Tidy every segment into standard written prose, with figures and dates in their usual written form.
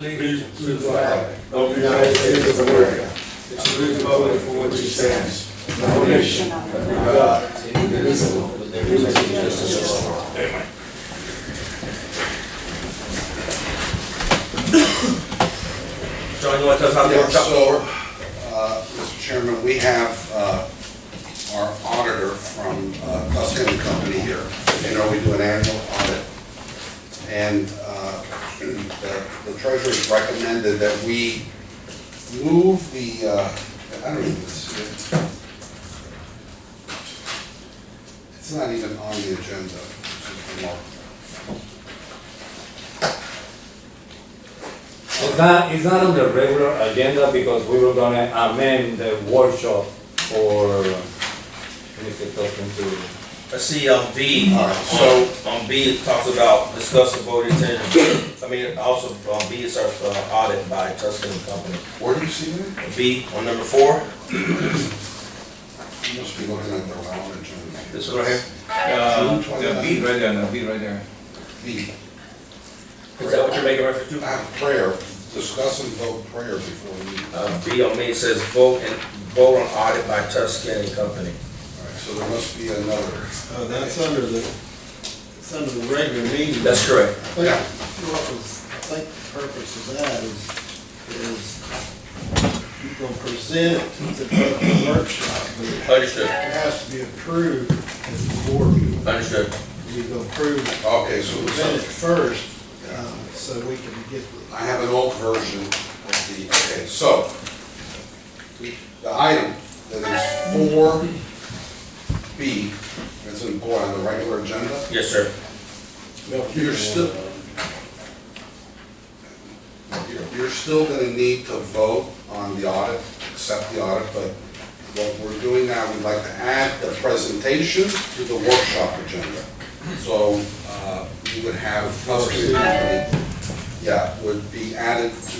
Allegiance to the flag of the United States of America, and to the republic for which it stands, one nation, under God, indivisible, with liberty and justice for all. Amen. John, you want to tell us how the workshop will work? Mr. Chairman, we have our auditor from Tuscan & Company here. You know, we do an annual audit. And the treasurer's recommended that we move the, I don't even see it. It's not even on the agenda. It's not on the regular agenda because we were gonna amend the workshop for Mr. Talking to. Let's see, B, All right, so- on B, it talks about discuss the voting also, on B, it starts audit by Tuscan & Company. Where do you see that? B, on number 4, You must be looking at the wrong agenda. this one right here. The beat right there, no, beat right there. B. Is that what you're making reference I to? have prayer, discuss and vote prayer before we. B on me, it says vote on audit by Tuscan & Company. All right, so there must be another. That's under it's under the regular meeting. That's correct. Yeah. I think the purpose of that is you're gonna present it to the workshop, but it Understood, has to be approved at the board meeting. understood. You're gonna approve it, Okay, so present it first, so we can get the. I have an old version of the, okay, so the item that is 4B, that's in boy on the regular agenda, Yes, sir. you're still gonna need to vote on the audit, accept the audit, but what we're doing now, we'd like to add the presentation to the workshop agenda. So, you would have, yeah, would be added to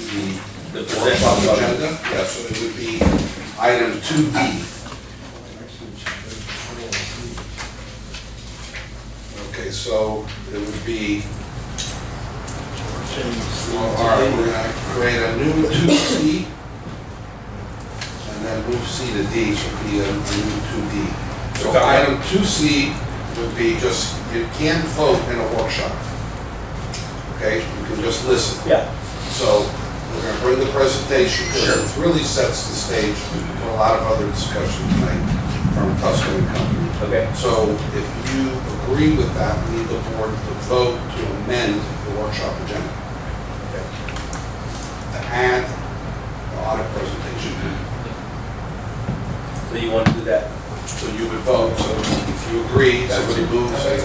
The the workshop present- agenda. Yeah, so it would be item 2B. Okay, so it would be, all right, we're gonna create a new 2C, and then move C to D, so it'd be a new 2D. So Okay. item 2C would be just, you can't vote in a workshop. Okay, you can just listen. Yeah. So we're gonna bring the presentation, because it really sets the stage for a lot of other discussion tonight from Tuscan & Company. Okay. So if you agree with that, we need the board to vote to amend the workshop agenda. To add the audit presentation. So you want to do that? So you would vote, so if you agree, somebody move, say, you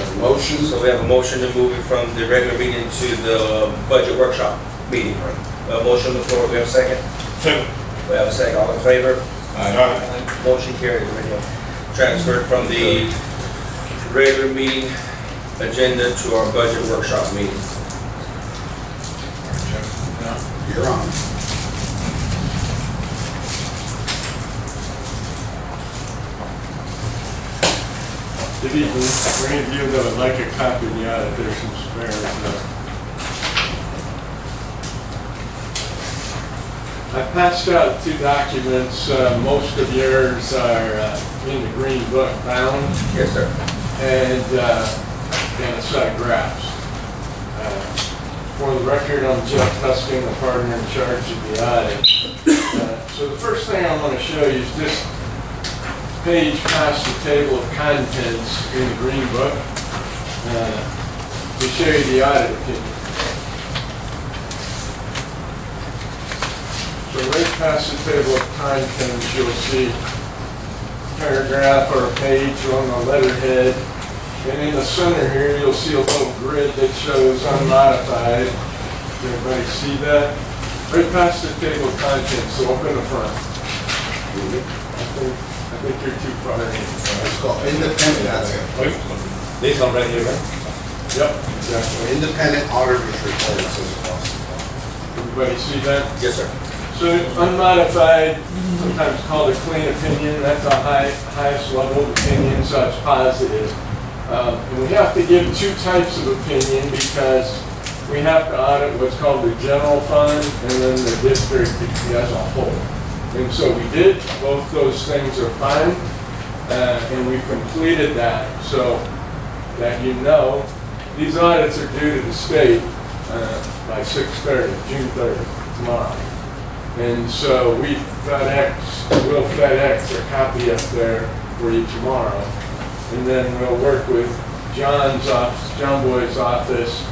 have a motion. So we have a motion to move it from the regular meeting to the budget workshop meeting. A motion on the floor, we have a second? Second. We have a second, all in favor? Aye. Motion carried, already transferred from the regular meeting agenda to our budget workshop meeting. You're on. Good evening. For any of you that would like a copy of the audit, there's some spares. I passed out 2 documents. Most of yours are in the green book bound, Yes, sir. and a set of graphs. For the record, I'm Jeff Tuscan, the partner in charge of the audit. So the first thing I want to show you is this page past the table of contents in the green book to show you the audit opinion. So right past the table of contents, you'll see a paragraph or a page on the letterhead. And in the center here, you'll see a little grid that shows unmodified. Everybody see that? Right past the table of contents, so up in the front. I think you're too far in. It's called independent, that's it. This one right here, right? Yep, exactly. Independent auditor's report, it says across the top. Everybody see that? Yes, sir. So unmodified, sometimes called a clean opinion, that's the highest level of opinion, so it's positive. And we have to give 2 types of opinion because we have to audit what's called the general fund and then the district as a whole. And so we did, both those things are fine, and we completed that. So that you know, these audits are due to the state by 6:30, June 30th, tomorrow. And so we'll FedEx a copy up there for you tomorrow. And then we'll work with John's office, John Boyd's office.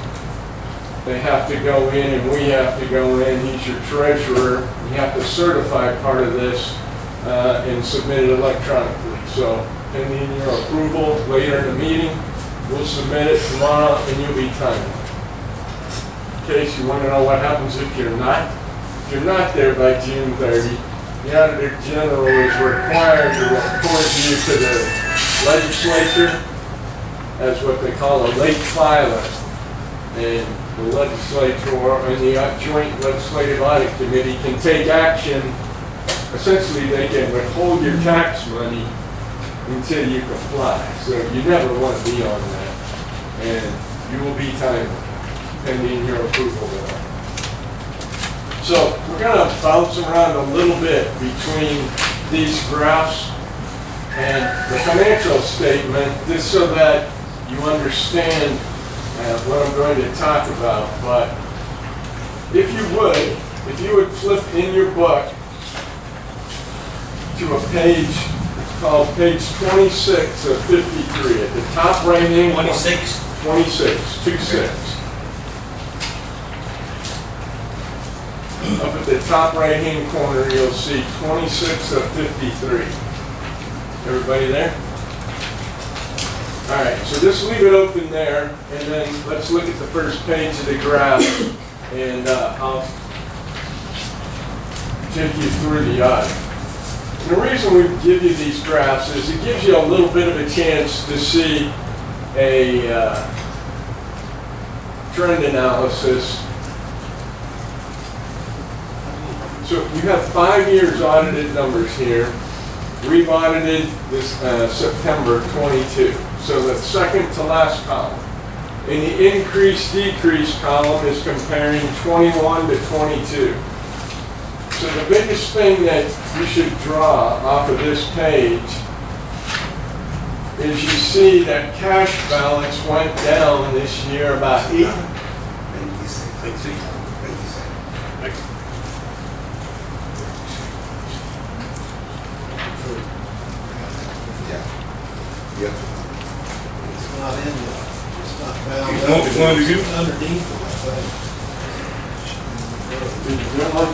They have to go in and we have to go in. He's your treasurer. You have to certify part of this and submit it electronically. So pending your approval later in the meeting, we'll submit it tomorrow and you'll be timely. In case you want to know what happens if you're not. If you're not there by June 30, the Auditor General is required to report you to the legislature as what they call a late filer. And the legislature and the Joint Legislative Audit Committee can take action. Essentially, they can withhold your tax money until you comply. So you never want to be on that. And you will be timely, pending your approval there. So we're going to bounce around a little bit between these graphs and the financial statement, just so that you understand what I'm going to talk about. But if you would flip in your book to a page called page 26 of 53, at the top right hand. 26? 26. Up at the top right-hand corner, you'll see 26 of 53. Everybody there? All right, so just leave it open there, and then let's look at the first page of the graph, and I'll take you through the audit. And the reason we give you these graphs is it gives you a little bit of a chance to see a trend analysis. So you have 5 years audited numbers here. We've audited this September 22. So the second to last column. And the increase-decrease column is comparing 21 to 22. So the biggest thing that you should draw off of this page is you see that cash balance went down this year about 8. Yep. It's not in there. It's not found. It's one of you? It's underneath it, I think. Did you get one?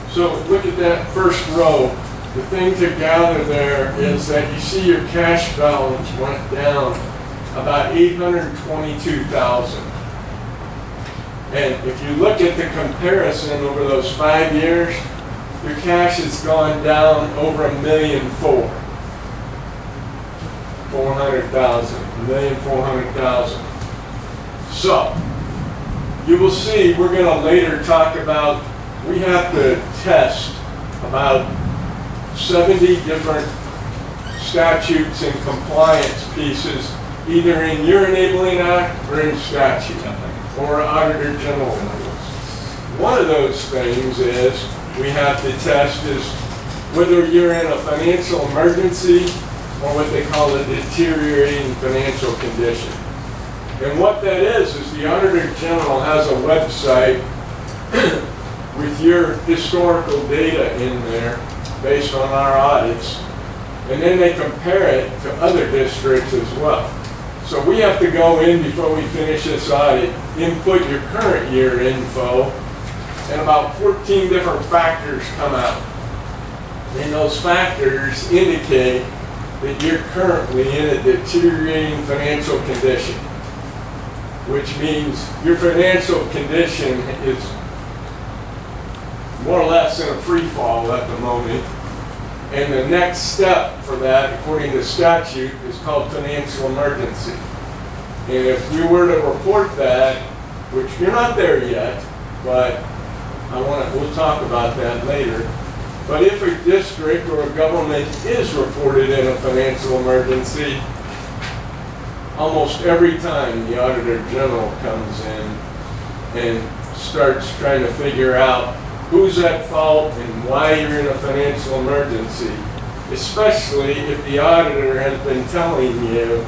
So look at that first row. The thing to gather there is that you see your cash balance went down about $822,000. And if you look at the comparison over those 5 years, your cash has gone down over $1,400,000. $1,400,000. So, you will see, we're going to later talk about, we have to test about 70 different statutes and compliance pieces, either in your enabling act or in statute, or Auditor General rules. One of those things is, we have to test is whether you're in a financial emergency or what they call a deteriorating financial condition. And what that is the Auditor General has a website with your historical data in there based on our audits, and then they compare it to other districts as well. So we have to go in before we finish this audit, input your current year info, and about 14 different factors come out. And those factors indicate that you're currently in a deteriorating financial condition, which means your financial condition is more or less in a free fall at the moment. And the next step for that, according to statute, is called financial emergency. And if we were to report that, which you're not there yet, but we'll talk about that later. But if a district or a government is reported in a financial emergency, almost every time the Auditor General comes in and starts trying to figure out who's at fault and why you're in a financial emergency, especially if the auditor has been telling you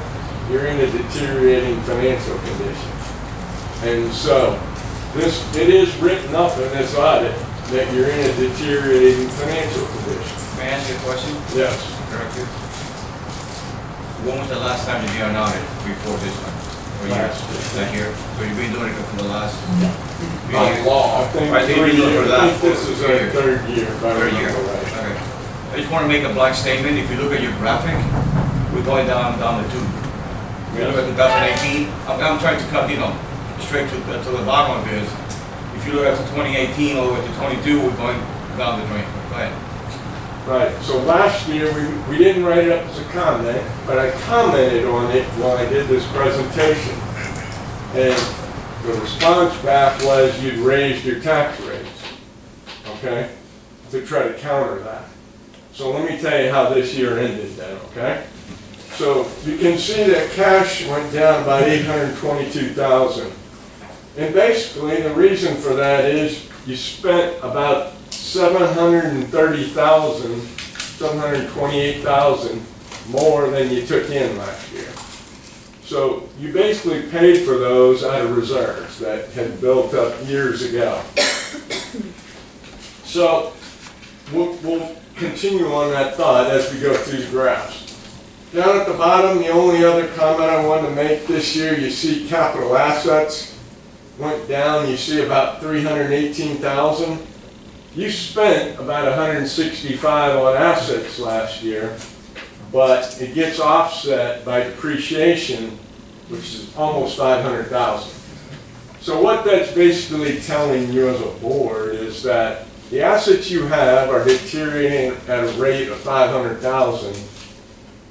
you're in a deteriorating financial condition. And so, it is written up in this audit that you're in a deteriorating financial condition. May I ask you a question? Yes. Director? When was the last time you did an audit before this one? Or Last year? Last year? So you've been doing it for the last? By law, I think I think we do it for I that think this is our year. third year, if I Third year? remember right. Okay. I just want to make a blank statement. If you look at your graphic, we're going down the tube. If you look at 2018, I'm trying to cut, straight to the bottom of this. If you look at 2018 all the way to 22, we're going down the drain. Go ahead. Right, so last year, we didn't write it up as a comment, but I commented on it while I did this presentation. And the response back was you'd raised your tax rates, okay, to try to counter that. So let me tell you how this year ended then, okay? So you can see that cash went down by 822,000. And basically, the reason for that is you spent about 728,000 more than you took in last year. So you basically paid for those out of reserves that had built up years ago. So we'll continue on that thought as we go through the graphs. Down at the bottom, the only other comment I wanted to make this year, you see capital assets went down. You see about 318,000. You spent about 165 on assets last year, but it gets offset by depreciation, which is almost 500,000. So what that's basically telling you as a board is that the assets you have are deteriorating at a rate of 500,000,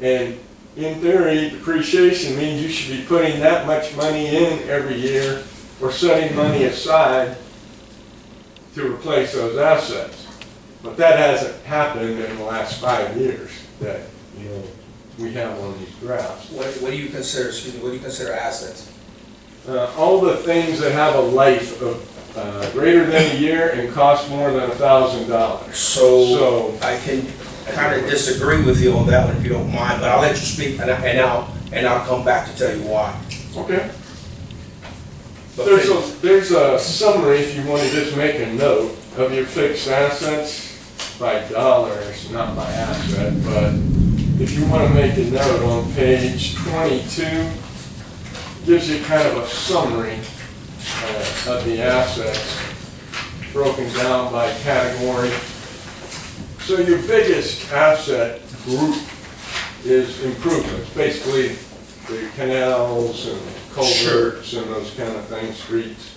and in theory, depreciation means you should be putting that much money in every year or setting money aside to replace those assets. But that hasn't happened in the last 5 years that, we have on these graphs. What do you consider, what do you consider assets? All the things that have a life of greater than a year and cost more than $1,000. So I can kind of disagree with you on that one if you don't mind, but I'll let you speak and I'll come back to tell you why. Okay. But There's a summary if you want to just make a note of your fixed assets by dollars, not by asset, but if you want to make a note on page 22, gives you kind of a summary of the assets broken down by category. So your biggest asset group is improvements, basically the canals and culverts and those kind of things, streets.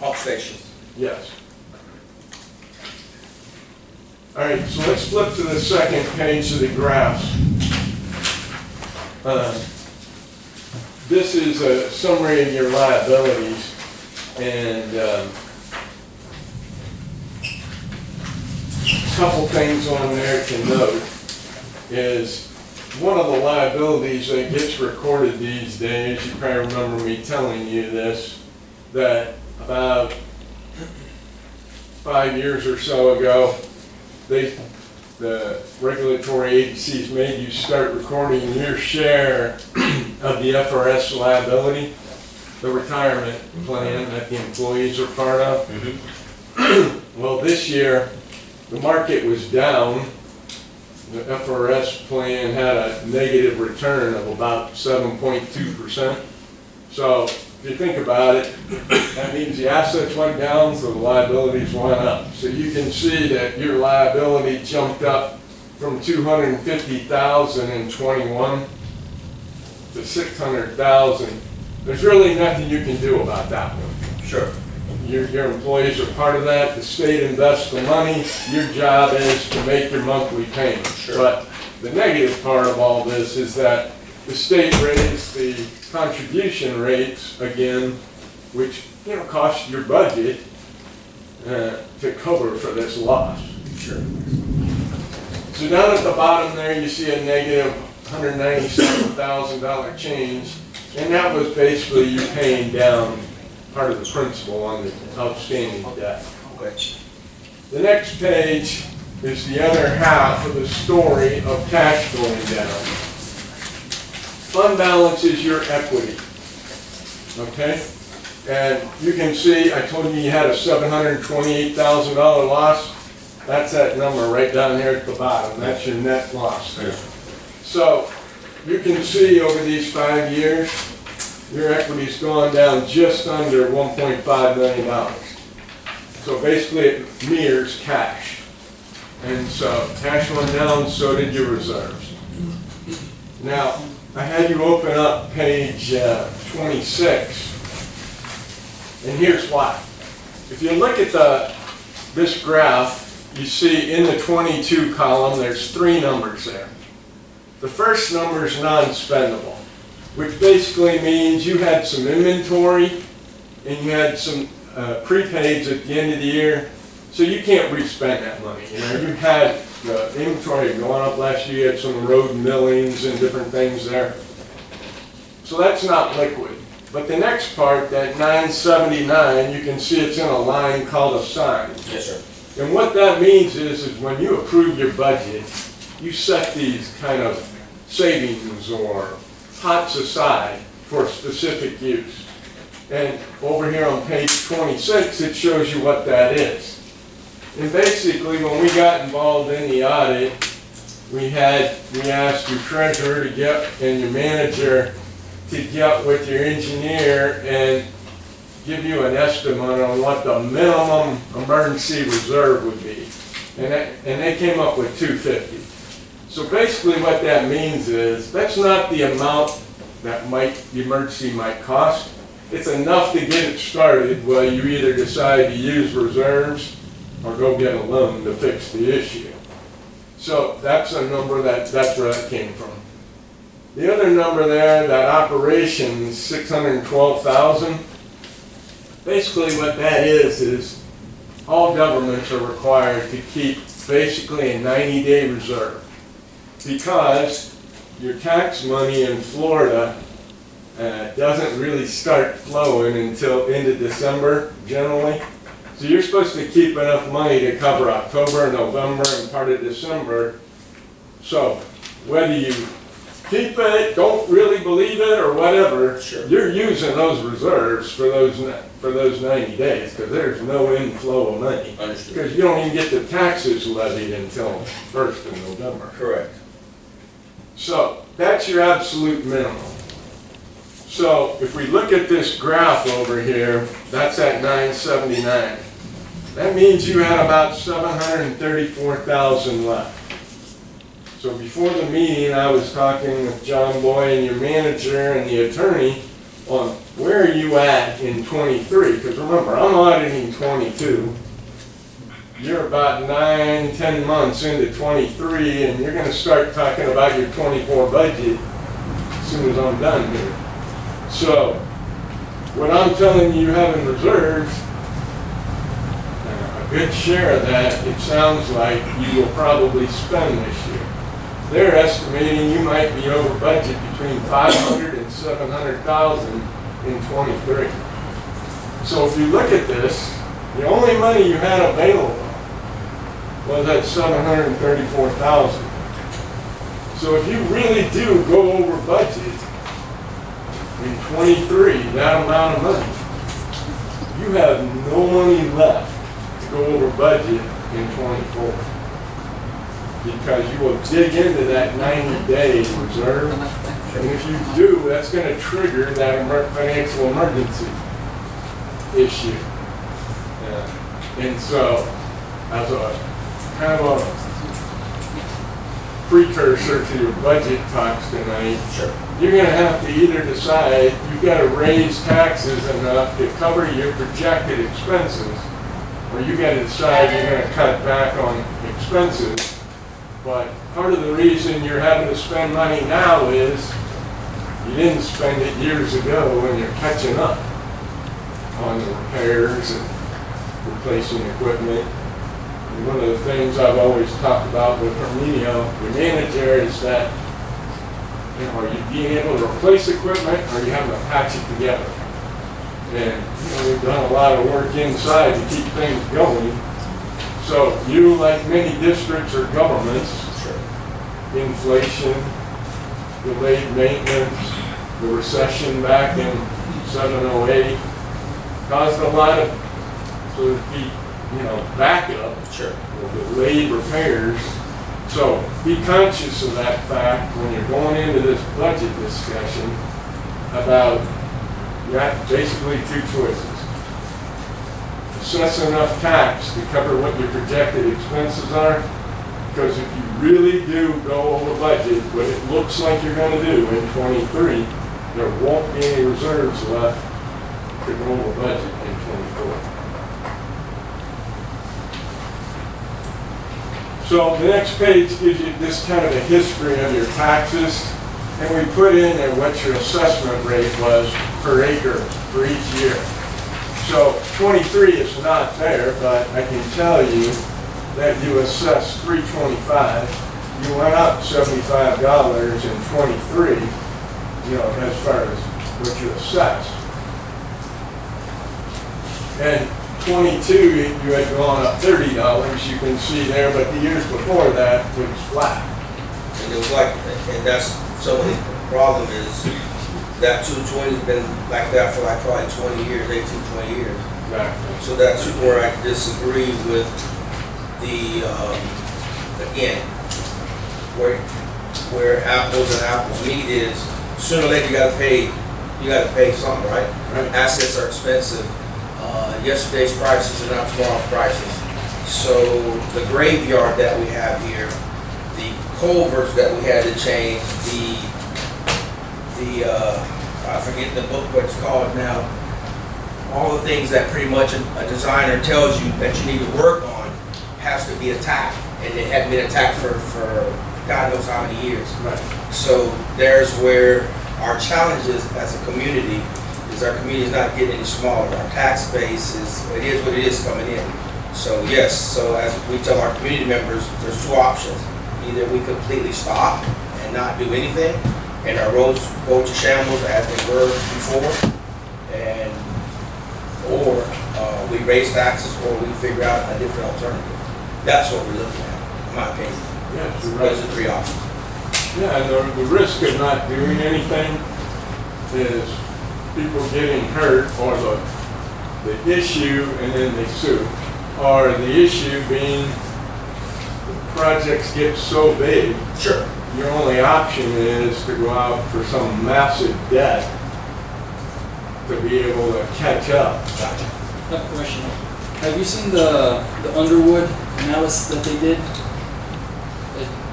pump stations. Yes. All right, so let's flip to the second page of the graphs. This is a summary of your liabilities, and a couple things on there to note is one of the liabilities that gets recorded these days, you probably remember me telling you this, that about 5 years or so ago, the regulatory agencies made you start recording your share of the FRS liability, the retirement plan that the employees are part of. Well, this year, the market was down. The FRS plan had a negative return of about 7.2%. So if you think about it, that means the assets went down, so the liabilities went up. So you can see that your liability jumped up from 250,000 in 21 to 600,000. There's really nothing you can do about that one. Sure. Your employees are part of that. The state invests the money. Your job is to make your monthly payment. Sure. But the negative part of all this is that the state raised the contribution rates again, which costs your budget to cover for this loss. Sure. So down at the bottom there, you see a negative $197,000 change, and that was basically you paying down part of the principal on the outstanding debt. Okay. The next page is the other half of the story of cash going down. Fund balance is your equity, okay? And you can see, I told you had a $728,000 loss. That's that number right down here at the bottom. That's your net loss there. So you can see over these 5 years, your equity's gone down just under $1.5 million. So basically it mirrors cash. And so cash went down, so did your reserves. Now, I had you open up page 26, and here's why. If you look at this graph, you see in the 22 column, there's 3 numbers there. The first number is non-spendable, which basically means you had some inventory and you had some prepaids at the end of the year, so you can't re-spend that money. You know, you had the inventory going up last year, you had some road millings and different things there. So that's not liquid. But the next part, that 979, you can see it's in a line called assigned. Yes, sir. And what that means is when you approve your budget, you set these kind of savings or pots aside for specific use. And over here on page 26, it shows you what that is. And basically, when we got involved in the audit, we asked your treasurer to get, and your manager to get with your engineer and give you an estimate on what the minimum emergency reserve would be. And they came up with $250. So basically what that means is, that's not the amount that the emergency might cost. It's enough to get it started while you either decide to use reserves or go get a loan to fix the issue. So that's a number that's where that came from. The other number there, that operations, $612,000. Basically what that is all governments are required to keep basically a 90-day reserve, because your tax money in Florida doesn't really start flowing until into December generally. So you're supposed to keep enough money to cover October, November, and part of December. So whether you keep it, don't really believe it, or whatever, Sure. You're using those reserves for those 90 days, because there's no inflow of money. Understood. Because you don't even get the taxes levied until 1st of November. Correct. So that's your absolute minimum. So if we look at this graph over here, that's at 979. That means you had about $734,000 left. So before the meeting, I was talking with John Boy and your manager and the attorney on where are you at in 23? Because remember, I'm auditing 22. You're about 9-10 months into 23, and you're going to start talking about your 24 budget as soon as I'm done here. So what I'm telling you have in reserves, a good share of that, it sounds like you will probably spend this year. They're estimating you might be over budget between $500,000 and $700,000 in 23. So if you look at this, the only money you had available was at $734,000. So if you really do go over budget in 23, that amount of money, you have no money left to go over budget in 24. Because you will dig into that 90-day reserve, and if you do, that's going to trigger that financial emergency issue. And so, as a kind of a precursor to your budget talks tonight, Sure. you're going to have to either decide you've got to raise taxes enough to cover your projected expenses, or you've got to decide you're going to cut back on expenses. But part of the reason you're having to spend money now is you didn't spend it years ago when you're catching up on the repairs and replacing equipment. one of the things I've always talked about with Herminio, the manager, is that, you know, are you being able to replace equipment, or are you having to patch it together? And, you know, we've done a lot of work inside to keep things going. So you, like many districts or governments, inflation, delayed maintenance, the recession back in 708 caused a lot of, so to speak, you know, backup, Sure. or delayed repairs. So be conscious of that fact when you're going into this budget discussion about, you have basically two choices. Assess enough tax to cover what your projected expenses are, because if you really do go over budget, what it looks like you're gonna do in '23, there won't be any reserves left to go over budget in '24. So the next page gives you this kind of a history of your taxes, and we put in there what your assessment rate was per acre for each year. So 23 is not there, but I can tell you that you assessed $325. You went up $75 in 23, you know, as far as what you assessed. And 22, you had gone up $30, you can see there, but the years before that, it was flat. And it was like, and that's, so the problem is that 220's been like that for like probably 20 years, 18, 20 years. Exactly. So that's where I disagree with the, again, where apples and apples meet is, sooner or later you gotta pay something, right? Right. Assets are expensive. Yesterday's prices are not tomorrow's prices. So the graveyard that we have here, the culverts that we had to change, I forget the book what it's called now, all the things that pretty much a designer tells you that you need to work on has to be attacked, and it hadn't been attacked for God knows how many years. Right. So there's where our challenges as a community is our community is not getting any smaller. Our tax base it is what it is coming in. So yes, so as we tell our community members, there's two options. Either we completely stop and not do anything, and our roads go to shambles as they were before, or we raise taxes, or we figure out a different alternative. That's what we're looking at, in my opinion. Yes, you're Those are right. three options. Yeah, and the risk of not doing anything is people getting hurt, or the issue, and then they sue. Or the issue being the projects get so big, Sure. your only option is to go out for some massive debt to be able to catch up. Gotcha. I have a question. Have you seen the Underwood analysis that they did?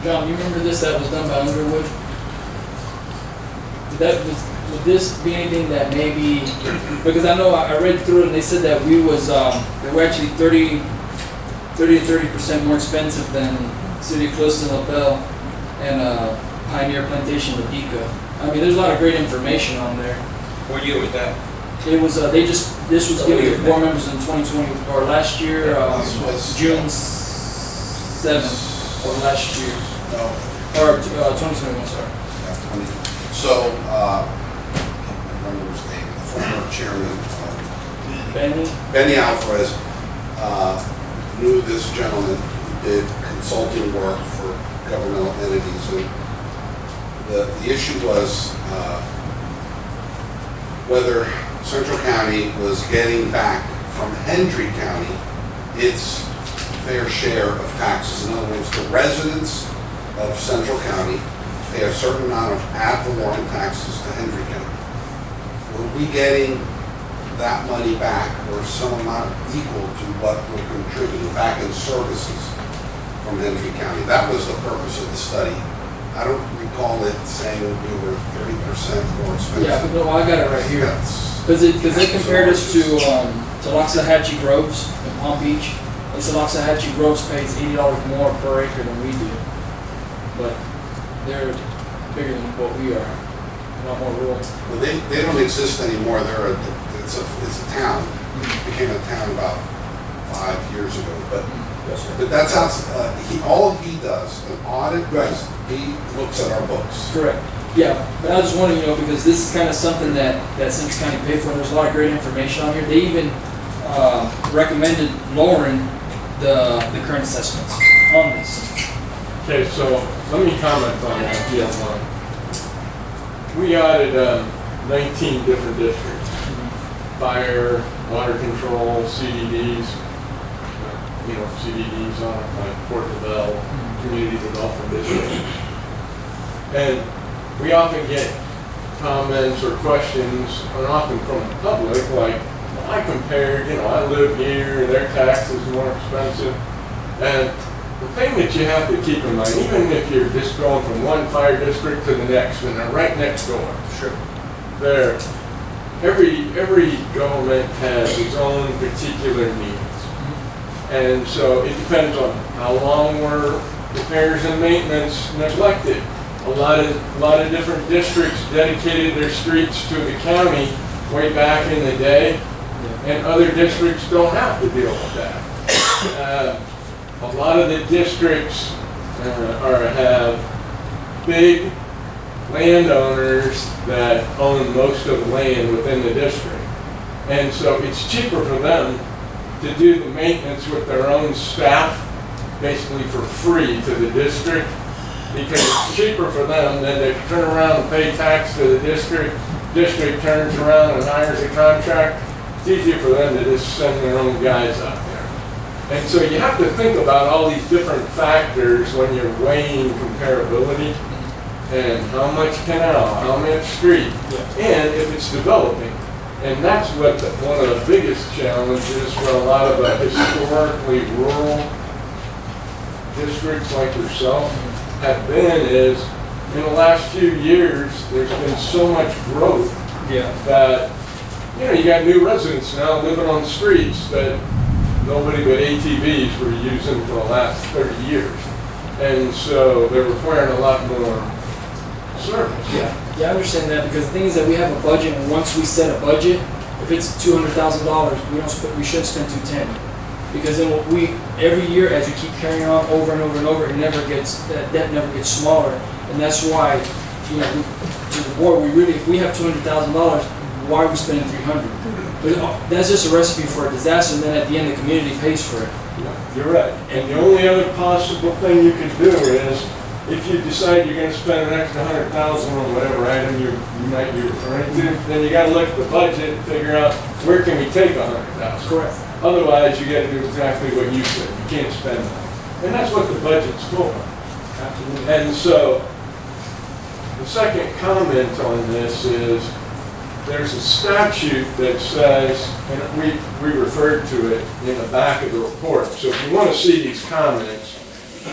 John, you remember this that was done by Underwood? Would this be anything that maybe, because I know I read through it and they said that we were actually 30 to 30% more expensive than City of Closton, LaBelle, and Pioneer Plantation, Topeka. I mean, there's a lot of great information on there. What year was that? It was, this was given to board members in 2020, or last year, This was- June 7th of last year, No, or 2021, sorry. So, I can't remember his name, the former chairman, Benny? Benny Alvarez, knew this gentleman who did consulting work for governmental entities. And the issue was whether Central County was getting back from Hendry County its fair share of taxes. In other words, the residents of Central County pay a certain amount of ad valorem taxes to Hendry County. Were we getting that money back, or some amount equal to what we're contributing back in services from Hendry County? That was the purpose of the study. I don't recall it saying we were 30% more expensive. Yeah, but no, I got it right here. That's- Because they compared us to Loxahatchee Groves in Palm Beach. They said Loxahatchee Groves pays $80 more per acre than we do. But they're bigger than what we are, a lot more rural. Well, they don't exist anymore. It's a town. It became a town about 5 years ago. But Yes, sir. But that's how, all he does, an audit, he looks at our books. Correct. Yeah, but I was just wondering, because this is kind of something that Central County paid for, and there's a lot of great information on here. They even recommended lowering the current assessments on this. Okay, so let me comment on that, if you don't mind. We audited 19 different districts. Fire, water control, CDDs, CDDs on like Port Lavelle, Community Development District. And we often get comments or questions, and often from the public, like, well, I compared, I live here, their taxes are more expensive. And the thing that you have to keep in mind, even if you're just going from one fire district to the next, and they're right next door. Sure. Every government has its own particular needs. And so it depends on how long were repairs and maintenance neglected. A lot of different districts dedicated their streets to the county way back in the day, and other districts don't have to deal with that. A lot of the districts have big landowners that own most of the land within the district. And so it's cheaper for them to do the maintenance with their own staff, basically for free to the district, because it's cheaper for them than to turn around and pay tax to the district. District turns around and hires a contract. It's easier for them to just send their own guys out there. And so you have to think about all these different factors when you're weighing comparability, and how much canal, how much street, and if it's developing. And that's what one of the biggest challenges for a lot of the historically rural districts like yourself have been is, in the last few years, there's been so much growth that, you got new residents now living on streets that nobody but ATVs were using for the last 30 years. And so they're requiring a lot more service. Yeah, I understand that, because the thing is that we have a budget, and once we set a budget, if it's $200,000, we should spend $210,000. Because then every year, as you keep carrying on over and over and over, that debt never gets smaller. And that's why, to the board, if we have $200,000, why are we spending $300,000? But that's just a recipe for a disaster, and then at the end, the community pays for it. You're right. And the only other possible thing you could do is, if you decide you're going to spend an extra $100,000 on whatever item you might be referring to, then you got to look at the budget and figure out where can we take $100,000. Correct. Otherwise, you got to do exactly what you said. You can't spend that. And that's what the budget's for. Absolutely. And so, the second comment on this is, there's a statute that says, and we referred to it in the back of the report. So if you want to see these comments,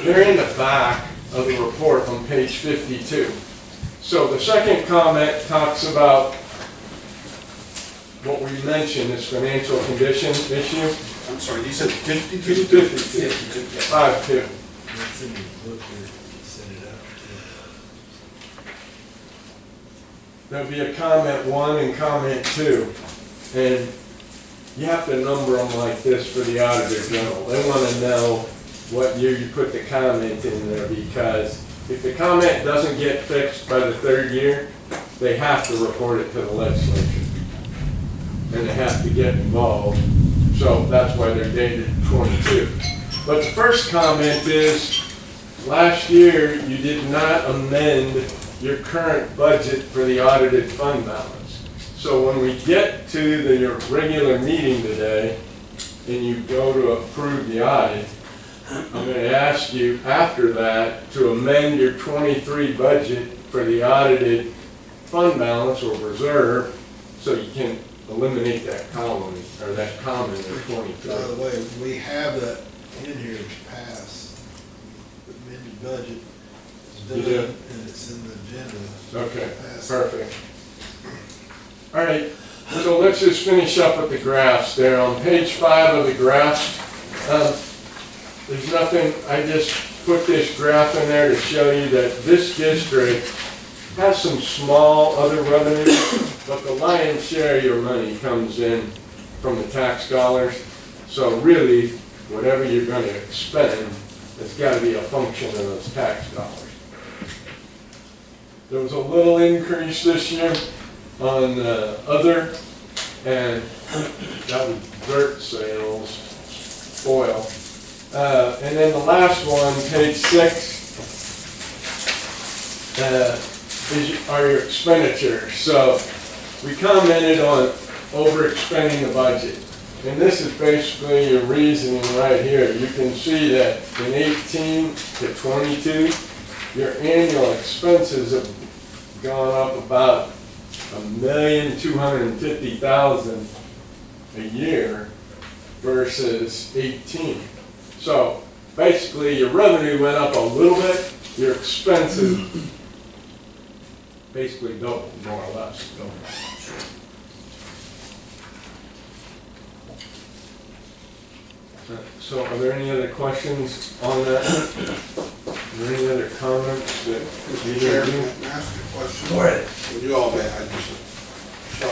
they're in the back of the report on page 52. So the second comment talks about what we mentioned, this financial condition issue. I'm sorry, you said 52? 52. 52. That's in the book here, you set it up. There'll be a comment 1 and comment 2. And you have to number them like this for the Auditor General. They want to know what year you put the comment in there, because if the comment doesn't get fixed by the 3rd year, they have to report it to the legislature. And they have to get involved. So that's why they're dated 22. But the first comment is, last year you did not amend your current budget for the audited fund balance. So when we get to your regular meeting today, and you go to approve the audit, I'm going to ask you after that to amend your 23 budget for the audited fund balance or reserve, so you can eliminate that column or that comment of 23. By the way, we have that in here to pass. The amended budget is You done, do? and it's in the agenda. Okay, Pass. perfect. All right, so let's just finish up with the graphs there. On page 5 of the graphs, there's nothing, I just put this graph in there to show you that this district has some small other revenues, but the lion's share of your money comes in from the tax dollars. So really, whatever you're gonna expend, it's gotta be a function of those tax dollars. There was a little increase this year on other, and that was dirt sales, oil. And then the last one, page 6, are your expenditures. So we commented on overexpending the budget. And this is basically your reasoning right here. You can see that in 18 to 22, your annual expenses have gone up about $1,250,000 a year versus 18. So basically, your revenue went up a little bit, your expenses basically doubled, more or less. So are there any other questions on that? Are there any other comments that Mr. you Chair, do? can I ask you a question? Go ahead. Would you all, I just, so,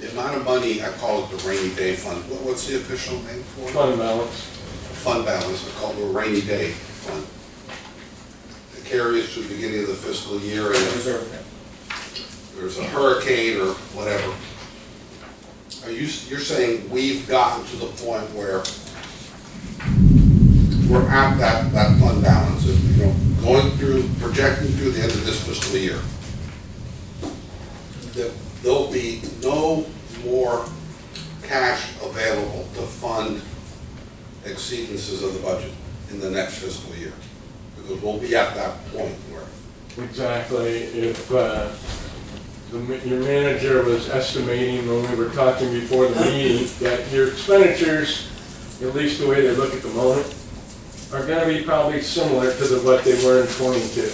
the amount of money, I call it the rainy day fund, what's the official name for it? Fund balance. Fund balance, I call it the rainy day fund. It carries to the beginning of the fiscal year, and if there's a hurricane or whatever. You're saying we've gotten to the point where we're at that fund balance, projecting through the end of this fiscal year. That there'll be no more cash available to fund exceedances of the budget in the next fiscal year. Because we'll be at that point where. Exactly. If your manager was estimating when we were talking before the meeting that your expenditures, at least the way they look at the moment, are going to be probably similar to what they were in 22.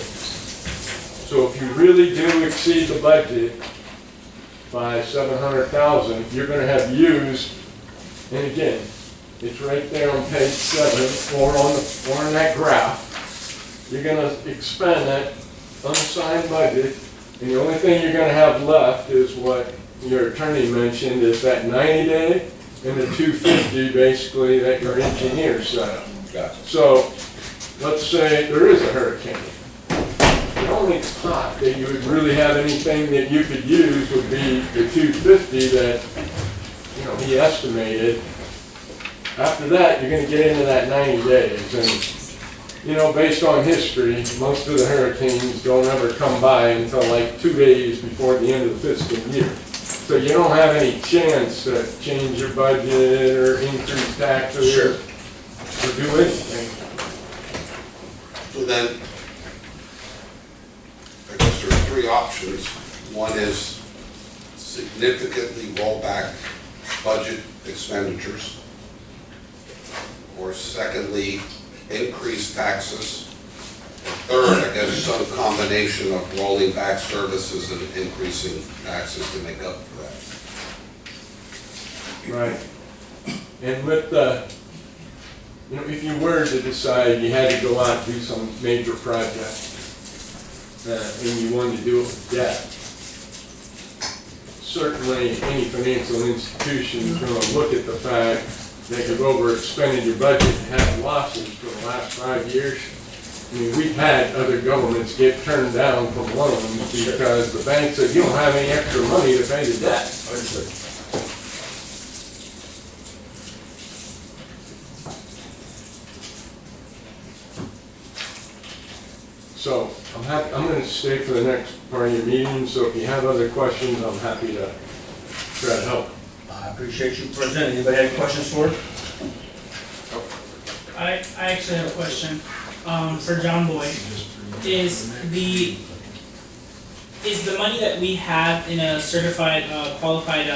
So if you really do exceed the budget by $700,000, you're going to have used, and again, it's right there on page 7 or on that graph. You're going to expend that unassigned budget, and the only thing you're going to have left is what your attorney mentioned, is that 90-day and the 250 basically that your engineer set up. Gotcha. So let's say there is a hurricane. The only spot that you would really have anything that you could use would be the 250 that, he estimated. After that, you're going to get into that 90 days. And, based on history, most of the hurricanes don't ever come by until like 2 days before the end of the fiscal year. So you don't have any chance to change your budget or increase taxes. Sure. Or do anything. So then, I guess there are 3 options. One is significantly roll back budget expenditures. Or secondly, increase taxes. Or third, I guess some combination of rolling back services and increasing taxes to make up for that. Right. And with the, if you were to decide you had to go out and do some major project, and you wanted to do it with debt, certainly any financial institution is going to look at the fact that you've overexpended your budget and had losses for the last 5 years. I mean, we've had other governments get turned down from loans because the bank said, you don't have any extra money to pay the debt. So I'm going to stay for the next part of your meeting, so if you have other questions, I'm happy to try to help. I appreciate you presenting. Anybody have any questions for it? I actually have a question for John Boyd. Is the money that we have in a certified, qualified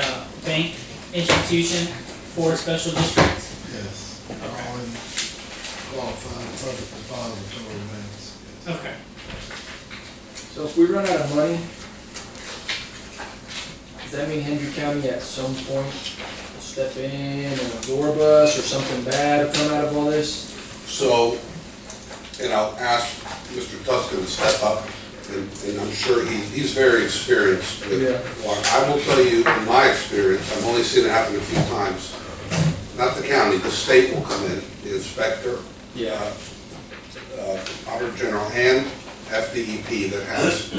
bank institution for special districts? Yes, all in qualified public depository banks. Okay. So if we run out of money, does that mean Hendry County at some point will step in or absorb us or something bad will come out of all this? So, and I'll ask Mr. Tuscan to step up and I'm sure he's very experienced with Yeah. water. I will tell you, in my experience, I've only seen it happen a few times. Not the county, the state will come in, the inspector, Auditor General and FDEP that has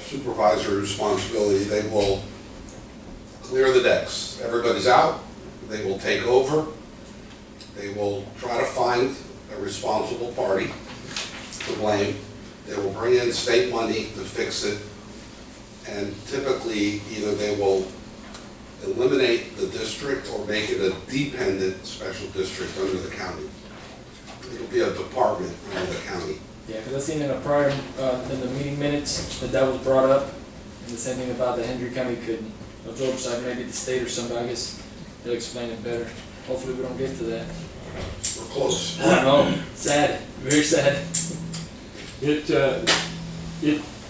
supervisory responsibility. They will clear the decks. Everybody's out, they will take over, they will try to find a responsible party to blame. They will bring in state money to fix it, and typically either they will eliminate the district or make it a dependent special district under the county. It'll be a department under the county. Yeah, because I seen in a prior, in the meeting minutes, that was brought up, and the same thing about the Hendry County could absorb, so maybe the state or somebody, I guess, they'll explain it better. Hopefully we don't get to that. We're close. I know, sad, very sad.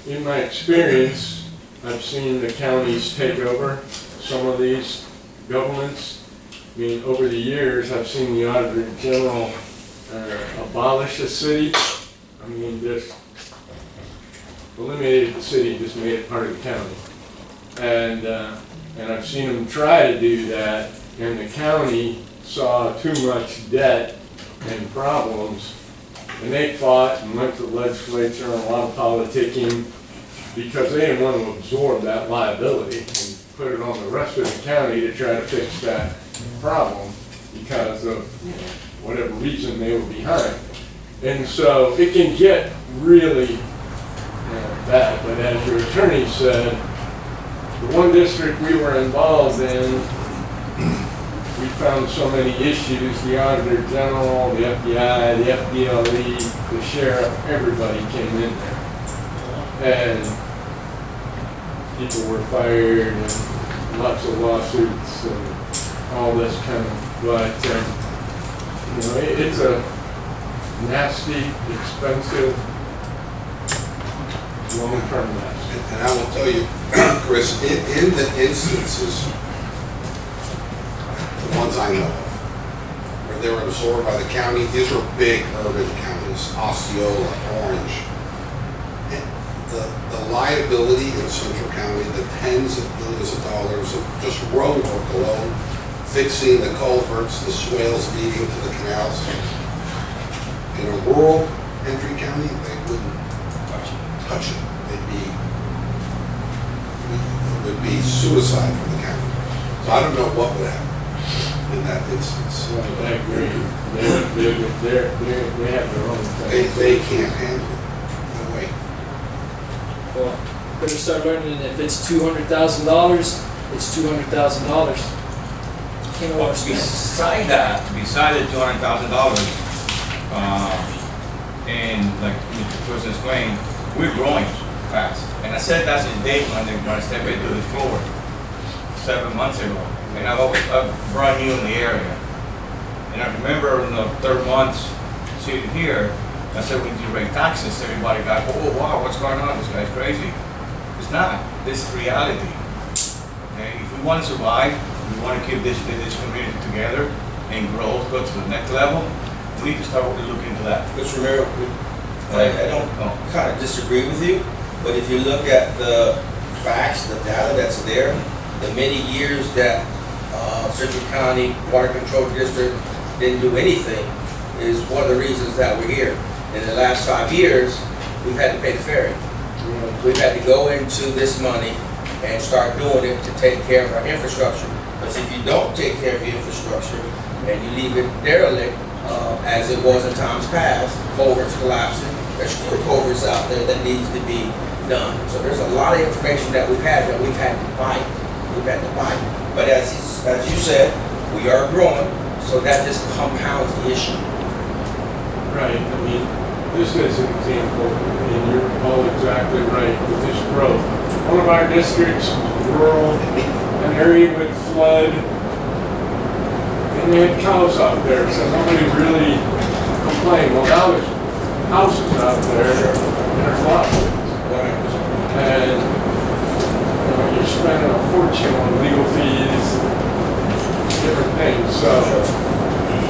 In my experience, I've seen the counties take over some of these governments. I mean, over the years, I've seen the Auditor General abolish a city. I mean, just eliminated the city, just made it part of the county. And I've seen them try to do that, and the county saw too much debt and problems, and they fought and went to the legislature and a lot of politicking because they didn't want to absorb that liability and put it on the rest of the county to try to fix that problem because of whatever reason they were behind. And so it can get really bad, but as your attorney said, the one district we were involved in, we found so many issues, the Auditor General, the FBI, the FDLE, the sheriff, everybody came in there. And people were fired and lots of lawsuits and all this kind of, but, it's a nasty, expensive, long-term mess. And I will tell you, Chris, in the instances, the ones I know of, where they were absorbed by the county, these are big urban counties, Osceola, Orange. And the liability in Central County, the tens of billions of dollars of just road work alone, fixing the culverts, the swales leading to the canals. In a rural Hendry County, they wouldn't touch it. It would be suicide for the county. So I don't know what would happen in that instance. I agree. They have their own thing. They can't handle it. No way. Well, better start learning that if it's $200,000, it's $200,000. Can't Well, overspend. beside the $200,000, and like Mr. Person explained, we're growing fast. And I said that since day when I stepped into the floor 7 months ago. And I'm brand new in the area. And I remember in the third month sitting here, I said we need to raise taxes. Everybody got, oh wow, what's going on? This guy's crazy. It's not. This is reality. Okay? If we want to survive, we want to keep this community together and grow, go to the next level, we need to start looking into that. Mr. Romero, I don't kind of disagree with you, but if you look at the facts, the data that's there, the many years that Central County Water Control District didn't do anything is one of the reasons that we're here. In the last 5 years, we've had to pay the ferry. We've had to go into this money and start doing it to take care of our infrastructure. Because if you don't take care of your infrastructure and you leave it derelict, as it was in times past, culverts collapsing, there's still culverts out there that needs to be done. So there's a lot of information that we've had to bite. We've had to bite. But as you said, we are growing, so that just compounds the issue. Right, I mean, this is an example, and you're all exactly right with this growth. One of our districts, rural, an area would flood, and they had cows out there, so nobody really complained. Well, now there's houses out there, and there's lots of them. And you're spending a fortune on legal fees, different things, so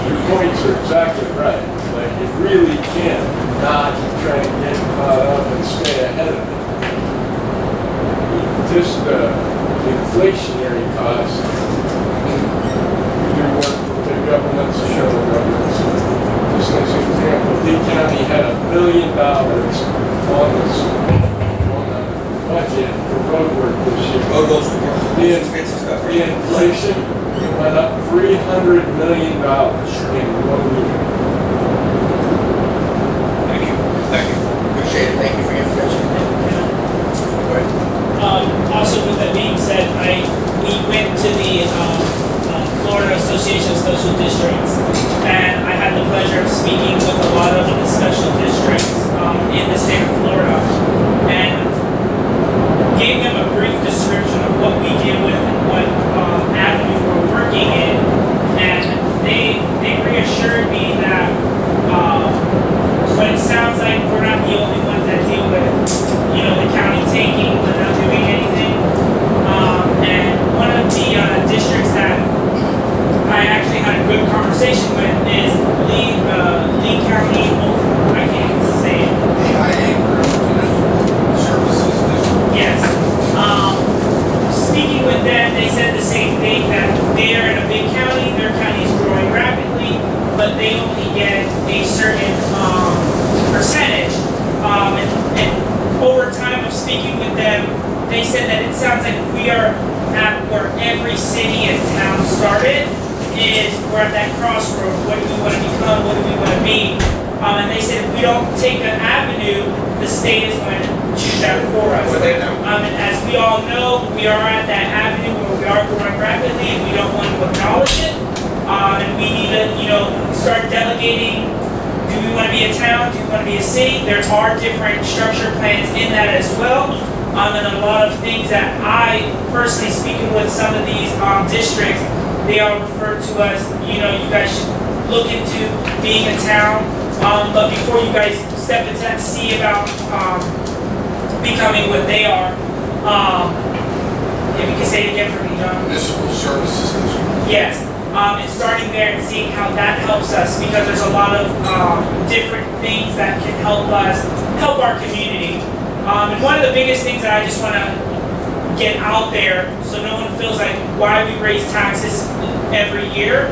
your points are exactly right. Like, you really can't not try to get caught up and stay ahead of it. just inflationary costs. We do work for big governments, shuttle governments. Just as an example, Lee County had $1 billion on the budget for road work this year. Road goes to work, The expensive stuff. the inflation went up $300 million in 1 year. Thank you, thank you. Appreciate it, thank you for your information. Go ahead. Also with that being said, we went to the, Florida Association of Special Districts, and I had the pleasure of speaking with a lot of the special districts, in the state of Florida, and gave them a brief description of what we deal with and what, avenue we're working in, and they reassured me that, but it sounds like we're not the only ones that deal with, the county taking, but not doing anything. And one of the districts that I actually had a good conversation with is Lee County, I can't say it. Services District. Yes. Speaking with them, they said the same thing, that they are in a big county, their county is growing rapidly, but they only get a certain percentage. And over time of speaking with them, they said that it sounds like we are at where every city and town started, is we're at that crossroad. What do we want to become? What do we want to be? And they said if we don't take an avenue, the state is going to choose that for us. What they know. And as we all know, we are at that avenue where we are growing rapidly and we don't want to acknowledge it. And we need to, start delegating. Do we want to be a town? Do we want to be a city? There are different structure plans in that as well. And a lot of things that I personally, speaking with some of these districts, they all refer to us, you guys should look into being a town. But before you guys step into that, see about becoming what they are. If you can say it again for me, John. Municipal Services District. Yes, and starting there and seeing how that helps us, because there's a lot of different things that can help us, help our community. And one of the biggest things that I just want to get out there, so no one feels like why we raise taxes every year.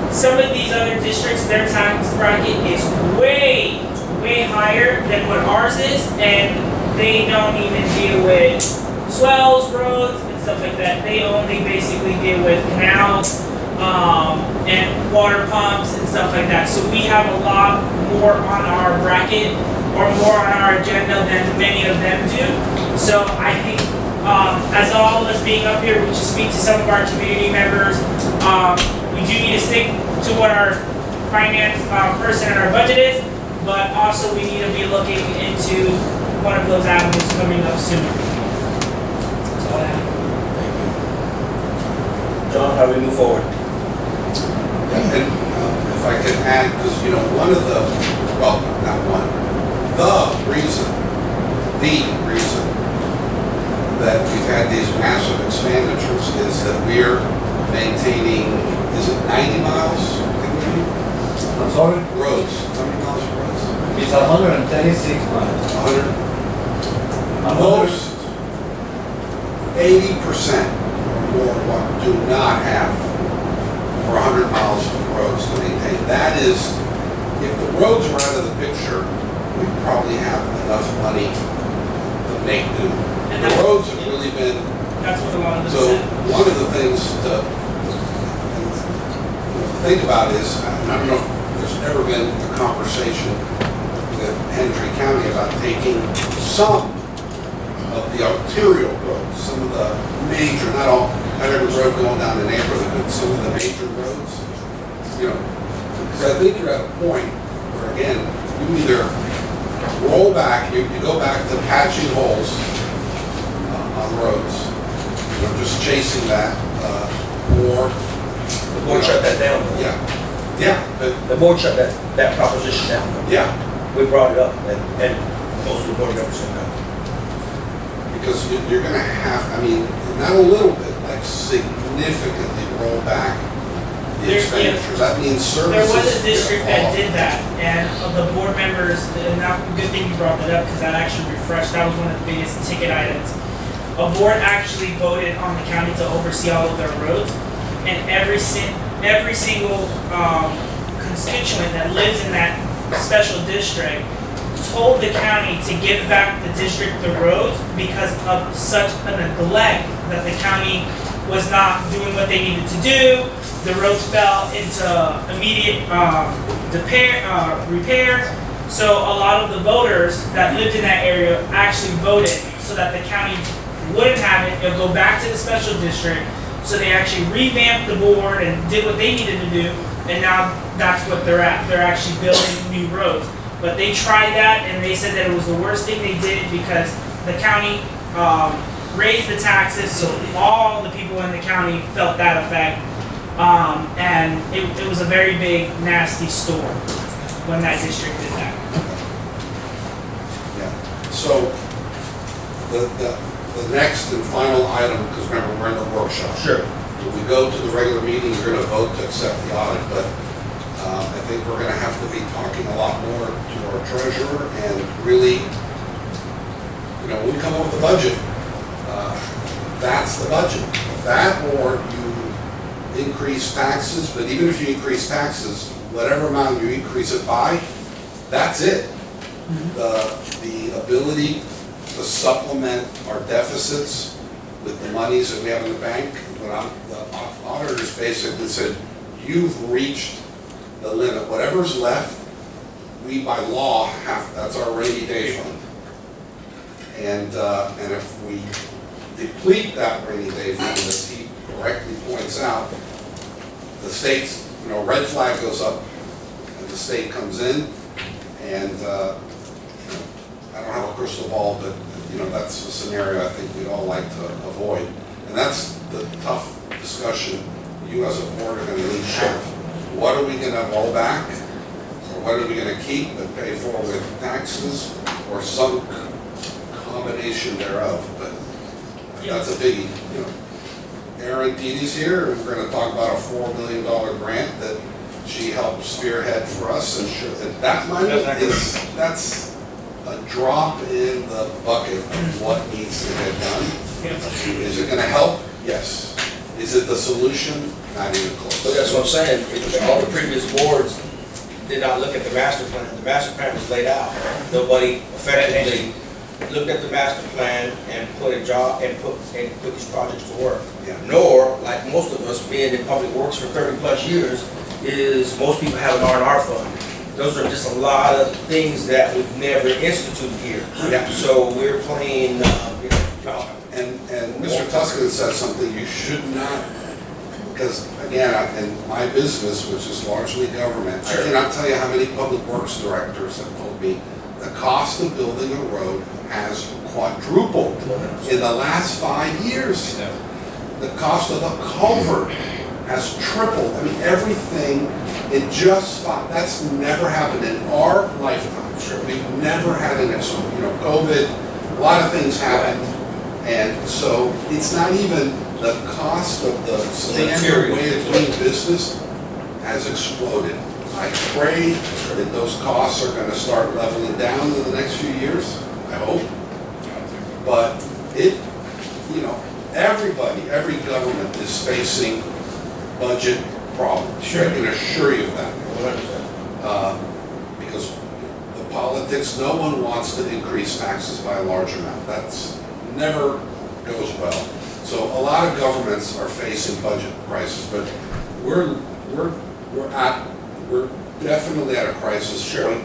Some of these other districts, their tax bracket is way, way higher than what ours is, and they don't even deal with swells, roads, and stuff like that. They only basically deal with canals, and water pumps and stuff like that. So we have a lot more on our bracket or more on our agenda than many of them do. So I think, as all of us being up here, we should speak to some of our community members. We do need to stick to what our finance person and our budget is, but also we need to be looking into one of those avenues coming up soon. That's all I have. Thank you. John, how do we move forward? And if I could add, because, one of the, well, not one, the reason that we've had these massive expenditures is that we're maintaining, is it 90 miles? I'm sorry? Roads, how many miles of roads? It's 136 miles. 100. Most, 80% or more what do not have over 100 miles of roads to maintain. That is, if the roads are out of the picture, we probably have enough money to make do. And The roads have really been, That's what a lot of them so said. one of the things to think about is, and I don't know, there's never been a conversation with Hendry County about taking some of the arterial roads, some of the major, not every road going down the neighborhood, but some of the major roads, because I think you're at a point where, again, you either roll back, you go back to patching holes on roads, just chasing that, or... The board shut that down. But, The board shut that proposition down. yeah, We brought it up, and most of the board members said no. because you're gonna have, not a little bit, like significantly roll back the There- expenditures. That means There services. was a district get that off. did that, and of the board members, and that, good thing you brought that up, because that actually refreshed, that was one of the biggest ticket items. a board actually voted on the county to oversee all of their roads, and every single constituent that lives in that special district told the county to give back the district the roads because of such a neglect that the county was not doing what they needed to do. The roads fell into immediate repair. So a lot of the voters that lived in that area actually voted so that the county wouldn't have it. It'll go back to the special district. So they actually revamped the board and did what they needed to do. And now that's what they're at. They're actually building new roads. But they tried that and they said that it was the worst thing they did because the county raised the taxes, so all the people in the county felt that effect. And it was a very big, nasty storm when that district did that. Yeah, so the next and final item, because remember, we're in the workshop. Sure. When we go to the regular meeting, you're gonna vote to accept the audit, but I think we're gonna have to be talking a lot more to our treasurer and really, when we come up with the budget, that's the budget. That or you increase taxes, but even if you increase taxes, whatever amount you increase it by, that's it. The ability to supplement our deficits with the monies that we have in the bank, the auditors basically said, you've reached the limit. Whatever's left, we by law have, that's our rainy day fund. And if we deplete that rainy day fund, as he correctly points out, the state's, red flag goes up and the state comes in, and I don't have a crystal ball, but that's a scenario I think we'd all like to avoid. And that's the tough discussion you as a board are going to need to have. What are we going to roll back, or what are we going to keep and pay for with taxes, or some combination thereof? But that's a biggie. Erin Deede's here, and we're going to talk about a $4 million grant that she helped spearhead for us, and that money that's a drop in the bucket of what needs to get done. Is it going to help? Yes. Is it the solution? Not even close. But that's what I'm saying, all the previous boards did not look at the master plan. The master plan was laid out. Nobody effectively looked at the master plan and put a job and put these projects to work. Yeah. Nor, like most of us being in public works for 30 plus years, is most people have an R&R fund. Those are just a lot of things that we've never instituted here. Yeah. So we're playing, And Mr. Tuscan said something you should not, because again, in my business, which is largely government, I cannot tell you how many public works directors have told me the cost of building a road has quadrupled in the last 5 years. The cost of a culvert has tripled. I mean, everything, that's never happened in our lifetime. Sure. We've never had an COVID, a lot of things happened. And so it's not even the cost of the standard way of doing business has exploded. I pray that those costs are going to start leveling down in the next few years. I hope. But everybody, every government is facing budget problems. Sure. I can assure you of that. 100%. Because the politics, no one wants to increase taxes by a large amount. That's never goes well. So a lot of governments are facing budget crisis, but we're definitely at a crisis point.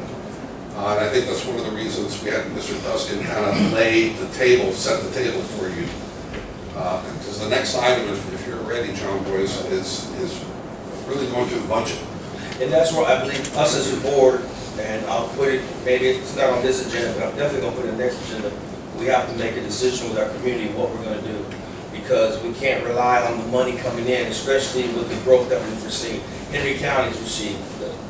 And I think that's one of the reasons we had Mr. Tuscan kind of lay the table, set the table for you. Because the next item, if you're ready, John Boyce, is really going through the budget. And that's where I believe us as a board, and I'll put it, maybe it's not on this agenda, but I'm definitely going to put it on the next agenda. We have to make a decision with our community what we're going to do, because we can't rely on the money coming in, especially with the growth that we've received. Henry County's received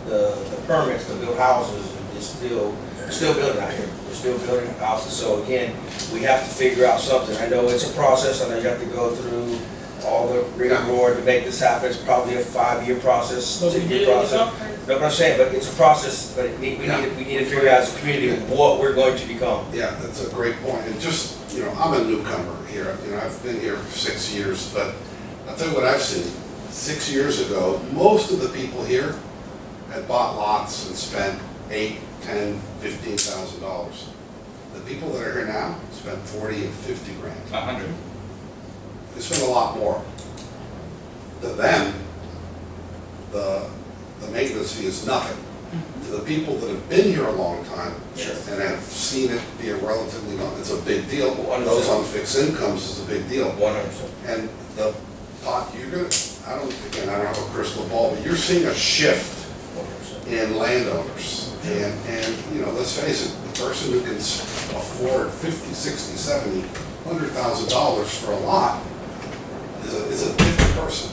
the permits to build houses is still building out here. We're still building houses. So again, we have to figure out something. I know it's a process. I know you have to go through all the rigmarole to make this happen. It's probably a 5-year process, 6-year process. No, but I'm saying, but it's a process, but we need to figure out as a community what we're going to become. Yeah, that's a great point. And just, you know, I'm a newcomer here, you know, I've been here for 6 years, but I'll tell you what I've seen. 6 years ago, most of the people here had bought lots and spent $8, $10, $15,000. The people that are here now spend 40 and 50 grand. 100. They spend a lot more. To them, the maintenance fee is nothing. To the people that have been here a long time and have seen it be a relatively long, it's a big deal. Those on fixed incomes is a big deal. 100%. And the pot, you're gonna, I don't have a crystal ball, but you're seeing a shift 100%. in landowners. And, you know, let's face it, the person who can afford 50, 60, 70, $100,000 for a lot is a different person.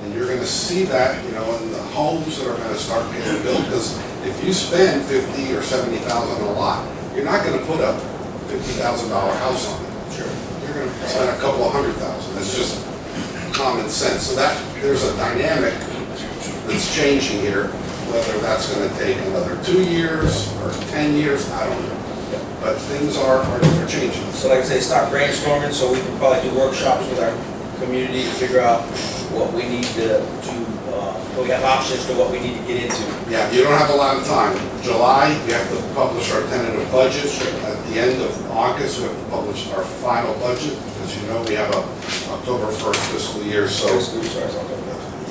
And you're gonna see that, you know, in the homes that are gonna start getting built, because if you spend 50 or 70,000 on a lot, you're not gonna put a $50,000 house on it. Sure. You're gonna spend a couple of $100,000, that's just common sense. So that, there's a dynamic that's changing here, whether that's gonna take another 2 years or 10 years, I don't know. But things are changing. So like I say, start brainstorming, so we can probably do workshops with our community to figure out what we need to we have options to what we need to get into. Yeah, you don't have a lot of time. July, we have to publish our tentative budget. At the end of August, we have to publish our final budget. As you know, we have a October 1st fiscal year, so,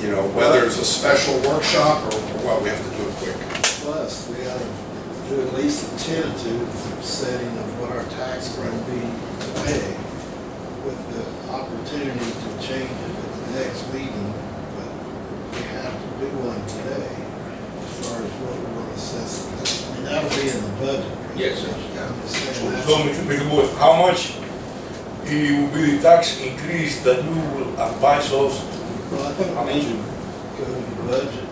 you know, whether it's a special workshop or what, we have to do it quick. Plus, we gotta do at least a tentative setting of what our tax rate will be to pay, with the opportunity to change it at the next meeting, but we have to do one today as far as what we're gonna assess it. And that'll be in the budget. Yes, sir. I'm just saying that's- So, Mr. Boyd, how much it will be the tax increase that you will advise us? Well, I think I we mean- should go to the budget.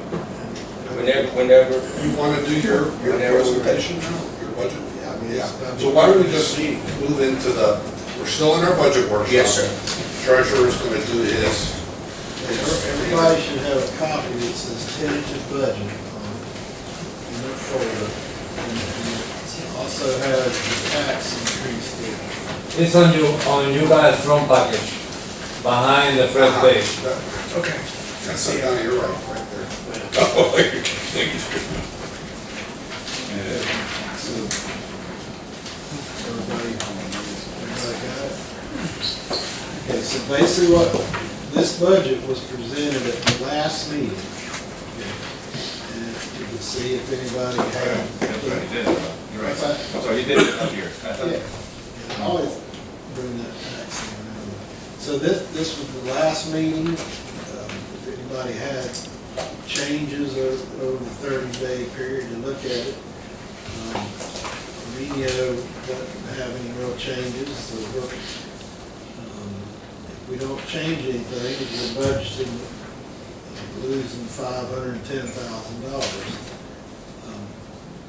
Whenever, You want to do your Whenever we're ready. presentation now, your budget? Yeah, I mean, Yeah. it's gonna be- So why don't we just move into we're still in our budget workshop. Yes, sir. Treasurer's going to do his. Everybody should have a copy that says tentative budget in their folder. And it also has the tax increase there. It's on you guys' front package, behind the first page. okay. That's down to your right there. Everybody got it? Okay, so basically what, this budget was presented at the last meeting. And you can see if anybody had. That's what he did. You're right. What's that? That's what he did up here. I thought- Yeah, I always bring that tax thing around. So this was the last meeting. If anybody had changes over the 30-day period to look at it. Reno doesn't have any real changes, so if we don't change anything, we're budgeting losing $510,000.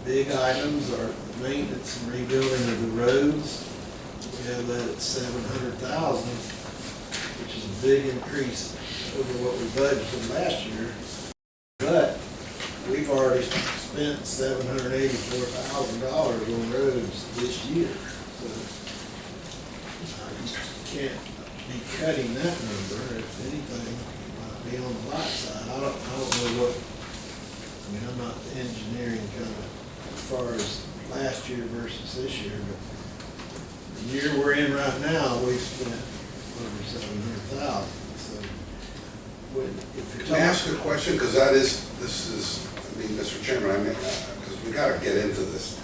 Big items are maintenance and rebuilding of the roads. We have that at $700,000, which is a big increase over what we budgeted last year. But we've already spent $784,000 on roads this year. So you can't be cutting that number. If anything, it might be on the light side. I don't know what, I mean, I'm not the engineering kind of as far as last year versus this year, but the year we're in right now, we've spent over 700,000. So if you're Can I ask talking, a question? Because this is, I mean, Mr. Chairman, because we got to get into this.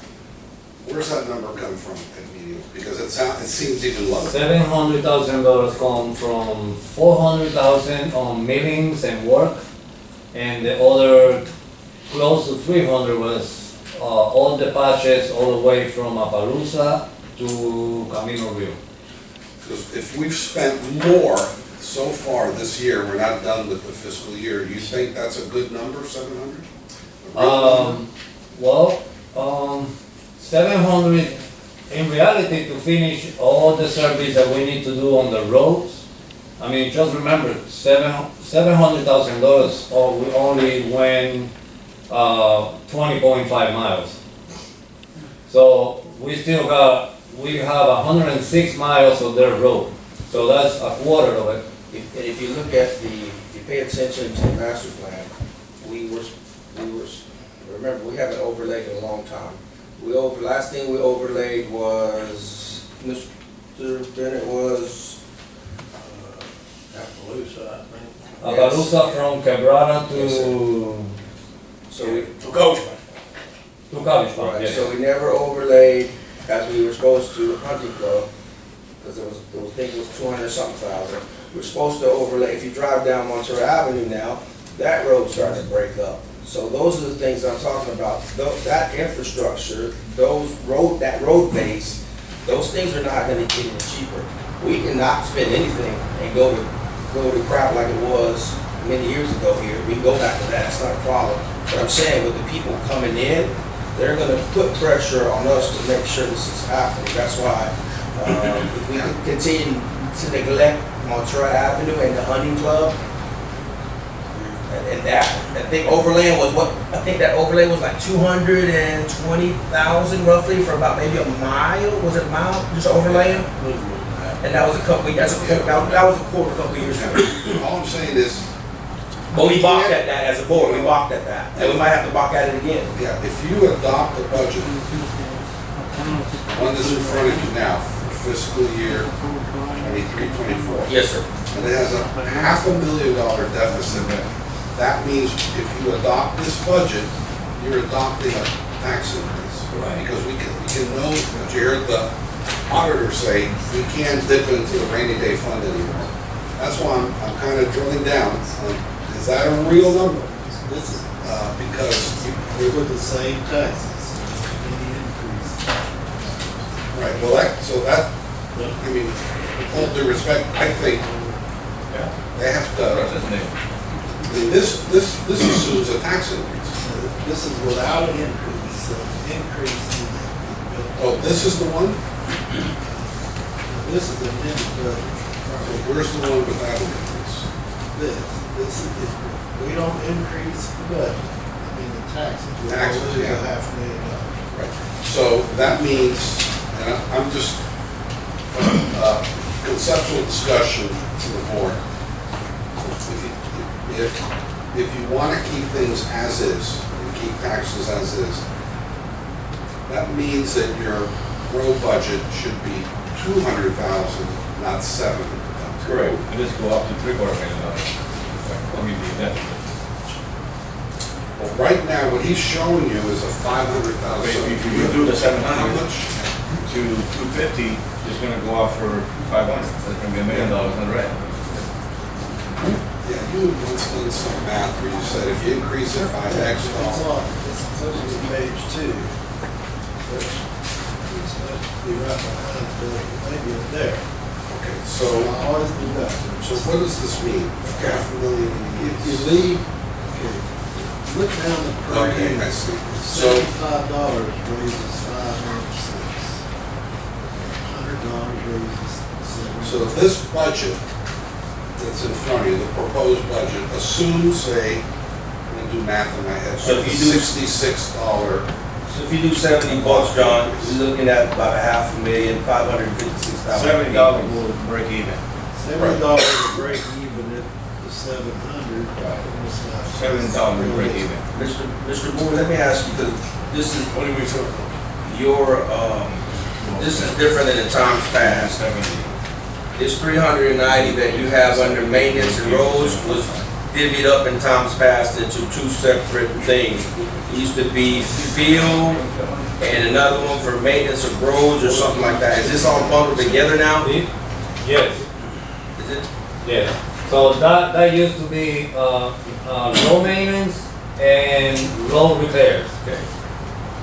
Where's that number come from at Medium? Because it seems even low. $700,000 come from 400,000 on millings and work, and the other close to 300 was all the patches all the way from Appaloosa to Camino Rio. Because if we've spent more so far this year, we're not done with the fiscal year, you think that's a good number, 700? Well, 700, in reality, to finish all the service that we need to do on the roads, I mean, just remember, $700,000, or we only went 20.5 miles. So we still got we have 106 miles of their road, so that's a quarter of it. And if you look at if you pay attention to the master plan, remember, we haven't overlaid in a long time. Last thing we overlaid was, Mr. Bennett was, Appaloosa, I think. Appaloosa from Quebrada Yes, to so we, Cabishpa, right, yes. so we never overlaid as we were supposed to Hunting Club, because it was 200 something thousand. We're supposed to overlay, if you drive down Monterey Avenue now, that road starting to break up. So those are the things I'm talking about. That infrastructure, that road base, those things are not gonna get any cheaper. We cannot spend anything and go to crap like it was many years ago here. We can go back to that, it's not a problem. But I'm saying with the people coming in, they're gonna put pressure on us to make sure this is happening. That's why, if we continue to neglect Monterey Avenue and the hunting club, and that, I think overlaying was what, I think that overlay was like 220,000 roughly for about maybe a mile, was it a mile, just overlaying? And that was a quarter couple years ago. All I'm saying is, But we balked at that as a board, we balked at that, and we might have to balk at it again. yeah, if you adopt the budget, one that's in front of you now, for fiscal year 23-24, Yes, sir. and it has a $500,000 deficit, that means if you adopt this budget, you're adopting a tax increase. Right. Because we can know, what you heard the auditor say, we can't dip into the rainy day fund anymore. That's why I'm kind of drilling down, is that a real number? This is, Because, we're with the same taxes, any increase. right, well, I mean, with all due respect, I think they have What's to, his name? I mean, this assumes a tax increase. This is without an increase, so increase is. Oh, this is the one? This is the amended budget. So where's the one without an increase? This is, if we don't increase the budget, I mean, the taxes, we'll Taxes, lose yeah. $500,000. Right. So that means, and I'm just, conceptual discussion to the board. If you want to keep things as is, and keep taxes as is, that means that your road budget should be 200,000, not 700,000. Correct. And this go up to $750,000. I mean, the deficit. Well, right now, what he's showing you is a 500,000. If you do the 700 How much? to 250, it's gonna go off for 500. That's gonna be $1 million on the red. Yeah, you once done some math where you said if you increase it by X It's dollars. on, it's page 2. Which is supposed to be right behind the, maybe up there. Okay, So so, I always do that. so what does this mean? $500,000. If you leave, okay, look down the per Okay, I unit. see. So, $75 raises 506. $100 raises 7. so this budget that's in front of you, the proposed budget, assumes I'm gonna do math in my head, So if you do- $66. So if you do 70 bucks, John, you're looking at about $556,000. $70 will break even. $70 to break even at the 700. $7 will break even. Mr. Boone, let me ask you, because this is, What are we talking? this is different than the times past. This 390 that you have under maintenance and roads was divvied up in times past into two separate things. It used to be field and another one for maintenance of roads or something like that. Is this all bundled together now? Yes, Is it? yes. So that used to be, road maintenance and road repairs. Okay.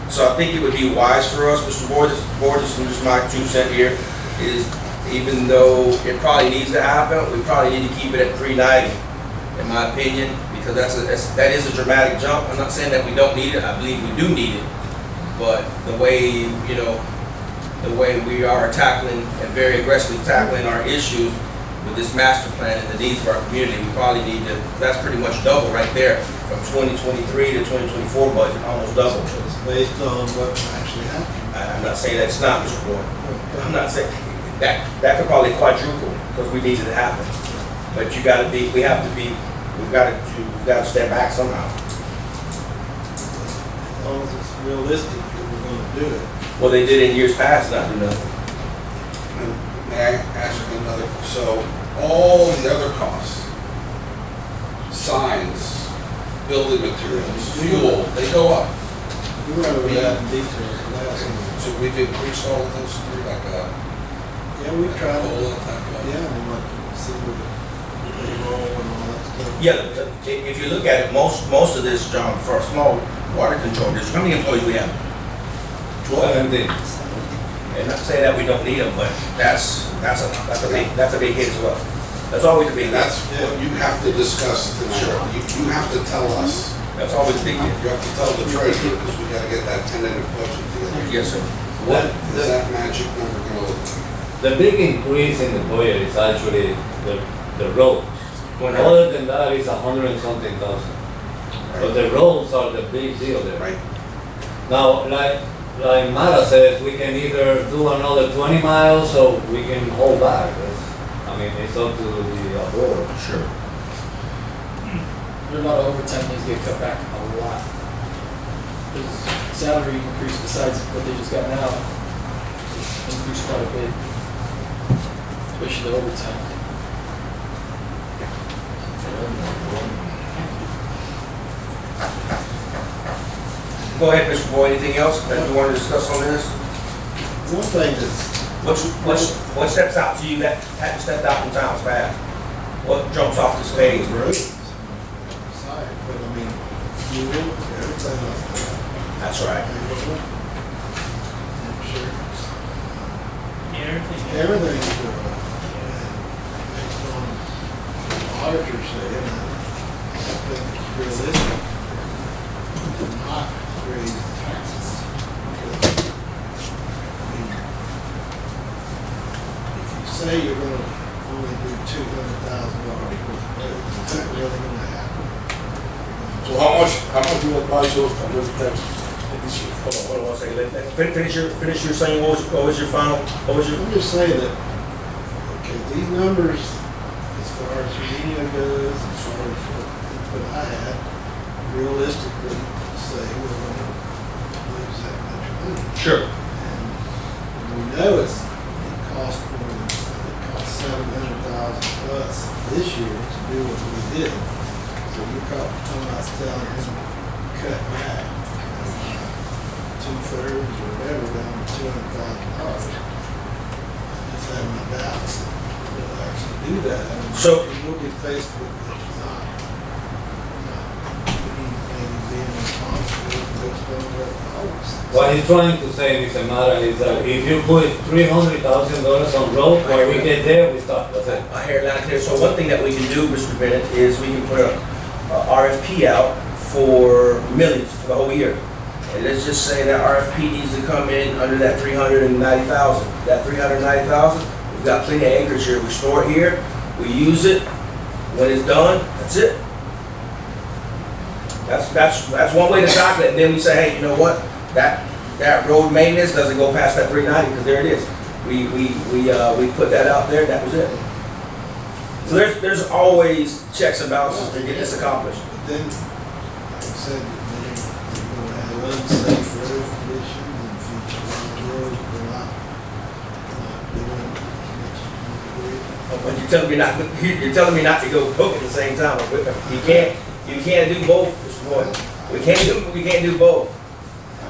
So I think it would be wise for us, Mr. Board, this is just my 2 cents here, is even though it probably needs to happen, we probably need to keep it at 390, in my opinion, because that is a dramatic jump. I'm not saying that we don't need it, I believe we do need it, but the way, the way we are tackling and very aggressively tackling our issues with this master plan and the needs of our community, we probably need to, that's pretty much double right there, from 2023 to 2024 budget, almost double. It's based on what actually happened. I'm not saying that's not, Mr. Boyd. I'm not saying, that could probably quadruple, because we need it to happen. But we've got to step back somehow. As long as it's realistic that we're gonna do it. Well, they did in years past, not do nothing. And may I ask another, so all the other costs, signs, building materials, fuel, they go up. We went over that in detail last time. So we've increased all of those through like a Yeah, we tried to, COLA type of. yeah, and like, see what they roll and all that stuff. Yeah, if you look at it, most of this, John, for a small water control district, how many employees we have? 17. And not saying that we don't need them, but that's a big hit as well. That's always a big And hit. that's what you have to discuss tonight. You have to tell us, That's always a big you hit. have to tell the treasurer, because we gotta get that tentative budget together. Yes, sir. What is that magic number gonna look like? The big increase in the budget is actually the roads. When Other than that, it's 100 and something thousand. But the roads are the big deal there. Right? Now, like Mara says, we can either do another 20 miles or we can hold back. I mean, it's up to the board. Sure. There's a lot of overtime needs to get cut back a lot. There's salary increase besides what they just got now, increased quite a bit. Especially the overtime. Go ahead, Mr. Boyd, anything else that you want to discuss on this? One thing that's, What steps out to you that hadn't stepped out in times past? What jumps off this page? roads, side, but I mean, fuel, everything like that. That's right. Insurance, Everything. everything's going up. And based on what the auditor said, I think it's realistic to not raise taxes. Because, I mean, if you say you're gonna only do $200,000 worth of roads, is that really gonna happen? So how much you advise those companies that this year? Hold on one second. Finish your saying, what was your final, I'm just saying that, okay, these numbers, as far as media goes, as far as what I had, realistically say we're gonna lose that much money. Sure. And we know it cost more than, it cost 700,000 plus this year to do what we did. So you're talking about telling him to cut back 2/3 or whatever down to $200,000. Just having my doubts that we'll actually do that. I mean, So- we'll be faced with not maybe being responsible for what's going on. What he's trying to say, Mr. Mara, is that if you put $300,000 on road, when we get there, we stop. That's it. I hear that clear. So one thing that we can do, Mr. Bennett, is we can put a RFP out for millions for the whole year. And let's just say that RFP needs to come in under that 390,000. That 390,000, we've got plenty of acres here. We store it here, we use it. When it's done, that's it. That's one way to tackle it. And then we say, hey, you know what? That road maintenance doesn't go past that 390 because there it is. We put that out there. That was it. So there's always checks and balances to get this accomplished. But then, like I said, then you're gonna have unsafe road conditions and future roads, we're not doing as much as we But you're telling me not to go both at the same time. You can't do both, Mr. Boyd. We can't do both.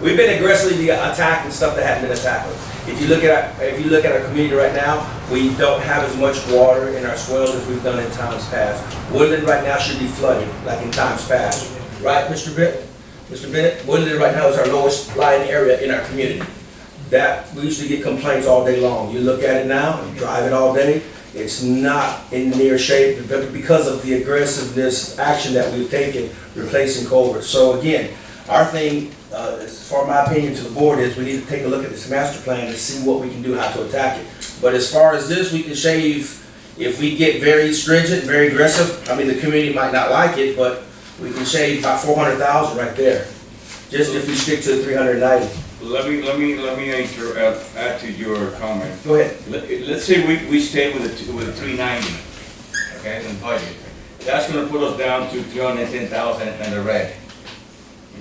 We've been aggressively attacking stuff that hadn't been attacked. If you look at our community right now, we don't have as much water in our swales as we've done in times past. Woodland right now should be flooded, like in times past. Right, Mr. Bennett? Mr. Bennett, Woodland right now is our lowest lying area in our community. That, we used to get complaints all day long. You look at it now, you drive it all day, it's not in near shape because of the aggressiveness action that we've taken replacing culverts. So again, our thing, as far my opinion to the board, is we need to take a look at this master plan and see what we can do, how to attack it. But as far as this, we can shave, if we get very stringent, very aggressive, I mean, the community might not like it, but we can shave about 400,000 right there. Just if we stick to the 390. let me add to your comment. Go ahead. Let's say we stay with the 390, okay, in the budget. That's gonna put us down to 310,000 in the red,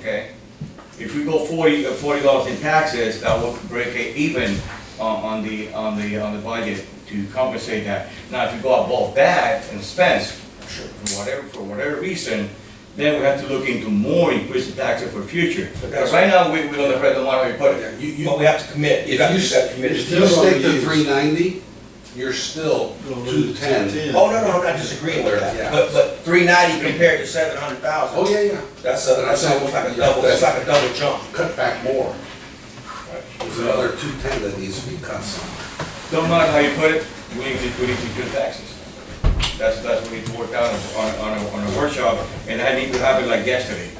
okay? If we go $40 in taxes, that will break it even on the budget to compensate that. Now, if you go above that and expense, for whatever reason, then we have to look into more increase in taxes for future. Because right now, we don't have the money to put it. But we have to commit. You got to commit. If you stick to 390, you're still Gonna lose 210. Oh, no, I'm not disagreeing with that. Yeah. But 390 compared to 700,000. Oh, yeah. That's almost like a double, that's like a double jump. Cut back more. There's another 210 that needs to be cut some. Don't matter how you put it, we need to increase taxes. That's what we need to work out on a workshop, and that needs to happen like yesterday.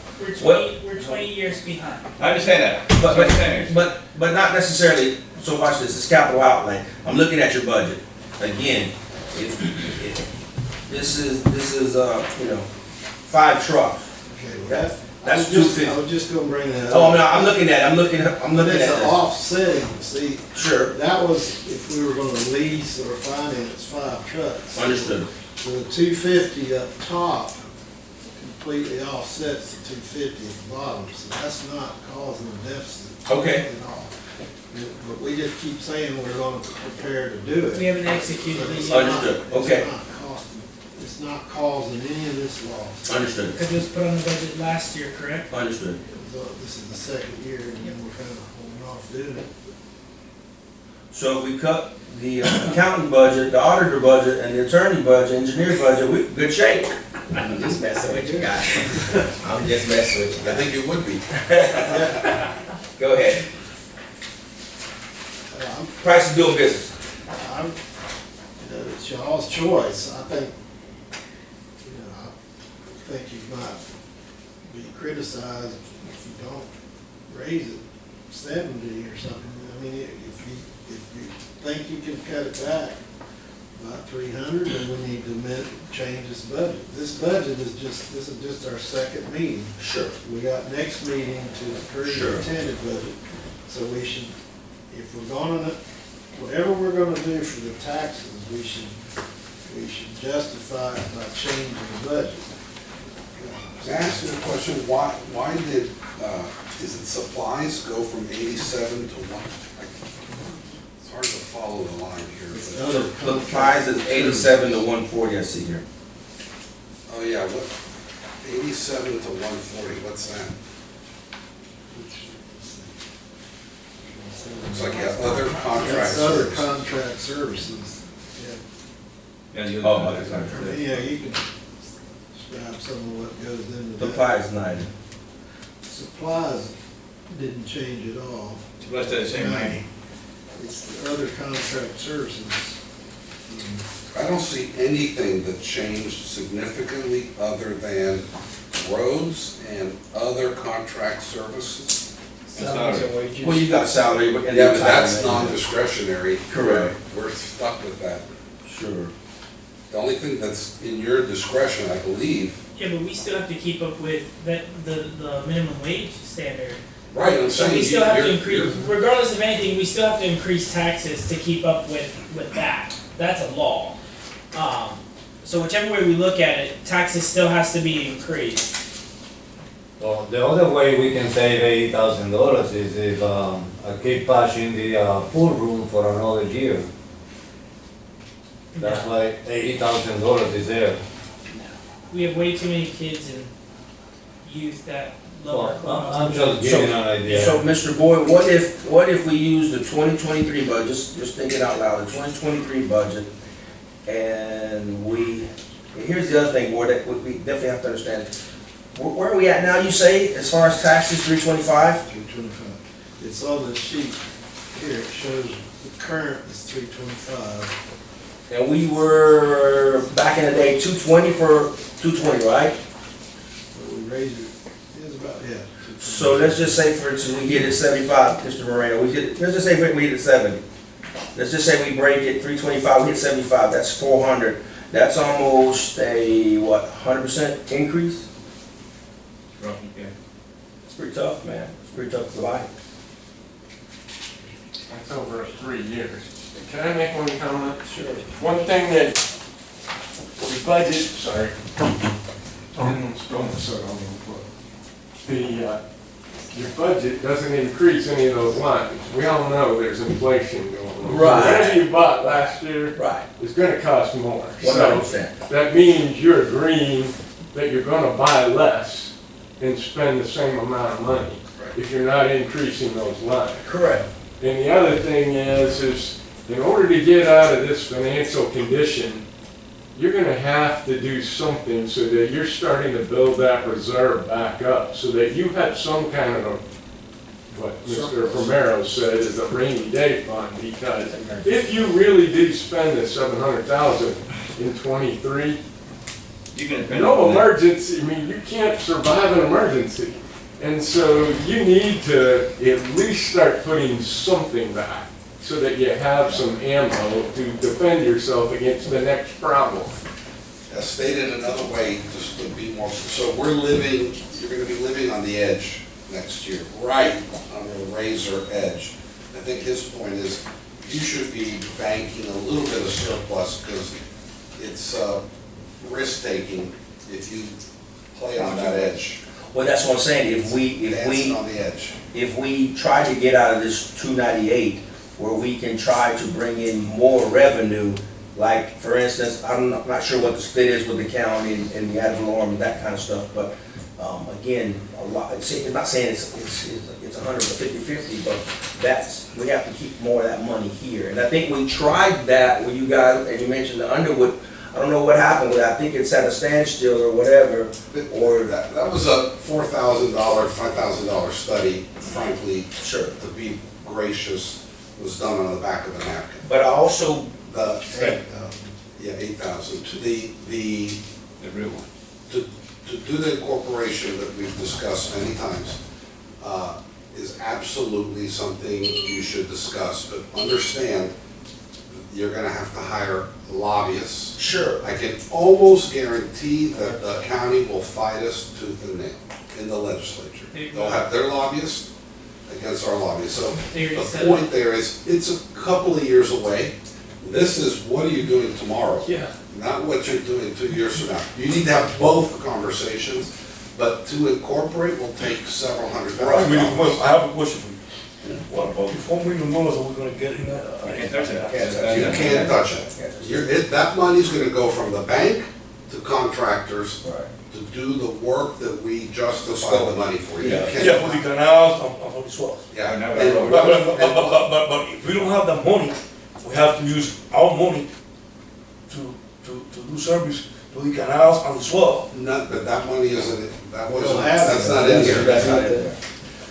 We're 20 years behind. I understand that. But not necessarily, so watch this, it's capital outlay. I'm looking at your budget. Again, this is, 5 trucks. Okay, well, that, That's I was 250. just gonna bring that up. Oh, no, I'm looking at It's an this. offsetting, see, Sure, that was if we were gonna lease or finance 5 trucks. understood. So the 250 up top completely offsets the 250 at the bottom, so that's not causing a deficit. Okay. At all. But we just keep saying we're gonna prepare to do it. We haven't executed But it it's yet, not- Understood. Okay. It's not causing any of this loss. Understood, because it was put on the budget last year, correct? understood. So this is the second year, and then we're kind of holding off doing it. So if we cut the accountant budget, the auditor budget, and the attorney budget, engineer budget, we good shape. I'm just messing with you guys. I'm just messing with you I think it would be. Go ahead. I'm Price of doing business. It's y'all's choice. I think you might be criticized if you don't raise it 70 or something. I mean, if you think you can cut it back by 300, then we need to change this budget. This budget is just our second meeting. Sure. We got next meeting to approve Sure. the intended budget, so we should, if we're gonna, whatever we're gonna do for the taxes, we should justify it by changing the budget. Can I ask you a question? Why did, is it supplies go from 87 to 1? It's hard to follow the line here. It's but- other The price is 87 to 140, I see here. Oh, yeah, what, 87 to 140, what's that? It's like, yeah, other contract That's other services. contract services. Oh, other contract. Yeah, you can describe some of what goes into The that. price is 90. Supplies didn't change at all. Let's say the same 90. It's the other contract services. I don't see anything that changed significantly other than roads and other contract services. Salaries and wages. Well, you got salary. and Yeah, the but that's time. non-discretionary. Correct. We're stuck with that. Sure. The only thing that's in your discretion, I believe. Yeah, but we still have to keep up with the minimum wage standard. Right, I'm So saying. we still have to you're- increase, you're- regardless of anything, we still have to increase taxes to keep up with that. That's a law. So whichever way we look at it, taxes still has to be increased. So the other way we can save $80,000 is if I keep passing the pool room for another year. That's why $80,000 is there. We have way too many kids and youth that lower Well, cost. I'm just giving an idea. So, Mr. Boyd, what if we use the 2023 budget, just thinking out loud, the 2023 budget, and here's the other thing, Boyd, that we definitely have to understand. Where are we at now, you say, as far as taxes, 325? 325. It's on the sheet here, it shows the current is 325. And we were, back in the day, 220 for 220, right? But we raised it, it's about, yeah. 225. So let's just say, for instance, we hit it 75, Mr. Moreno, let's just say we hit it 70. Let's just say we break it 325, we hit 75, that's 400. That's almost a, 100% increase? Roughly, yeah. It's pretty tough, man. It's pretty tough to buy. That's over 3 years. Can I make one comment? Sure. One thing that the budget, sorry. I'm spilling soda on the foot. Your budget doesn't increase any of those lines. We all know there's inflation going on. Right. Whatever you bought last year Right. is gonna cost more. 100%. So that means you're agreeing that you're gonna buy less and spend the same amount of money if you're not increasing those lines. Correct. And the other thing is in order to get out of this financial condition, you're gonna have to do something so that you're starting to build that reserve back up, so that you have some kind of a, what Mr. Romero said is a rainy day fund, because if you really do spend the 700,000 in '23, You can depend no on that. emergency, I mean, you can't survive an emergency. And so you need to at least start putting something back so that you have some ammo to defend yourself against the next problem. As stated another way, just to be more, so we're living, you're gonna be living on the edge next year, right on the razor edge. I think his point is, you should be banking a little bit of surplus, because it's risk-taking if you play on that edge. Well, that's what I'm saying, Dancing on the edge. if we try to get out of this 298, where we can try to bring in more revenue, like, for instance, I'm not sure what the split is with the county and the ad valorem and that kind of stuff, but, again, a lot, I'm not saying it's 100 or 50-50, but we have to keep more of that money here. And I think we tried that with you guys, and you mentioned the Underwood. I don't know what happened with it. I think it's at a standstill or whatever, or. That was a $4,000, $5,000 study, frankly, Sure. to be gracious, was done on the back of a napkin. But I also, The, yeah, 8,000, to the real one. to do the incorporation that we've discussed many times, is absolutely something you should discuss, but understand, you're gonna have to hire lobbyists. sure, I can almost guarantee that the county will fight us tooth and nail in the legislature. They'll have their lobbyists against our lobbyists, so They already the said point there is, it's a couple of years away. This is, what are you doing tomorrow? Yeah. Not what you're doing 2 years from now. You need to have both conversations, but to incorporate will take several $100,000. I have a question for you. What about the $4 million are we gonna get in that? You can't touch that. You can't touch it. That money's gonna go from the bank to contractors to do the work that we justify the money for. You Yeah, can't- for the canals and for the swamps. Yeah. I know. And- But if we don't have the money, we have to use our money to do service to the canals and the swamp. Not, but that money isn't, that We wasn't, don't have that's it. not in here. that's not in there.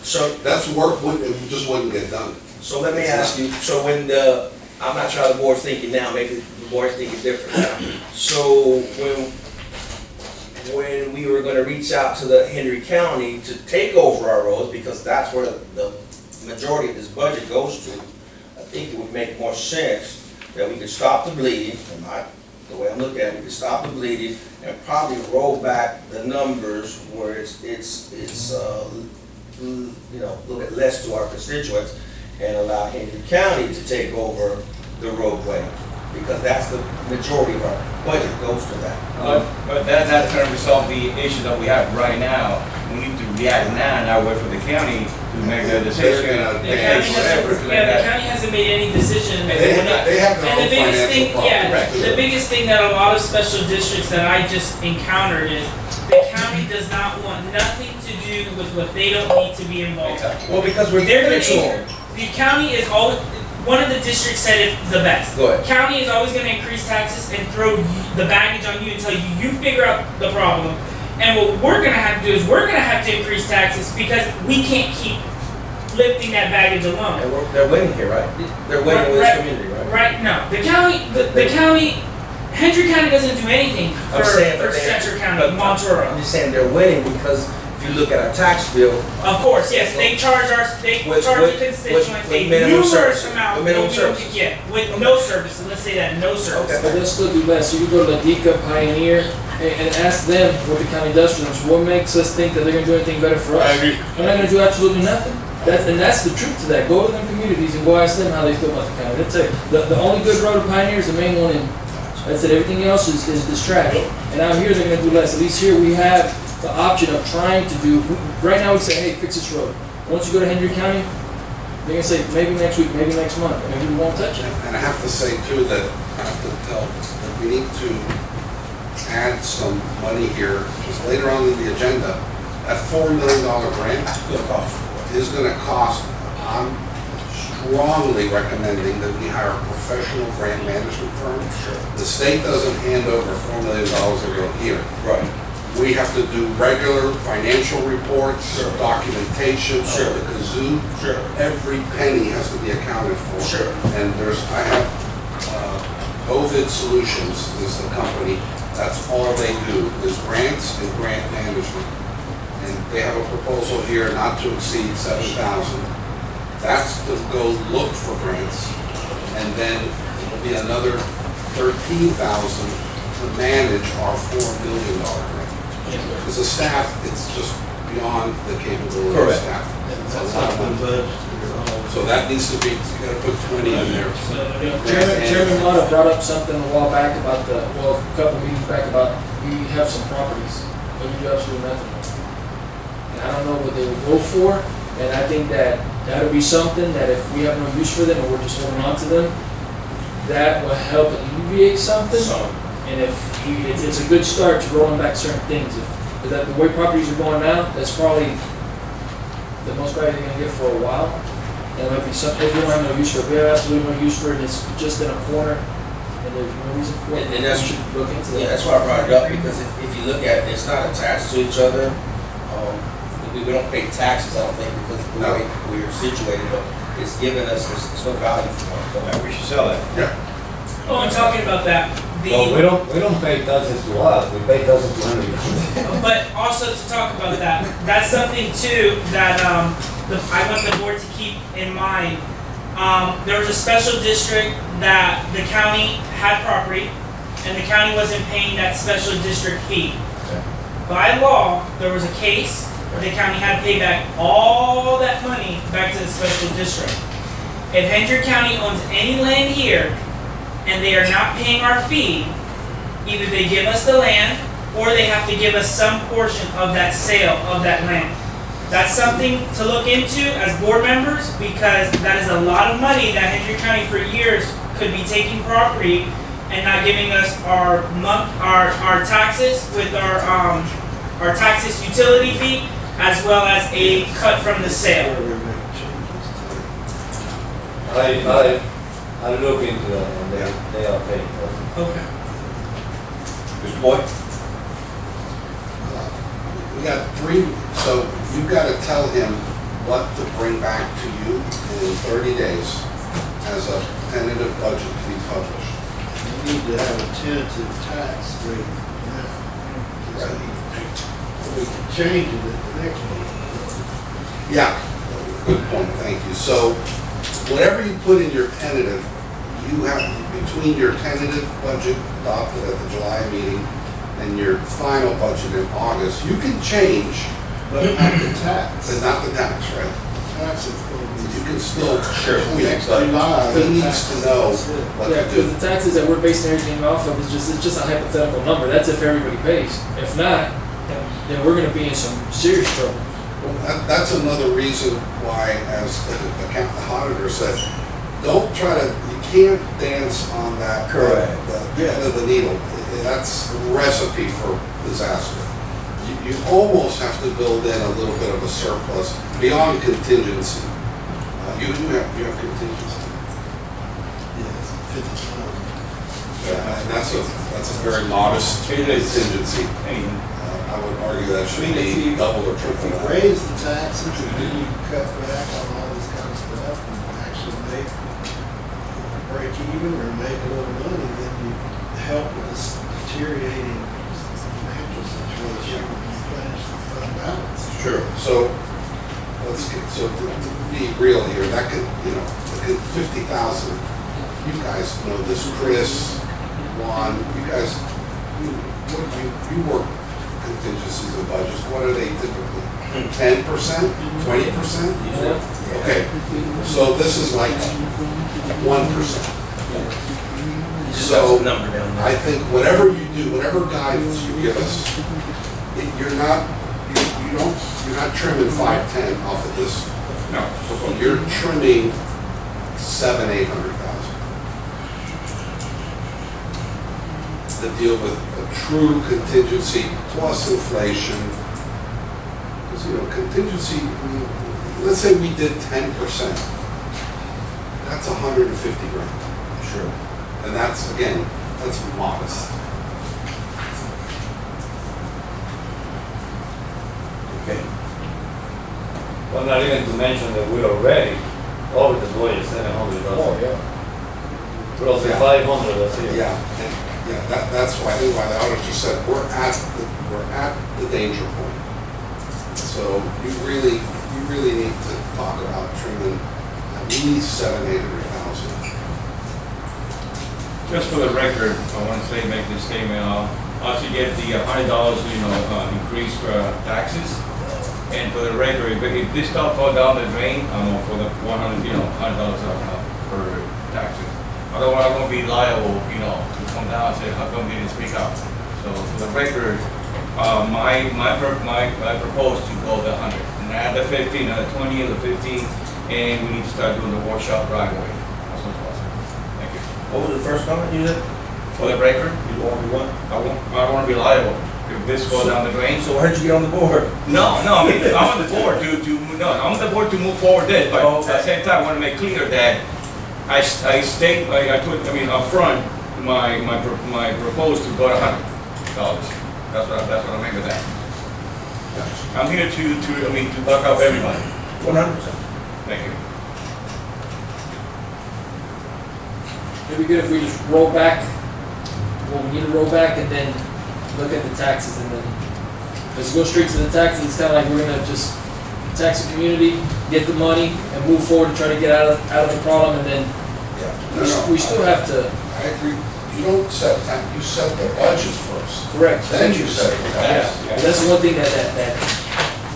So, That's work, it just wouldn't get done. so let me ask you, so I'm not sure how the board's thinking now, maybe the board's thinking different now. So when we were gonna reach out to the Henry County to take over our roads, because that's where the majority of this budget goes to, I think it would make more sense that we could stop the bleeding, the way I'm looking at it, we could stop the bleeding and probably roll back the numbers where it's you know, a little bit less to our constituents, and allow Henry County to take over the roadway, because that's the majority of our budget goes to that. But that's not gonna resolve the issue that we have right now. We need to react now, not wait for the county to make the decision. The county hasn't made any decision. They have their And own the biggest thing, financial problems. the biggest thing that a lot of special districts that I just encountered is the county does not want nothing to do with what they don't need to be involved in. Well, because we're They're giving gonna, it to them. the county is always, one of the districts said it the best. Go ahead. County is always gonna increase taxes and throw the baggage on you and tell you, you figure out the problem. And what we're gonna have to do is we're gonna have to increase taxes because we can't keep lifting that baggage alone. And they're winning here, right? They're winning with this community, right? Right, no, the county, Hendry County doesn't do anything for I'm saying, but they- Central County, but Montour. I'm just saying they're winning because if you look at our tax bill, Of course, yes, they charge With- the with constituents a minimum numerous services, amount. with minimum that we don't services. get, with no services, let's say that, no services. Okay. But they'll still do less. You can go to Ladika, Pioneer, and ask them what the county does for them. So what makes us think that they're gonna do anything better for I us? agree. They're not gonna do absolutely nothing. That's the truth to that. Go to them communities and go ask them how they feel about the county. That's it. The only good road to Pioneer is the main one, and that's it. Everything else is trash. And out here, they're gonna do less. At least here, we have the option of trying to do, right now, we say, hey, fix this road. Once you go to Hendry County, they're gonna say, maybe next week, maybe next month, maybe we won't touch it. And I have to say too that, I have to tell, that we need to add some money here, because later on in the agenda, that $4 million grant is gonna cost, I'm strongly recommending that we hire a professional grant management firm. The state doesn't hand over $4 million a year. Right. We have to do regular financial reports, documentation, Sure. the kazoo. Sure. Every penny has to be accounted for. Sure. And I have, COVID Solutions is the company, that's all they do, is grants and grant management. And they have a proposal here not to exceed 7,000. That's to go look for grants. And then it'll be another 13,000 to manage our $4 million grant. As a staff, it's just beyond the capability of Correct. staff. That's how we budget. So that needs to be, you gotta put 20 in there. Chairman Mata brought up something a while back about a couple meetings back about, we have some properties, but we do absolutely nothing. And I don't know what they would go for, and I think that that'll be something that if we have no use for them and we're just holding on to them, that will help alleviate something. And it's a good start to rolling back certain things. If that the way properties are going now, that's probably the most value they're gonna get for a while. And it might be something, if we don't have no use for it, we have absolutely no use for it, and it's just in a corner, and there's no reason for it. And that's- We should look into Yeah, that. that's why I brought it up, because if you look at it, it's not attached to each other. We don't pay taxes, I don't think, because of the way we're situated, but it's giving us, there's no value for it. We should sell it. Oh, I'm talking about that, Well, we don't pay taxes to us, we pay taxes to Henry County. but also to talk about that, that's something too that, I want the board to keep in mind. There was a special district that the county had property, and the county wasn't paying that special district fee. By law, there was a case where the county had to pay back all that money back to the special district. If Hendry County owns any land here, and they are not paying our fee, either they give us the land, or they have to give us some portion of that sale of that land. That's something to look into as board members, because that is a lot of money that Hendry County for years could be taking property and not giving us our taxes with our taxes utility fee, as well as a cut from the sale. I look into that, and they are paying for it. Okay. Mr. Boyd? We got 3, so you've gotta tell him what to bring back to you in 30 days as a tentative budget to be published. We need to have a tentative tax rate now. We can change it at the next meeting. Yeah, good point, thank you. So whatever you put in your tentative, you have, between your tentative budget adopted at the July meeting and your final budget in August, you can change, But not the tax. but not the tax, right? Tax is going to You be. can still tweak, Next but July. he needs to know what Yeah, to because do. the taxes that we're basing everything off of it's just a hypothetical number. That's if everybody pays. If not, then we're gonna be in some serious trouble. That's another reason why, as the auditor said, don't try to, you can't dance on that. Correct. The end of the needle. That's a recipe for disaster. You almost have to build in a little bit of a surplus beyond contingency. You have contingency. Yes, 50,000. And that's a very modest contingency. I would argue that should be double or If triple you that. raise the taxes and then you cut back on all this kind of stuff and actually make, break even or make a little money, then you help with this deteriorating financial situation and replenish the fund balance. Sure. So, so to be real here, that could, look at 50,000. You guys know this, Chris, Juan, you guys, you work contingencies and budgets, what are they typically? 10%, 20%? Okay, so this is like 1%. You just got So, some number down there. I think whatever you do, whatever guidance you give us, you're not trimming 5, 10 off of this. No. You're trimming 700,000, 800,000. To deal with a true contingency plus inflation. Because, contingency, let's say we did 10%. That's 150 grand. Sure. And that's, again, that's modest. Okay. Well, not even to mention that we're already over the budget, 700,000. yeah. Plus the Yeah. 500, that's it. That's why, I think why the auditor said, we're at the danger point. So you really need to talk about trimming at least 700,000, 800,000. Just for the record, I want to make this statement, also get the $100, increase for taxes. And for the record, if this stuff fall down the drain, for the $100 per taxes. Otherwise, I'm gonna be liable, to come down and say, how come you didn't speak up? So for the record, I propose to go the 100, and add the 15, the 20, and the 15, and we need to start doing the workshop right away. That's what's possible. Thank you. What was the first comment you said? For the record, You want to be what? I want to be liable if this goes down the drain. So why did you get on the board? No, I mean, I'm on the board I'm on the board to move forward this, but Oh, at the same time, I want to make clear that I state, upfront, my proposed to go to $100. That's what I meant with that. I'm here to back up everybody. 100%. Thank you. It'd be good if we just roll back, well, we need to roll back and then look at the taxes and then, let's go straight to the taxes. It's kinda like we're gonna just tax the community, get the money, and move forward and try to get out of the problem, and then we still have to. I agree. You don't set time, you set the budget first. Correct. Then you set the Yeah, tax. and that's the one thing that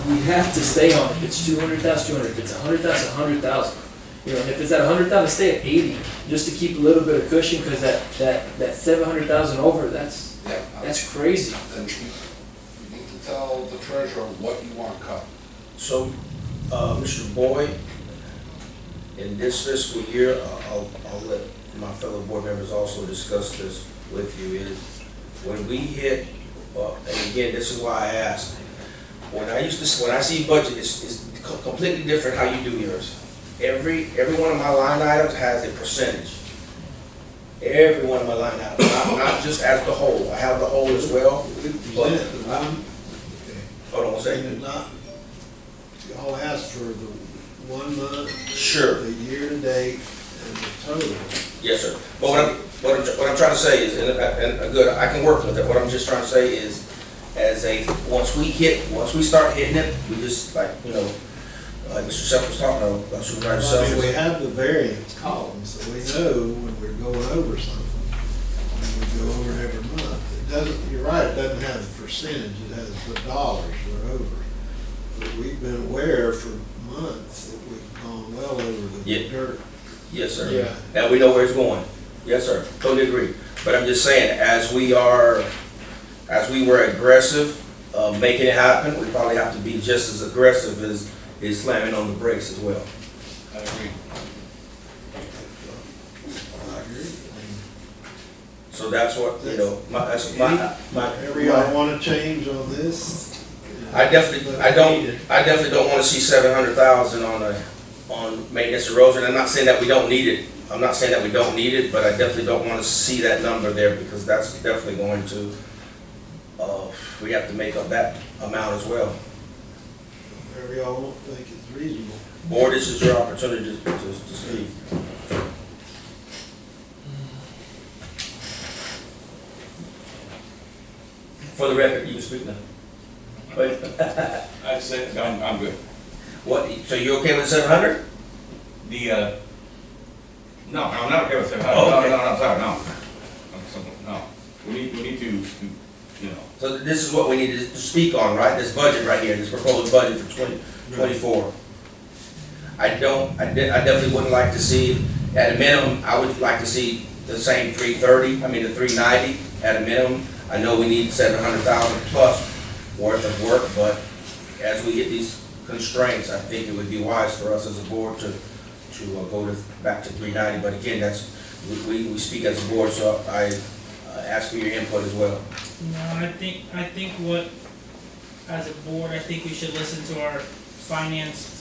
we have to stay on. If it's 200,000, 200, if it's 100,000, 100,000. And if it's at 100,000, stay at 80, just to keep a little bit of cushion, because that 700,000 over, that's crazy. Then you need to tell the treasurer what you want cut. So, Mr. Boyd, in this fiscal year, I'll let my fellow board members also discuss this with you, is when we hit, and again, this is why I asked, when I see budget, it's completely different how you do yours. Every one of my line items has a percentage. Every one of my line items, not just as the whole. I have the whole as well. But, Present the one, hold on one okay, second. not, y'all asked for the 1 month, Sure. the year to date, and the total. Yes, sir. But what I'm trying to say is, and good, I can work with it. What I'm just trying to say is, once we start hitting it, we just like Mr. Seth was talking about Supervisor I Self. mean, we have the variance column, so we know when we're going over something, when we go over it every month. It doesn't, you're right, it doesn't have the percentage, it has the dollars we're over. But we've been aware for months that we've gone well over the Yeah. dirt. Yes, sir. Yeah. And we know where it's going. Yes, sir. Totally agree. But I'm just saying, as we were aggressive, making it happen, we probably have to be just as aggressive as slamming on the brakes as well. I agree. I agree. So that's what, that's my. Whatever y'all wanna change on this. I definitely don't wanna see 700,000 on maintenance erosion. I'm not saying that we don't need it. But I definitely don't wanna see that number there, because that's definitely going to, we have to make up that amount as well. Whatever y'all want, think is reasonable. Board, this is your opportunity to speak. For the record, you can speak now. Wait. I'd say, I'm good. What, so you okay with 700? No, I'm not okay with 700. Oh, okay. No, I'm sorry, no. No. We need to, So this is what we need to speak on, right? This budget right here, this proposed budget for 2024. I definitely wouldn't like to see, at a minimum, I would like to see the same 330, the 390 at a minimum. I know we need 700,000 plus worth of work, but as we get these constraints, I think it would be wise for us as a board to go back to 390. But again, we speak as a board, so I ask for your input as well. No, I think what, as a board, I think we should listen to our finance,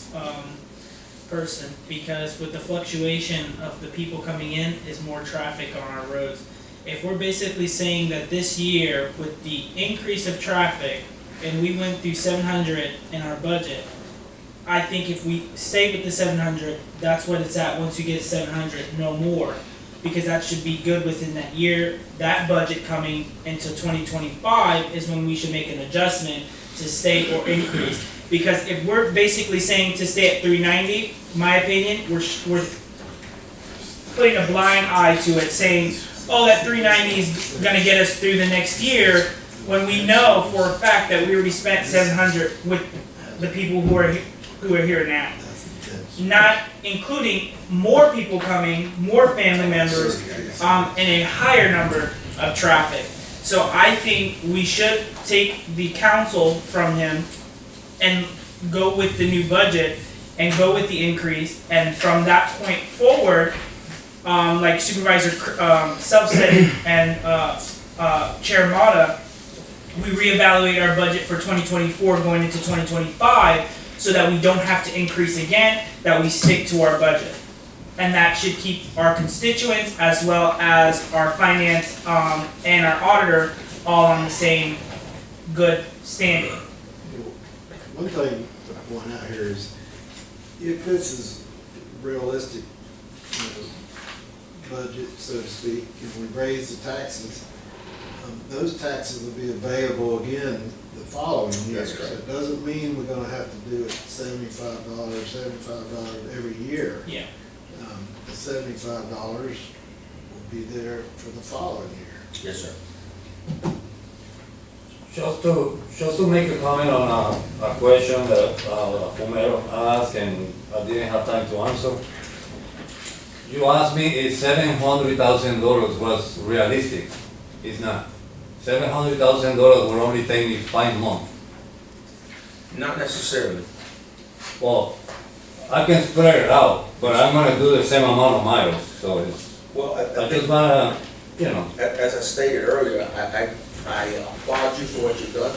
person, because with the fluctuation of the people coming in is more traffic on our roads. If we're basically saying that this year, with the increase of traffic, and we went through 700 in our budget, I think if we stay with the 700, that's what it's at once you get 700, no more. Because that should be good within that year. That budget coming into 2025 is when we should make an adjustment to stay or increase. Because if we're basically saying to stay at 390, my opinion, we're putting a blind eye to it, saying, oh, that 390 is gonna get us through the next year, when we know for a fact that we already spent 700 with the people who are here now. Not including more people coming, more family members, and a higher number of traffic. So I think we should take the counsel from him and go with the new budget and go with the increase, and from that point forward, like Supervisor Self said and Chair Mata, we reevaluate our budget for 2024 going into 2025 so that we don't have to increase again, that we stick to our budget. And that should keep our constituents as well as our finance and our auditor all on the same good standing. One thing to point out here is, if this is realistic, budget, so to speak, if we raise the taxes, those taxes will be available again the following year. That's correct. So it doesn't mean we're gonna have to do it $75 every year. Yeah. The $75 will be there for the following year. Yes, sir. Just to make a comment on a question that Homero asked and I didn't have time to answer. You asked me if $700,000 was realistic. It's not. $700,000 will only take me 5 months. Not necessarily. Well, I can spread it out, but I'm gonna do the same amount of miles, so it's, Well, I just wanna, as I stated earlier, I applaud you for what you've done,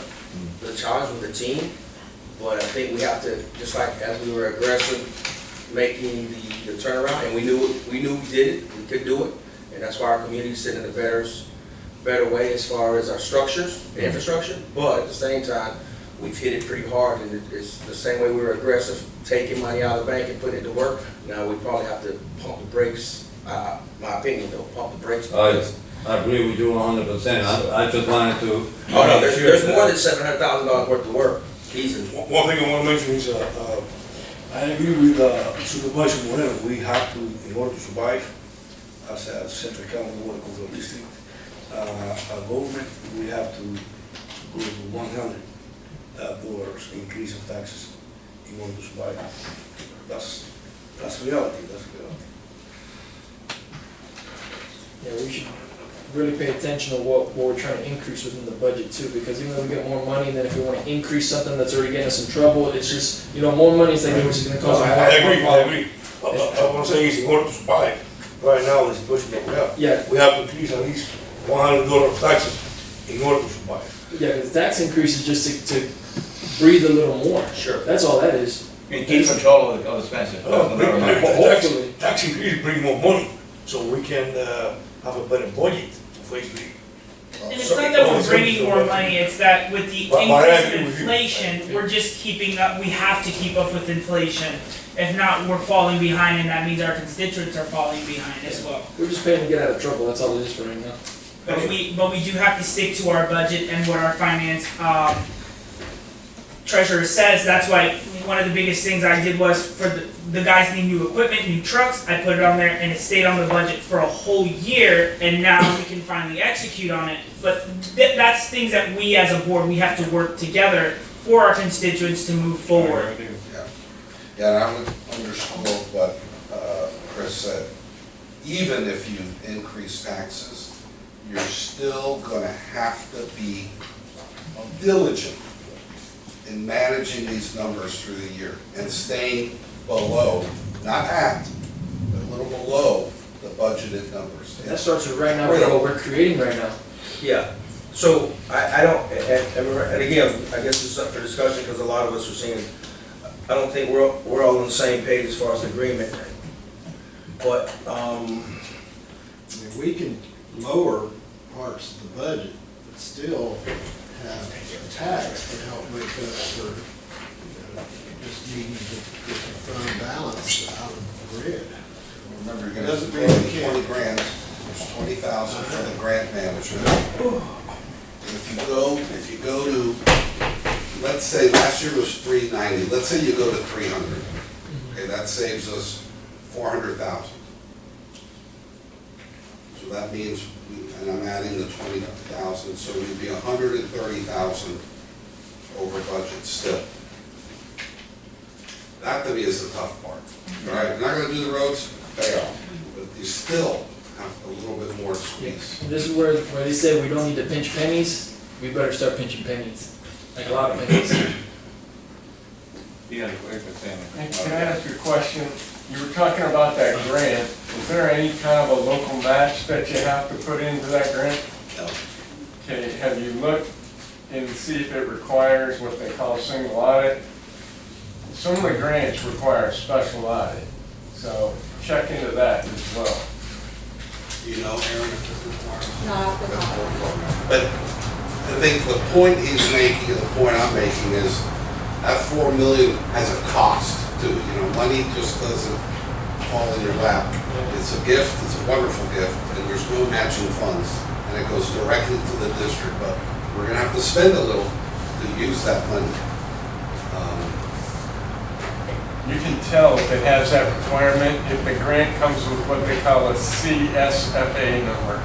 the challenge with the team, but I think we have to, just like as we were aggressive making the turnaround, and we knew we did it, we could do it, and that's why our community is sitting in a better way as far as our structures, the infrastructure, but at the same time, we've hit it pretty hard, and it's the same way we were aggressive, taking money out of the bank and putting it to work. Now we probably have to pump the brakes, my opinion though, pump the brakes. I agree with you 100%. I just wanted to. Oh no, there's more than $700,000 worth of work. Easy. One thing I want to mention is, I agree with Supervisor Moreno. We have to, in order to survive as a Central County Water Control District, a government, we have to go to $100 increase of taxes in order to survive. That's reality. Yeah, we should really pay attention to what we're trying to increase within the budget too, because even though we get more money, then if we want to increase something that's already getting us in trouble, it's just, more money is like, which is gonna cause. I agree. What I'm saying is, in order to survive, right now, the situation that we have, Yeah, we have to increase at least $100 of taxes in order to survive. yeah, because the tax increase is just to breathe a little more. Sure. That's all that is. And keep control of the expenses. Tax increase bring more money, so we can have a better budget to face the. And it's not that we're bringing more money, it's that with the But I increase agree in with you. inflation, we're just keeping up, we have to keep up with inflation. If not, we're falling behind, and that means our constituents are falling behind as well. We're just paying to get out of trouble, that's all it is for right now. But we do have to stick to our budget and what our finance, treasurer says. That's why one of the biggest things I did was for the guys need new equipment, new trucks, I put it on there and it stayed on the budget for a whole year, and now we can finally execute on it. But that's things that we as a board, we have to work together for our constituents to move forward. Yeah, and I would underscore what Chris said. Even if you increase taxes, you're still gonna have to be diligent in managing these numbers through the year and staying below, not at, but a little below the budgeted numbers. That starts with right now, with what we're creating right now. Yeah, so I don't, and again, I guess it's up for discussion because a lot of us are saying, I don't think we're all on the same page as far as agreement. But, I mean, we can lower parts of the budget, but still have a tax to help make up for, just needing to get the fund balance out of the grid. Remember, you're gonna Doesn't pay mean we can't. 20 grand, there's 20,000 for the grant management. And if you go to, let's say last year was 390, let's say you go to 300. Okay, that saves us 400,000. So that means, and I'm adding the 20,000, so we'd be 130,000 over budget still. That to me is the tough part. All right, you're not gonna do the roads, pay off, but you still have a little bit more to squeeze. This is where they say we don't need to pinch pennies, we better start pinching pennies, like a lot of pennies. Can I ask you a question? You were talking about that grant. Is there any kind of a local match that you have to put into that grant? No. Okay, have you looked and see if it requires what they call a single audit? Some of the grants require a special audit, so check into that as well. Do you know, Aaron, if it's required? Not off the top. But I think the point he's making, and the point I'm making is that 4 million has a cost to it. You know, money just doesn't fall in your lap. It's a gift, it's a wonderful gift, and there's no matching funds. And it goes directly to the district, but we're gonna have to spend a little to use that money. You can tell if it has that requirement if the grant comes with what they call a CSFA number.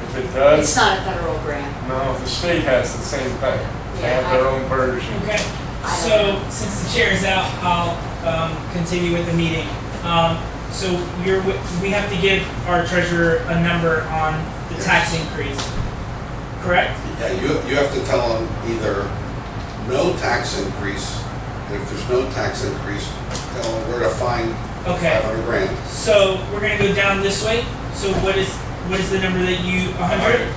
If it It's does, not a federal grant. no, the state has the same thing. They have their own version. Okay, so since the chair is out, I'll continue with the meeting. So we have to give our treasurer a number on the tax increase, correct? Yeah, you have to tell them either no tax increase, and if there's no tax increase, tell them where to find Okay, 500 grand. so we're gonna go down this way. So what is the number that you, 100?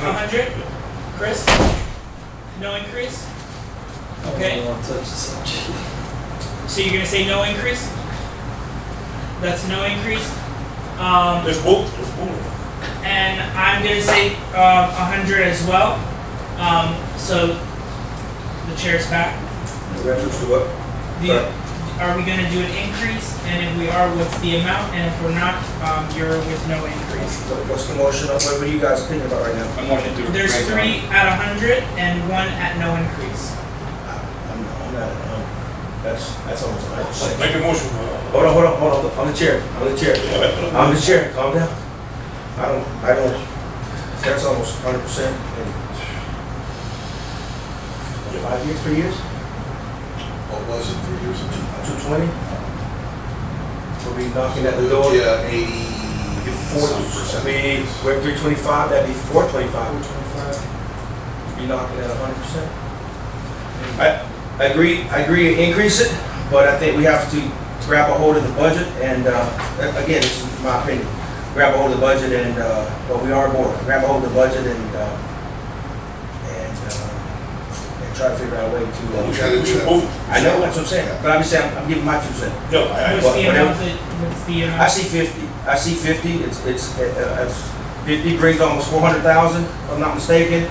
100? Chris? No increase? I Okay, don't want to touch the subject. so you're gonna say no increase? That's no increase. There's both. And I'm gonna say 100 as well. So the chair's back. reference to what? Are we gonna do an increase? And if we are, what's the amount? And if we're not, you're with no increase. What's the motion, what are you guys thinking about right now? I'm watching to. There's 3 at 100 and 1 at no increase. I'm not, that's almost 100%. Make a motion. Hold on, I'm the chair, calm down. I don't, that's almost 100% in 5 years, 3 years, What was it, 3 years ago? 220? We'll be knocking at the door. Yeah, 80-some%. We're at 325, that'd be 425, be knocking at 100%. I agree, increase it, but I think we have to grab a hold of the budget and, again, this is my opinion, grab a hold of the budget and, well, we are bored, grab a hold of the budget and try to figure out a way to. We gotta do that. I know, that's what I'm saying, but I'm just saying, I'm giving my 2 cents. No, What's the amount what's the amount? I see 50, it's 50 brings almost 400,000, if I'm not mistaken.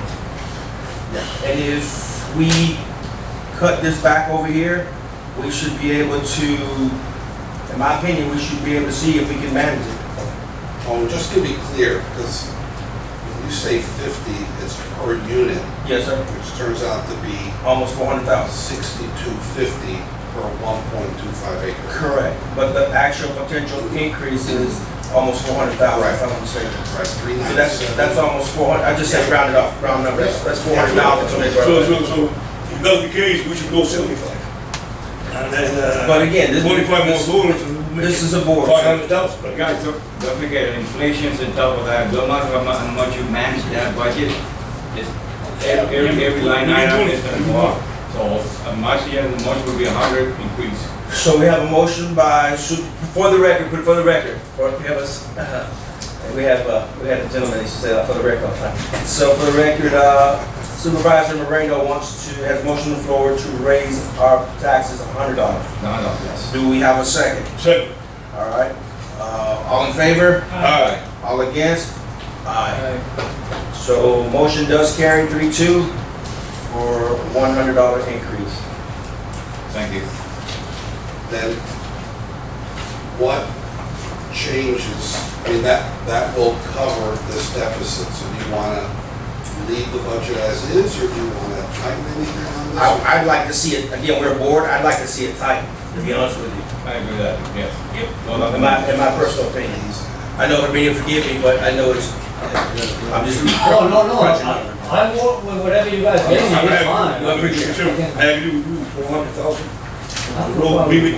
And if we cut this back over here, we should be able to, in my opinion, we should be able to see if we can manage it. Oh, just to be clear, because when you say 50, it's per unit, Yes, sir. which turns out to be Almost 400,000. 6250 per 1.25 acre. Correct. But the actual potential increase is almost 400,000, if I'm not mistaken. Right, So that's 397. almost 400, I just said round it off, round numbers, that's 400,000. So, if that's the case, we should go 75. And then, But again, this 25 more dollars. this is a board. 500,000. But guys, don't forget, inflation's on top of that, no matter how much you manage that budget, it's, every line item is gonna go up. So, my suggestion, the most would be 100 increase. So we have a motion by, for the record, put it for the record, we have a gentleman, he said for the record all the time. So for the record, Supervisor Moreno has motion on the floor to raise our taxes $100. No, yes. Do we have a second? Second. All right, all in favor? Aye. All against? Aye. So motion does carry 3-2 for $100 increase. Thank you. Then what changes, I mean, that will cover this deficit, so do you want to leave the budget as is, or do you want to tighten anything on this? I'd like to see it, again, we're bored, I'd like to see it tighten, to be honest with you. I agree with that, yes. Well, In my personal opinion. I know everybody will forgive me, but I know it's, I'm just. Oh, no, crunching no, numbers. I work with whatever you guys give me, it's fine. I agree with you, 400,000. Road, maybe.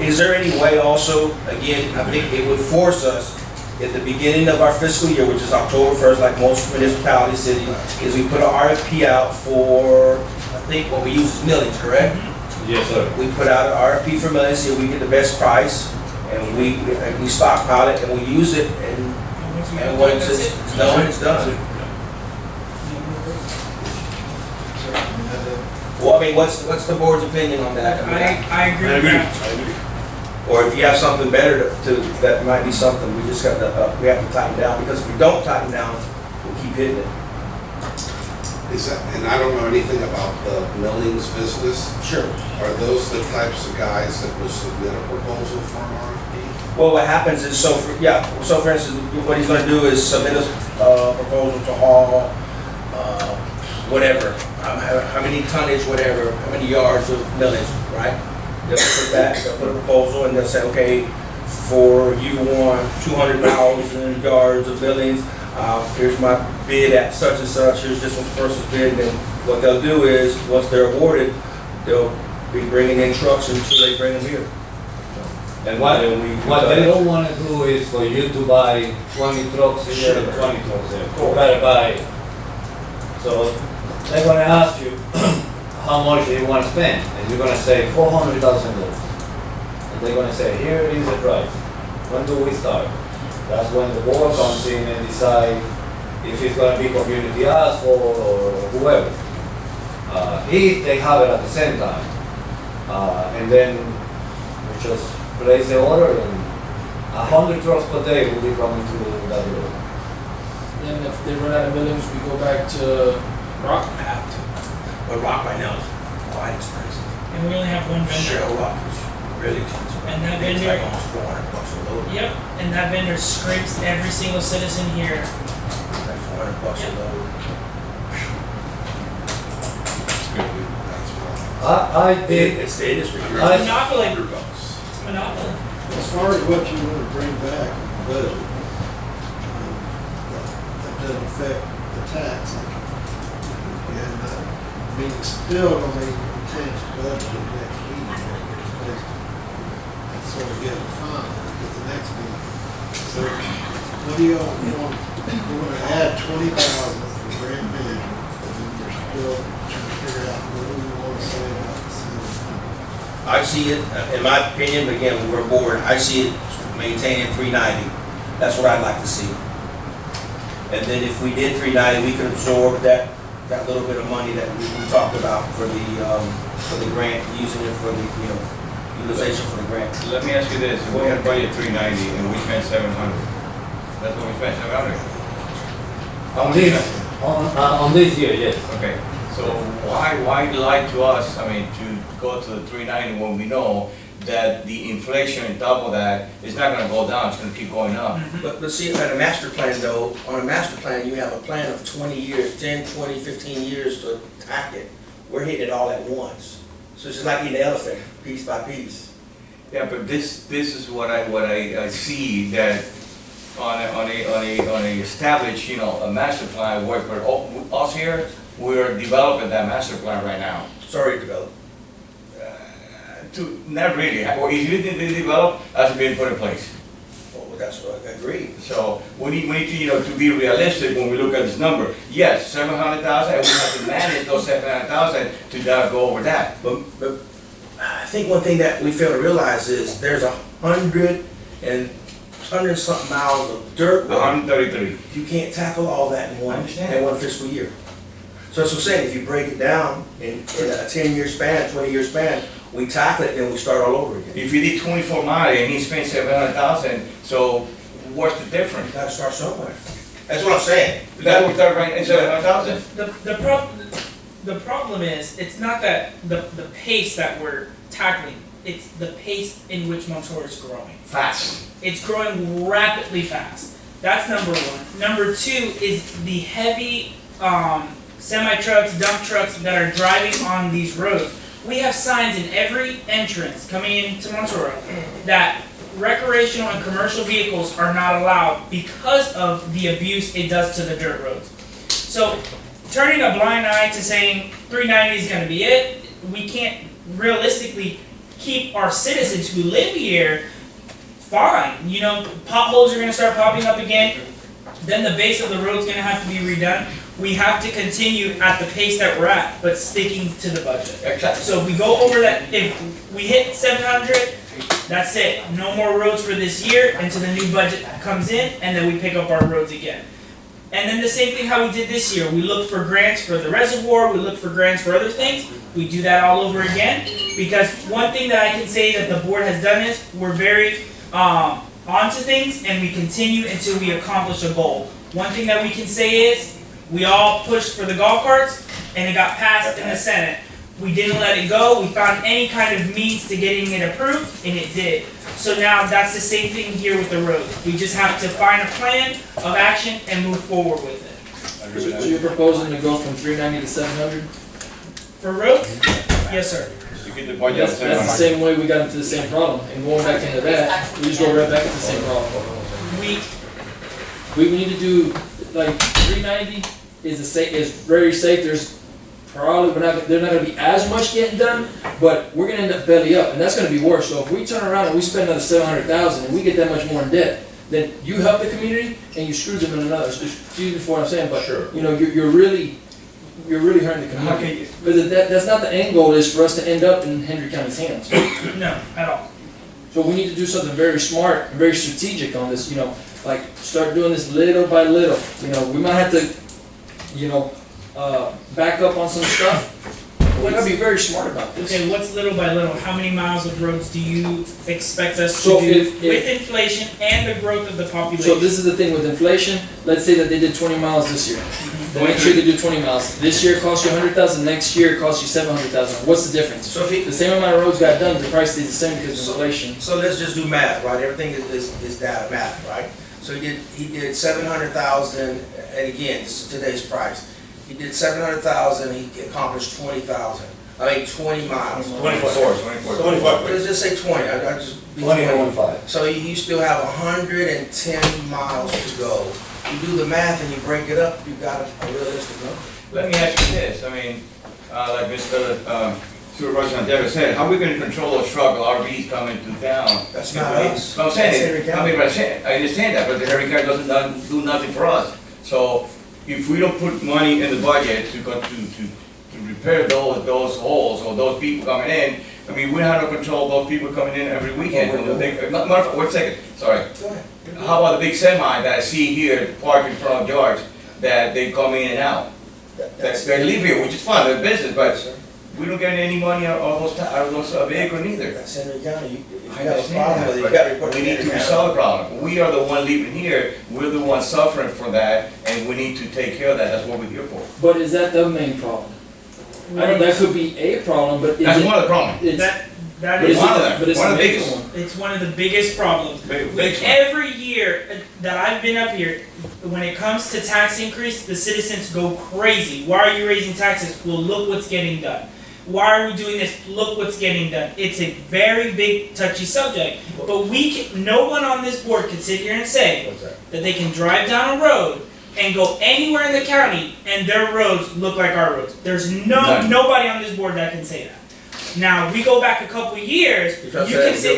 Is there any way also, again, I think it would force us, at the beginning of our fiscal year, which is October 1st, like most municipalities, city, is we put an RFP out for, I think what we use is millings, correct? Yes, sir. We put out an RFP for millings, see if we get the best price, and we stockpile it, and we use it, and once it's done, it's done. Well, I mean, what's the board's opinion on that? I agree with that. I agree. Or if you have something better that might be something, we just got to, we have to tighten down, because if we don't tighten down, we'll keep hitting it. Is that, and I don't know anything about the millings business, Sure. are those the types of guys that will submit a proposal for an RFP? Well, what happens is, so for instance, what he's gonna do is submit a proposal to haul, whatever, how many tonnage, whatever, how many yards of millage, right? They'll put that, they'll put a proposal, and they'll say, okay, for you want 200,000 yards of millings, here's my bid at such and such, here's this one's person's bid, and then what they'll do is, once they're awarded, they'll be bringing in trucks until they bring them here. And what they don't wanna do is for you to buy 20 trucks here and 20 trucks there. You gotta buy. So they're gonna ask you how much you wanna spend, and you're gonna say $400,000. And they're gonna say, here is the price. When do we start? That's when the board comes in and decide if it's gonna be community asphalt or whoever. If they have it at the same time. And then we just place the order, and 100 trucks per day will be coming to that road. Then if they run out of millings, we go back to rock. Have to. But rock right now is quite expensive. And we only have one vendor. Shell rock is really expensive. And that It's vendor- like almost $400 a load. Yep, and that vendor scrapes every single citizen here. Like $400 a load. I did, It's the industry. It's a monopoly. $100. It's a monopoly. As far as what you want to bring back in the budget, that doesn't affect the tax. You have not, I mean, it's still going to be a tax budget next meeting. That's sort of getting final at the next meeting. So what do you all want? You want to add 20,000 for grant management, and then you're still trying to figure out what do you want to say about the city. I see it, in my opinion, but again, we're bored, I see it maintaining 390. That's what I'd like to see. And then if we did 390, we could absorb that little bit of money that we talked about for the grant, using it for the, utilization for the grant. Let me ask you this, if we had budget 390 and we spent 700, that's what we spent, 700? on this year, yes. Okay, so why lie to us, I mean, to go to the 390 when we know that the inflation on top of that is not gonna go down, it's gonna keep going up? But see, at a master plan though, on a master plan, you have a plan of 20 years, 10, 20, 15 years to attack it. We're hitting it all at once. So it's just like eating the elephant, piece by piece. Yeah, but this is what I see that on a established, you know, a master plan, work, but us here, we're developing that master plan right now. It's already developed. Not really, or if you didn't develop, that's been put in place. Well, that's what I agree. So we need to, you know, to be realistic when we look at this number. Yes, 700,000, and we have to manage those 700,000 to not go over that. But I think one thing that we fail to realize is there's 100 something miles of dirt road. 133. You can't tackle all that I understand. in one fiscal year. So that's what I'm saying, if you break it down in a 10-year span, 20-year span, we tackle it, then we start all over again. If you did 24 miles and he spent 700,000, so what's the You difference? gotta start somewhere. That's what I'm saying. That would start right at 700,000. The problem is, it's not that the pace that we're tackling, it's the pace in which Montour is growing. Fast. It's growing rapidly fast. That's number one. Number two is the heavy semi-trucks, dump trucks that are driving on these roads. We have signs in every entrance coming into Montour that recreational and commercial vehicles are not allowed because of the abuse it does to the dirt roads. So turning a blind eye to saying 390 is going to be it, we can't realistically keep our citizens who live here fine. You know, potholes are going to start popping up again. Then the base of the road's going to have to be redone. We have to continue at the pace that we're at, but sticking to the budget. Exactly. So if we go over that, if we hit 700, that's it. No more roads for this year until the new budget comes in, and then we pick up our roads again. And then the same thing how we did this year. We look for grants for the reservoir, we look for grants for other things. We do that all over again, because one thing that I can say that the board has done is we're very onto things, and we continue until we accomplish a goal. One thing that we can say is we all pushed for the golf carts, and it got passed in the Senate. We didn't let it go. We found any kind of means to getting it approved, and it did. So now that's the same thing here with the roads. We just have to find a plan of action and move forward with it. So you're proposing to go from 390 to 700? For roads? Yes, sir. You get the budget of That's the 700. same way we got into the same problem, and going back into that, we just go right back into the same problem. We need to do, like, 390 is very safe, there's probably, they're not gonna be as much getting done, but we're gonna end up belly up, and that's gonna be worse. So if we turn around and we spend another 700,000 and we get that much more in debt, then you help the community and you screw them in another, excuse me for what I'm saying, but, you know, you're really hurting the community. Because that's not the end goal, is for us to end up in Hendry County's hands. No, at all. So we need to do something very smart and very strategic on this, you know, like start doing this little by little. You know, we might have to, you know, back up on some stuff. We gotta be very smart about this. Okay, what's little by little? How many miles of roads do you expect us to So do if- with inflation and the growth of the population? So this is the thing with inflation, let's say that they did 20 miles this year. The next year they do 20 miles. This year it costs you 100,000, next year it costs you 700,000. What's the difference? So if he, The same amount of roads got done, the price stays the same because of inflation. so let's just do math, right? Everything is data math, right? So he did 700,000, and again, this is today's price. He did 700,000, he accomplished 20,000. I mean, 20 miles. 24. Let's just say 20, I just. 20.15. So you still have 110 miles to go. You do the math and you break it up, you got a realistic number. Let me ask you this, I mean, like Mr. Supervisor Montero said, how are we gonna control those truck RVs coming to town? That's not us. No, I'm That's Henry saying, County. I understand that, but the Henry County doesn't do nothing for us. So if we don't put money in the budget to repair those holes or those people coming in, I mean, we have to control those people coming in every weekend. Well, we're Wait a second, sorry. Go ahead. How about the big semi that I see here parked in front of George, that they come in and out? They live here, which is fine, they're business, but we don't get any money out of those vehicles neither. That's Henry County. You I have a problem with it, you understand gotta that, report but to we need Henry to County. resolve the problem. We are the one living here, we're the ones suffering for that, and we need to take care of that, that's what we're here for. But is that the main problem? I know that could be a problem, but is That's it? one of the problems. It's, That but is, is one of it, them, but it's one the of the main biggest. one. it's one of the biggest problems. Big one. Every year that I've been up here, when it comes to tax increase, the citizens go crazy. Why are you raising taxes? Well, look what's getting done. why are we doing this? Look what's getting done. It's a very big touchy subject, but no one on this board can sit here and say that they can drive down a road and go anywhere in the county and their roads look like our roads. There's None. nobody on this board that can say that. Now, we go back a couple years, you can say,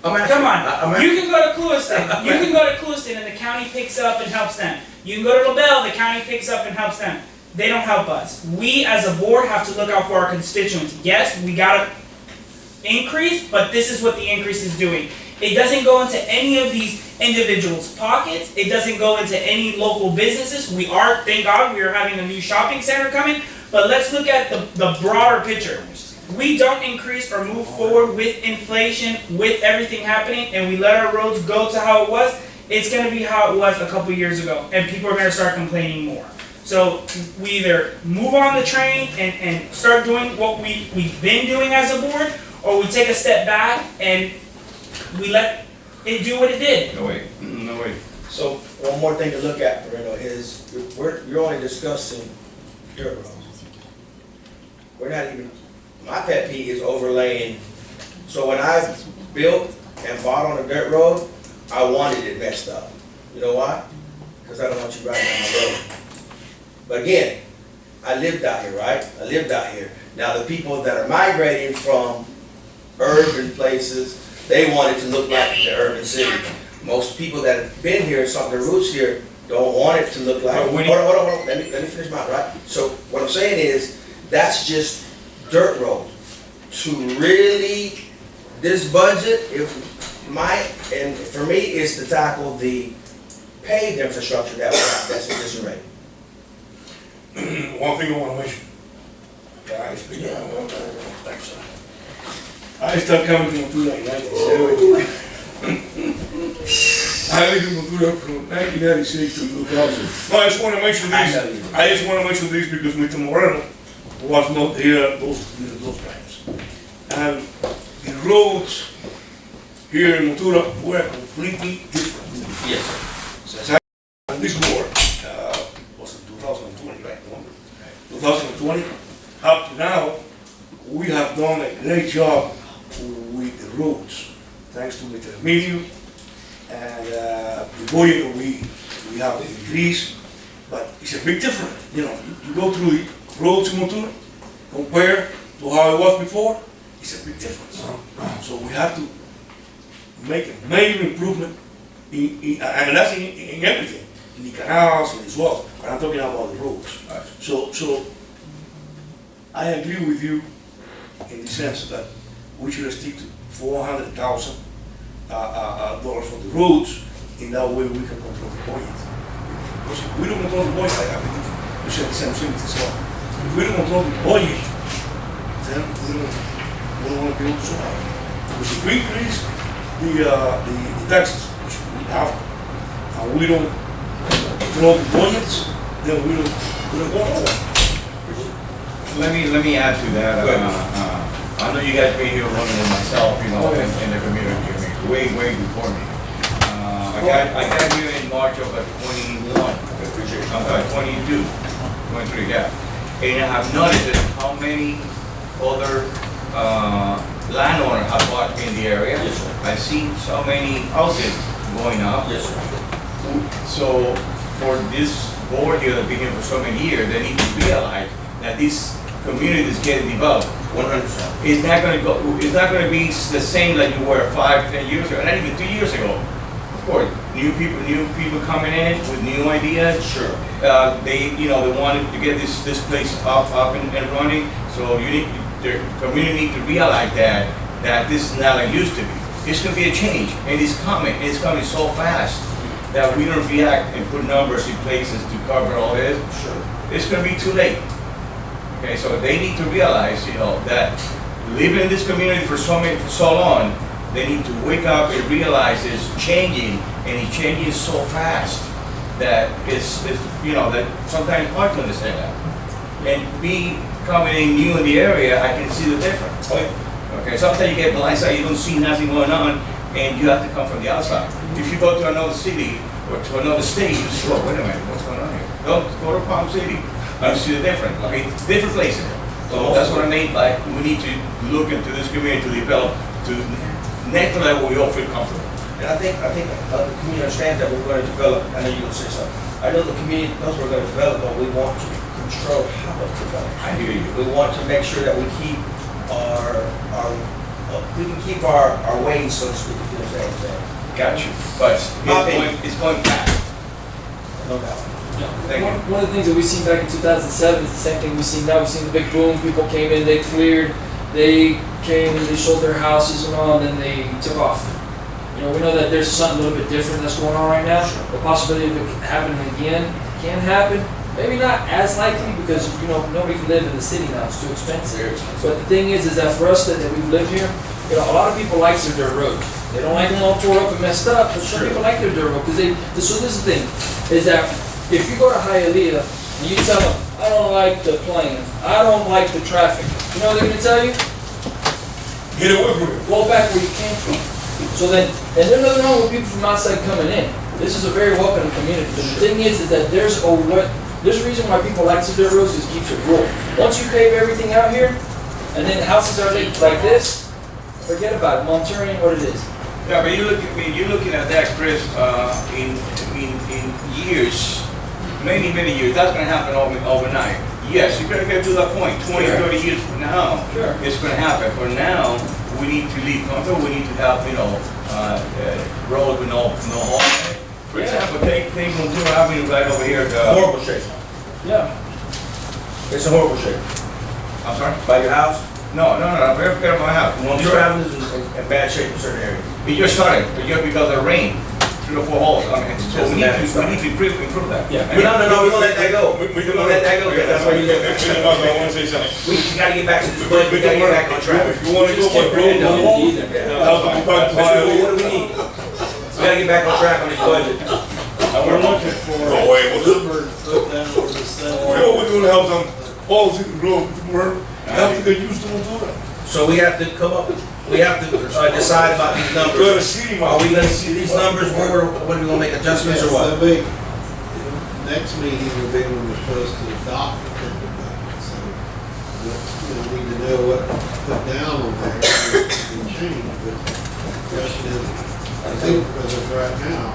come on, you can go to Clewiston, you can go to Clewiston and the county picks up and helps them. You can go to LaBelle, the county picks up and helps them. They don't help us. We as a board have to look out for our constituents. Yes, we gotta increase, but this is what the increase is doing. It doesn't go into any of these individuals' pockets. It doesn't go into any local businesses. Thank God, we are having a new shopping center coming, but let's look at the broader picture. We don't increase or move forward with inflation, with everything happening, and we let our roads go to how it was, it's gonna be how it was a couple years ago, and people are gonna start complaining more. So we either move on the train and start doing what we've been doing as a board, or we take a step back and we let it do what it did. No way, no way. So, one more thing to look at, Moreno, is you're only discussing dirt roads. We're not even, my pet peeve is overlaying. So when I built and bought on a dirt road, I wanted it messed up. You know why? Because I don't want you riding on my road. But again, I lived out here, right? I lived out here. Now the people that are migrating from urban places, they want it to look like the urban city. Most people that have been here, some of their roots here, don't want it to look like. Hold on. Let me finish mine, right? So what I'm saying is, that's just dirt roads. To really, this budget, and for me, is to tackle the paved infrastructure that we have, that's in disarray. One thing I want to mention. Thanks, sir. I started coming to Montuna in 1970. I lived in Montuna from 1996 to 2000. No, I just want to mention this. I just want to mention this because Mr. Moreno was not here those times. And the roads here in Montuna were completely different. Yes. Since I on this board, was it 2020, right? 2020, up to now, we have done a great job with the roads, thanks to Mr. Emilio, and the budget that we have increased, but it's a big difference. You know, you go through the roads in Montuna, compare to how it was before, it's a big difference. So we have to make a major improvement, and that's in everything, in the canals and as well, but I'm talking about the roads. So I agree with you in the sense that we should stick to $400,000 for the roads. In that way, we can control the budget. Because if we don't control the budget, I believe you said the same thing as well. If we don't control the budget, then we don't want to be able to survive. Because if we increase the taxes, which we have, and we don't control the budgets, then we don't go nowhere. Let me add to that. I know you guys been here longer than myself, you know, in the community, I mean, way before me. I got here in March of 21, I'm sorry, 22, 23, yeah. And I have noticed that how many other landowners have bought in the area. Yes, sir. I see so many houses going up. Yes, sir. So for this board here that's been here for so many years, they need to realize that this community is getting developed. 100%. It's not gonna be the same like you were 5, 10 years ago, not even 2 years ago. Of course, new people coming in with new ideas. Sure. They wanted to get this place up and running. So the community need to realize that this is not like it used to be. It's gonna be a change, and it's coming so fast that we don't react and put numbers in places to cover all this. Sure. It's gonna be too late. Okay, so they need to realize, that living in this community for so long, they need to wake up and realize it's changing, and it's changing so fast that it's that sometimes hard to understand that. And me coming in new in the area, I can see the difference. Okay, sometimes you get blindsided, you don't see nothing going on, and you have to come from the outside. If you go to another city or to another state, you say, oh, wait a minute, what's going on here? Go to Palm City. You see the difference. Okay, different places. So that's what I mean by, we need to look into this community to develop to next level we all feel comfortable. And I think the community understands that we're going to develop, I know you're going to say something. I know the community knows we're going to develop, but we want to control how it's developed. I hear you. We want to make sure that we keep we can keep our ways, so to speak, if you understand what I'm saying. Got you. But it's going fast. No doubt. Thank you. One of the things that we seen back in 2007 is the same thing we see now. We've seen the big boom. People came in, they cleared, they came, they sold their houses and all, and then they took off. You know, we know that there's something a little bit different that's going on right now. The possibility of it happening again can happen. Maybe not as likely because, you know, nobody can live in the city now. It's too expensive. But the thing is that for us that we've lived here, you know, a lot of people like their dirt roads. They don't like them all tore up and messed up, but some people like their dirt road because so this is the thing, is that if you go to Hialeah and you tell them, I don't like the plane, I don't like the traffic, you know what they're gonna tell you? Get away from it. Go back where you came from. So then, and there's nothing wrong with people from outside coming in. This is a very welcoming community. But the thing is that there's a reason why people like Dirt Roads is it keeps it rural. Once you pave everything out here, and then houses are like this, forget about it. Monterey, what it is. Yeah, but you're looking at that, Chris, in years, many years, that's gonna happen overnight. Yes, you're gonna get to that point, 20, Sure. 30 years from now, Sure. it's gonna happen. For now, we need to leave comfortable, we need to have, road with no hole. For example, take Monturo Avenue right over here, Horrible shape. Yeah. It's a horrible shape. I'm sorry? By your house, No, very fair of my house. Montero Avenue is in bad shape in certain areas. It just started, because of rain, 3 or 4 holes, I mean, so we need to improve that. Yeah. No, we're gonna let that go. We're gonna let that go, because that's where you live. I wanna say something. We gotta get back to this budget, we gotta get back on track. If you wanna go for road, No, go. either. That's the part What do we need? We gotta get back on track on this budget. We're looking for No way, what's up? number put down for the We know we're gonna have some balls in the road, we're, have to get used to Monturo. So we have to decide about these Go to numbers. city, Are we gonna see these numbers, what are we gonna make adjustments or what? The next meeting will be when we're supposed to adopt the tentative budget, so we'll need to know what to put down on there, it can change, but the question is, I think as of right now,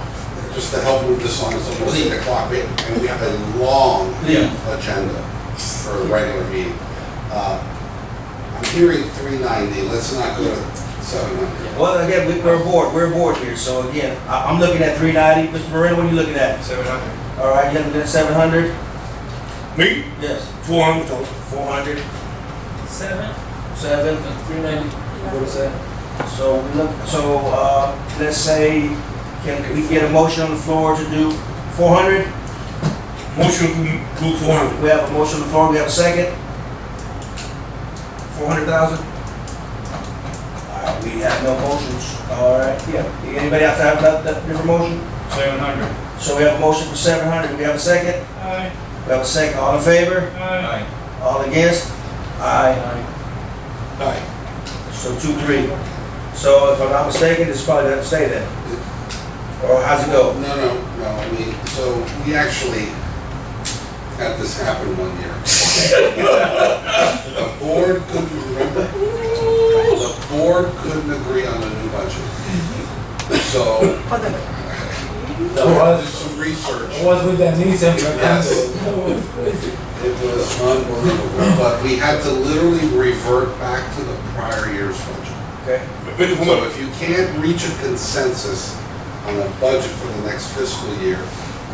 Just to help move this on, it's almost 8 o'clock, and we have a long Yeah. agenda for a regular meeting. I'm hearing 390, let's not go to 700. Well, again, we're bored here, so again, I'm looking at 390, Mr. Moreno, what are you looking at? 700. All right, you're looking at 700? Me, Yes. 400,000. 400, 7. 7, 390. What is that? so let's say, can we get a motion on the floor to do 400? Motion to do 400. We have a motion on the floor, we have a second? 400,000? All right, we have no motions, all right, yeah. Anybody else have that different motion? 700. So we have a motion for 700, we have a second? Aye. We have a second, all in favor? Aye. All against? Aye. Aye. So 2-3. So if I'm not mistaken, this is probably going to stay then. Or how's it go? No, I mean, so we actually had this happen one year. The board couldn't remember. The board couldn't agree on a new budget. So, was, some research. was with the Nissan. Yes. It was unbelievable, but we had to literally revert back to the prior year's budget. Okay. So if you can't reach a consensus on a budget for the next fiscal year,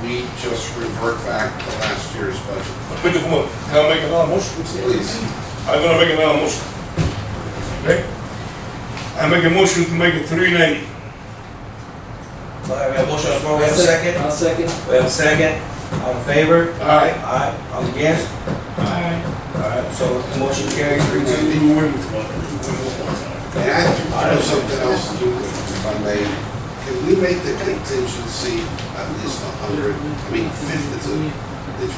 we just revert back to last year's budget. Can I make another motion? Please. I'm gonna make another motion. Okay? I make a motion to make it 390. All right, we have a motion on the floor, we have a second? I'll second. We have a second. All in favor? Aye. Aye. All against? Aye. All right, so the motion carries 3-2. And I have to do something else too, if I may. Can we make the contingency at least 100? I mean, 50, it's Well,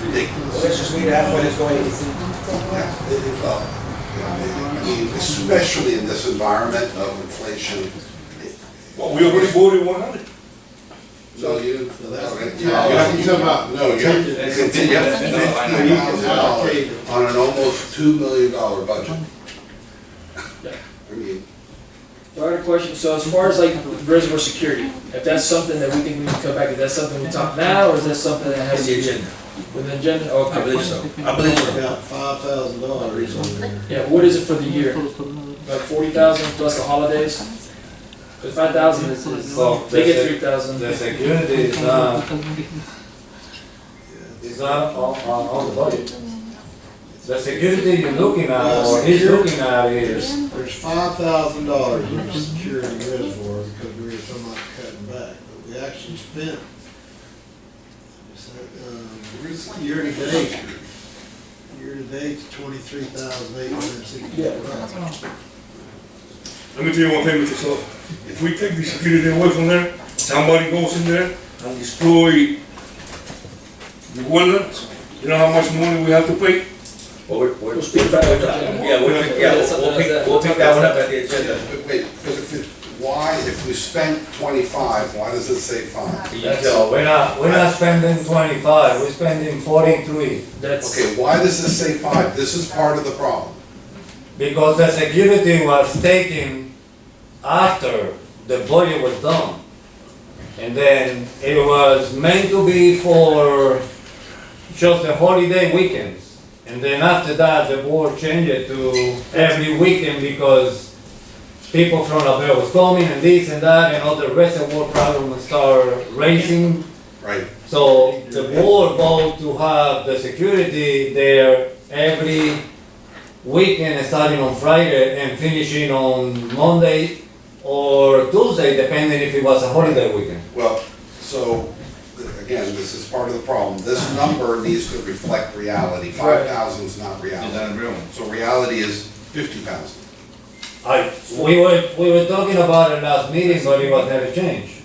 ridiculous. let's just meet halfway, let's go ahead. Well, I mean, especially in this environment of inflation. Well, we already voted 100. No, you. So that's, okay. you talking about. No, you have to continue $50,000 on an almost $2 million budget. I mean, So I had a question, so as far as like reservoir security, if that's something that we think we need to come back, is that something we talk now, or is that something that It's has the to be agenda. with the agenda? Okay. I believe so. I believe so. Got $5,000 on there. Yeah, what is it for the year? Like 40,000 plus the holidays? Cause 5,000 is, Well, they get the 3,000. security is not on the budget. The security you're looking at, or he's looking at is, There's $5,000 in the security reservoir because we were talking about cutting back, but we actually spent, year to date, $23,864. Let me tell you one thing, Mr. So, if we take the security away from there, somebody goes in there and destroy the wetlands, you know how much money we have to pay? Well, We'll speak about it. we'll pick that one up at the agenda. but wait, but if we spent 25, why does it say 5? so we're not spending 25, we're spending 43. That's, Okay, why does this say 5? This is part of the problem. Because the security was taken after the budget was done. And then it was meant to be for just the holiday weekends. And then after that, the board changed it to every weekend because people from La Brea was coming and this and that, and all the reservoir problems start raising. Right. So the board voted to have the security there every weekend, starting on Friday and finishing on Monday or Tuesday, depending if it was a holiday weekend. Well, so, again, this is part of the problem. This number needs to reflect reality. 5,000 is not Is reality. that real? So reality is 50,000. We were talking about it last meeting, but it was never changed.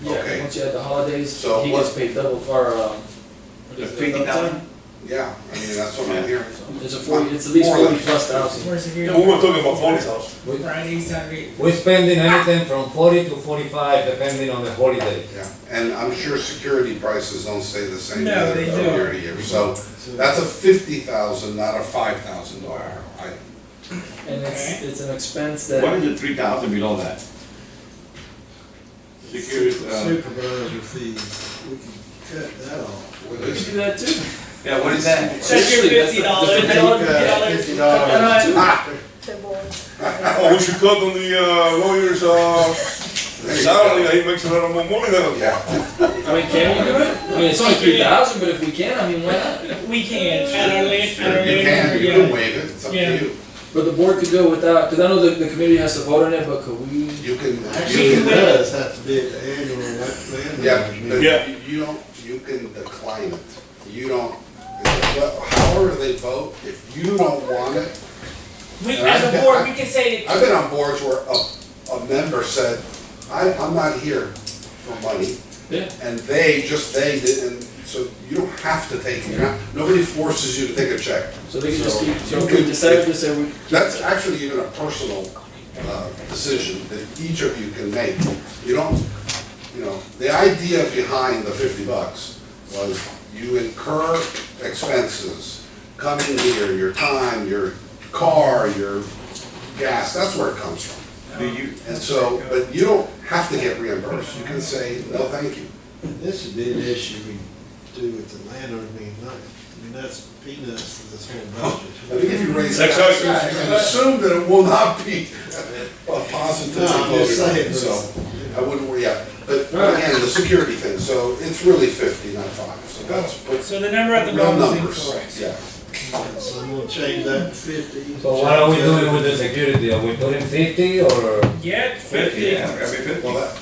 Okay. yeah, once you have the holidays, So he what- gets paid double for, The 50,000? Yeah, I mean, that's what I'm hearing. It's a 40, it's at least More or 40 less. plus thousand. For security. We were talking about 40,000. Friday, Saturday. We're spending anything from 40 to 45, depending on the holiday. Yeah, and I'm sure security prices don't stay the same No, they don't. year to year. So that's a 50,000, not a $5,000 item. And Okay. it's an expense What that, is the 3,000 below that? Security, Supervisor fees, we can cut that off. What we is can it? do that too. yeah, what is that? Check your Actually, that's the- $50. the $50. $50. Ah, Oh, we should cut on the lawyer's salary, he makes a lot more money than us. yeah. I mean, can we do it? I mean, it's only 3,000, but if we can, I mean, why not? We can, at our later, at our You later, can yeah. waive it, it's up to Yeah. you. But the board could go without, because I know the committee has to vote on it, but could we? You can, Actually, you it can, does have to be at the annual, yeah, but Yeah. you don't, you can decline it. You don't, however they vote, if you don't want it, We, as a board, we can say I've that, been on boards where a member said, I'm not here for money. Yeah. And they didn't, so you don't have to take it. You're not- Nobody forces you to take a check. So they can just So keep, so you if we can- decided to say we. That's actually even a personal decision that each of you can make. You don't, the idea behind the $50 was you incur expenses coming here, your time, your car, your gas, that's where it comes from. Do you, And so, but you don't have to get reimbursed. You can say, no, thank you. This would be an issue we do with the landlord being nice. I mean, that's peanuts to this whole I think budget. if you raise That's taxes, right. you can assume that it will not be positively No, I'm just voted saying, on, so but- I wouldn't worry, yeah. But again, the security thing, so it's really 50, not 5, so that's, but so the number at the real bottom is numbers, incorrect. yeah. So I'm gonna change that to 50. So what are we doing with the security? Are we putting 50 or? Yeah, 50, yeah, every 50? Well, that,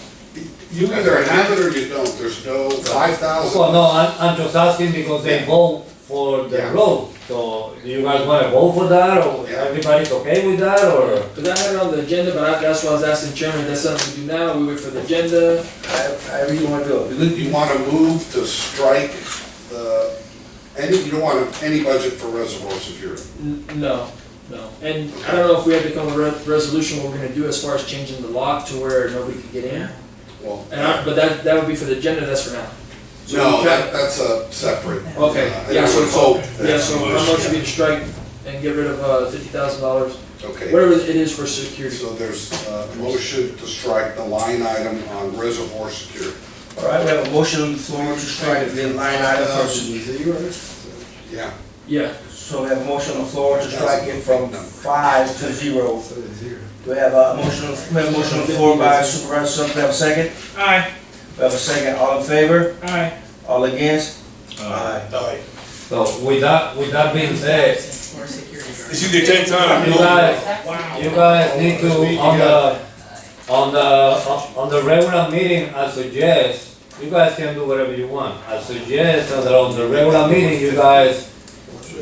you either have it or you don't, there's no 5,000. Well, no, I'm just asking because they vote for the Yeah. road. So do you guys wanna vote for that, or Yeah. everybody's okay with that, or? Because I had it on the agenda, but that's why I was asking Chairman, if that's something we do now, we wait for the agenda. However you wanna do it. You want to move to strike you don't want any budget for reservoir security. No, no. And I don't know if we had to come with a resolution what we're gonna do as far as changing the lock to where nobody could get in. Well, But that would be for the agenda, that's for now. So no, we can't- that's a separate. Okay, and yeah, I so, would hope yeah, that- so my motion would be to strike and get rid of, $50,000, Okay, whatever it is for security. so there's a motion to strike the line item on reservoir security. All right, we have a motion on the floor to strike the line item for, Zero. Yeah, Yeah, so we have a motion on the floor to strike it from 5 to 0. So it's zero. Do we have a motion, we have a motion on the floor by Supervisor Sutton, do we have a second? Aye, We have a second, all in favor? aye. All against? Aye. Aye. So with that being said, For security guard. This is the 10th time. you guys, Wow. you guys need to, on the regular meeting, I suggest, you guys can do whatever you want. I suggest that on the regular meeting, you guys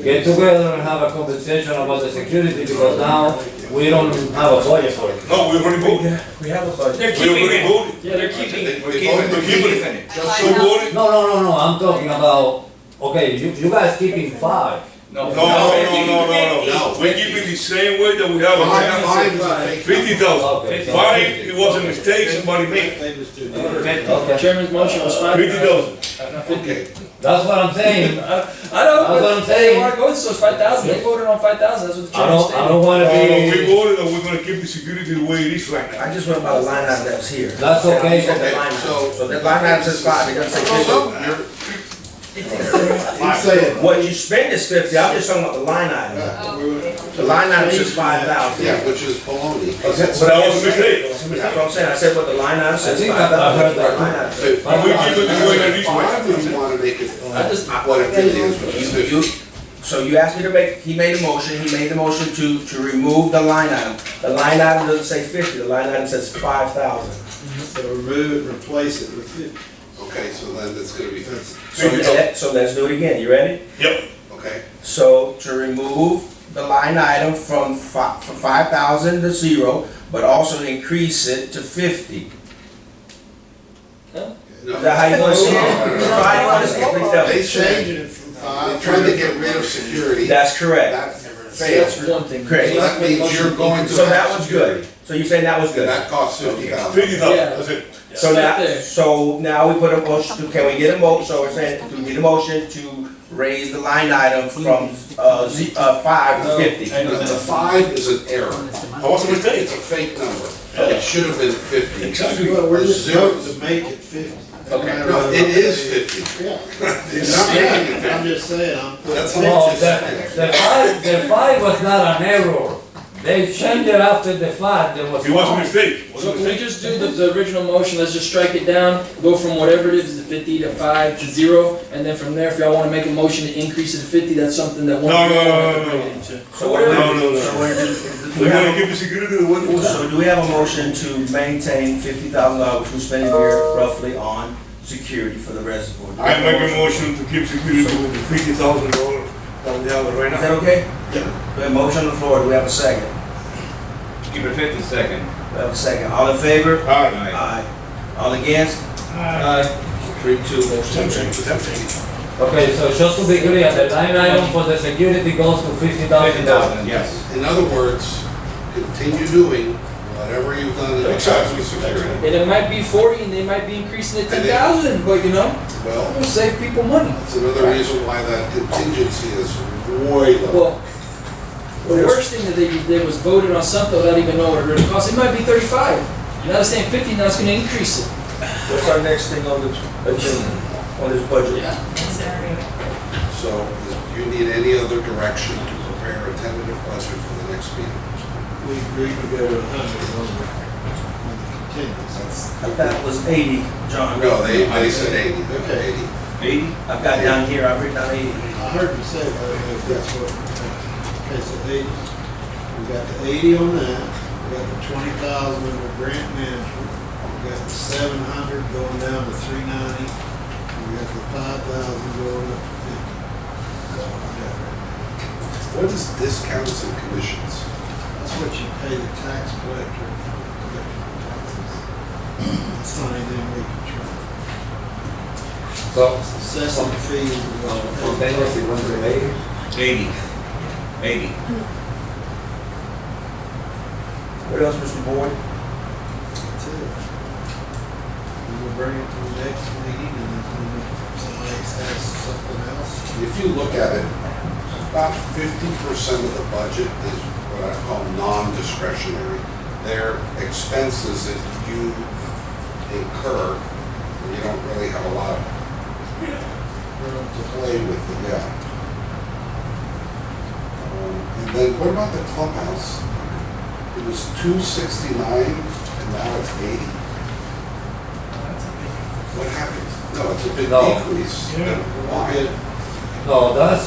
get together and have a conversation about the security, because now we don't have a budget for it. No, we already voted. We have a budget. They're We keeping already it. voted. Yeah, they're keeping it. They voted to keep it. Just so voted. No, I'm talking about, okay, you guys keeping 5. No, No. We're keeping the same way that we have Five it. is a fake. 50,000. Okay. 5, it was a mistake, somebody made. They was too. Okay, Chairman's motion was 5. 50,000. Not 50. Okay, that's what I'm saying. I know, That's what I'm but saying. they wanna go, so it's 5,000, they voted on 5,000, that's what the I chairman don't stated. wanna We be, voted and we're gonna keep the security the way it is right now. I just went by the line item that was here. That's okay. Said the line item. So the line item says 5, it doesn't say 50. so He's saying. What you spend is 50, I'm just talking about the line item. The line item says 5,000. yeah, which is baloney. So that was a mistake. That's what I'm saying, I said what the line item says, I think 5,000. I've heard that. Line item says- And we keep it the way it is right Five, we want to make it I just, what it really is, which is 50. You, so you asked me to make, he made a motion to remove the line item. The line item doesn't say 50, the line item says 5,000. So remove it, replace it with 50. Okay, so then it's gonna be 50. So let's do it again, you ready? Yep. Okay, So to remove the line item from 5,000 to 0, but also increase it to 50. no. Is that how you want to see it? How you want to see it? Please tell me. They said, Changing it from they're 5. trying to get rid of security. That's correct. That that's failed. one thing. Correct. So that means you're going to. So that have was good. security. So you're saying that was good? That costs 50,000. 50,000, Yeah. that's it. So Stop now, there. so now we put a motion, can we get a motion, so we're saying, do we need a motion to raise the line item from, 5 to 50? The 5 is an error. That was a mistake. It's a fake number. It should have been 50. Exactly. Well, we're just Zero. voting to make it 50. Okay. No, it is 50. Yeah. It's not making it I'm 50. just saying, I'm. That's no, the 5 was not an error. They changed it after the 5, there was. It was a mistake. It was So a can we mistake. just do the original motion, let's just strike it down, go from whatever it is, the 50 to 5 to 0, and then from there, if y'all wanna make a motion to increase it to 50, that's something that one. No. So what do we- No. so what do we We're have gonna a- keep the security the way it was. So do we have a motion to maintain $50,000, which we're spending here roughly on security for the reservoir? Do we I have make a motion to keep security with the $50,000 that we have right Is that now. okay? Yeah. We have a motion on the floor, do we have a second? Keep it 50 second. We have a second, all in favor? Aye. Aye. All against? Aye. 3-2, motion carries. Okay, so just to be clear, the line item for the security goes to $50,000. 50,000, yes. In other words, continue doing whatever you've done in the past with security. And it might be 40, and they might be increasing it to 10,000, but you know, Well, it'll save people money. that's another reason why that contingency is way low. Well, the worst thing that they did was voted on something without even knowing what it really costs. It might be 35. Now they're saying 50, now it's gonna increase it. What's our next thing on the agenda, on this budget? So, do you need any other direction to prepare a tentative budget for the next meeting? We agreed to go to 100 on the contingency. That was 80, John. No, they said 80. Okay. 80. 80? I've got down here, I've written down 80. I heard you say, that, if that's what, okay, so 80, we got the 80 on that, we got the 20,000 in the grant management, we got the 700 going down to 390, we got the 5,000 going up to 50. That's what I got right now. What is discounts and commissions? That's what you pay the tax collector for collecting the taxes. It's not anything we control. So, Assessing fees. contingency went to 80. 80. 80. What else, Mr. Boyd? we'll bring it to the next meeting and if somebody has something else. If you look at it, about 50% of the budget is what I call non-discretionary. They're expenses that you incur, and you don't really have a lot to play with, yeah. And then what about the clubhouse? It was 269 and now it's 80. What happened? No, it's a big No. decrease. Yeah. Why? No, that's,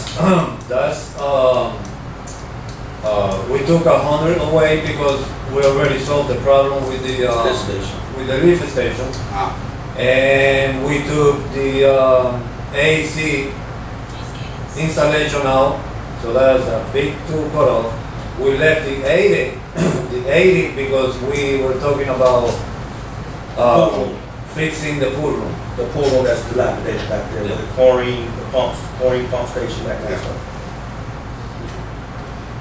we took 100 away because we already solved the problem with the, This station. with the lift station. Ah, And we took the AC installation out, so that's a big two cut off. We left the 80, the 80 because we were talking about Pool room. fixing the pool room. The pool room that's dilapidated back there, with the chlorine, the pumps, chlorine pump station, that kind of stuff.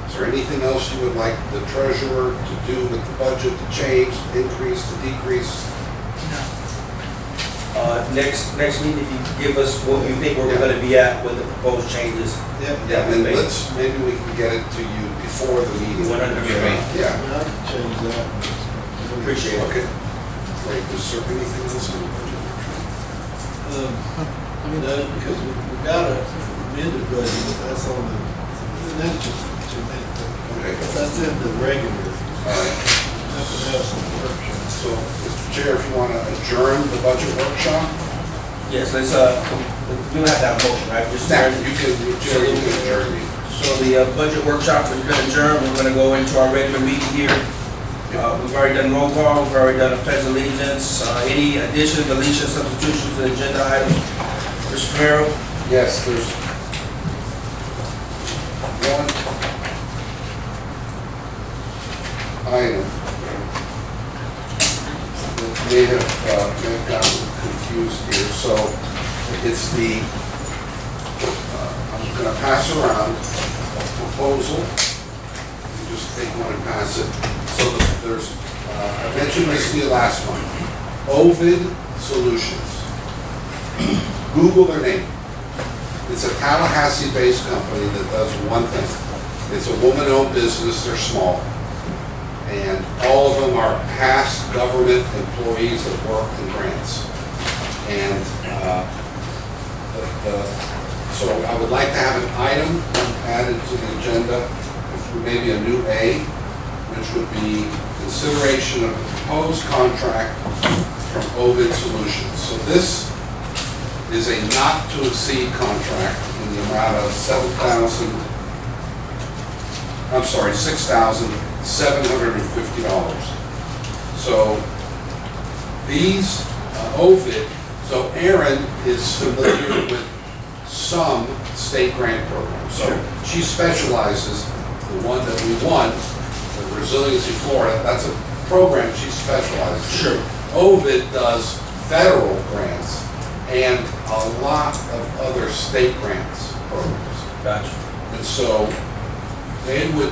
is there anything else you would like the treasurer to do with the budget, to change, to increase, to decrease? Next meeting, if you give us what you think we're gonna be at with the proposed changes. Yeah, and let's, maybe we can get it to you before the meeting. 100%. Yeah, I can change that. Appreciate it. okay. Great, is there anything else on the budget? Because we've got a amended budget, but that's on the, and that's just too many. Okay, That's in the regular, all right. nothing else in the workshop. So, Mr. Chair, if you want to adjourn the budget workshop, Yes, let's, we don't have to have a motion, right? Just now, you can adjourn me. So the budget workshop is going to adjourn, we're going to go into our regular meeting here. We've already done roll call, we've already done a pledge of allegiance. Any additions, deletions, substitutions to the agenda items? Mr. Romero? Yes, there's one item that may have gotten confused here. So it's the, I'm going to pass around a proposal. You just take one and pass it. So there's, I mentioned this to you last month, Ovid Solutions. Google their name. It's a Tallahassee-based company that does one thing. It's a woman-owned business, they're small. And all of them are past government employees that work in grants. And so I would like to have an item added to the agenda, which would maybe a new A, which would be consideration of the proposed contract from Ovid Solutions. So this is a not-to-exceed contract in the amount of $6,750. So these, Ovid, so Erin is familiar with some state grant programs. So she specializes, the one that we won, the Resiliency Florida, that's a program she specializes in. Sure. Ovid does federal grants and a lot of other state grants programs. Gotcha. And so they would,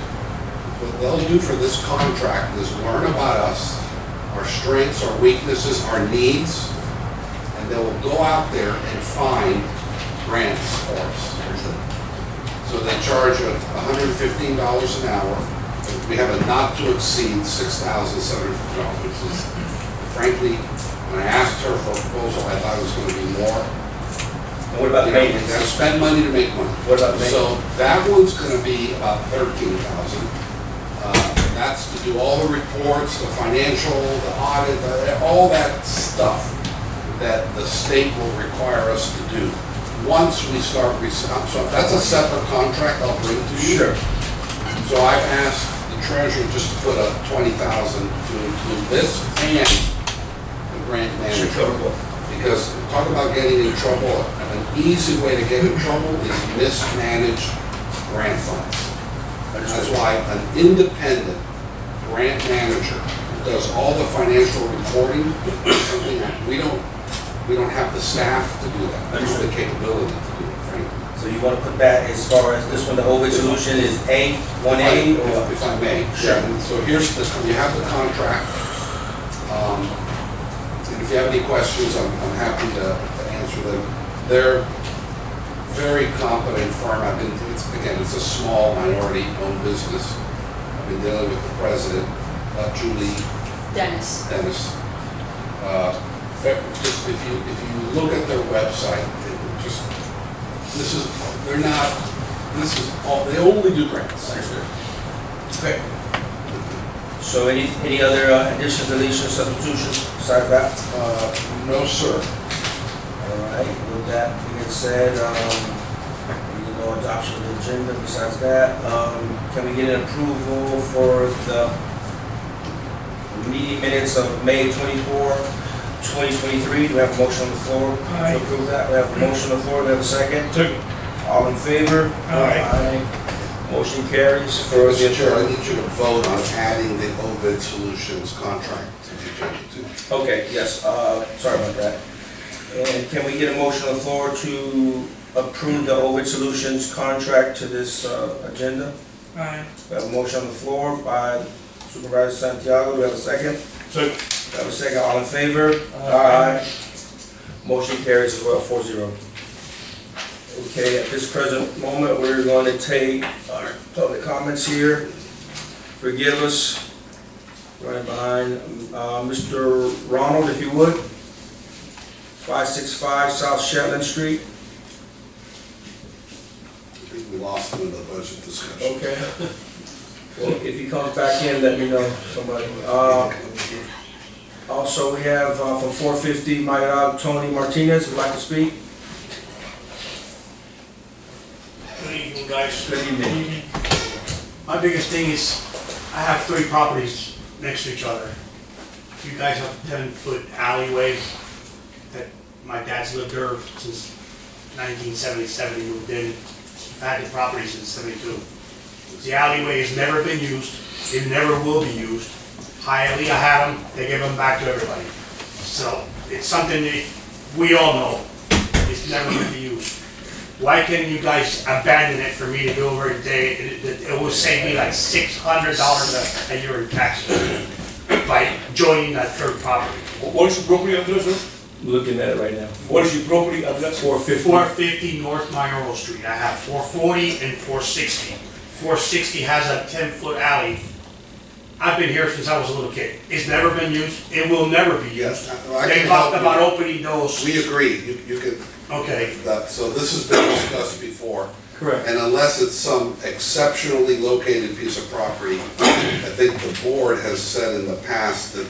what they'll do for this contract is learn about us, our strengths, our weaknesses, our needs, and they will go out there and find grants for us. So they charge $115 an hour. We have a not to exceed $6,750, which is frankly, when I asked her for a proposal, I thought it was going to be more. And what about the You gotta maintenance? spend money to make money. What about the So that one's gonna be about 13,000. That's to do all the reports, the financial, the audit, all that stuff that the state will require us to do. Once we start, so that's a separate contract I'll bring to you. Sure. So I've asked the treasurer just to put up 20,000 to include this and the grant manager. Sure. Because talk about getting in trouble, an easy way to get in trouble is mismanaged grant funds. That's why an independent grant manager who does all the financial reporting is something that we don't have the staff to do that. We don't have the capability to do it, frankly. So you want to put that as far as this one, the Ovid solution is A, 1A, or? If I may. Sure. So here's the, you have the contract. In if you have any questions, I'm happy to answer them. They're very competent firm. It's a small minority-owned business. I've been dealing with the president, Julie Dennis. Dennis. Just if you look at their website, this is all, they only do grants. Okay. So any other additions, deletions, substitutions, besides that? No, sir. All right, with that being said, we need no adoption of the agenda besides that. Can we get an approval for the meeting minutes of May 24, 2023? Do we have a motion on the floor Aye. to approve that? We have a motion on the floor, do we have a second? Second. All in favor? Aye. Motion carries for the Mr. Chair, I adjournment. need you to vote on adding the Ovid Solutions contract to the agenda too. Okay, yes, sorry about that. And can we get a motion on the floor to approve the Ovid Solutions contract to this agenda? Aye. We have a motion on the floor by Supervisor Santiago, do we have a second? Second. We have a second, all in favor? Aye. Motion carries as well, 4-0. Okay, at this present moment, we're going to take our public comments here. Forgive us, running behind, Mr. Ronald, if you would. 565 South Shetland Street. I think we lost him in the budget discussion. Okay. Well, if he comes back in, let me know, somebody. Also, we have from 450 Mayorab, Tony Martinez, would like to speak. Good evening, guys. Good evening. My biggest thing is, I have 3 properties next to each other. You guys have a 10-foot alleyway that my dad's lived there since 1977, he moved in. I've had the property since 72. The alleyway has never been used, it never will be used. Hialeah had them, they give them back to everybody. So, it's something that we all know, it's never gonna be used. Why can't you guys abandon it for me to go over a day? It will save me like $600 a year in taxes by joining that third property. What is your property address, sir? Looking at it right now. What is your property address? 450. 450 North Mayoral Street. I have 440 and 460. 460 has a 10-foot alley. I've been here since I was a little kid. It's never been used. It will never be used. Yes, I They can talked help about you. opening those. We agree, you can, Okay, so this has been discussed before. Correct. And unless it's some exceptionally located piece of property, I think the board has said in the past that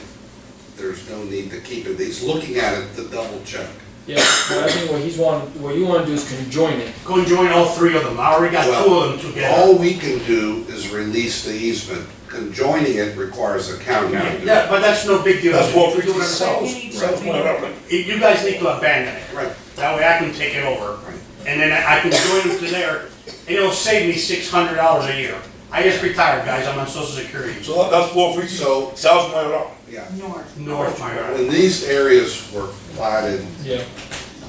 there's no need to keep it. He's looking at it to double check. Yeah, but I think what you wanna do is conjoin it. go and join all 3 of them. I already got 2 of them together. All we can do is release the easement. Conjoining it requires a county to do it. Yeah, but that's no big deal. That's We can 450 do it ourselves. South Mayorab, right? You guys need to abandon it. Right, That way I can take it over. right. And then I can join them to there, and it'll save me $600 a year. I just retired, guys, I'm on social security. So that's 450 So- South Mayorab. Yeah. North Mayoral. When these areas were platted, Yeah.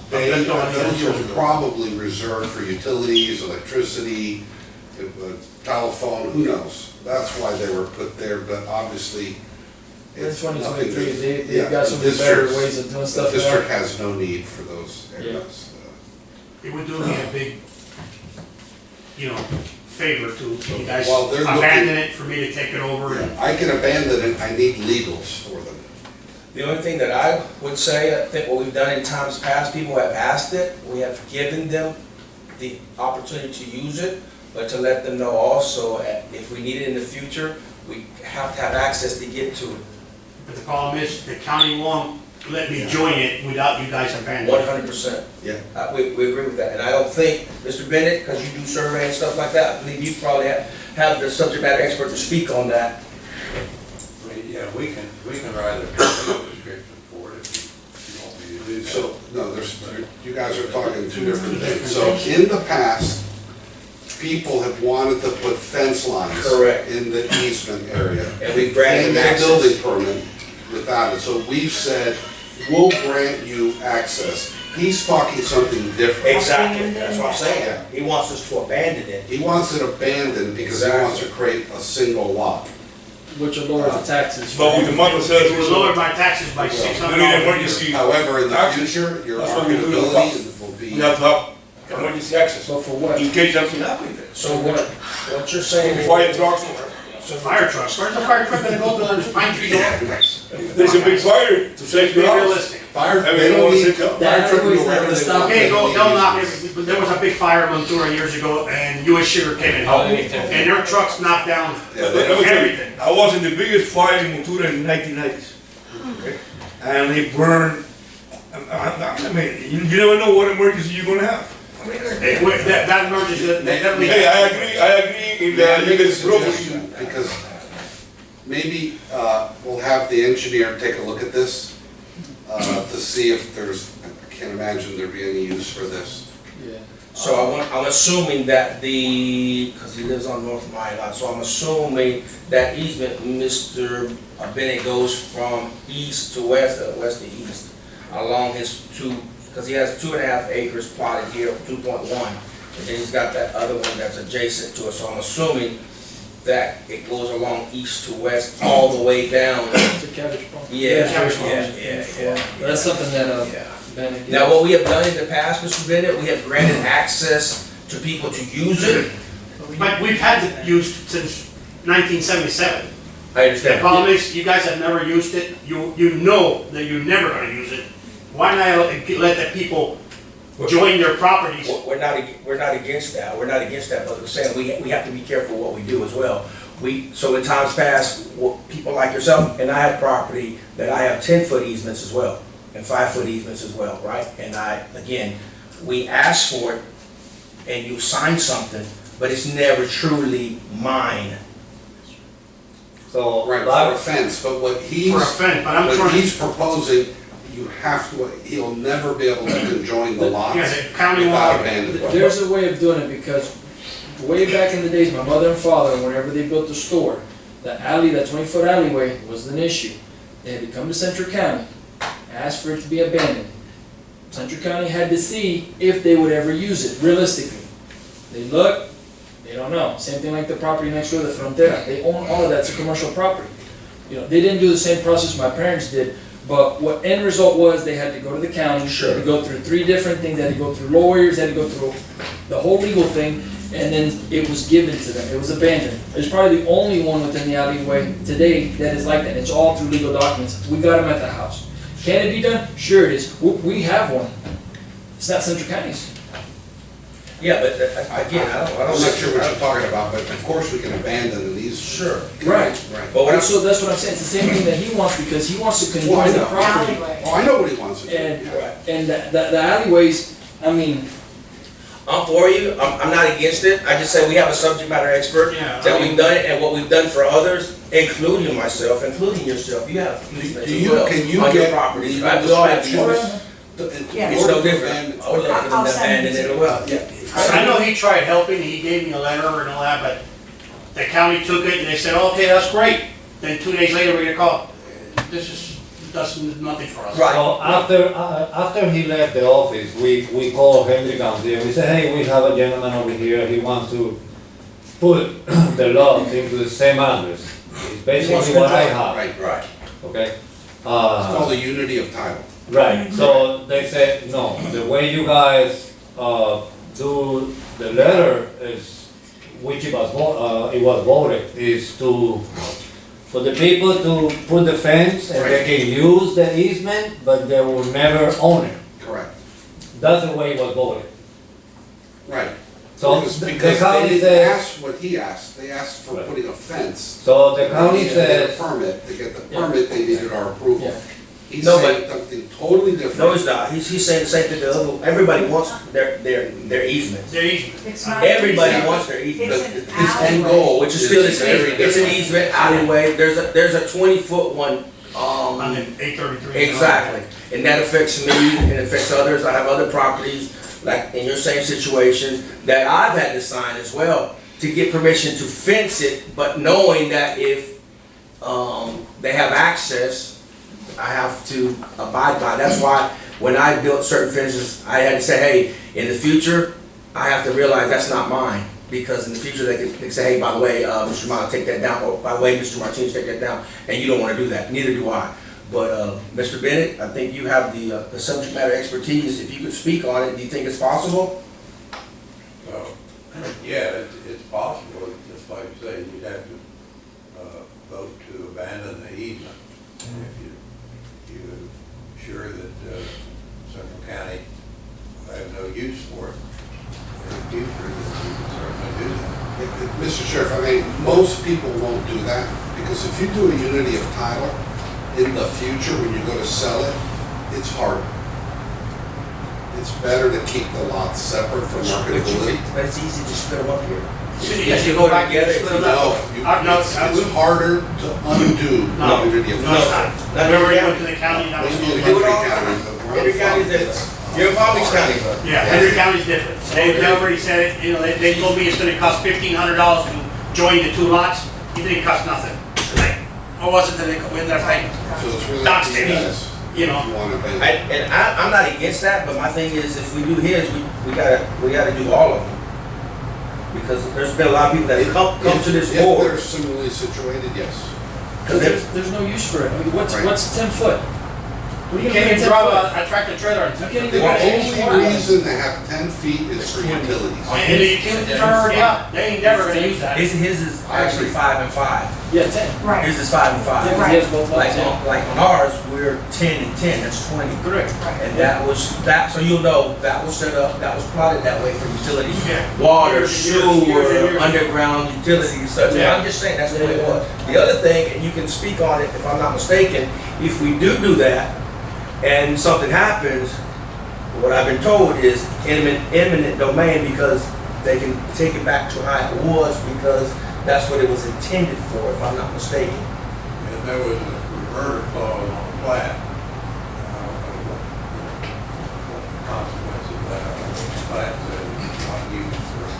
those were probably reserved for utilities, electricity, telephone, who knows? That's why they were put there, but obviously In it's nothing. 2023, they've Yeah, got the some better districts- ways of doing The stuff district now. has no need for those areas. It would do me a big, favor to you guys Well, they're looking- abandon it for me to take it over. and- I can abandon it, I need legals for them. The only thing that I would say, I think what we've done in times past, people have asked it, we have given them the opportunity to use it, but to let them know also, if we need it in the future, we have to have access to get to it. But the problem is, the county won't let me join it without you guys abandoning it. 100%. Yeah. We agree with that, and I don't think, Mr. Bennett, because you do survey and stuff like that, I believe you probably have the subject matter expert to speak on that. Yeah, we can write a description for it if you want me to do that. So, no, you guys are talking 2 different things. So in the past, people have wanted to put fence lines. Correct. In the easement area. And we've granted And a access. building permit without it. So we've said, we'll grant you access. He's talking something different. Exactly, that's what I'm saying. He wants us to abandon it. He wants it abandoned because he wants to create a single lot. which will lower the taxes. But with the month says, It would lower my taxes by $600 you need a year. emergency, However, in the Access. future, your That's what we do in the marketability will we be, have to have emergency access, So for what? in case something happens. So what you're saying? Fire trucks, Fire trucks, where's the fire truck gonna go to, there's pine trees all over the place? there's a big fire to save Be the house. realistic. fire, they Everyone don't wants need, to sit down. fire truck will That go always wherever they stop. want. Okay, They don't they'll need knock to use it, but there was a big fire in Montura years ago, and US Sugar came and helped, and their trucks knocked down Yeah, they don't- everything. I was in the biggest fire in Montura in the 1990s. Okay? And they burned, I mean, you never know what emergency you're gonna have. That emergency, they definitely. Hey, I agree in May I the, make a this property. suggestion? Because maybe we'll have the engineer take a look at this to see if there's, I can't imagine there'd be any use for this. Yeah. So I'm assuming that because he lives on North Mylon, so I'm assuming that easement, Mr. Bennett goes from east to west, west to east, along his because he has 2.5 acres plotted here, 2.1, and then he's got that other one that's adjacent to it, so I'm assuming that it goes along east to west, all the way down. It's a cabbage pump. Yeah, Cabbage yeah. That's something that, Yeah. Bennett. Now, what we have done in the past, Mr. Bennett, we have granted access to people to use it. But we've had it used since 1977. I The understand. problem is, you guys have never used it, you know that you're never gonna use it. Why not let the people join their properties? We're not against that, but we're saying we have to be careful what we do as well. So in times past, people like yourself, and I have property that I have 10-foot easements as well, and 5-foot easements as well, right? And again, we ask for it, and you sign something, but it's never truly mine. So, Right, for a that's, fence, but what he's, For a fence, but I'm what trying, he's proposing, you have to, he'll never be able to conjoin the lots yeah, the county without law, abandonment. There's a way of doing it because way back in the days, my mother and father, whenever they built the store, that 20-foot alleyway was an issue. They had to come to Central County, ask for it to be abandoned. Central County had to see if they would ever use it, realistically. They look, they don't know. Same thing like the property next door, the Frontera. They own all of that, it's a commercial property. You know, they didn't do the same process my parents did, but what end result was, they had to go to the county, they had to go through 3 different things, they had to go through lawyers, they had to go through the whole legal thing, and then it was given to them, it was abandoned. It's probably the only one within the alleyway today that is like that, it's all through legal documents. We got them at the house. Can it be done? Sure it is. We have one. It's not Central County's. Yeah, but again, I don't. I'm not sure what you're talking about, but of course we can abandon these. Sure. Right. Right. But what I'm, So that's what I'm saying, it's the same thing that he wants, because he wants to Well, I control the know. property. Alleyway. Oh, I know what he wants to do. And, yeah. and the alleyways, I mean, I'm for you, I'm not against it, I just say we have a subject matter expert, Yeah, that we've done it, and what we've done for others, including myself, including yourself, you have easements Do as you, well, can you on your get properties, legal right? We all have descriptions? choice. Yeah. It's no different, I would love for them I'll to send abandon it it to as well, yeah. I know he tried helping, he gave me a letter and all that, but the county took it and they said, okay, that's great. Then 2 days later, we get a call, does nothing for us. Right. so after he left the office, we called Henry County and we said, hey, we have a gentleman over here, he wants to put the lots into the same address. It's basically what I have, Right, Right. okay? it's called the unity of title. Right, so they said, no, the way you guys, do the letter is, which it was voted, is for the people to put the fence and they can use the easement, but they will never own it. Correct. That's the way it was voted. Right. So Because the they county didn't says, ask what he asked, they asked for Right. putting a fence. so the They county needed to get a says, permit, to get the Yeah. permit, they needed our approval. Yeah. He's No, saying something totally different. No, he's not, he's saying the same thing, the other, everybody wants their easements. Their easement. It's not. Everybody Yeah. wants their easement. It's But an his end alleyway. goal Which is still an very easement, it's an different. easement alleyway, there's a 20-foot one, On the 833. exactly, and that affects me, and it affects others, I have other properties, like in your same situation, that I've had to sign as well, to get permission to fence it, but knowing that if, they have access, I have to abide by, that's why when I built certain fences, I had to say, hey, in the future, I have to realize that's not mine. Because in the future, they could say, hey, by the way, Mr. Mata, take that down, or by the way, Mr. Martinez, take that down, and you don't wanna do that, neither do I. But, Mr. Bennett, I think you have the subject matter expertise, if you could speak on it, do you think it's possible? So, yeah, it's possible, just like you say, you'd have to vote to abandon the easement. If you're sure that Central County will have no use for it in the future, then you can certainly do that. Mr. Sheriff, I mean, most people won't do that, because if you do a unity of title, in the future, when you go to sell it, it's hard. It's better to keep the lots separate for marketability. But it's easy to split them up here. Yes, you go back and split it up. No, it's harder to undo No, the unity of no, it's title. not. Remember, you went to the county, that was. We do it all. Henry Henry County's different. You're in Palm Beach County. Yeah, Henry County's different. They already said it, you know, they told me it's gonna cost $1,500 to join the two lots. It didn't cost nothing. Like, or was it that they come in there paying? So it's really. Docs did, you know. You want to abandon. I'm not against that, but my thing is, if we do his, we gotta do all of them. Because there's been a lot of people that come to this If they're board. similarly situated, yes. Cause There's no use for it. I mean, what's Right. 10 foot? What are You gonna can't put even 10 drive foot? a tractor trailer on You can't it. even- The only reason they have 10 feet is for utilities. And the utilities are already up. They ain't never gonna use that. his is actually 5 and 5. Yeah, 10. Right. His is 5 and 5. Yeah, 'cause he has both Like lots, yeah. on ours, we're 10 and 10, that's 20. Correct. And that was, so you'll know, that was set up, that was plotted that way for utilities. Yeah. Water, Years and sewer, years. underground utilities, such. Yeah. I'm just saying, that's the way it was. The other thing, and you can speak on it if I'm not mistaken, if we do that, and something happens, what I've been told is eminent domain, because they can take it back to how it was, because that's what it was intended for, if I'm not mistaken. And there was a reverter clause on the plat. I don't know what the consequence of that. The plat said it's not used for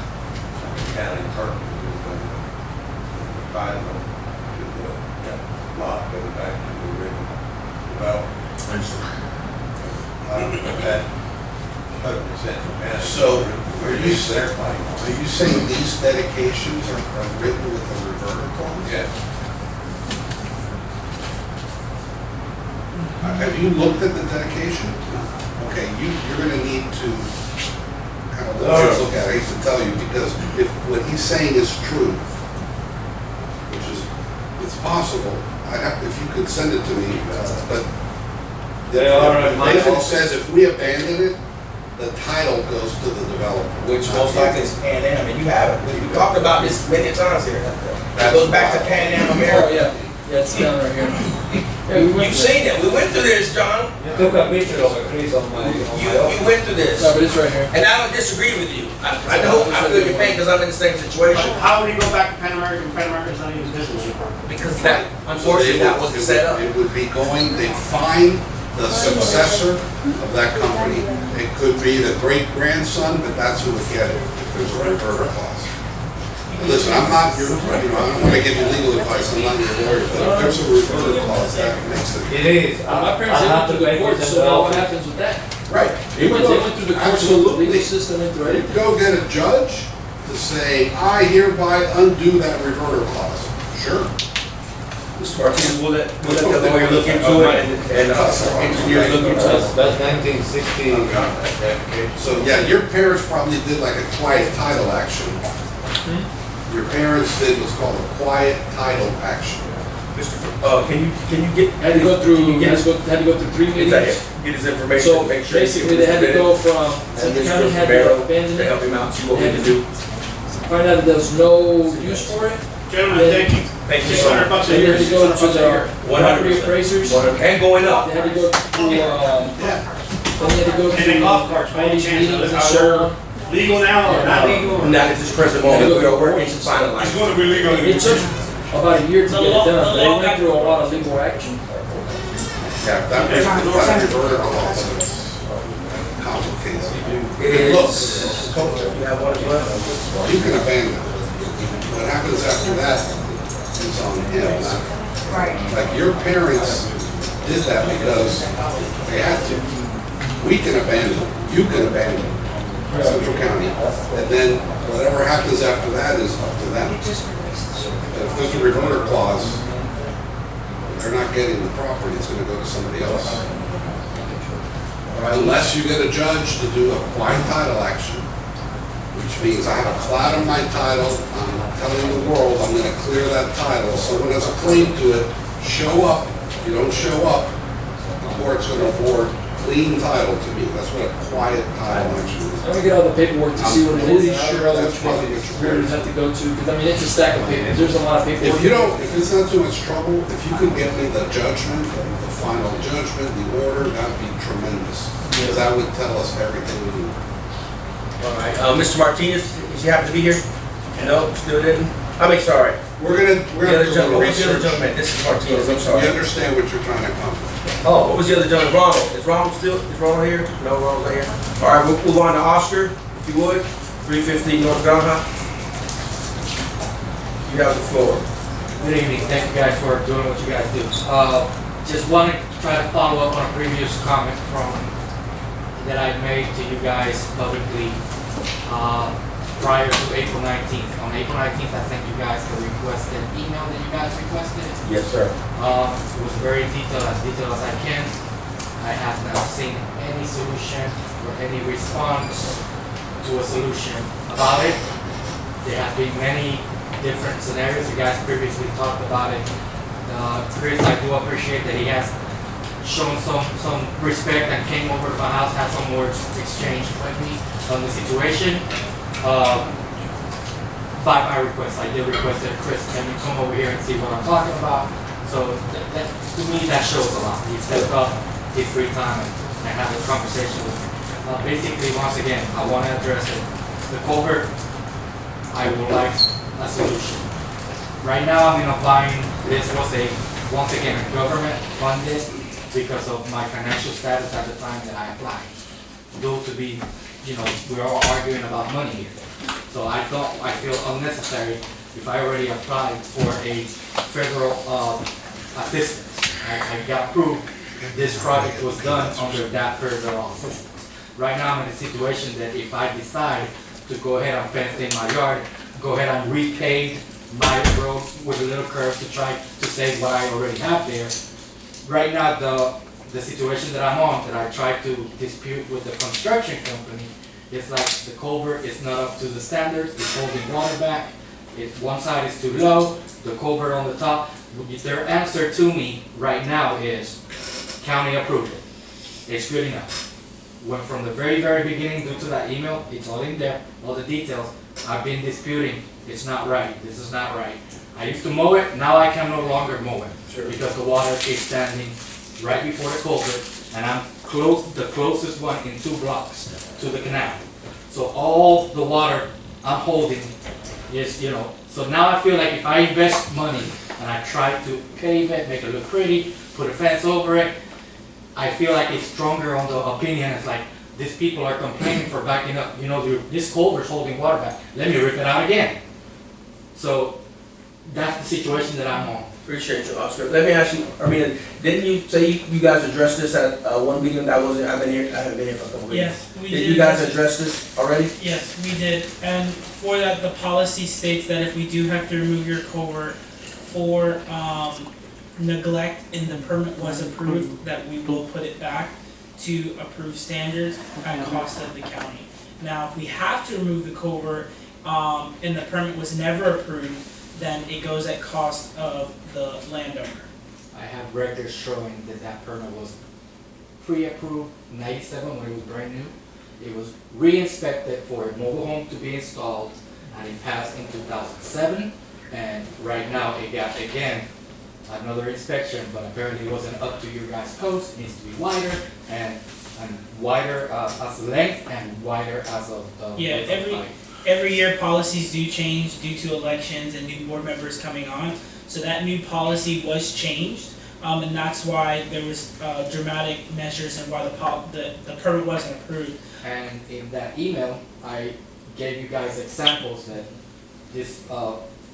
county purposes, but the title to the lot goes back to the original development. I don't know if that 100% depends. So, Where you their claim on Are it. you saying these dedications are written with a reverter clause? Yeah. Have you looked at the dedication? Okay, you're gonna need to kind of look at it, I hate to tell you, because if what he's saying is true, which is, it's possible, if you could send it to me, but They are in my it office. says if we abandon it, the title goes to the developer. Which most likely is Pan Am, and you have it. We talked about this many times here. It goes back to Pan Am Oh, America. yeah. Yeah, it's down right here. Yeah, we went You've through it. seen it, we went through this, John. Took a picture of a crease on my You office. went through this. No, but it's right here. And I don't disagree with you. I know, I feel your pain because I'm in the same situation. How would he go back to Pan American when Pan American's not even business? Because that, unfortunately, that wasn't set up. It would be going, they'd find the successor of that company. It could be the great-grandson, but that's who would get it if there's a reverter clause. Listen, I'm not your, I don't want to give you legal advice, I'm not your lawyer, but if there's a reverter clause, that makes it. It is. My parents, I they have went to through the make courts, it so now what office. happens with that? Right. They went through the courts, with the legal system, went through You everything. go get a judge to say, I hereby undo that reverter clause. Sure. Mr. Martinez, we'll let the lawyer look into it and engineer look into it. That's 1960. So, yeah, your parents probably did like a quiet title action. Your parents did what's called a quiet title action. Can you get? Had to go through, Can you had get to go through 3 meetings. get his information So to make sure. basically, they had to go from, Central County had to abandon To help it, him out, see what we can do. find out that there was no use for it. Gentlemen, thank you. Thank you so much. $600 a They year, had to go to $600 a the year. property appraisers. And going up. They had to go to, then they had to go And the golf carts, to by all any these chance, meetings and are show. legal now or not legal? Not at this present moment, we are working to finalize. It's gonna be legal. It took about a year to get it done, but they went through a lot of legal action. Yeah, that makes it reverter clause. It's complicated. It Look, is, you have one as well? you can abandon it. What happens after that is on him, not Right. like your parents did that because they had to. We can abandon it, you can abandon it, Central County, and then Whatever happens after that is up to them. It just released. And if there's a reverter clause, they're not getting the property, it's gonna go to somebody else. Unless you get a judge to do a quiet title action, which means I have a cloud on my title, I'm telling the world I'm gonna clear that title. Someone has a claim to it, show up. If you don't show up, the court's gonna award clean title to me. That's what a quiet title action is. Let me get all the paperwork to see what it I'm is. pretty and I sure don't know that's which probably one what we you're would have to go to, because I mean, it's a stack of papers, there's a lot of paperwork. If you don't, if it's not too much trouble, if you could get me the judgment, the final judgment, the order, that'd be tremendous. Because that would tell us everything we need. All right, Mr. Martinez, does he happen to be here? No, still didn't? I mean, sorry. We're gonna The other do a gentleman, little who's the other research. gentleman? This is Martinez, I'm We sorry. understand what you're trying to accomplish. Oh, what was the other gentleman? Ronald. Is Ronald here? No, Ronald's not here. All right, we'll move on to Oscar, if you would. 350 North Granja. You have the floor. Good evening, thank you guys for doing what you guys do. Just want to try to follow up on a previous comment that I made to you guys publicly prior to April 19th. On April 19th, I sent you guys the requested email that you guys requested. Yes, sir. It was very detailed as I can. I have not seen any solution or any response to a solution about it. There have been many different scenarios. You guys previously talked about it. Chris, I do appreciate that he has shown some respect and came over to my house, had some words exchanged with me on the situation. By my request, I did request that Chris, can you come over here and see what I'm talking about? So to me, that shows a lot. He stepped up his free time and had a conversation with me. Basically, once again, I want to address it. The culvert, I would like a solution. Right now, I'm applying, this was once again, a government funded because of my financial status at the time that I applied. Though to be, we're all arguing about money here. So I feel unnecessary if I already applied for a federal assistance. I got proof that this project was done under that federal assistance. Right now, I'm in a situation that if I decide to go ahead and fence in my yard, go ahead and repave my road with a little curve to try to save what I already have there. Right now, the situation that I'm on, that I tried to dispute with the construction company, is like the culvert is not up to the standards, it's holding water back, one side is too low, the culvert on the top. Their answer to me right now is, county approved it, it's good enough. When from the very, very beginning, due to that email, it's all in there, all the details, I've been disputing, it's not right, this is not right. I used to mow it, now I can no longer mow it, because the water is standing right before the culvert, and I'm the closest one in 2 blocks to the canal. So all the water I'm holding is, so now I feel like if I invest money and I try to pave it, make it look pretty, put a fence over it, I feel like it's stronger on the opinion. It's like, these people are complaining for backing up, this culvert's holding water back, let me rip it out again. So that's the situation that I'm on. Appreciate you, Oscar. Let me ask you, didn't you say you guys addressed this at one meeting that wasn't, I haven't been here for a couple meetings. Yes, we did. Did you guys address this already? Yes, we did. And for that, the policy states that if we do have to remove your culvert for neglect and the permit was approved, that we will put it back to approved standards at cost of the county. Now, if we have to remove the culvert and the permit was never approved, then it goes at cost of the landowner. I have records showing that that permit was pre-approved, 97 when it was brand new. It was re-inspected for a mobile home to be installed, and it passed in 2007. And right now it got, again, another inspection, but apparently it wasn't up to your guys' post. It needs to be wider and wider as length and wider as of the Every year policies do change due to elections and new board members coming on. So that new policy was changed, and that's why there was dramatic measures and why the permit wasn't approved. And in that email, I gave you guys examples that this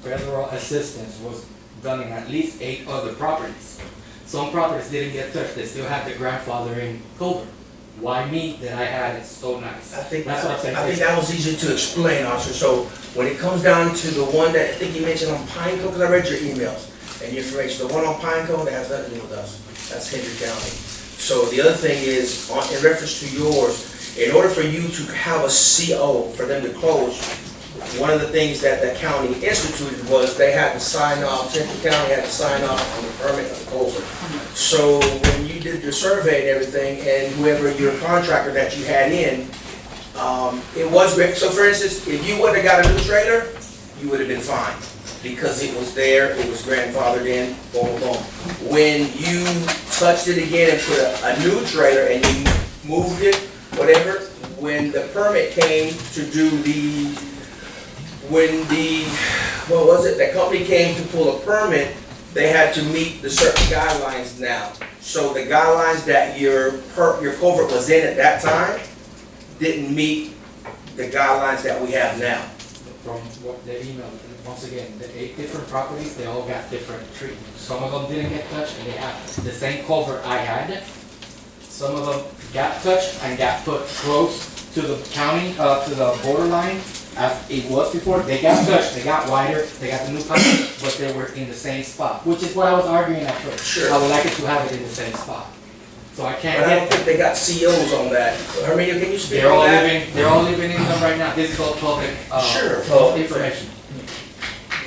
federal assistance was done in at least 8 other properties. Some properties didn't get touched, they still had the grandfathering culvert. why me that I had it so nice? I think, That's what I'm saying. I think that was easier to explain, officer. So when it comes down to the one that I think you mentioned on Pine Cove, because I read your emails and your information, the one on Pine Cove, that has nothing to do with us. That's Hendry County. So the other thing is, in reference to yours, in order for you to have a CO, for them to close, one of the things that the county instituted was they had to sign off, Central County had to sign off on the permit of the culvert. So when you did your survey and everything, and whoever your contractor that you had in, it was, so for instance, if you wouldn't have got a new trailer, you would have been fine, because it was there, it was grandfathered in, boom, boom. When you touched it again and put a new trailer and you moved it, whatever, when the permit came to do what was it, the company came to pull a permit, they had to meet the certain guidelines now. So the guidelines that your culvert was in at that time didn't meet the guidelines that we have now. From what the email, once again, the 8 different properties, they all got different treatment. Some of them didn't get touched and they have the same culvert I had. Some of them got touched and got put close to the county, to the borderline as it was before. They got touched, they got wider, they got the new pipe, but they were in the same spot, which is what I was arguing at first. Sure. I would like it to have it in the same spot. So I can't But I don't get, think they got COs on that. Hermia, can you speak they're all on that? they're all living in them right now. This is all public, Sure. information.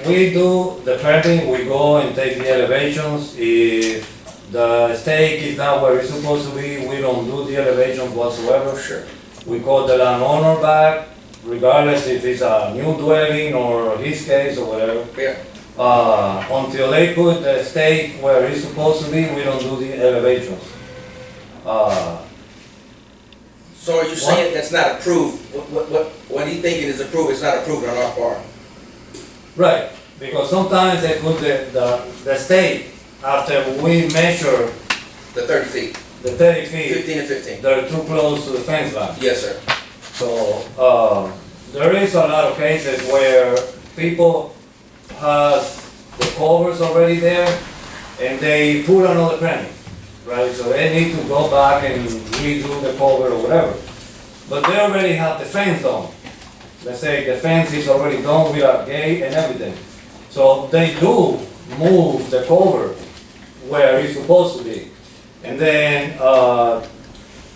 We do the prepping, we go and take the elevations. If the stake is not where it's supposed to be, we don't do the elevation whatsoever. Sure. We call the landowner back, regardless if it's a new dwelling or his case or whatever. Yeah. Until they put the stake where it's supposed to be, we don't do the elevations. So are you saying that's not approved? What do you think it is approved, it's not approved on our part? Right, because sometimes they put the stake after we measure The 30 feet, the 30 feet, 15 and 15? they're too close to the fence line. Yes, sir. So, there is a lot of cases where people has the covers already there and they put another premise, right? So they need to go back and redo the cover or whatever. But they already have the fence done. Let's say the fence is already done with a gate and everything. So they do move the cover where it's supposed to be. And then,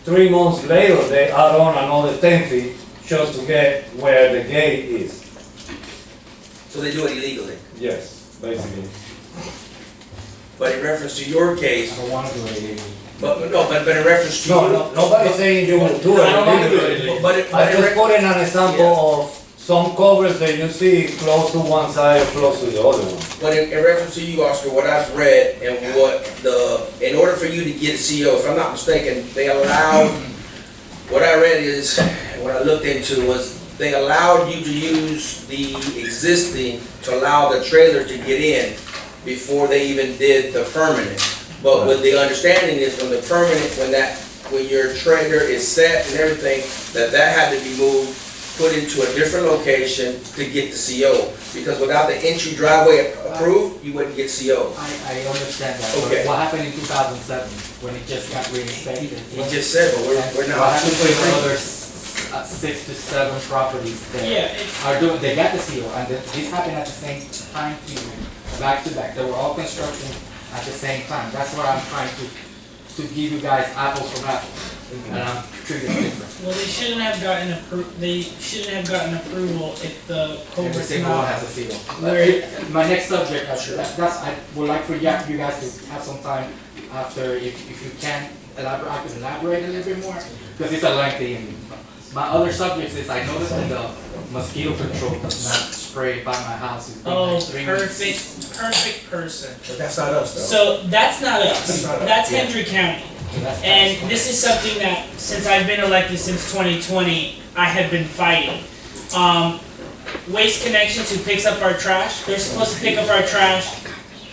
3 months later, they add on another 10 feet just to get where the gate is. So they do it illegally? Yes, basically. But in reference to your case, I don't want to do it illegally. but in reference to you. Nobody's saying you will do it. I don't wanna do it. I just put in an example of some covers that you see close to one side or close to the other one. But in reference to you, Oscar, what I've read and in order for you to get a CO, if I'm not mistaken, they allowed, what I read is, what I looked into was, they allowed you to use the existing to allow the trailer to get in before they even did the permanent. But with the understanding is when the permanent, when your trailer is set and everything, that had to be moved, put into a different location to get the CO. Because without the entry driveway approved, you wouldn't get CO. I understand that. But Okay. what happened in 2007 when it just got reinstated? He just said, but we're What not. happened to another 6 to 7 properties that Yeah, are doing, they got the CO, and this happened at the same time period, back to back. They were all construction at the same time. That's what I'm trying to give you guys apples from apples, and I'm treating it different. well, they shouldn't have gotten approval if the Every culvert's single one not. has a CO. Where- My next subject, I would like for you guys to have some time after, if you can elaborate, I can elaborate a little bit more, because it's a lengthy. My other subject is, I noticed that the mosquito control does not spray by my house. It's been Oh, like 3 weeks. perfect person. But that's not us, though. So that's not us, That's not us, that's yeah. Hendry County. So that's- And this is something that, since I've been elected since 2020, I have been fighting. Waste Connections, who picks up our trash, they're supposed to pick up our trash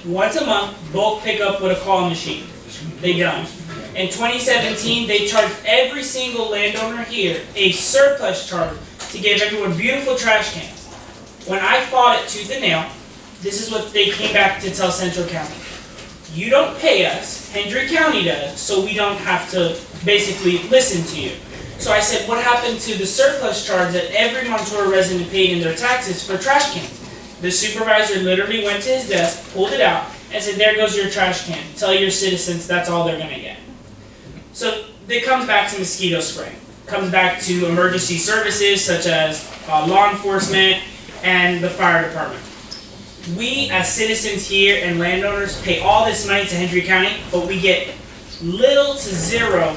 once a month, bulk pickup with a claw machine. They don't. In 2017, they charged every single landowner here a surplus charge to give everyone beautiful trash cans. When I fought it tooth and nail, this is what they came back to tell Central County. you don't pay us, Hendry County does, so we don't have to basically listen to you. So I said, what happened to the surplus charge that every Montour resident paid in their taxes for trash cans? The supervisor literally went to his desk, pulled it out, and said, there goes your trash can. Tell your citizens that's all they're gonna get. So it comes back to mosquito spray. Comes back to emergency services such as law enforcement and the fire department. We as citizens here and landowners pay all this money to Hendry County, but we get little to zero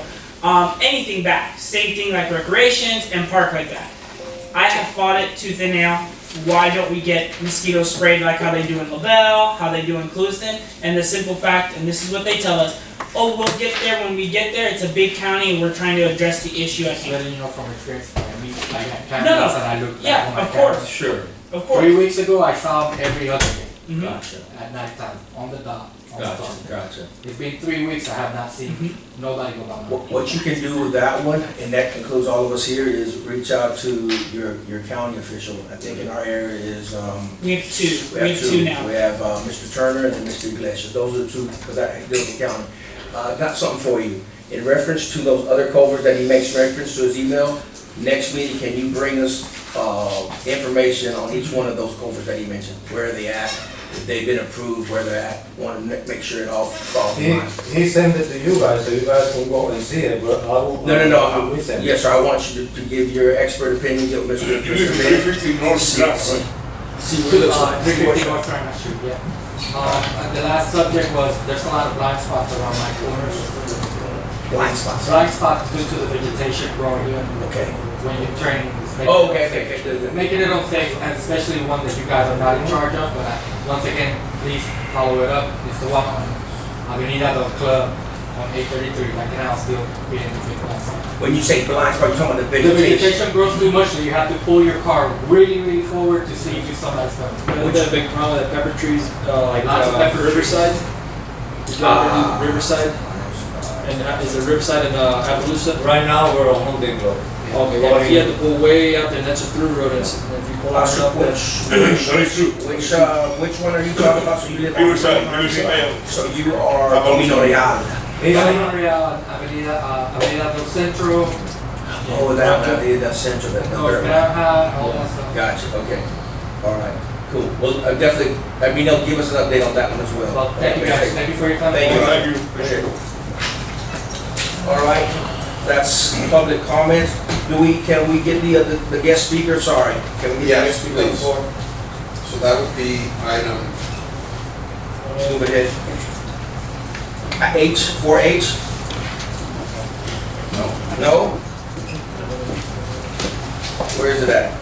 anything back. Same thing like recreations and park like that. I have fought it tooth and nail. Why don't we get mosquito sprayed like how they do in LaBelle, how they do in Clewiston? And the simple fact, and this is what they tell us, oh, we'll get there when we get there. It's a big county and we're trying to address the issue at Just hand. letting you know from experience, I mean, like at cameras No, no. and I looked Yeah, at one of course. Sure. Of course. 3 weeks ago, I saw them every other day. Mhm. Gotcha, At nighttime, on the dot, on the gotcha, dot. gotcha. It's been 3 weeks, I have not seen Mhm. nobody go down. What you can do with that one, and that concludes all of us here, is reach out to your county official. I think in our area is, We have two. We have two now. We have, Mr. Turner and Mr. Iglesias. Those are the two, because I deal with the county. Got something for you. In reference to those other culverts that he makes reference to his email, next meeting, can you bring us, information on each one of those culverts that he mentioned? Where are they at? If they've been approved, where they're at? Want to make sure it all falls in line. He sent it to you guys, so you guys can go and see it, but I will. No. We sent it. Yes, sir, I want you to give your expert opinion, give Mr. Mayor. See what it looks like. See what it looks like. Yeah. And the last subject was, there's a lot of blind spots around my corners. Blind spots. Blind spots due to the vegetation growing Okay. when you're turning. it's making Oh, it okay, unsafe. okay, good. Making it unsafe, and especially one that you guys are not in charge of, but once again, please follow it up. It's the one on Avenida del Club on 833, like canal still being between us. When you say blind spot, you're talking about the The vegetation. vegetation grows too much, so you have to pull your car really forward to see if you saw that stuff. With that big problem with pepper trees, like Lots of pepper trees. Riverside. Did you ever do Riverside? And is it Riverside and Appaloosa? Right now, we're on Hunting Road. Okay, well, if you had to pull way out there, that's a through road, and if you pull out enough, Which one are you talking about? So you live on? Riverside. So you are Camino Real. Avenida del Centro, Oh, that center, that North number. Granja, all that stuff. Gotcha, okay. All right, cool. Well, definitely, I mean, they'll give us an update on that one as well. Well, thank you guys, thank you for your time. Thank you. Appreciate it. All right, that's public comment. Can we get the guest speaker? Sorry. Can we get the guest Yes, speaker please. before? So that would be item, Let's move ahead. H, 4H? No? Where is it at?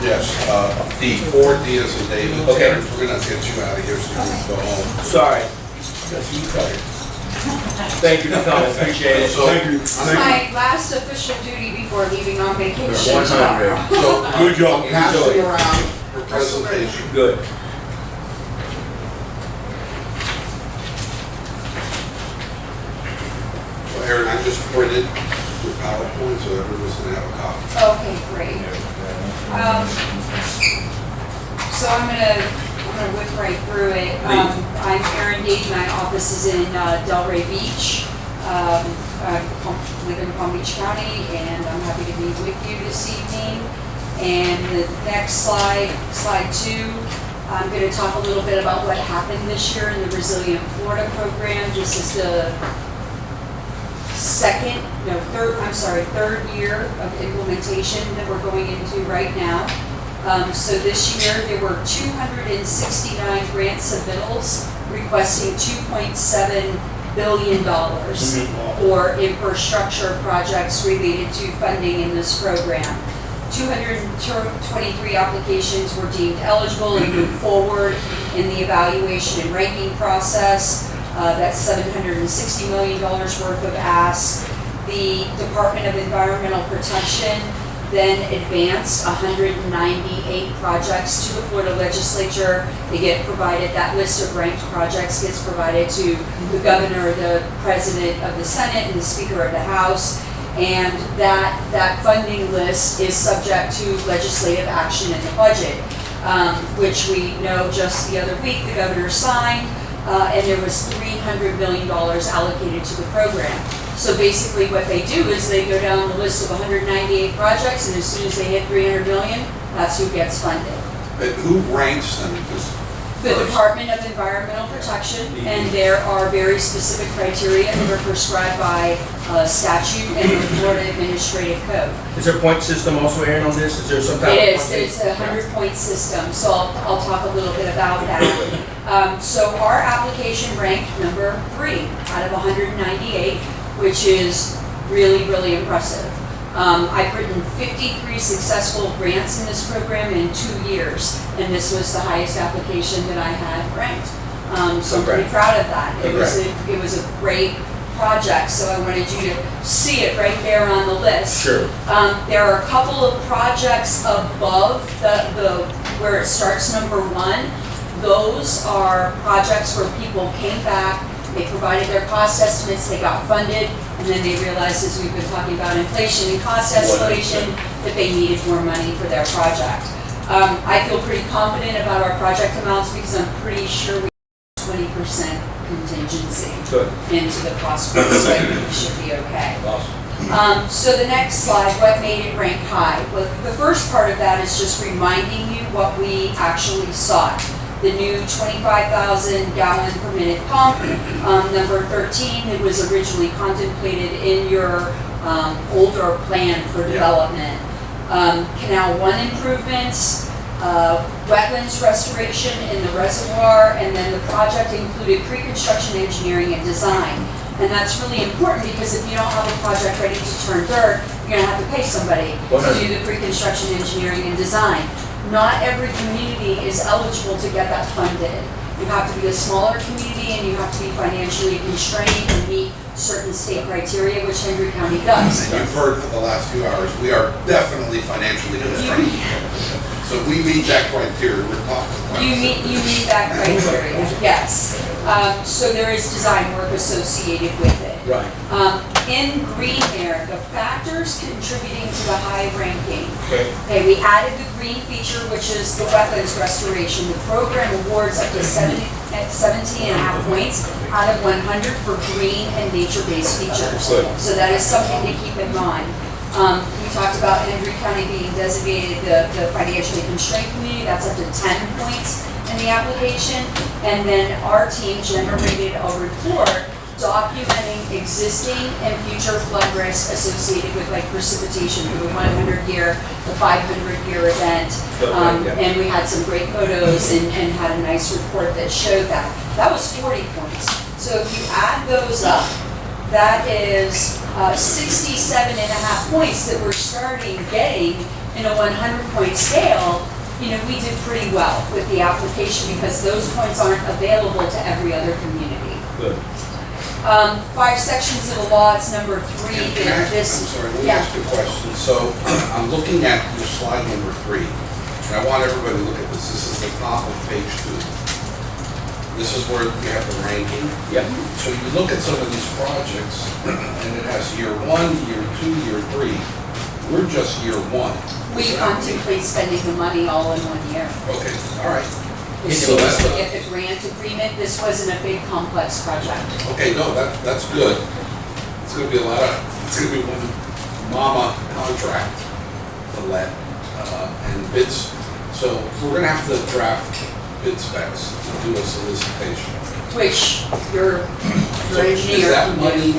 yes, D, 4D as in David. Okay. We're gonna get you out of here so you can go home. Sorry. Thank you for coming, appreciate it. So- This is my last official duty before leaving on vacation 100. tomorrow. So, Good job. I'm passing around her presentation. Good. So Aaron, I just printed the PowerPoint, so everyone's gonna have a copy. Okay, great. So I'm gonna whip right through it. I'm Erin Dade, my office is in Delray Beach. I live in Palm Beach County, and I'm happy to be with you this evening. And the next slide, slide 2, I'm gonna talk a little bit about what happened this year in the Resilient Florida program. This is the third year of implementation that we're going into right now. So this year, there were 269 grant submittals requesting $2.7 billion for infrastructure projects related to funding in this program. 223 applications were deemed eligible and moved forward in the evaluation and ranking process. That's $760 million worth of asks. The Department of Environmental Protection then advanced 198 projects to the Florida Legislature. They get provided, that list of ranked projects gets provided to the Governor, the President of the Senate, and the Speaker of the House. And that funding list is subject to legislative action in the budget. which we know just the other week, the governor signed, and there was $300 million allocated to the program. So basically what they do is they go down the list of 198 projects, and as soon as they hit 300 million, that's who gets funded. But who ranks them? Just The Department of Environmental Protection, and there are very specific criteria that are prescribed by statute and the Florida Administrative Code. Is there a point system also, Aaron, on this? Is there some type of? It is, point it's a 100-point system, so I'll talk a little bit about that. So our application ranked number 3 out of 198, which is really, really impressive. I've written 53 successful grants in this program in 2 years, and this was the highest application that I had ranked. So I'm pretty proud of that. It was a great project, so I wanted you to see it right there on the list. Sure. There are a couple of projects above the where it starts number 1. Those are projects where people came back, they provided their cost estimates, they got funded, and then they realized, as we've been talking about inflation and cost escalation, that they needed more money for their project. I feel pretty confident about our project amounts because I'm pretty sure we have 20% contingency Good. into the cost for this, so I think we should be okay. Awesome. So the next slide, what made it rank high? Well, the first part of that is just reminding you what we actually sought. The new 25,000 gallon per minute pump, number 13, that was originally contemplated in your older plan for development. Canal 1 improvements, wetlands restoration in the reservoir, and then the project included pre-construction engineering and design. And that's really important because if you don't have a project ready to turn dirt, you're gonna have to pay somebody to do the pre-construction engineering and design. Not every community is eligible to get that funded. You have to be a smaller community and you have to be financially constrained and meet certain state criteria, which Henry County does. And you've heard for the last few hours, we are definitely financially constrained. So we meet that criteria, we're talking. You meet that criteria, yes. So there is design work associated with it. Right. In green there, the factors contributing to the high ranking. Okay. Okay, we added the green feature, which is the wetlands restoration. The program awards up to 17.5 points out of 100 for green and nature-based features. Good. So that is something to keep in mind. We talked about Henry County being designated the financially constrained community. That's up to 10 points in the application. And then our team generated a report documenting existing and future flood risks associated with like precipitation for the 100-year, the 500-year event. And we had some great photos and had a nice report that showed that. That was 40 points. So if you add those up, that is 67.5 points that we're starting getting in a 100-point scale. You know, we did pretty well with the application because those points aren't available to every other community. Good. 5 sections of the law, it's number 3. I'm sorry, let me ask you a question. So I'm looking at your slide number 3, and I want everybody to look at this. This is the top of page 2. This is where you have the ranking. Yep. So you look at some of these projects, and it has year 1, year 2, year 3. We're just year 1. We contemplate spending the money all in 1 year. Okay, all right. As So soon as that's we get the grant agreement, this wasn't a big complex project. Okay, no, that's good. It's gonna be it's gonna be one mama contract to let, and bids. So we're gonna have to draft bid specs to do a solicitation. Which your So engineer is that can do. money,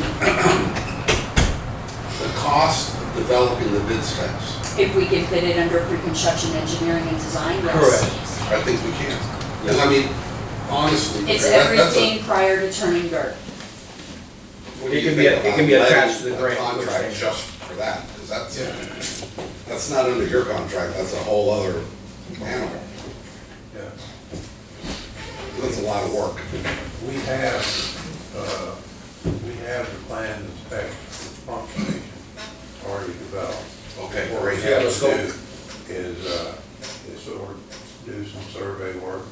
the cost of developing the bid specs? If we can fit it under pre-construction engineering and design, yes. Correct. I think we can. Because I mean, honestly. It's that's a- everything prior to turning dirt. What do It you can be- think it about can be attached letting to the a grant, Contract which- just for that, because that's not under your contract, that's a whole other animal. Yeah. That's a lot of work. We have the plan and spec for the pump station already developed. Okay, What great. we have to do is sort of do some survey work,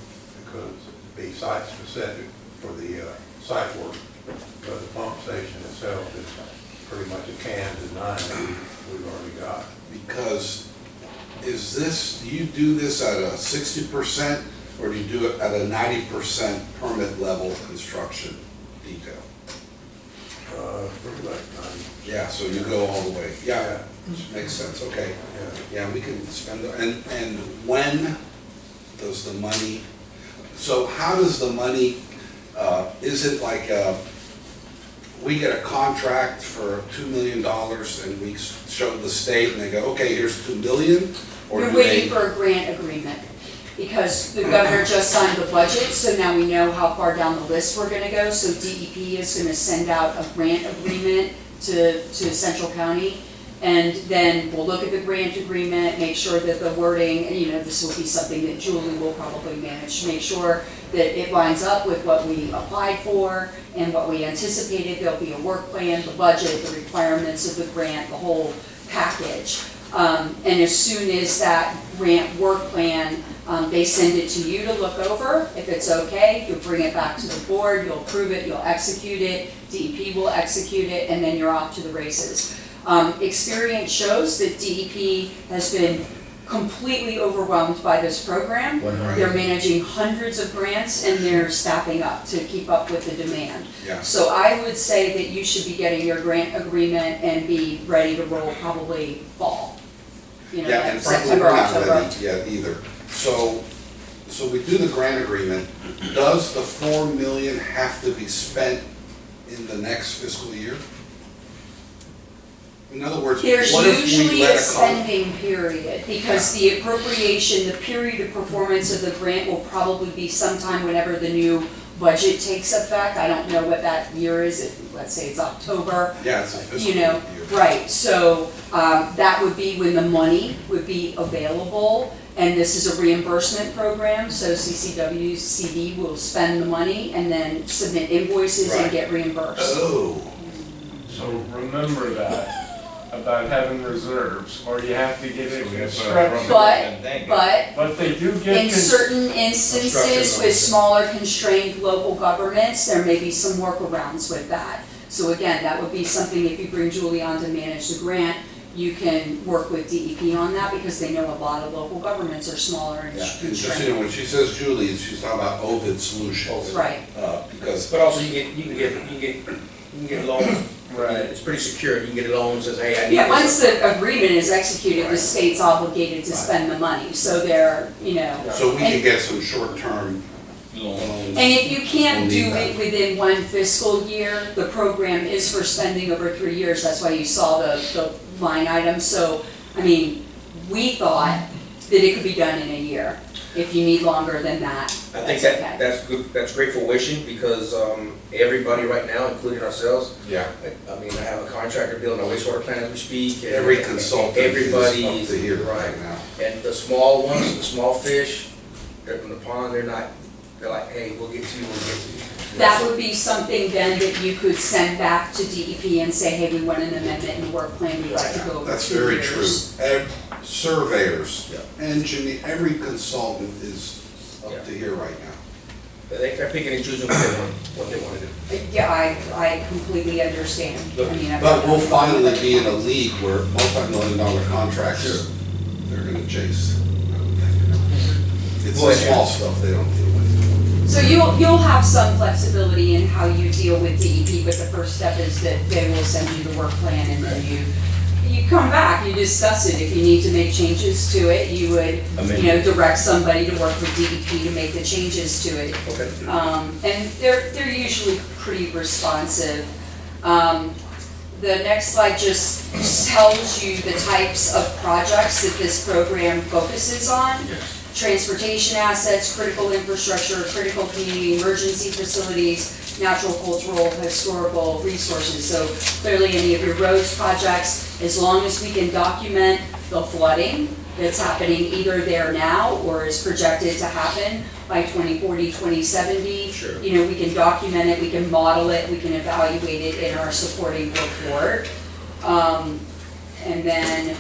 because it'd be site specific for the site work. But the pump station itself is pretty much a canned design that we've already got. Because is this, do you do this at a 60%, or do you do it at a 90% permit level construction detail? Pretty much, Yeah, so you go all the way, yeah, makes sense, okay. Yeah, we can spend, and when does the money, so how does the money, is it like, we get a contract for $2 million and we show the state and they go, okay, here's $2 million? Or You're do waiting they? for a grant agreement, because the governor just signed the budget, so now we know how far down the list we're gonna go. So DEP is gonna send out a grant agreement to Central County, and then we'll look at the grant agreement, make sure that the wording, and this will be something that Julie will probably manage, make sure that it lines up with what we applied for and what we anticipated. There'll be a work plan, the budget, the requirements of the grant, the whole package. And as soon as that grant work plan, they send it to you to look over. If it's okay, you'll bring it back to the board, you'll approve it, you'll execute it, DEP will execute it, and then you're off to the races. Experience shows that DEP has been completely overwhelmed by this program. They're managing hundreds of grants and they're staffing up to keep up with the demand. Yeah. So I would say that you should be getting your grant agreement and be ready to roll probably fall. Yeah, and frankly, September, we're not October. ready yet either. So we do the grant agreement. Does the $4 million have to be spent in the next fiscal year? In other words, There's what if we usually let a a spending period, because the appropriation, the period of performance of the grant will probably be sometime whenever the new budget takes effect. I don't know what that year is, let's say it's October. Yeah, it's a fiscal year. Right, so that would be when the money would be available, and this is a reimbursement program, so CCWCD will spend the money and then submit invoices and Right. get reimbursed. Oh, So remember that, about having reserves, or you have to get it So we have to- construction. But But they do get. in certain instances with smaller constrained local governments, there may be some workarounds with that. So again, that would be something, if you bring Julie on to manage the grant, you can work with DEP on that, because they know a lot of local governments are smaller and yeah, and just, constrained. when she says Julie, she's talking about Ovid Solutions. Right. Because, But also you can get loans. Right. It's pretty secure. You can get a loan, says, hey, I need Yeah, this. once the agreement is executed, the Right. state's obligated to spend the money, so they're, so we can and- get some short-term loans. And if you can't We'll do need it within one fiscal year, the program is for spending over 3 years, that's why you saw the line item. So, I mean, we thought that it could be done in a year. If you need longer than that, I think that's okay. that's good, that's great for wishing, because everybody right now, including ourselves, Yeah. I mean, I have a contractor building a wastewater plant as we speak. and- Every consultant is Everybody's, up to here right. right now. And the small ones, the small fish, they're from the pond, they're like, hey, we'll get to you, we'll get to you. That would be something then that you could send back to DEP and say, hey, we want an amendment in the work plan, we'd like to go over 2 years. That's very true. Surveyors, Yeah. engineer, every consultant is Yeah. up to here right now. They're picking and choosing what they want to do. Yeah, I completely understand. I mean, I've But done we'll that. finally be in a league where multi-million-dollar contracts, they're gonna chase. It's the small stuff they don't deal with. So you'll have some flexibility in how you deal with DEP, but the first step is that they will send you the work plan, and then you come back, you discuss it. If you need to make changes to it, you would, direct somebody to work with DEP to make the changes to it. Okay. And they're usually pretty responsive. The next slide just tells you the types of projects that this program focuses on. Transportation assets, critical infrastructure, critical community emergency facilities, natural, cultural, historical resources. So clearly any of your roads projects, as long as we can document the flooding that's happening either there now or is projected to happen by 2040, 2070. Sure. We can document it, we can model it, we can evaluate it in our supporting report. And then,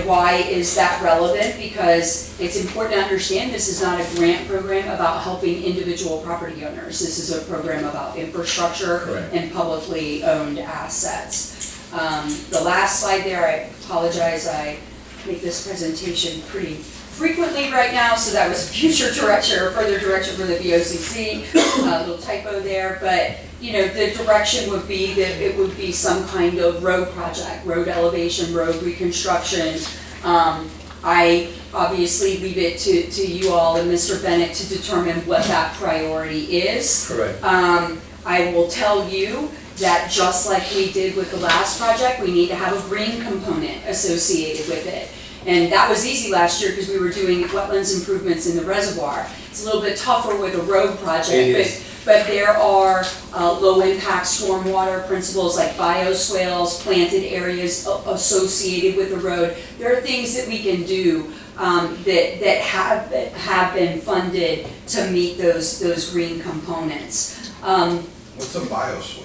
why is that relevant? Because it's important to understand this is not a grant program about helping individual property owners. This is a program about infrastructure Correct. and publicly owned assets. The last slide there, I apologize, I make this presentation pretty frequently right now, so that was future direction or further direction for the VOCC, little typo there, but, you know, the direction would be that it would be some kind of road project, road elevation, road reconstruction. I obviously leave it to you all and Mr. Bennett to determine what that priority is. Correct. I will tell you that just like we did with the last project, we need to have a green component associated with it. And that was easy last year because we were doing wetlands improvements in the reservoir. It's a little bit tougher with a road project, but there are low-impact stormwater principles like bioswales, planted areas associated with the road. There are things that we can do that have been funded to meet those green components. What's a bioswale?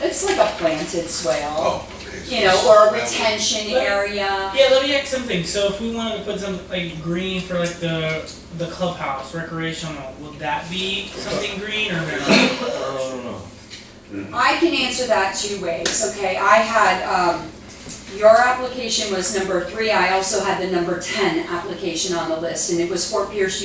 It's like a planted swale. Oh, okay. So You know, or a retention area. Yeah, let me ask something. So if we wanted to put some like green for like the clubhouse, recreational, would that be something green or no? I can answer that two ways, okay? I had, your application was number 3, I also had the number 10 application on the list, and it was Fort Pierce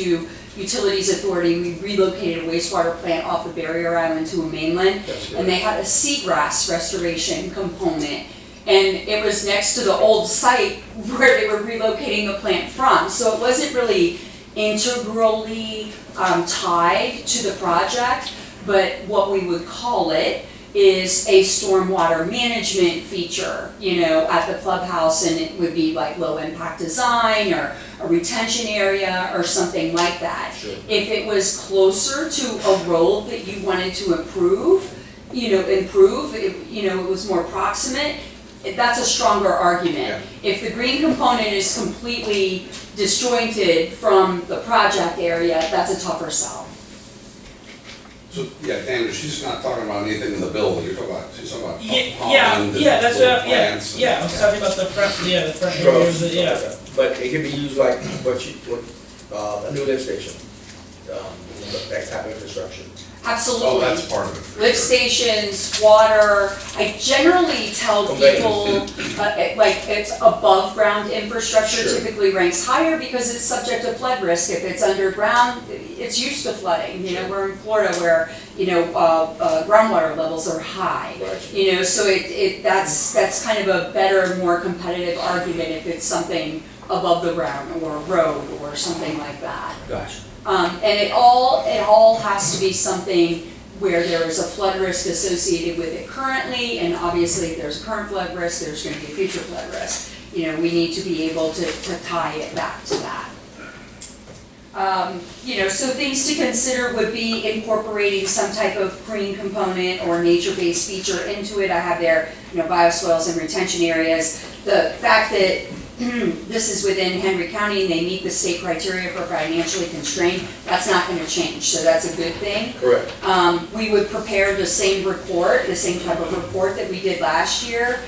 Utilities Authority. We relocated a wastewater plant off of Barrier Island to a mainland, and they had a seagrass restoration component. And it was next to the old site where they were relocating the plant from, so it wasn't really integrally tied to the project, but what we would call it is a stormwater management feature, you know, at the clubhouse, and it would be like low impact design or a retention area or something like that. Sure. If it was closer to a road that you wanted to improve, it was more proximate, that's a stronger argument. Yeah. If the green component is completely disjointed from the project area, that's a tougher sell. So, yeah, Daniel, she's not talking about anything in the building, she's talking about pond and That's little what, plants and- I was talking about the front areas, Roads, yeah. But it can be used like a new lift station, that type of infrastructure. Absolutely. Oh, that's part of it. Lift stations, water, I generally tell people, like, it's above ground infrastructure Sure. typically ranks higher because it's subject to flood risk. If it's underground, it's used to flooding, you know, we're in Florida where, groundwater levels are high. Right. You know, so that's kind of a better, more competitive argument if it's something above the ground or a road or something like that. Gotcha. And it all has to be something where there is a flood risk associated with it currently, and obviously if there's a current flood risk, there's gonna be a future flood risk. You know, we need to be able to tie it back to that. So things to consider would be incorporating some type of green component or nature-based feature into it. I have there, bioswales and retention areas. The fact that this is within Henry County and they meet the state criteria for financially constrained, that's not gonna change, so that's a good thing. Correct. We would prepare the same report, the same type of report that we did last year.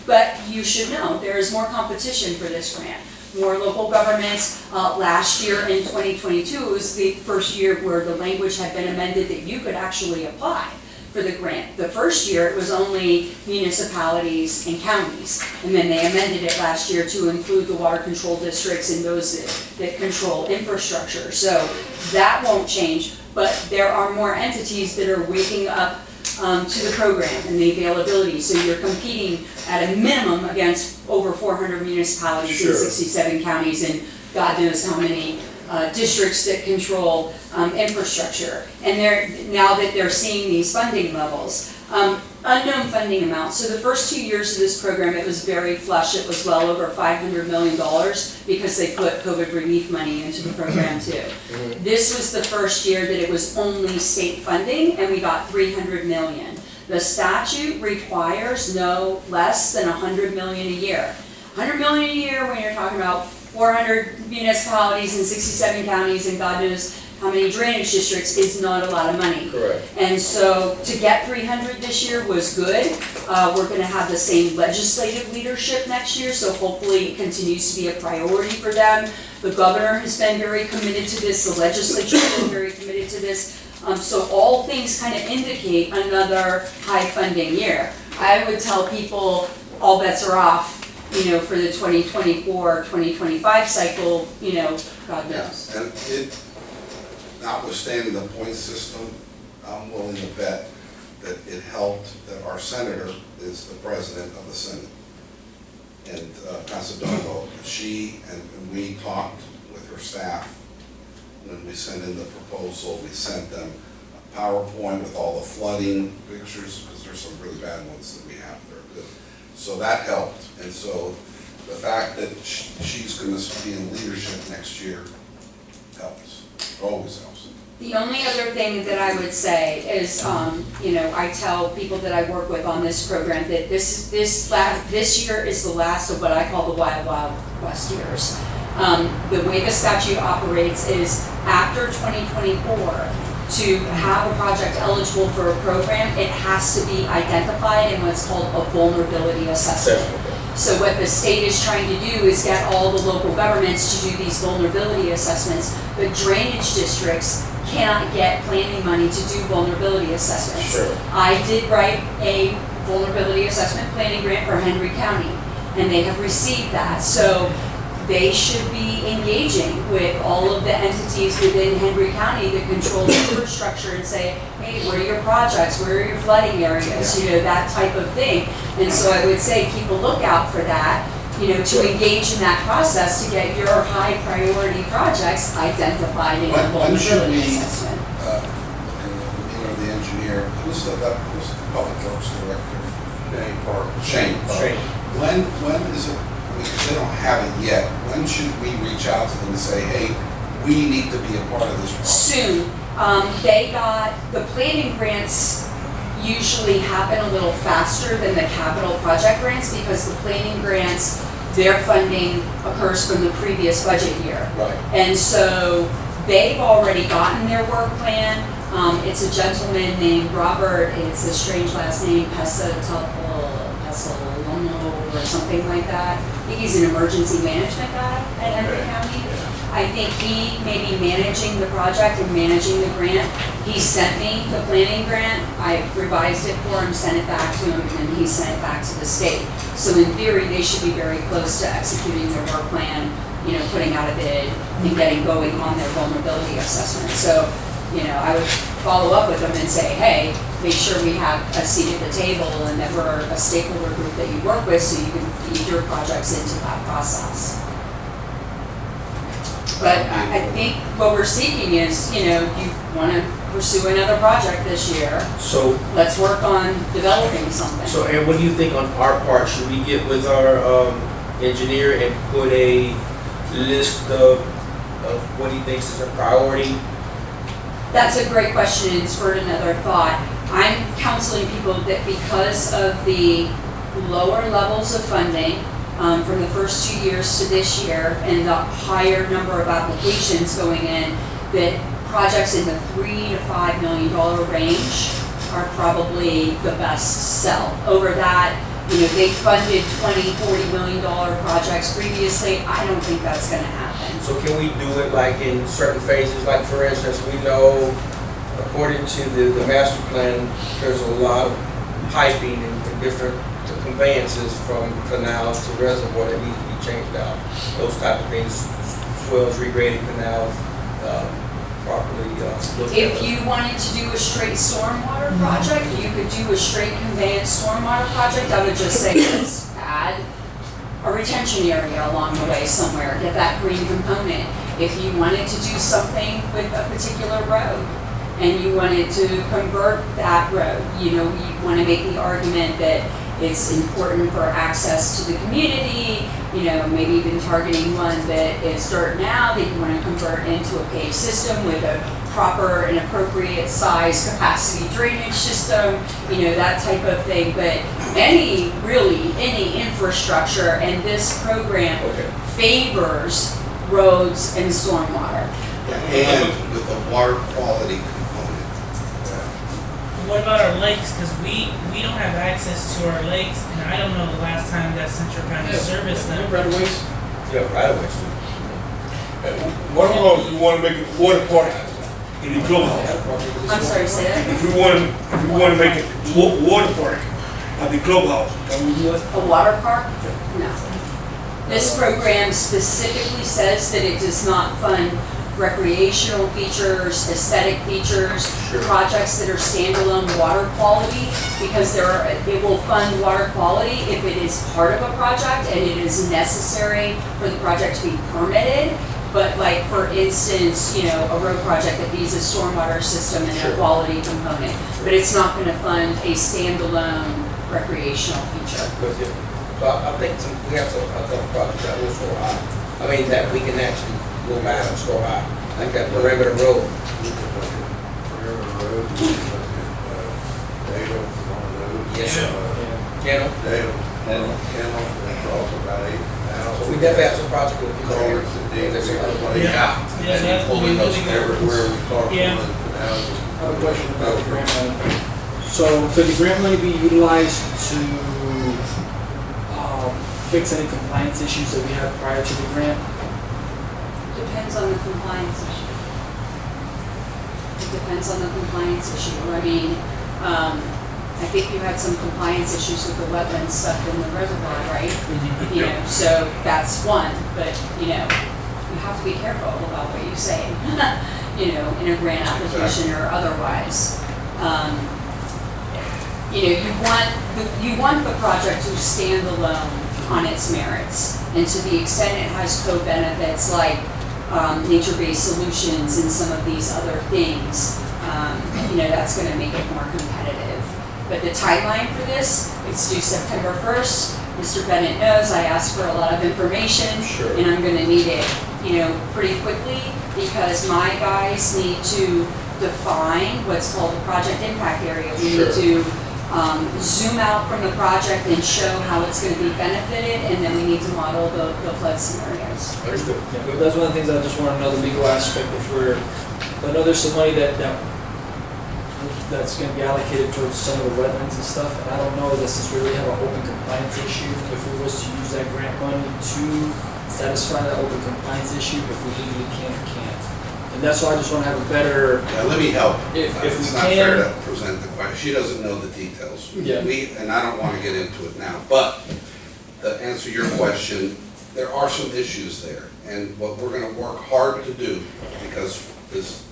But you should know, there is more competition for this grant. More local governments, last year in 2022, it was the first year where the language had been amended that you could actually apply for the grant. The first year, it was only municipalities and counties, and then they amended it last year to include the water control districts and those that control infrastructure. So that won't change, but there are more entities that are waking up to the program and the availability. So you're competing at a minimum against over 400 municipalities Sure. in 67 counties and God knows how many districts that control infrastructure. And now that they're seeing these funding levels, unknown funding amounts. So the first 2 years of this program, it was very flush. It was well over $500 million because they put COVID relief money into the program too. Mm-hmm. This was the first year that it was only state funding, and we got $300 million. The statute requires no less than $100 million a year. $100 million a year when you're talking about 400 municipalities and 67 counties and God knows how many drainage districts is not a lot of money. Correct. And so to get 300 this year was good. We're gonna have the same legislative leadership next year, so hopefully it continues to be a priority for them. The governor has been very committed to this, the legislature has been very committed to this. So all things kind of indicate another high funding year. I would tell people all bets are off for the 2024, 2025 cycle, God knows. Yes, and it, notwithstanding the point system, I'm willing to bet that it helped that our senator is the president of the Senate. And Casadongo, she and we talked with her staff when we sent in the proposal. We sent them a PowerPoint with all the flooding pictures, because there's some really bad ones that we have that are good. So that helped, and so the fact that she's going to be in leadership next year helps, always helps. The only other thing that I would say is, I tell people that I work with on this program that this year is the last of what I call the Wild Wild West years. The way the statute operates is after 2024, to have a project eligible for a program, it has to be identified in what's called a vulnerability assessment. So what the state is trying to do is get all the local governments to do these vulnerability assessments, but drainage districts cannot get planning money to do vulnerability assessments. Sure. I did write a vulnerability assessment planning grant for Henry County, and they have received that. So they should be engaging with all of the entities within Henry County that control the infrastructure and say, hey, where are your projects? Where are your flooding areas? That type of thing. And so I would say keep a lookout for that, to engage in that process to get your high priority projects identified in a When should vulnerability we, assessment. the engineer, who's the public works director? Shane Park. Shane. When is it, because they don't have it yet, when should we reach out to them and say, hey, we need to be a part of this project? Soon. They got, the planning grants usually happen a little faster than the capital project grants because the planning grants, their funding occurs from the previous budget year. Right. And so they've already gotten their work plan. It's a gentleman named Robert, it's a strange last name, Pesalono or something like that. I think he's an emergency management guy at Henry County. I think he may be managing the project and managing the grant. He sent me the planning grant, I revised it for him, sent it back to him, and he sent it back to the state. So in theory, they should be very close to executing their work plan, putting out a bid and getting going on their vulnerability assessment. So, I would follow up with them and say, hey, make sure we have a seat at the table and that we're a stakeholder group that you work with so you can feed your projects into that process. But I think what we're seeking is, you want to pursue another project this year. So, Let's work on developing something. and what do you think on our part? Should we get with our engineer and put a list of what he thinks is a priority? That's a great question and spurred another thought. I'm counseling people that because of the lower levels of funding from the first 2 years to this year and the higher number of applications going in, that projects in the $3 to $5 million range are probably the best sell. Over that, they funded $20, $40 million projects previously. I don't think that's going to happen. So can we do it like in certain phases? Like for instance, we know according to the master plan, there's a lot of piping and different conveyances from canals to reservoir that need to be changed out. Those type of things, swells, regrading canals, properly looked at. If you wanted to do a straight stormwater project, you could do a straight conveyance stormwater project. I would just say let's add a retention area along the way somewhere, get that green component. If you wanted to do something with a particular road and you wanted to convert that road, you want to make the argument that it's important for access to the community, maybe even targeting one that is dirt now that you want to convert into a paved system with a proper and appropriate size capacity drainage system, that type of thing. But any infrastructure, and this program favors roads and stormwater. And with the water quality component. What about our lakes? Because we don't have access to our lakes, and I don't know the last time that Central County serviced them. Right of ways? Yeah, right of ways. What about if you want to make a water park in the clubhouse? I'm sorry, say that? If we want to make a water park at the clubhouse, can we do that? A water park? No. This program specifically says that it does not fund recreational features, aesthetic features, projects that are standalone water quality, because it will fund water quality if it is part of a project and it is necessary for the project to be permitted. But like, for instance, you know, a road project that needs a stormwater system and a quality component, but it's not gonna fund a standalone recreational feature. So I think we have some other projects that will score high. I mean, that we can actually go back and score high. Like that perimeter road. Perimeter road, Dale, one of those. Yes, sir. Kennel. Dale, Kennel, that's also about 8,000. So we definitely have some projects with people here. Culverts and ditches, There's some other everybody. Yeah, that's what we really go. Everywhere we start from Yeah. the canals. I have a question about the grant money. So could the grant money be utilized to fix any compliance issues that we have prior to the grant? Depends on the compliance issue. It depends on the compliance issue. I mean, I think you had some compliance issues with the wetland stuff in the reservoir, right? You know, so that's one, but, you know, you have to be careful about what you say, you know, in a grant application or otherwise. You know, you want the project to stand alone on its merits, and to the extent it has co-benefits like nature-based solutions and some of these other things, you know, that's gonna make it more competitive. But the timeline for this, it's due September 1st. Mr. Bennett knows I asked for a lot of information, and I'm gonna need it, you know, pretty quickly, because my guys need to define what's called the project impact area. We need to zoom out from the project and show how it's gonna be benefited, and then we need to model the flood scenarios. Understood. Yeah, that's one of the things I just want to know, the legal aspect. I know there's some money that's going to be allocated towards some of the wetlands and stuff, and I don't know that since we really have an open compliance issue, if we was to use that grant money to satisfy that open compliance issue, if we legally can't. And that's why I just want to have a better, Yeah, let me help. If we It's not fair can- to present the question, she doesn't know the details. Yeah. And I don't want to get into it now, but to answer your question, there are some issues there. And what we're gonna work hard to do, because this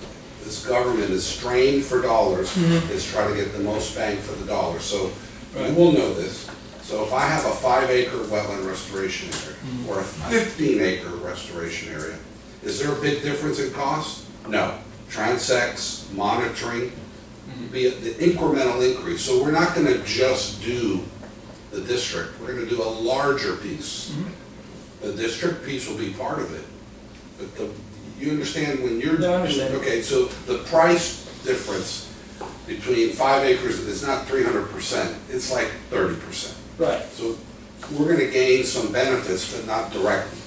government is strained for dollars, is try to get the most bang for the dollar. So you will know this. So if I have a 5-acre wetland restoration area, or a 15-acre restoration area, is there a big difference in cost? No. Transects, monitoring, be it the incremental increase. So we're not gonna just do the district, we're gonna do a larger piece. The district piece will be part of it. But you understand when you're. No, I understand. Okay, so the price difference between 5 acres is not 300%, it's like 30%. right, So we're gonna gain some benefits, but not directly.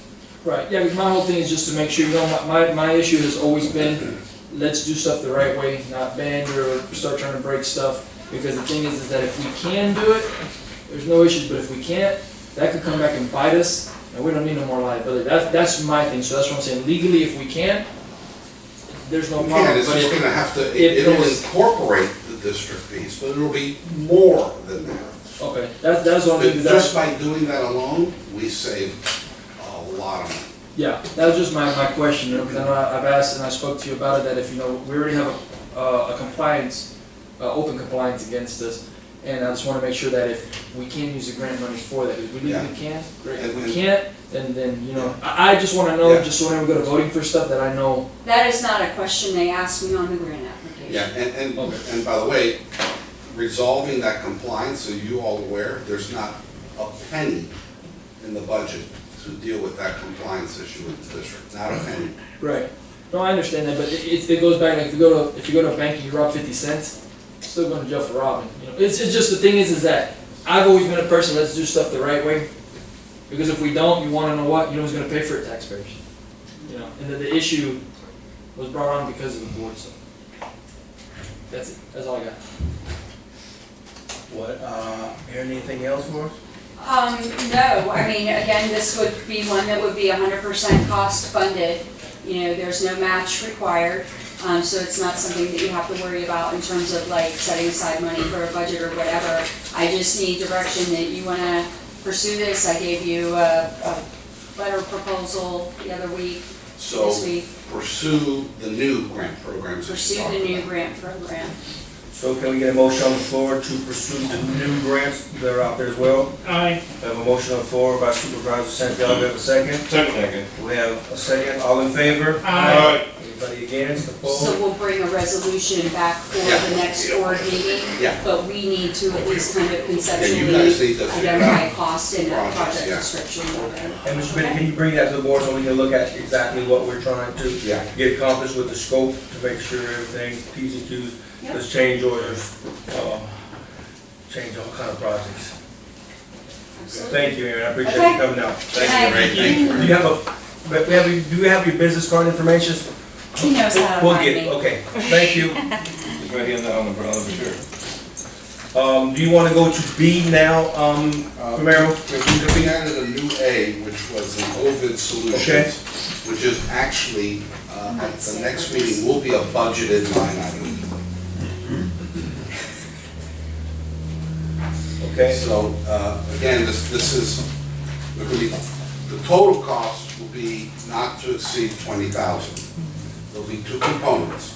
right, yeah, because my whole thing is just to make sure, you know, my issue has always been, let's do stuff the right way, not bend or start trying to break stuff, because the thing is that if we can do it, there's no issues, but if we can't, that could come back and bite us, and we don't need no more liability. That's my thing, so that's what I'm saying, legally, if we can't, there's no problem. Yeah, it's But just if- gonna have to, if it'll there's- incorporate the district piece, but it'll be more than that. Okay, that's what I'm But thinking, just by doing that alone, we save a lot of money. yeah, that was just my question, you know, because I know I've asked and I spoke to you about it, that if, you know, we already have a compliance, open compliance against us, and I just want to make sure that if we can use the grant money for that, if we legally can, great, if we can't, then, you know, I just want to know, Yeah. just so when we go to voting for stuff, that I know. That is not a question they asked me on the grant application. Yeah, Okay. and by the way, resolving that compliance, so you all aware, there's not a penny in the budget to deal with that compliance issue with the district, not a penny. Right. No, I understand that, but it goes back, like, if you go to a bank and you rob 50 cents, still going to jail for robbing, you know, it's just, the thing is that I've always been a person, let's do stuff the right way, because if we don't, you wanna know what, you know who's gonna pay for it, taxpayers. You know, and the issue was brought on because of the board, so. That's it, that's all I got. What, hearing anything else for us? No, I mean, again, this would be one that would be 100% cost funded. You know, there's no match required, so it's not something that you have to worry about in terms of like setting aside money for a budget or whatever. I just need direction that you wanna pursue this. I gave you a letter proposal the other week, So this week, pursue the new grant programs. that you pursue talked the new about. grant program. So can we get a motion on the floor to pursue the new grants that are out there as well? Aye. We have a motion on the floor by Supervisor Santiago, we have a second? Second. We have a second, all in favor? Aye. Anybody against, opposed? So we'll bring a resolution back for Yeah. the next board meeting. Yeah. But we need to at least kind of Yeah, you conceptually guys need to figure identify out cost and a projects, project yeah. description. And Mr. Bennett, can you bring that to the board so we can look at exactly what we're trying to Yeah. get accomplished with the scope to make sure everything, P's and Q's, Yep. there's change orders, change all kind of projects. Absolutely. Thank you, Aaron, I appreciate Okay. you coming out. Thank you, Ray. Thank you. Do you have do we have your business card information? He knows how to We'll find get, me. okay, thank you. It's right here on the brochure. Do you wanna go to B now, Romero? We added a new A, which was an Ovid Okay. Solutions, which is actually, at the next meeting, will be a budgeted line item. Okay, So, again, this is, the total cost will be not to exceed 20,000. There'll be two components.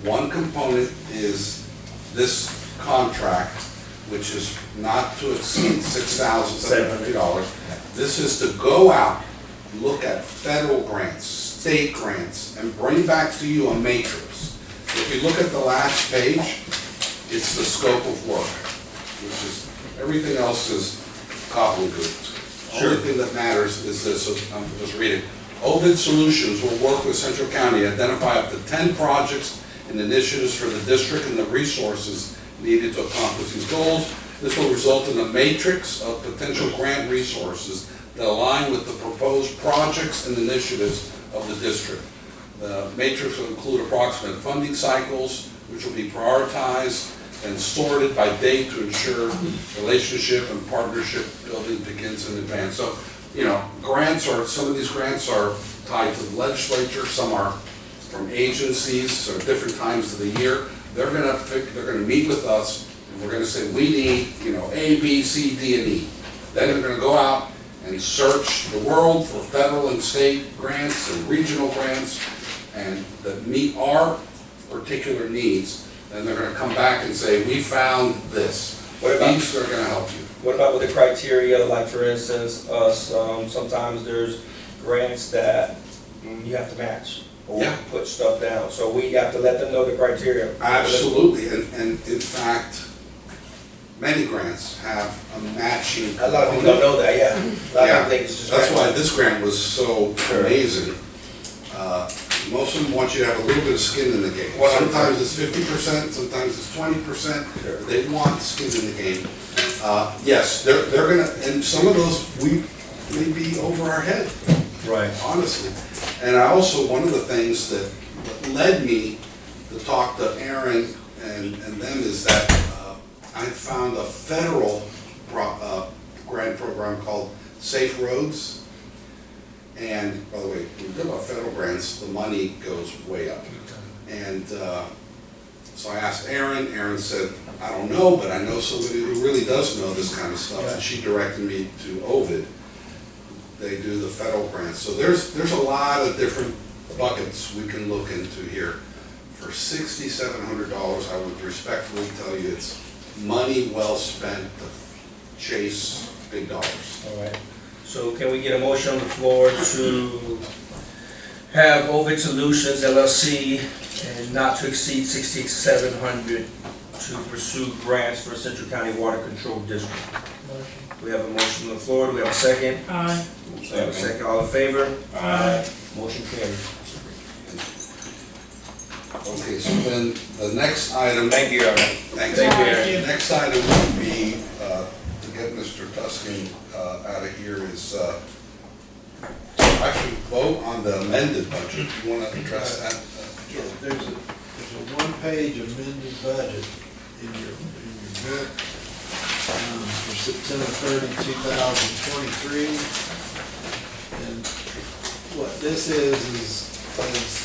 One component is this contract, which is not to exceed $6,750. This is to go out, look at federal grants, state grants, and bring back to you a matrix. If you look at the last page, it's the scope of work, which is, everything else is gobbledygook. Only thing that matters is this, so I'm just reading. Ovid Solutions will work with Central County, identify up to 10 projects and initiatives for the district and the resources needed to accomplish these goals. This will result in a matrix of potential grant resources that align with the proposed projects and initiatives of the district. The matrix will include approximate funding cycles, which will be prioritized and sorted by date to ensure relationship and partnership building begins in advance. So, you know, some of these grants are tied to the legislature, some are from agencies, so different times of the year. They're gonna meet with us, and we're gonna say, we need, you know, A, B, C, D, and E. Then they're gonna go out and search the world for federal and state grants and regional grants, and that meet our particular needs. Then they're gonna come back and say, we found this. What about- These are gonna help you. what about with the criteria, like for instance, sometimes there's grants that you have to match or Yeah. put stuff down, so we have to let them know the criteria. Absolutely, and in fact, many grants have a matching. A lot of people don't know that, yeah. A lot of Yeah, people think it's just. that's why grant. this grant was so amazing. Most of them want you to have a little bit of skin in the game. 100%. Sometimes it's 50%, sometimes it's 20%. Sure. They want skin in the game. Yes, they're gonna, and some of those, we may be over our head, Right. honestly. And I also, one of the things that led me to talk to Aaron and them is that I found a federal grant program called Safe Roads. And by the way, when you talk about federal grants, the money goes way up. And so I asked Aaron said, I don't know, but I know somebody who really does know this kind of stuff. And she directed me to Ovid. They do the federal grants. So there's a lot of different buckets we can look into here. For $6,700, I would respectfully tell you it's money well spent to chase big dollars. All right, so can we get a motion on the floor to have Ovid Solutions LLC and not to exceed $6,700 to pursue grants for Central County Water Control District? We have a motion on the floor, do we have a second? Aye. We have a second, all in favor? Aye. Motion carries. Okay, so then the next item. Thank you, Aaron. Thanks. Thank you, Aaron. The next item would be, to get Mr. Tuskin out of here is, actually vote on the amended budget. You want to address that? Yeah, there's a one-page amended budget in your book for September 30, 2023. And what this is Mr.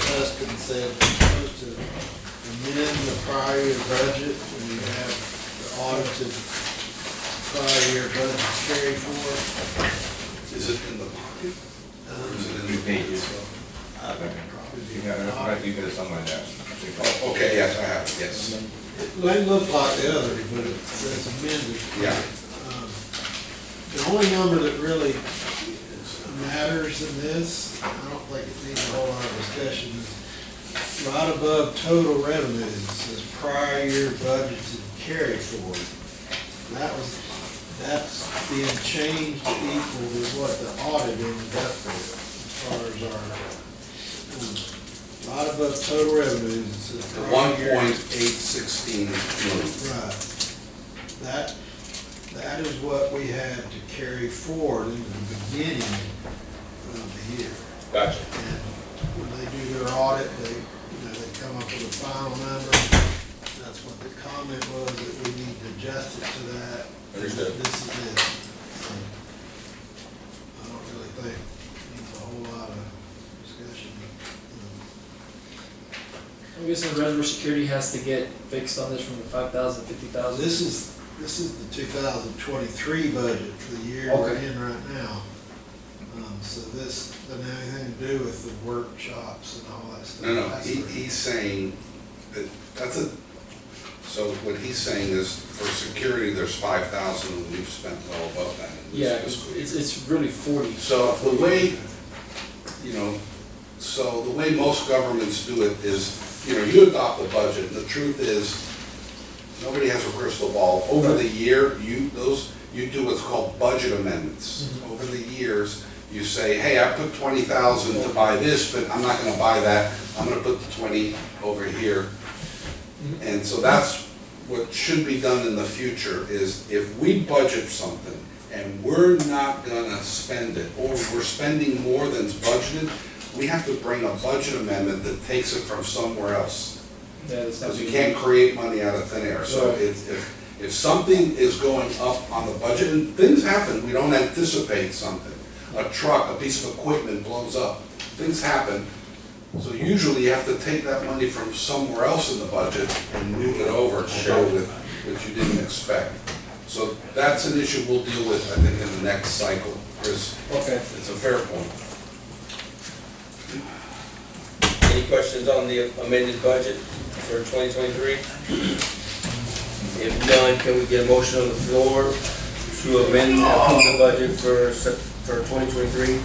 Tustin said, you're supposed to amend the prior year budget when you have the audited prior year budget carry forward. Is it in the pocket? Or is it in Three the pages. I would probably You be. got, you got it somewhere there. Oh, okay, yes, I have it, yes. It may look like the other, but it's amended. Yeah. Um, The only number that really matters in this, I don't think it needs a whole lot of discussion, is right above total revenues, it says prior year budgeted carry forward. That's being changed to equal with what the audit ended up with, as far as our, right above total revenues, it says The prior year. 1.816 million. Right. That is what we had to carry forward into the beginning of the year. Gotcha. And when they do their audit, they come up with a final number. That's what the comment was, that we need to adjust it to that. Understood. This is it. So, I don't really think it needs a whole lot of discussion. I'm guessing Reservoir Security has to get fixed on this from the 5,000, 50,000. This is the 2023 budget for the year we're Okay. in right now. So this doesn't have anything to do with the workshops and all that stuff. No, That's he's saying that, so what he's saying is for security, there's 5,000, and we've spent well above that in Yeah, this fiscal year. it's really 40. So the way, so the way most governments do it is, you adopt a budget, and the truth is, nobody has a crystal ball. Over the year, you do what's called budget amendments. Over the years, you say, hey, I put 20,000 to buy this, but I'm not gonna buy that, I'm gonna put the 20 over here. And so that's what should be done in the future, is if we budget something and we're not gonna spend it, or we're spending more than's budgeted, we have to bring a budget amendment that takes it from somewhere else. Yeah, that's not Because you can't create money out of thin air. So Right. if something is going up on the budget, and things happen, we don't anticipate something. A truck, a piece of equipment blows up, things happen. So usually you have to take that money from somewhere else in the budget and move it over to show with, which you didn't expect. So that's an issue we'll deal with, I think, in the next cycle, Chris. Okay. It's a fair point. Any questions on the amended budget for 2023? If none, can we get a motion on the floor to amend and approve the budget for 2023?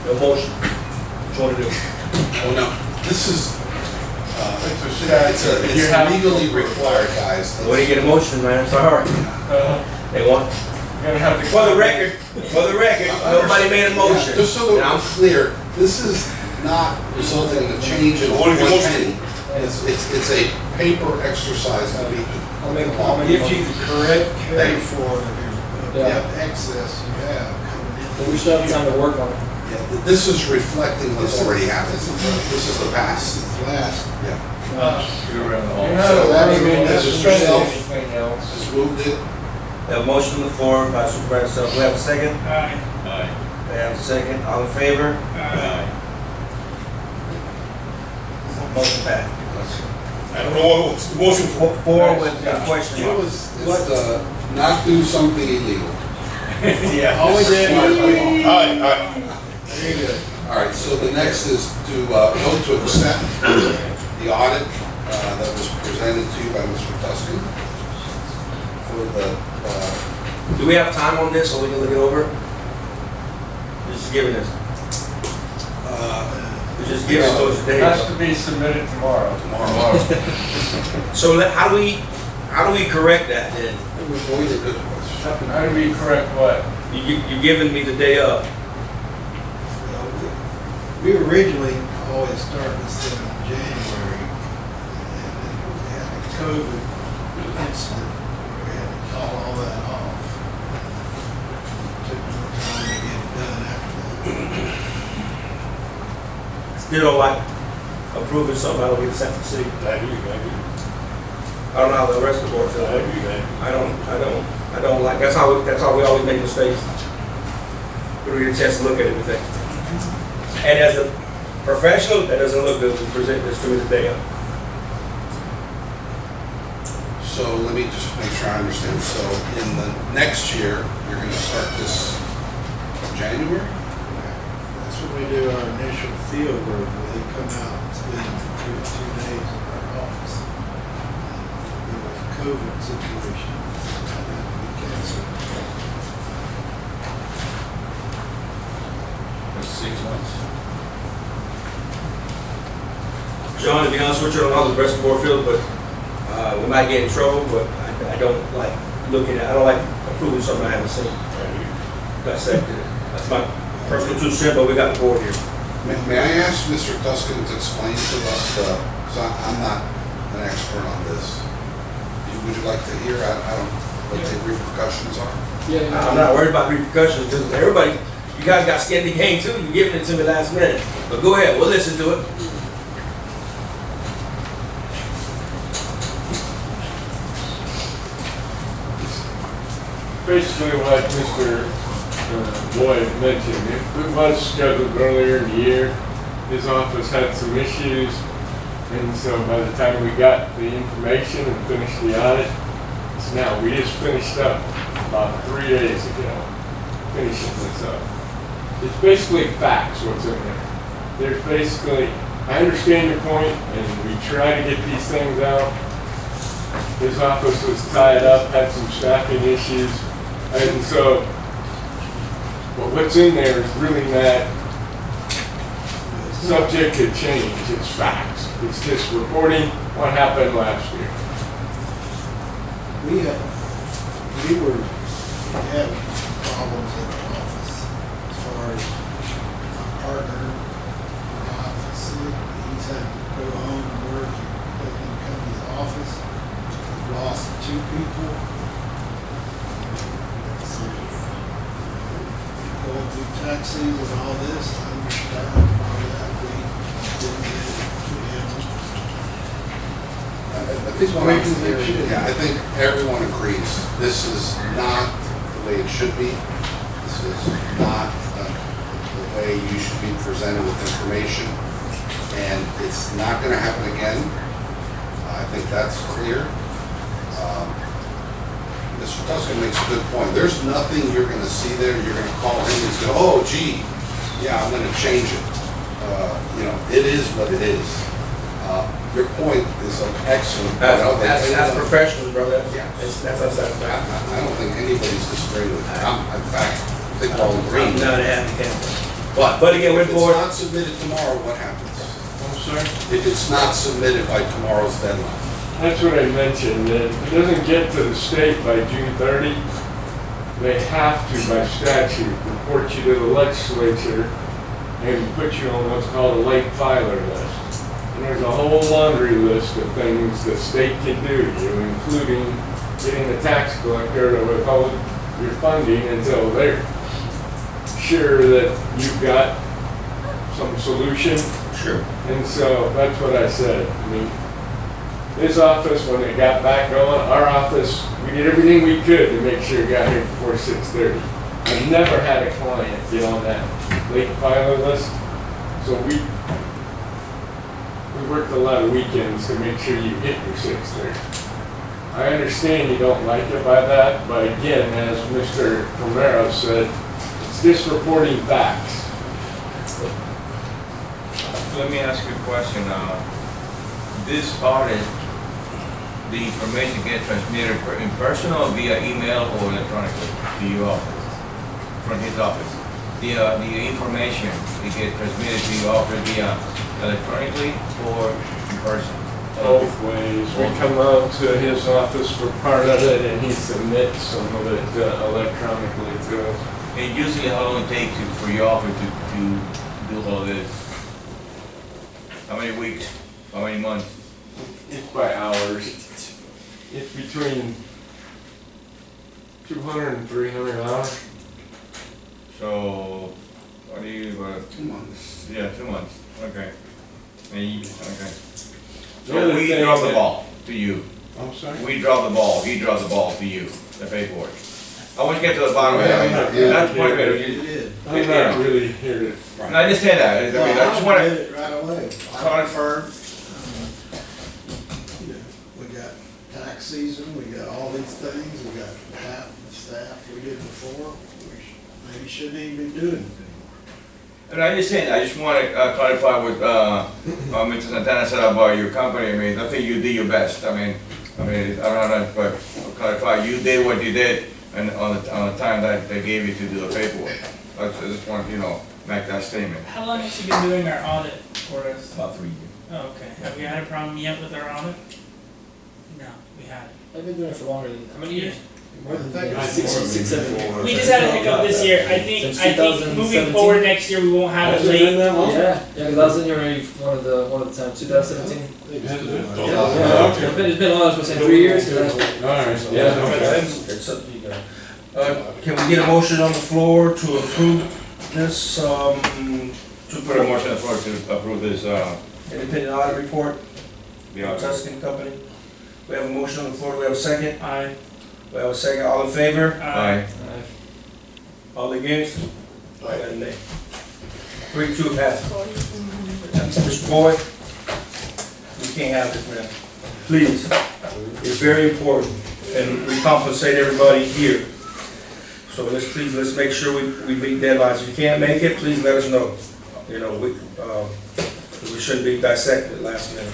No motion. What you want to do? Oh, no, this is, You it's have- legally required, guys. What do you get a motion, man? Sorry. They want, You're gonna have to. for the record, nobody made a motion. Just so that Now, I'm clear, this is not resulting in a change in one penny. It's a paper exercise to be. I'll give you the correct carry forward of Yeah. the excess you have coming in. But we still have time to work on it. Yeah, this is reflecting what's already happened. This is the past. This is last. Yeah. You're So not that's- even that's spending yourself. anything else. Just moved it. we have a motion on the floor by Supervisor Self. We have a second? Aye. We have a second. All in favor? Motion passed. I don't know what was the motion for. Four with the question mark. It's, not do something illegal. Yeah. All we did was, Aye. very good. All right, so the next is to vote to accept the audit that was presented to you by Mr. Tuscan for the, Do we have time on this so we can look it over? Just giving us, we're just giving it to us today. Has to be submitted tomorrow. tomorrow. So how do we correct that then? Always a good question. How do we correct what? You giving me the day of? We originally always started this thing in January, and then we had a COVID incident, where we had to call all that off. Took more time to get it done after that. Still don't like approving something I don't get sent to city. I don't know how the rest of the board feels. I don't like, that's how we always make mistakes. We don't get a chance to look at everything. And as a professional, that doesn't look good to present this to me today. So let me just make sure I understand. So in the next year, you're gonna start this in January? That's when we do our initial field work, where they come out and spend 2 days in our office. There was a COVID situation, so that had to be canceled. That's 6 months. John, to be honest with you, I don't know the rest of Warfield, but we might get in trouble, but I don't like I don't like approving something I haven't seen. Dissected it. That's my personal 2 cents, but we got the board here. May I ask Mr. Tuscan to explain to us, because I'm not an expert on this. Would you like to hear, I don't, what the repercussions are? Yeah, I'm not worried about repercussions, because everybody, you guys got skin in the game too, you're giving it to me last minute. But go ahead, we'll listen to it. Basically what Mr. Boyd mentioned, it was scheduled earlier in the year. His office had some issues, and so by the time we got the information and finished the audit, it's now, we just finished up about 3 days ago, finishing this up. It's basically facts what's in there. There's basically, I understand your point, and we try to get these things out. His office was tied up, had some staffing issues, and so, but what's in there is really not subject to change, it's facts. It's just reporting what happened last year. We had problems in the office as far as my partner, my office, he's had to go home and work, let him come to the office. We've lost 2 people. Going through taxis and all this, I understand all that, we didn't get it to him. I think what I'm hearing, yeah, I think everyone agrees, this is not the way it should be. This is not the way you should be presented with information, and it's not gonna happen again. I think that's clear. Mr. Tuscan makes a good point. There's nothing you're gonna see there, you're gonna call him and say, oh gee, yeah, I'm gonna change it. You know, it is what it is. Your point is excellent. As professionals, brother, Yeah. that's unsatisfactory. I don't think anybody's disagreeing with that. In fact, I think we're all I'm agreeing. not a happy camper. But But again, we're if bored. it's not submitted tomorrow, what happens? I'm sorry? If it's not submitted by tomorrow's deadline? That's what I mentioned, that if it doesn't get to the state by June 30, they have to, by statute, report you to the legislature and put you on what's called a late filer list. And there's a whole laundry list of things the state can do to you, including getting the tax collector to withhold your funding until they're sure that you've got some solution. Sure. And so that's what I said. I mean, his office, when it got back going, our office, we did everything we could to make sure it got here before 6:30. I've never had a client get on that late filer list, so we worked a lot of weekends to make sure you get your 6:30. I understand you don't like it by that, but again, as Mr. Romero said, it's just reporting facts. Let me ask you a question. This audit, the information gets transmitted in person or via email or electronically to your office, from his office? The information, it gets transmitted to your office via electronically or in person? Both ways. We come out to his office for part of it and he submits some of it electronically to us. And usually how long it takes for your office to do all this? How many weeks? How many months? It's by hours. It's between 200 and 300 hours. So, what do you, 2 months. yeah, 2 months, okay. Okay. The So other we thing drop the that- ball to you. I'm sorry? We drop the ball, he drops the ball to you, the paperwork. I want to get to the bottom of it. I mean, that's the point of it. You did. I'm not really here to, And I understand that, I mean, I just want Did to it right away. confirm. You know, we got taxes season, we got all these things, we got half the staff we did before, maybe shouldn't even be doing it anymore. And I just want to clarify what Mr. Santana said about your company. I mean, I think you did your best. I mean, I don't know, but clarify, you did what you did, and on the time that they gave you to do the paperwork. I just want to, make that statement. How long has she been doing our audit for us? About 3 years. Oh, okay. Have we had a problem yet with our audit? No, we haven't. I've been doing it for longer than, how many years? I think Six, 7 years. We just had a hiccup this year. I think Since moving 2017. forward next year, we won't have it late. Yeah, because I was in here already one of the times, 2017. It's been a long, I was saying 3 years. It's up to you guys. Can we get a motion on the floor to approve this, To put a motion on the floor to approve this, independent audit report? the audit. Tuscan Company. We have a motion on the floor, do we have a second? Aye. We have a second, all in favor? Aye. All against? Aye. And nay. 3-2 passes. Mr. Boyd, we can't have this, man. Please, it's very important, and we compensate everybody here. So let's make sure we meet deadlines. If you can't make it, please let us know. We shouldn't be dissected last minute.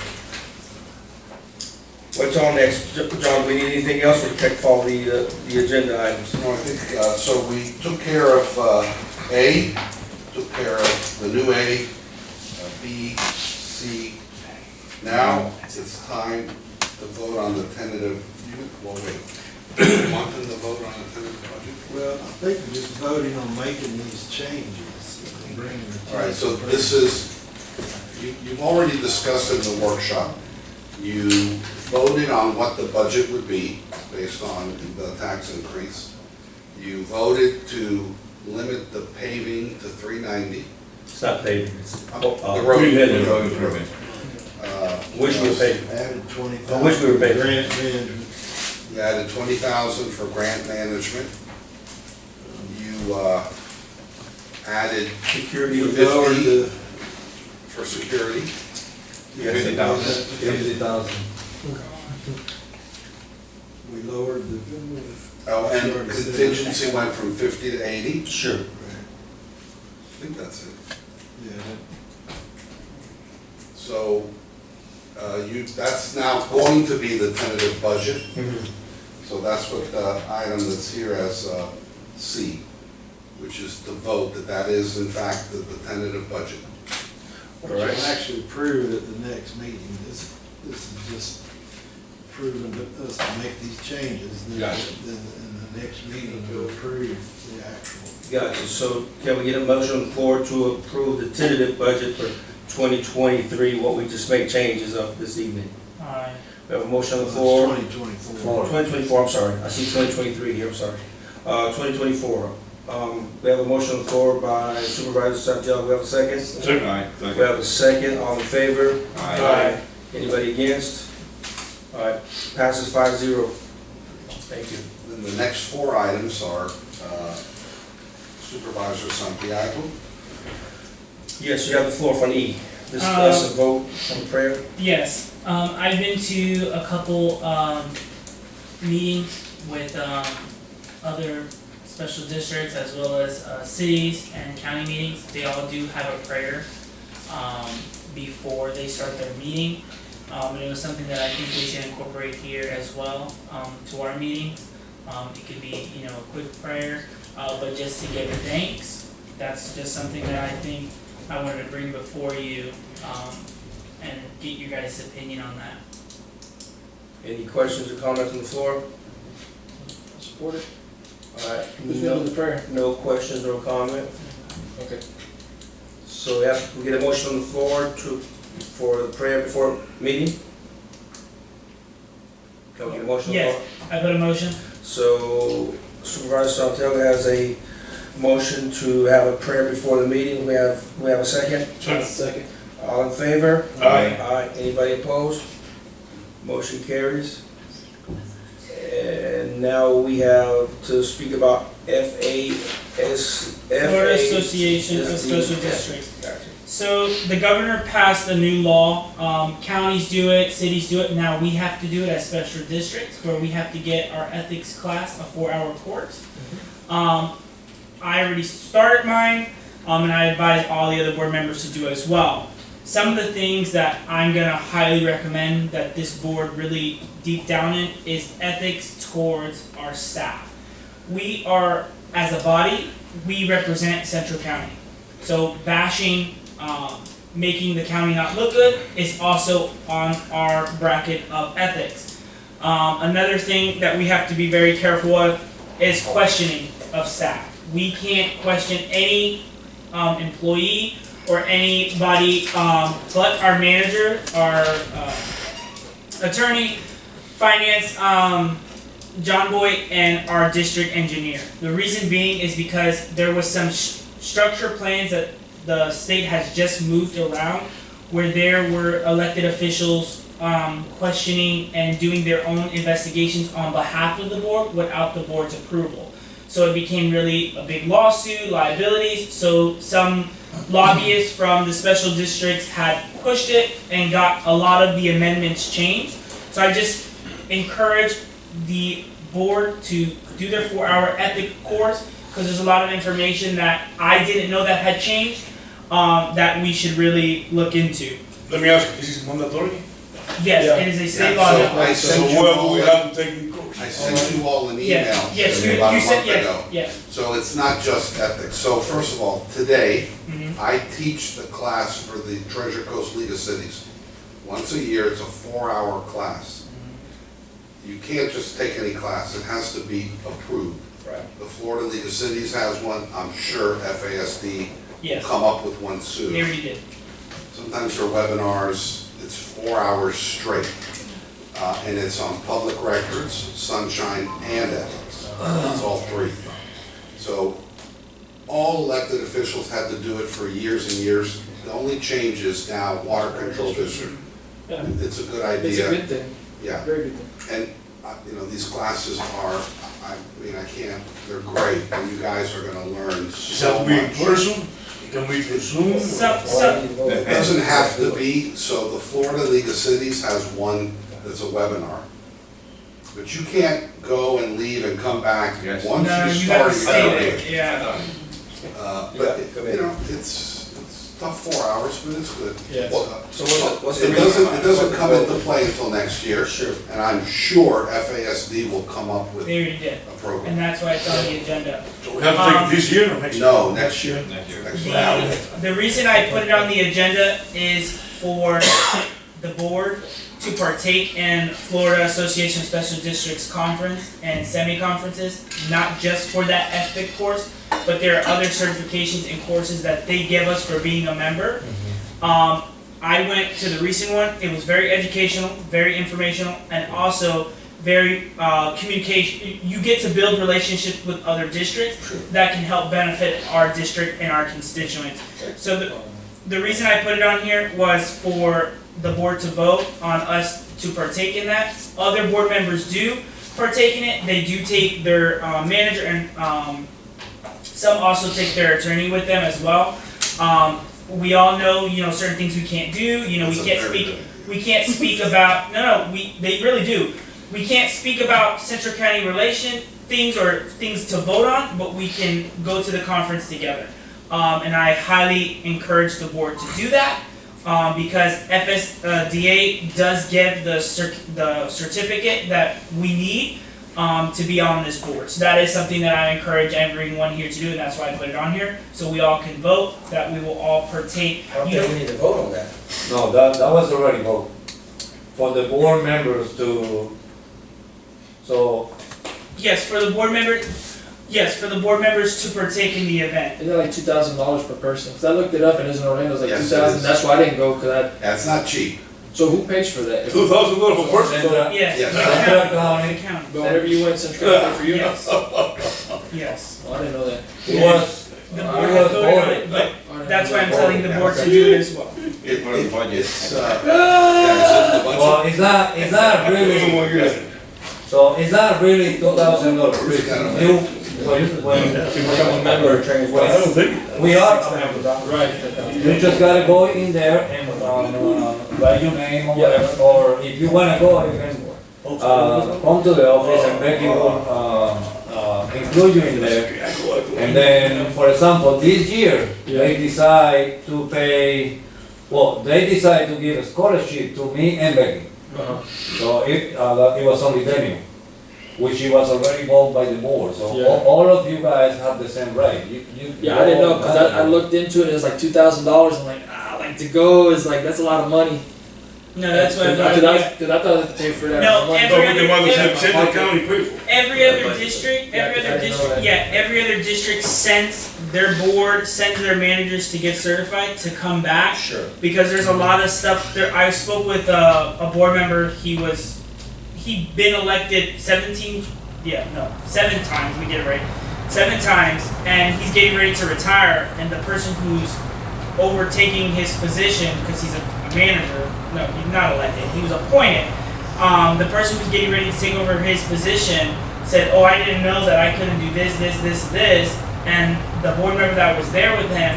What's on next? John, we need anything else or follow the agenda items? No, I think, so we took care of A, took care of the new A, B, C. Now it's time to vote on the tentative, well, wait, you want them to vote on the tentative budget? Well, I think we're just voting on making these changes and bringing the. All right, so this is, you've already discussed in the workshop. You voted on what the budget would be based on the tax increase. You voted to limit the paving to $390. It's not paving, it's The road. The road improvement. Wish we were paving. Added 20,000. I wish we were paid. Grant management. You added 20,000 for grant management. You added Security, You lowered 50 the, for security. 50,000. 50,000. we lowered the. Oh, and contingency went from 50 to 80. Sure. I think that's it. Yeah, So that's now going to be the tentative budget. So that's what the item that's here as C, which is to vote that is in fact the tentative budget. which will actually prove at the next meeting. This is just proving to us to make these changes. Then Gotcha. then in the next meeting to approve the actual. Gotcha, so can we get a motion on the floor to approve the tentative budget for 2023, what we just made changes of this evening? Aye. We have a motion on the floor. 2024. 2024, I'm sorry, I see 2023 here, I'm sorry. 2024, we have a motion on the floor by Supervisor Santiago, we have a second? Aye. We have a second, all in favor? Aye. Anybody against? All right, passes 5-0. Thank you. Then the next four items are Supervisor Santiago. Yes, you have the floor for an E. Discuss and vote on the prayer. Yes, I've been to a couple, meetings with, other special districts as well as, cities and county meetings. They all do have a prayer, before they start their meeting. And it was something that I think we should incorporate here as well, to our meeting. It could be, a quick prayer, but just to give thanks. That's just something that I think I wanted to bring before you, and get your guys' opinion on that. Any questions or comments on the floor? Support it. All right, Who's doing the prayer? no questions or comment? Okay. So we get a motion on the floor for the prayer before meeting? Can we get a motion on the floor? Yes, I got a motion. So Supervisor Santiago has a motion to have a prayer before the meeting. We have a second? Second. All in favor? Aye. Aye. Anybody opposed? Motion carries. And now we have to speak about Florida Association of Special Districts. Gotcha. So the governor passed a new law. Counties do it, cities do it. Now we have to do it as special districts, where we have to get our ethics class, a 4-hour course. I already started mine, and I advise all the other board members to do it as well. Some of the things that I'm gonna highly recommend that this board really deep down in is ethics towards our staff. We are, as a body, we represent Central County. So bashing, making the county not look good is also on our bracket of ethics. Another thing that we have to be very careful of is questioning of staff. We can't question any employee or anybody but our manager, our attorney, finance, John Boy, and our district engineer. The reason being is because there was some structure plans that the state has just moved around where there were elected officials questioning and doing their own investigations on behalf of the board without the board's approval. So it became really a big lawsuit, liabilities, so some lobbyists from the special districts had pushed it and got a lot of the amendments changed. So I just encourage the board to do their 4-hour ethic course, because there's a lot of information that I didn't know that had changed, that we should really look into. Let me ask you, this is mandatory? Yes, it is a state law. So where do we have to take the course? I sent you all an email Yes, yes, about a you said, month yes, ago. yes. So it's not just ethics. So first of all, today, Mhm. I teach the class for the Treasure Coast League of Cities. Once a year, it's a 4-hour class. You can't just take any class, it has to be approved. Right. The Florida League of Cities has one, I'm sure FASD will Yes, come up with one soon. they already did. Sometimes they're webinars, it's 4 hours straight. And it's on public records, sunshine, and ethics. It's all three. So all elected officials had to do it for years and years. The only change is now water control district. Yeah. It's a good It's a idea. good thing, Yeah, very good thing. and, these classes are, I can't, they're great, and you guys are gonna learn Does it so have to be in much. person? Can we do Zoom? It doesn't have to be, so the Florida League of Cities has one that's a webinar. But you can't go and leave and come back. Yes. Once No, you you start, have to you stay gotta there, do it. yeah. But, it's tough 4 hours, but it's good. Yeah. So what's the It reason? doesn't come into play until next year. Sure. And I'm sure FASD will come up with They already did, a program. and that's why it's on the agenda. So we have to take it this year or next year? No, next year. Next year. Next year. The reason I put it on the agenda is for the board to partake in Florida Association of Special Districts Conference and semi-conferences, not just for that ethic course, but there are other certifications and courses that they give us for being a member. I went to the recent one, it was very educational, very informational, and also very communication. You get to build relationships with other districts that can help benefit our district and our constituents. So the reason I put it on here was for the board to vote on us to partake in that. Other board members do partake in it. They do take their manager and some also take their attorney with them as well. We all know, certain things we can't do. We That's a can't very speak. good We can't speak about. They really do. We can't speak about Central County relation things or things to vote on, but we can go to the conference together. And I highly encourage the board to do that. Because FSDA does give the certificate that we need to be on this board. So that is something that I encourage everyone here to do, and that's why I put it on here, so we all can vote, that we will all partake. I don't think we need to vote on that. No, that was already vote. For the board members to, so, Yes, for the board members to partake in the event. Isn't it like $2,000 per person? Cause I looked it up and it's in Orlando, it was like Yes, it 2,000, is. that's why I didn't go, That's not cheap. so who pays for that? $2,000 per person? Central Yes, Yes. the county. The county. Whenever you went Central County for you? Yes. Yes. Oh, I didn't know that. it was, The it board was had voted on it, voted. but I didn't that's know why I'm that. telling the board to do it as well. It's, Part of the budget. it's in the budget. Well, is that really, so is that really $2,000? Who's got it? You, when Become a member, train Well, I don't think. we are a member. Right. You just gotta go in there and, write your name or whatever, or if you wanna go, you can, come to the office and Becky will, include you in there. And then, for example, this year, they decide to pay, well, they decide to give a scholarship to me and Becky. Uh-huh. So it was only Daniel, which he was already bought by the board, so Yeah. all of you guys have the same right. Yeah, I didn't know, cause I looked into it, it was like $2,000, I'm like, like to go is like, that's a lot of money. No, that's what I Cause thought. I thought I had to pay for that. No, money. Central County people. Every other district, Yeah, 'cause I didn't know that. every other district sends their board, sends their managers to get certified to come back. Sure. Because there's a lot of stuff there. I spoke with a board member. He'd been elected 7 times. We get it right. 7 times, and he's getting ready to retire. And the person who's overtaking his position, because he's a manager, no, he's not elected. He was appointed. The person who's getting ready to take over his position said, "Oh, I didn't know that I couldn't do this, and the board member that was there with him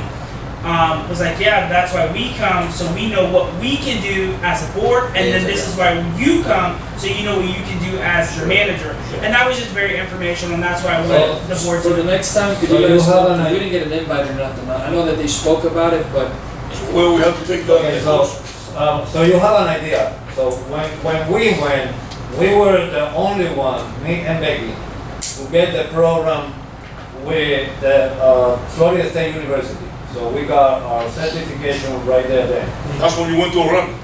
was like, "Yeah, that's why we come, so we know what we can do as a board, and then this is why you come, so you know what you can do as the manager." And that was just very informational, and that's why I wanted the board For to. the next time, could So you you guys, have an we didn't get an invite or nothing, I know that they spoke about it, but. Well, we have to take Okay, that. so you have an idea. So when we went, we were the only one, me and Becky, to get the program with the Florida State University. So we got our certification right there then. That's when you went to Orlando.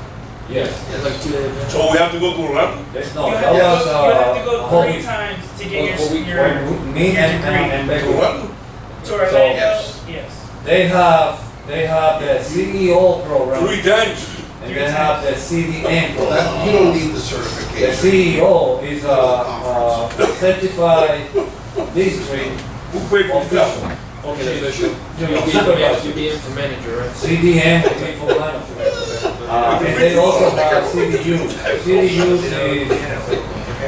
Yes. It's like 2 days. So we have to go to Orlando. No, You that have was, to go whole 3 week. times to get When your me your and degree. Becky. To Orlando. To Orlando, Yes. yes. They have the CEO program 3 times. and they have the CDN Well, program. that, you don't need the The certification. CEO is a certified district Who paid for that? official. Okay, so you'll be in for manager, right? CDN will be for management. And they also have CDU. CDU is,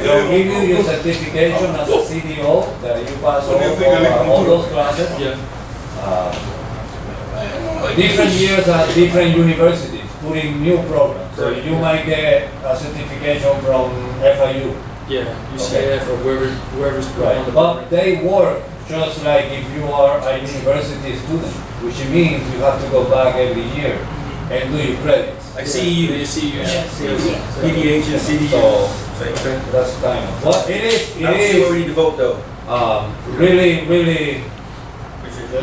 they'll give you your certification as a CDO, that you pass all those classes. Yeah. Different years at different universities, putting new programs. So you might get a certification from FIU. Yeah, UCF or whoever's on Right, the but they work just like if you are a university student, which means you have to go back every year and do your credits. I see you. PDH and CDU. So Same thing. that's kind of, but it I don't see where we is, need to vote though. really,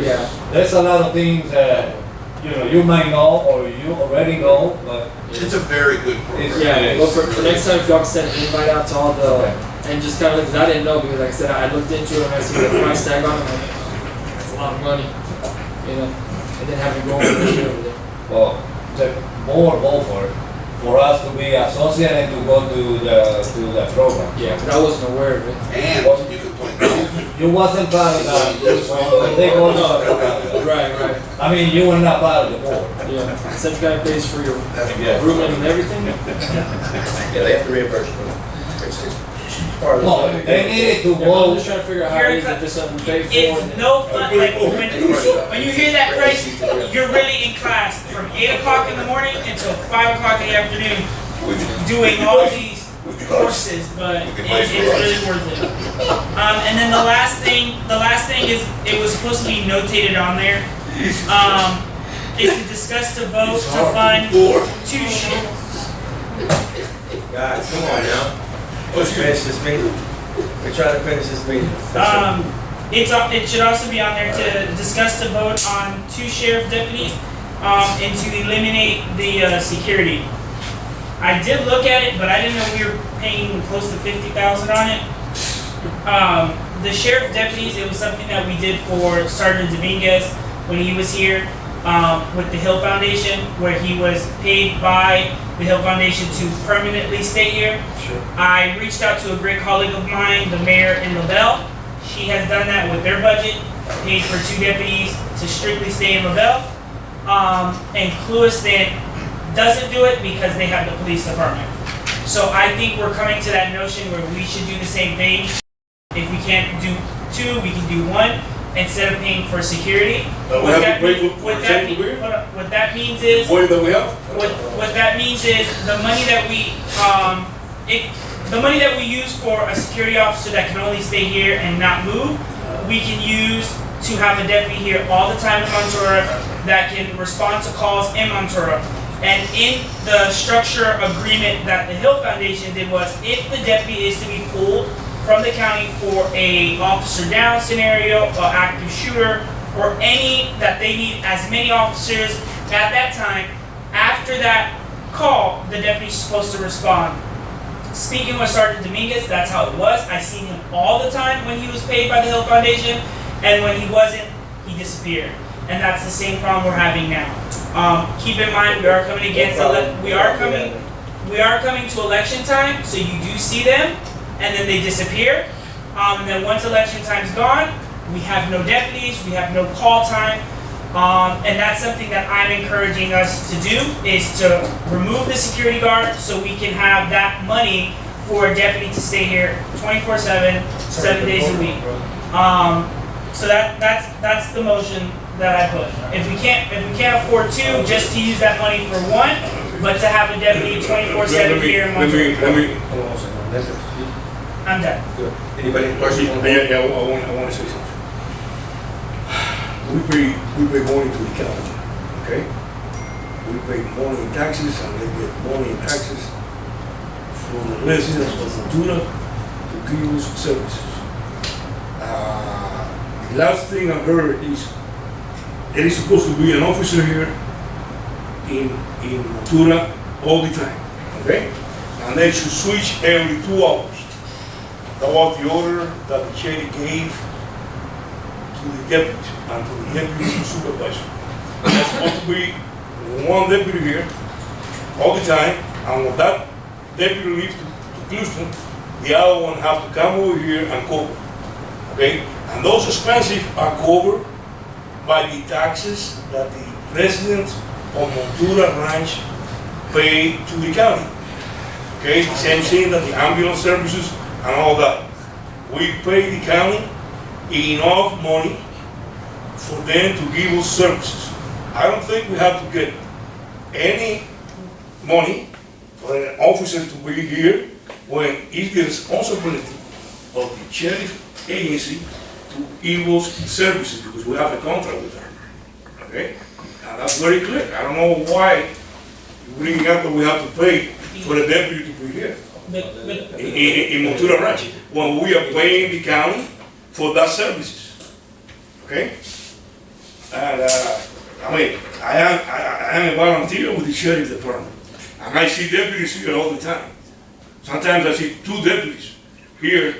Yeah. there's a lot of things that, you might know or you already know, but It's a very good program. It's- Yeah, well, for next time, if y'all can send an invite out to all the, and just kind of, because I didn't know, because like I said, I looked into it and I see the price tag on it, I'm like, that's a lot of money, and then having to go over there. well, the board vote for us to be associated and to go to the program. Yeah, but I wasn't aware of it. And you can play golf. You wasn't part of that, when they go to the program. Right. I mean, you were not part of the board. Yeah, Central County pays for your Yeah. room and everything? Yeah, they have to reimburse you. It's part of the. No, they needed to Yeah, I'm vote. just trying to figure out how it is, if it's something we pay for. It's and- no fun, like, when you hear that price, you're really in class from 8 o'clock in the morning until 5 o'clock in the afternoon, doing all these courses, but it's really worth it. And then the last thing is, it was supposed to be notated on there, is to discuss to vote to fund 2 shifts. Guys, come on now. Let's finish this meeting. We're trying to finish this meeting. It should also be on there to discuss to vote on 2 sheriff deputies, and to eliminate the, security. I did look at it, but I didn't know we were paying close to $50,000 on it. The sheriff deputies, it was something that we did for Sergeant Dominguez when he was here, with the Hill Foundation, where he was paid by the Hill Foundation to permanently stay here. Sure. I reached out to a great colleague of mine, the mayor in LaBelle. She has done that with their budget, paid for 2 deputies to strictly stay in LaBelle. And Clewiston doesn't do it because they have the police department. So I think we're coming to that notion where we should do the same thing. If we can't do 2, we can do 1 instead of paying for security. But we What have that to pay mean- for what that second mean- week? hold on. What that means is, What that we have? what that means is the money that the money that we use for a security officer that can only stay here and not move, we can use to have a deputy here all the time in Montura that can respond to calls in Montura. And in the structure agreement that the Hill Foundation did was, if the deputy is to be pulled from the county for a officer down scenario, or active shooter, or any, that they need as many officers at that time, after that call, the deputy's supposed to respond. Speaking with Sergeant Dominguez, that's how it was. I seen him all the time when he was paid by the Hill Foundation, and when he wasn't, he disappeared. And that's the same problem we're having now. Keep in mind, we are coming against, we are coming to election time, so you do see them, and then they disappear. And then once election time's gone, we have no deputies, we have no call time. And that's something that I'm encouraging us to do, is to remove the security guard so we can have that money for a deputy to stay here 24/7, 7 days a week. So that's the motion that I put. If we can't afford 2, just to use that money for 1, but to have a deputy 24/7 here in Montreal. Hold on a second. That's it. I'm done. Good. Anybody have questions? Yeah, I want to say something. We pay money to the county, okay? We pay money in taxes, and they get money in taxes from the residents of Ventura to give us services. The last thing I heard is, there is supposed to be an officer here in Ventura all the time, okay? And they should switch every 2 hours. That was the order that the sheriff gave to the deputies and to the deputy supervisor. There's supposed to be 1 deputy here all the time, and when that deputy leaves to Houston, the other one has to come over here and cover, okay? And those expenses are covered by the taxes that the residents of Montura Ranch pay to the county, okay? The same thing that the ambulance services and all that. We pay the county enough money for them to give us services. I don't think we have to get any money for an officer to be here when it's the responsibility of the sheriff agency to give us services, because we have a contract with her, okay? And that's very clear. I don't know why you bring up that we have to pay for the deputy to be here in Montura Ranch, when we are paying the county for that services, okay? And I mean, I am a volunteer with the sheriff department, and I see deputies here all the time. Sometimes I see 2 deputies here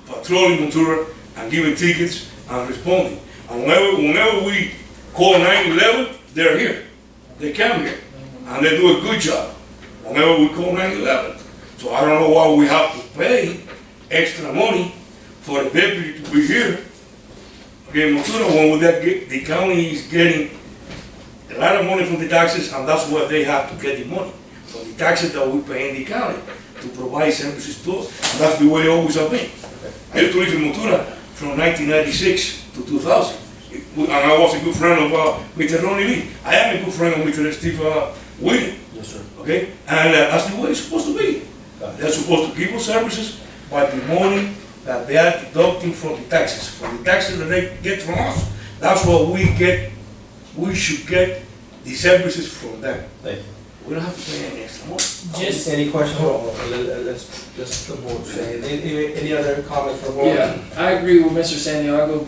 patrolling Montura and giving tickets and responding. And whenever we call 911, they're here. They come here, and they do a good job whenever we call 911. So I don't know why we have to pay extra money for a deputy to be here. Okay, Montura, when the county is getting a lot of money from the taxes, and that's where they have to get the money, from the taxes that we pay in the county to provide services to us. And that's the way it always has been. I used to live in Montura from 1996 to 2000. And I was a good friend of Mr. Ronnie Lee. I am a good friend of Mr. Steve William. Yes, sir. Okay? And that's the way it's supposed to be. They're supposed to give us services by the money that they are deducting from the taxes. From the taxes that they get from us, that's what we get. We should get the services from them. Thank you. We don't have to pay any extra money. Just, Any questions? Hold on, let's the board say, any other comments from the board? Yeah, I agree with Mr. Santiago,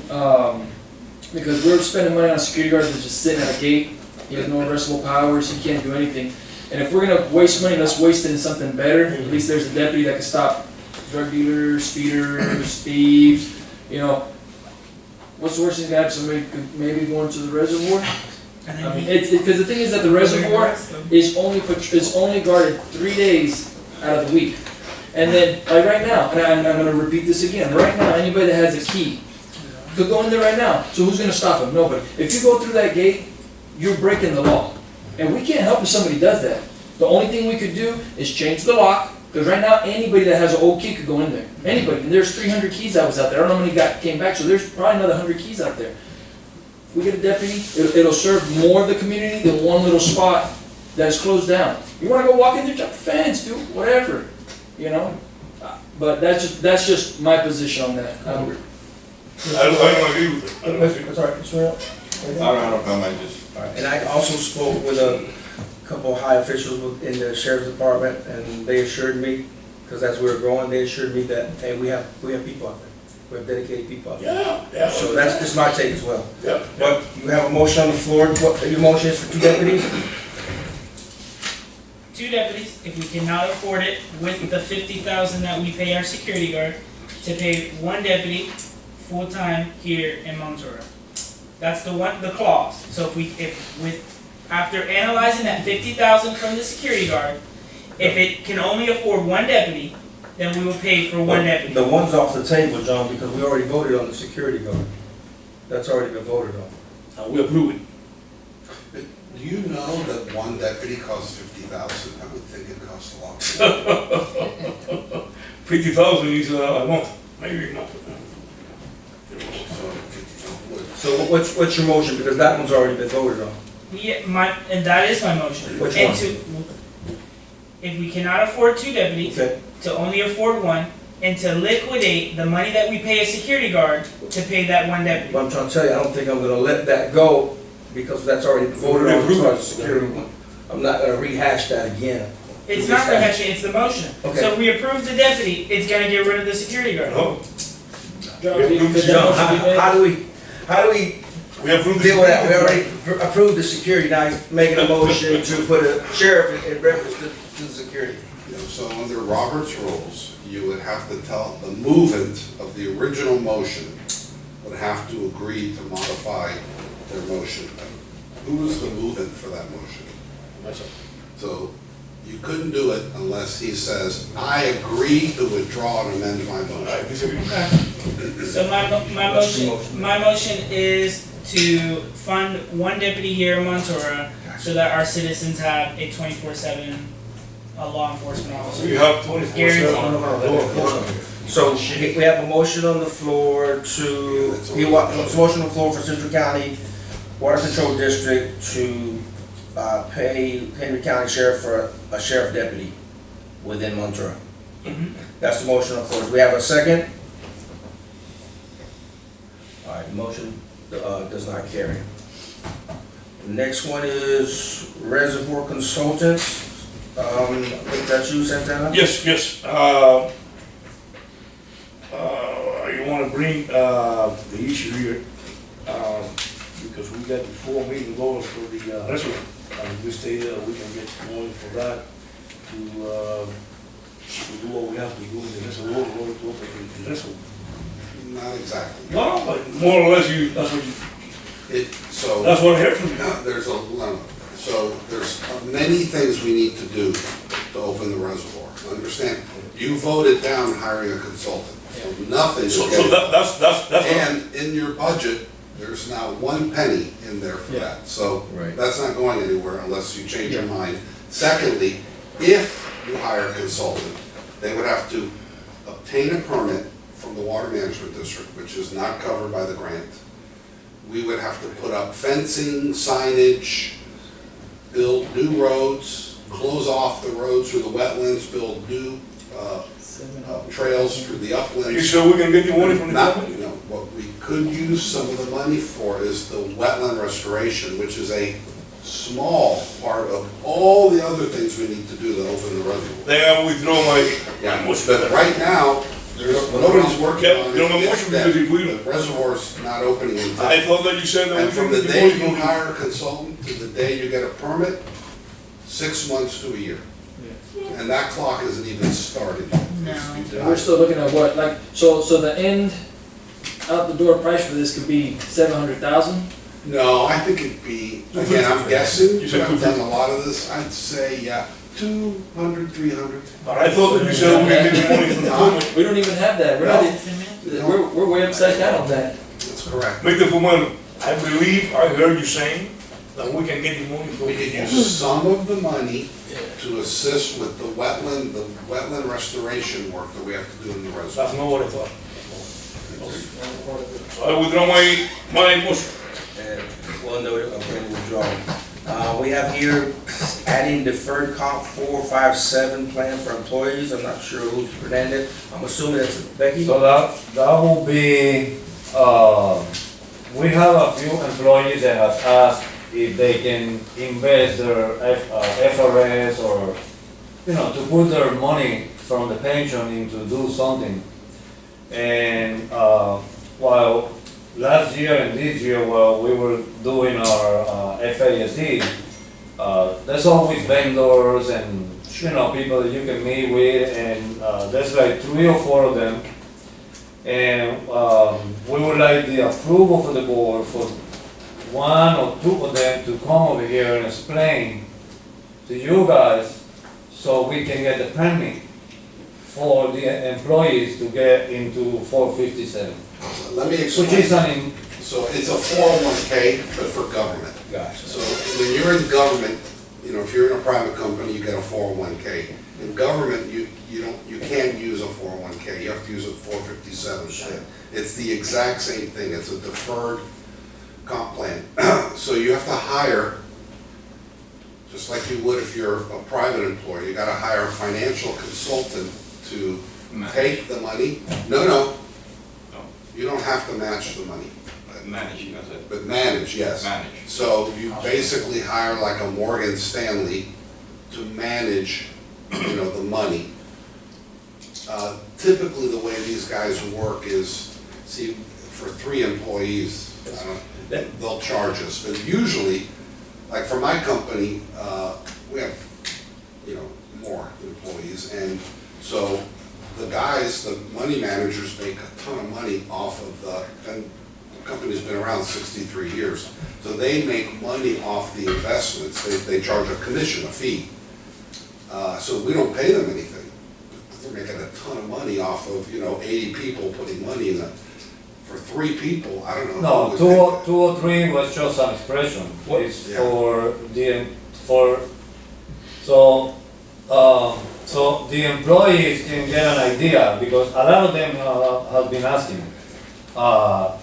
because we're spending money on a security guard that's just sitting at a gate. He has no arrestable powers, he can't do anything. And if we're gonna waste money, let's waste it in something better. At least there's a deputy that can stop drug dealers, speeders, thieves, you know. What's the worst thing to have, somebody could maybe go into the reservoir? and I then mean, it's, because the thing is that the reservoir is only guarded 3 days out of the week. And then, like right now, and I'm gonna repeat this again, right now, anybody that has a key could go in there right now. So who's gonna stop them? Nobody. If you go through that gate, you're breaking the law. And we can't help if somebody does that. The only thing we could do is change the lock, Because right now, anybody that has an old key could go in there. Anybody. And there's 300 keys that was out there. I don't know how many came back, so there's probably another 100 keys out there. If we get a deputy, it'll serve more of the community than one little spot that is closed down. You wanna go walk in there, jump the fence, do whatever, you know? But that's just my position on that. I don't agree with it. Sorry, Mr. I don't know, I just. And I also spoke with a couple of high officials in the sheriff's department, and they assured me, because as we were growing, they assured me that, hey, we have people out there. We have dedicated people out there. Yeah. So that's just my take as well. Yeah. But you have a motion on the floor, what, your motion is for 2 deputies? 2 deputies, if we cannot afford it, with the 50,000 that we pay our security guard, to pay 1 deputy full-time here in Montura. That's the clause. So after analyzing that 50,000 from the security guard, if it can only afford 1 deputy, then we will pay for 1 deputy. The one's off the table, John, because we already voted on the security guard. That's already been voted on. We approve it. Do you know that one deputy costs 50,000? I would think it costs a lot. 50,000 is a month, maybe not. So 50,000 would. So what's your motion, because that one's already been voted on? Yeah, and that is my motion. Which And one? if we cannot afford 2 deputies, Okay. to only afford 1, and to liquidate the money that we pay a security guard to pay that 1 deputy. But I'm trying to tell you, I don't think I'm gonna let that go, because that's already been voted on as far as the security one. I'm not gonna rehash that again. It's not rehashing, it's the motion. Okay. So if we approve the deputy, it's gonna get rid of the security guard. No, John, how do we we approve the. deal with that? We already approved the security, now he's making a motion to put a sheriff in reference to the security. You know, so under Robert's rules, you would have to tell, the movement of the original motion would have to agree to modify their motion. Who was the movement for that motion? So you couldn't do it unless he says, I agree to withdraw and amend my motion. I disagree. So my motion is to fund 1 deputy here in Montura so that our citizens have a 24/7 law enforcement So officer. you have 24/7 Guaranteed. law enforcement. So we have a motion on the floor to, there's a motion on the floor for Central County Water Control District to pay Henry County Sheriff for a sheriff deputy within Montura. That's the motion on the floor. Do we have a second? All right, the motion does not carry. The next one is Reservoir Consultants. I think that's you, Santana? Yes. You wanna bring, the issue here, because we got the $4 million for the, restaurant. We stated we can get money for that to do what we have to do in the reservoir, in order to open the reservoir. Not exactly. No, but more or less that's what I heard from you. There's so there's many things we need to do to open the reservoir. Understand? You voted down hiring a consultant, so nothing is So getting. that's what. And in your budget, there's now 1 penny in there for that. So Right. that's not going anywhere unless you change your mind. Secondly, if you hire a consultant, they would have to obtain a permit from the Water Management District, which is not covered by the grant. We would have to put up fencing, signage, build new roads, close off the roads through the wetlands, build new trails through the uplands. You sure we can get the money from the Not, company? you know, what we could use some of the money for is the wetland restoration, which is a small part of all the other things we need to do to open the reservoir. Then I withdraw my motion. But right now, nobody's working Yeah, on no, my it. motion because if we- The reservoir's not opening until. I thought that you said that we And can from the get the day money you from. hire a consultant to the day you get a permit, 6 months to a year. And that clock isn't even started yet. No. We're still looking at what, like, so the end, out the door price for this could be 700,000? No, I think it'd be, again, I'm guessing, You said I've done a lot of this, I'd say, yeah, 200, 300. But I thought that you said we can get the money from the company. We don't even have that, we're way upside down on that. That's correct. Make the money. I believe I heard you saying that we can get the money from. We could use some of the money to assist with the wetland restoration work that we have to do in the reservoir. That's not what I thought. So I withdraw my motion. And well noted, okay, withdrawn. We have here adding deferred comp 457 plan for employees. I'm not sure who's presented. I'm assuming it's Becky. So that will be, we have a few employees that have asked if they can invest their FRS or, to put their money from the pension into do something. And while last year and this year, while we were doing our FASD, there's always vendors and, people that you can meet with, and there's like 3 or 4 of them. And we would like the approval for the board for 1 or 2 of them to come over here and explain to you guys so we can get the permit for the employees to get into 457. Let me Which explain. is So it's a 401K, but for government. Gotcha. So when you're in government, if you're in a private company, you get a 401K. In government, you can't use a 401K, you have to use a 457. It's the exact same thing, it's a deferred comp plan. So you have to hire, just like you would if you're a private employee, you gotta hire a financial consultant to take the money. No, you don't have to match the money. Managing, that's it. But manage, yes. Manage. So you basically hire like a Morgan Stanley to manage, the money. Typically, the way these guys work is, see, for 3 employees, they'll charge us. But usually, like for my company, we have, more employees. And so the guys, the money managers make a ton of money off of and the company's been around 63 years. So they make money off the investments. They charge a commission, a fee. So we don't pay them anything. They're making a ton of money off of, 80 people putting money in it. For 3 people, I don't know. No, 2 or 3 was just an expression. It's Yeah. So the employees can get an idea, because a lot of them have been asking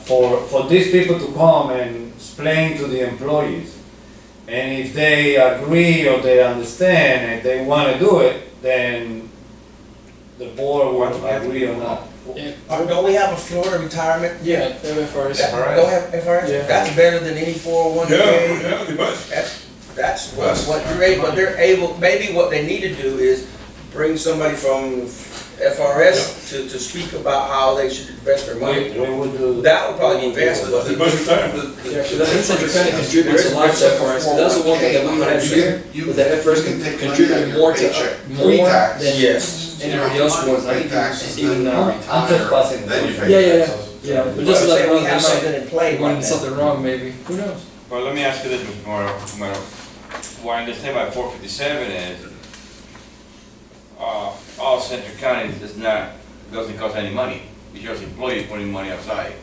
for these people to come and explain to the employees. And if they agree or they understand and they want to do it, then the board will agree or not. Don't we have a Florida retirement? Yeah, FRS. Go ahead, FRS. Yeah. That's better than any 401K. Yeah, the best. That's what they're able, maybe what they need to do is bring somebody from FRS to speak about how they should invest their money. We would do. That would probably be best. The best retirement. Yeah, because I think Central County contributes a lot to FRS. That's the one thing that we had here, was that FRS contributed more than Yes. anybody else was. I Pay think taxes, even, then I'm just passing. then you Yeah, pay yeah, taxes. yeah, but just Well, like, say we have they something might in play run right now. something wrong maybe, who knows? Well, let me ask you this, Romero. What I understand by 457 is, all Central County doesn't cost any money. It's just employees putting money outside.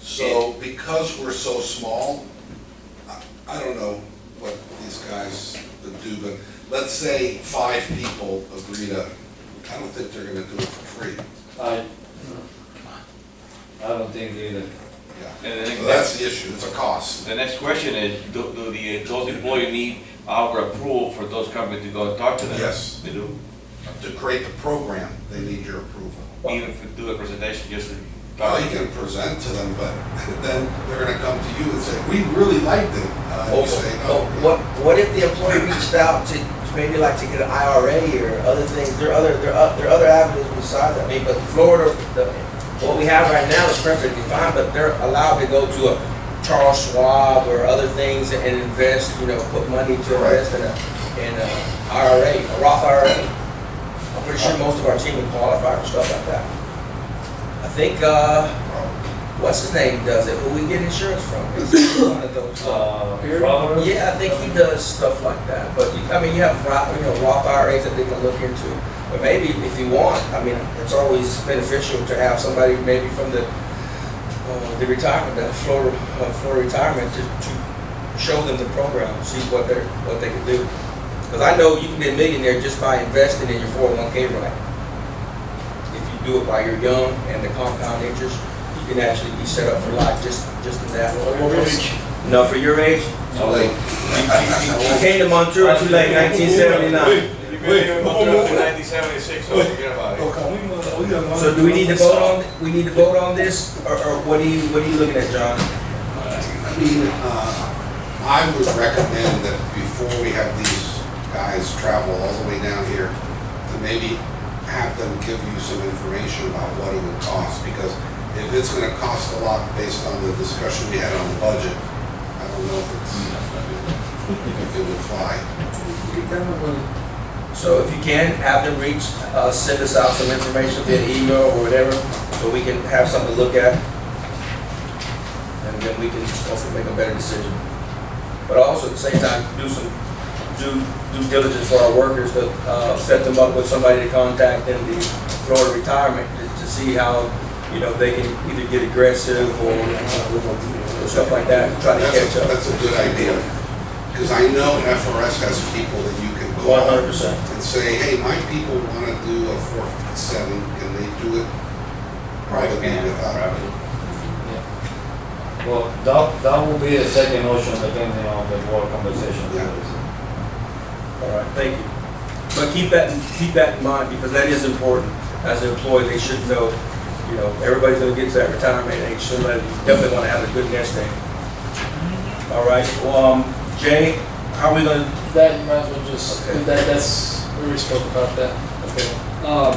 So because we're so small, I don't know what these guys would do, but let's say 5 people agree to, I don't think they're gonna do it for free. I don't think either. Yeah. And So that's the issue, it's a cost. the next question is, do those employees need our approval for those companies to go and talk to them? Yes. They do? To create the program, they need your approval. Even if we do a presentation, just to Well, talk you to them? can present to them, but then they're gonna come to you and say, we really liked it. You say, no. What if the employee reached out to maybe like to get an IRA or other things? There are other avenues besides that. I mean, but Florida, what we have right now is perfectly fine, but they're allowed to go to a Charles Schwab or other things and invest, put money to invest in a IRA, a Roth IRA. I'm pretty sure most of our team would qualify for stuff like that. I think, what's his name does it, who we get insurance from. It's one of those. Robert? Yeah, I think he does stuff like that, but you have, Roth IRAs that they can look into. But maybe if you want, it's always beneficial to have somebody maybe from the retirement, the Florida retirement to show them the program, see what they can do. Because I know you can be a millionaire just by investing in your 401k right. If you do it while you're young and the compound interest, you can actually be set up for life just in that. No, for your age? Too late. You came to Montreal too late, 1979. You couldn't even go to 1976, so forget about it. So do we need to vote on this, or what are you looking at, John? I mean, I would recommend that before we have these guys travel all the way down here, to maybe have them give you some information about what it would cost, because if it's gonna cost a lot based on the discussion we had on the budget, I don't know if it would fly. So if you can, have them send us out some information via email or whatever, so we can have something to look at. And then we can also make a better decision. But also at the same time, do due diligence for our workers to set them up with somebody to contact in the Florida retirement to see how, they can either get aggressive or stuff like that, try to catch up. That's a good idea, because I know FRS has people that you can call 100%. and say, hey, my people want to do a 457, can they do it privately without? Well, that will be a second motion depending on the board conversation. Yeah. All right, thank you. But keep that in mind, because that is important. As an employee, they should know, everybody's gonna get to that retirement age, so they definitely wanna have a good nest egg. All right, Jay, how are we gonna? That, you might as well just, Okay. that's, we already spoke about that. Okay. Um,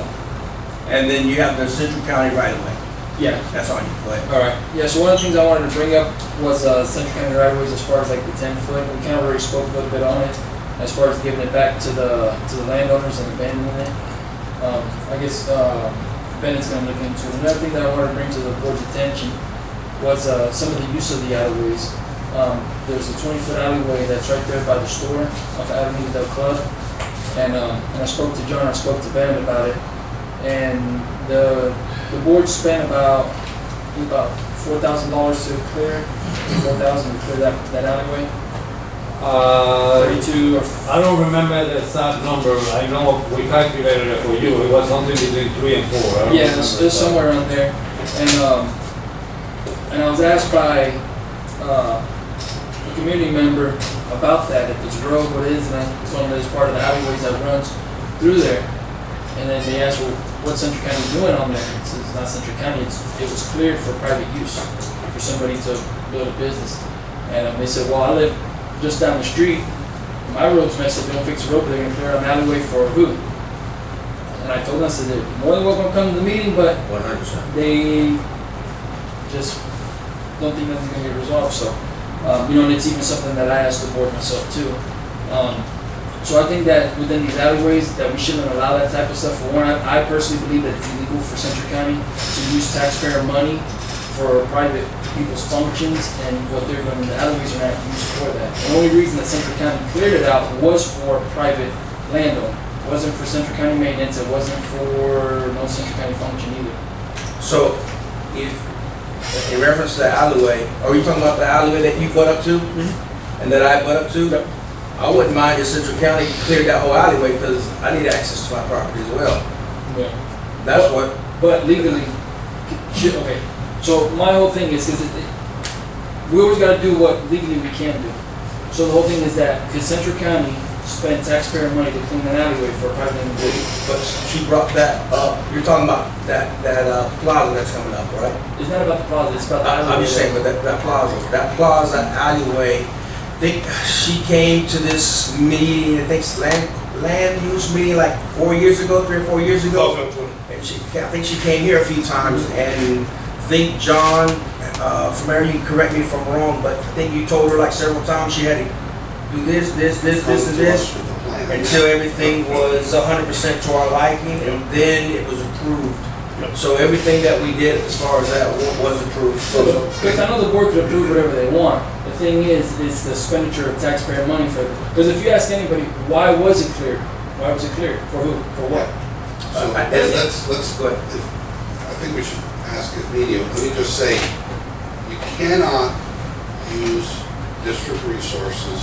And then you have the Central County right away. yeah. That's on you, go ahead. All right. Yeah. So one of the things I wanted to bring up was Central County right of ways, as far as like the 10-foot. We kind of already spoke a little bit on it, as far as giving it back to the landowners and abandoning it. I guess Bennett's going to look into it. Another thing that I wanted to bring to the board's attention was some of the use of the alleyways. There's a 20-foot alleyway that's right there by the store off Avenue Del Club, and I spoke to John. I spoke to Ben about it, and the board spent about $4,000 to clear, $4,000 to clear that alleyway. 32 or I don't remember the exact number. I know we calculated it for you. It was something between 3 and 4. I don't yeah, remember there's the somewhere around there. And I was asked by a community member about that, if it's a road, what it is, and I told them that it's part of the alleyways that runs through there. And then they asked, well, what's Central County doing on there? It's not Central County, it was cleared for private use, for somebody to build a business. And they said, well, I live just down the street, my road's messed up, they don't fix the road, but they're gonna clear out an alleyway for who? And I told them, I said, they're more than welcome to come to the meeting, but 100%. they just don't think nothing's gonna get resolved, so. And it's even something that I asked the board myself too. So I think that within these alleyways, that we shouldn't allow that type of stuff. For one, I personally believe that it's illegal for Central County to use taxpayer money for private people's functions, and what they're doing, the alleyways are not used for that. The only reason that Central County cleared it out was for private landowner. It wasn't for Central County maintenance, it wasn't for no Central County function either. So, if, in reference to the alleyway, are you talking about the alleyway that you butt up to? And that I butt up to? Yep. I wouldn't mind if Central County cleared that whole alleyway, because I need access to my property as well. Yeah. That's what, But legally, okay, so my whole thing is, we always gotta do what legally we can do. So the whole thing is that, because Central County spent taxpayer money to clean that alleyway for a private individual. but she brought that up, you're talking about that plaza that's coming up, right? It's not about the plaza, it's about the alleyway. I'm just saying, but that plaza alleyway, I think she came to this meeting, I think it's land use meeting like 4 years ago, 3 or 4 years ago. And I think she came here a few times, and I think John, from there, you can correct me if I'm wrong, but I think you told her like several times she had to do this, and this, until everything was 100% to our liking, and then it was approved. So everything that we did as far as that was approved. Because I know the board could approve whatever they want. The thing is the expenditure of taxpayer money for it. Because if you ask anybody, why was it cleared? Why was it cleared? For who? For what? So let's go ahead. I think we should ask Emilio, let me just say, you cannot use district natural resources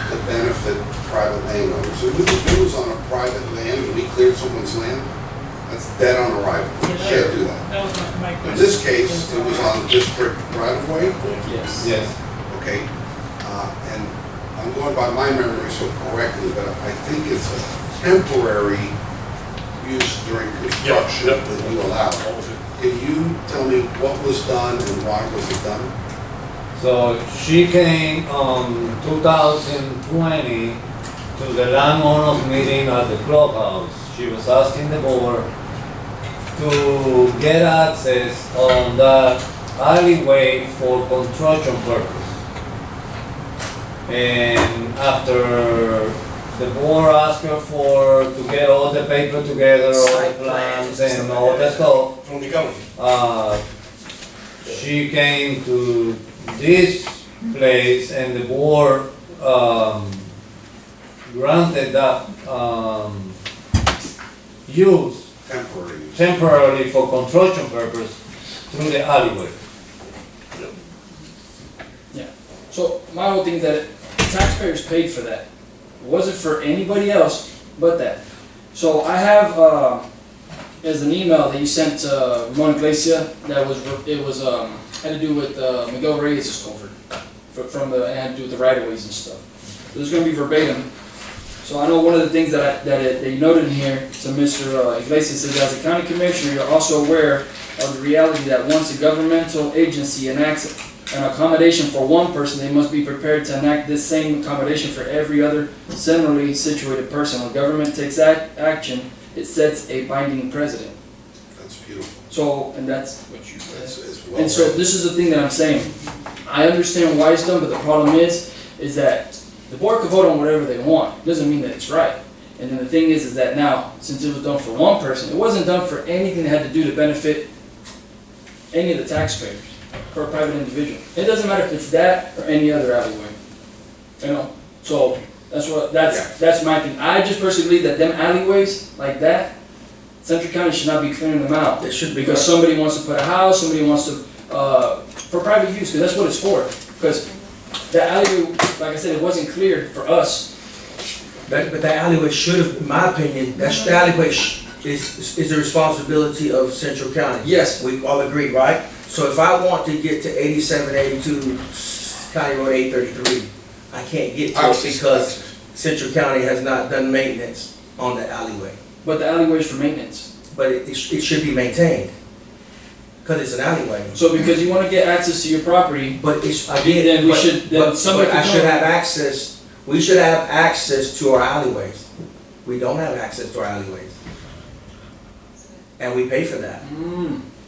to benefit private landowners. If it was on a private land and we cleared someone's land, that's dead on arrival. You can't do that. That was my question. In this case, it was on district right-of-way, Yes. Yes. okay? And I'm going by my memory so correctly, but I think it's a temporary use during construction that you allow. Can you tell me what was done and why was it done? So she came on 2020 to the landowners meeting at the clubhouse. She was asking the board to get access on the alleyway for construction purpose. And after the board asked her to get all the paper together, all the Site plans plans, and all that stuff, From the county. she came to this place and the board granted that use Temporary use. temporarily for construction purpose through the alleyway. So my whole thing is that taxpayers paid for that. It wasn't for anybody else but that. So I have, as an email that you sent to Ramon Iglesia, had to do with Miguel Reyes' culvert. It had to do with the right of ways and stuff. So this is gonna be verbatim. So I know one of the things that they noted in here to Mr. Iglesias is, as a county commissioner, you're also aware of the reality that once a governmental agency enacts an accommodation for one person, they must be prepared to enact this same accommodation for every other similarly situated person. When government takes action, it sets a binding precedent. That's beautiful. So, and that's what you It's well And so read. this is the thing that I'm saying. I understand why it's done, but the problem is that the board can vote on whatever they want. It doesn't mean that it's right. And then the thing is that now, since it was done for one person, it wasn't done for anything that had to do to benefit any of the taxpayers or a private individual. It doesn't matter if it's that or any other alleyway. You know? So that's my thing. I just personally believe that them alleyways like that, Central County should not be clearing them out. It should be. Because somebody wants to put a house, somebody wants to, for private use, because that's what it's for. Because the alleyway, like I said, it wasn't cleared for us. But that alleyway should have, in my opinion, that alleyway is the responsibility of Central County. Yes. We all agree, right? So if I want to get to 8782 County Road 833, I can't get to it because Central County has not done maintenance on the alleyway. But the alleyway is for maintenance. But it should be maintained, because it's an alleyway. So because you want to get access to your property, But it's, again, then we but- should, then but somebody I can should come. have access, we should have access to our alleyways. We don't have access to our alleyways. And we pay for that.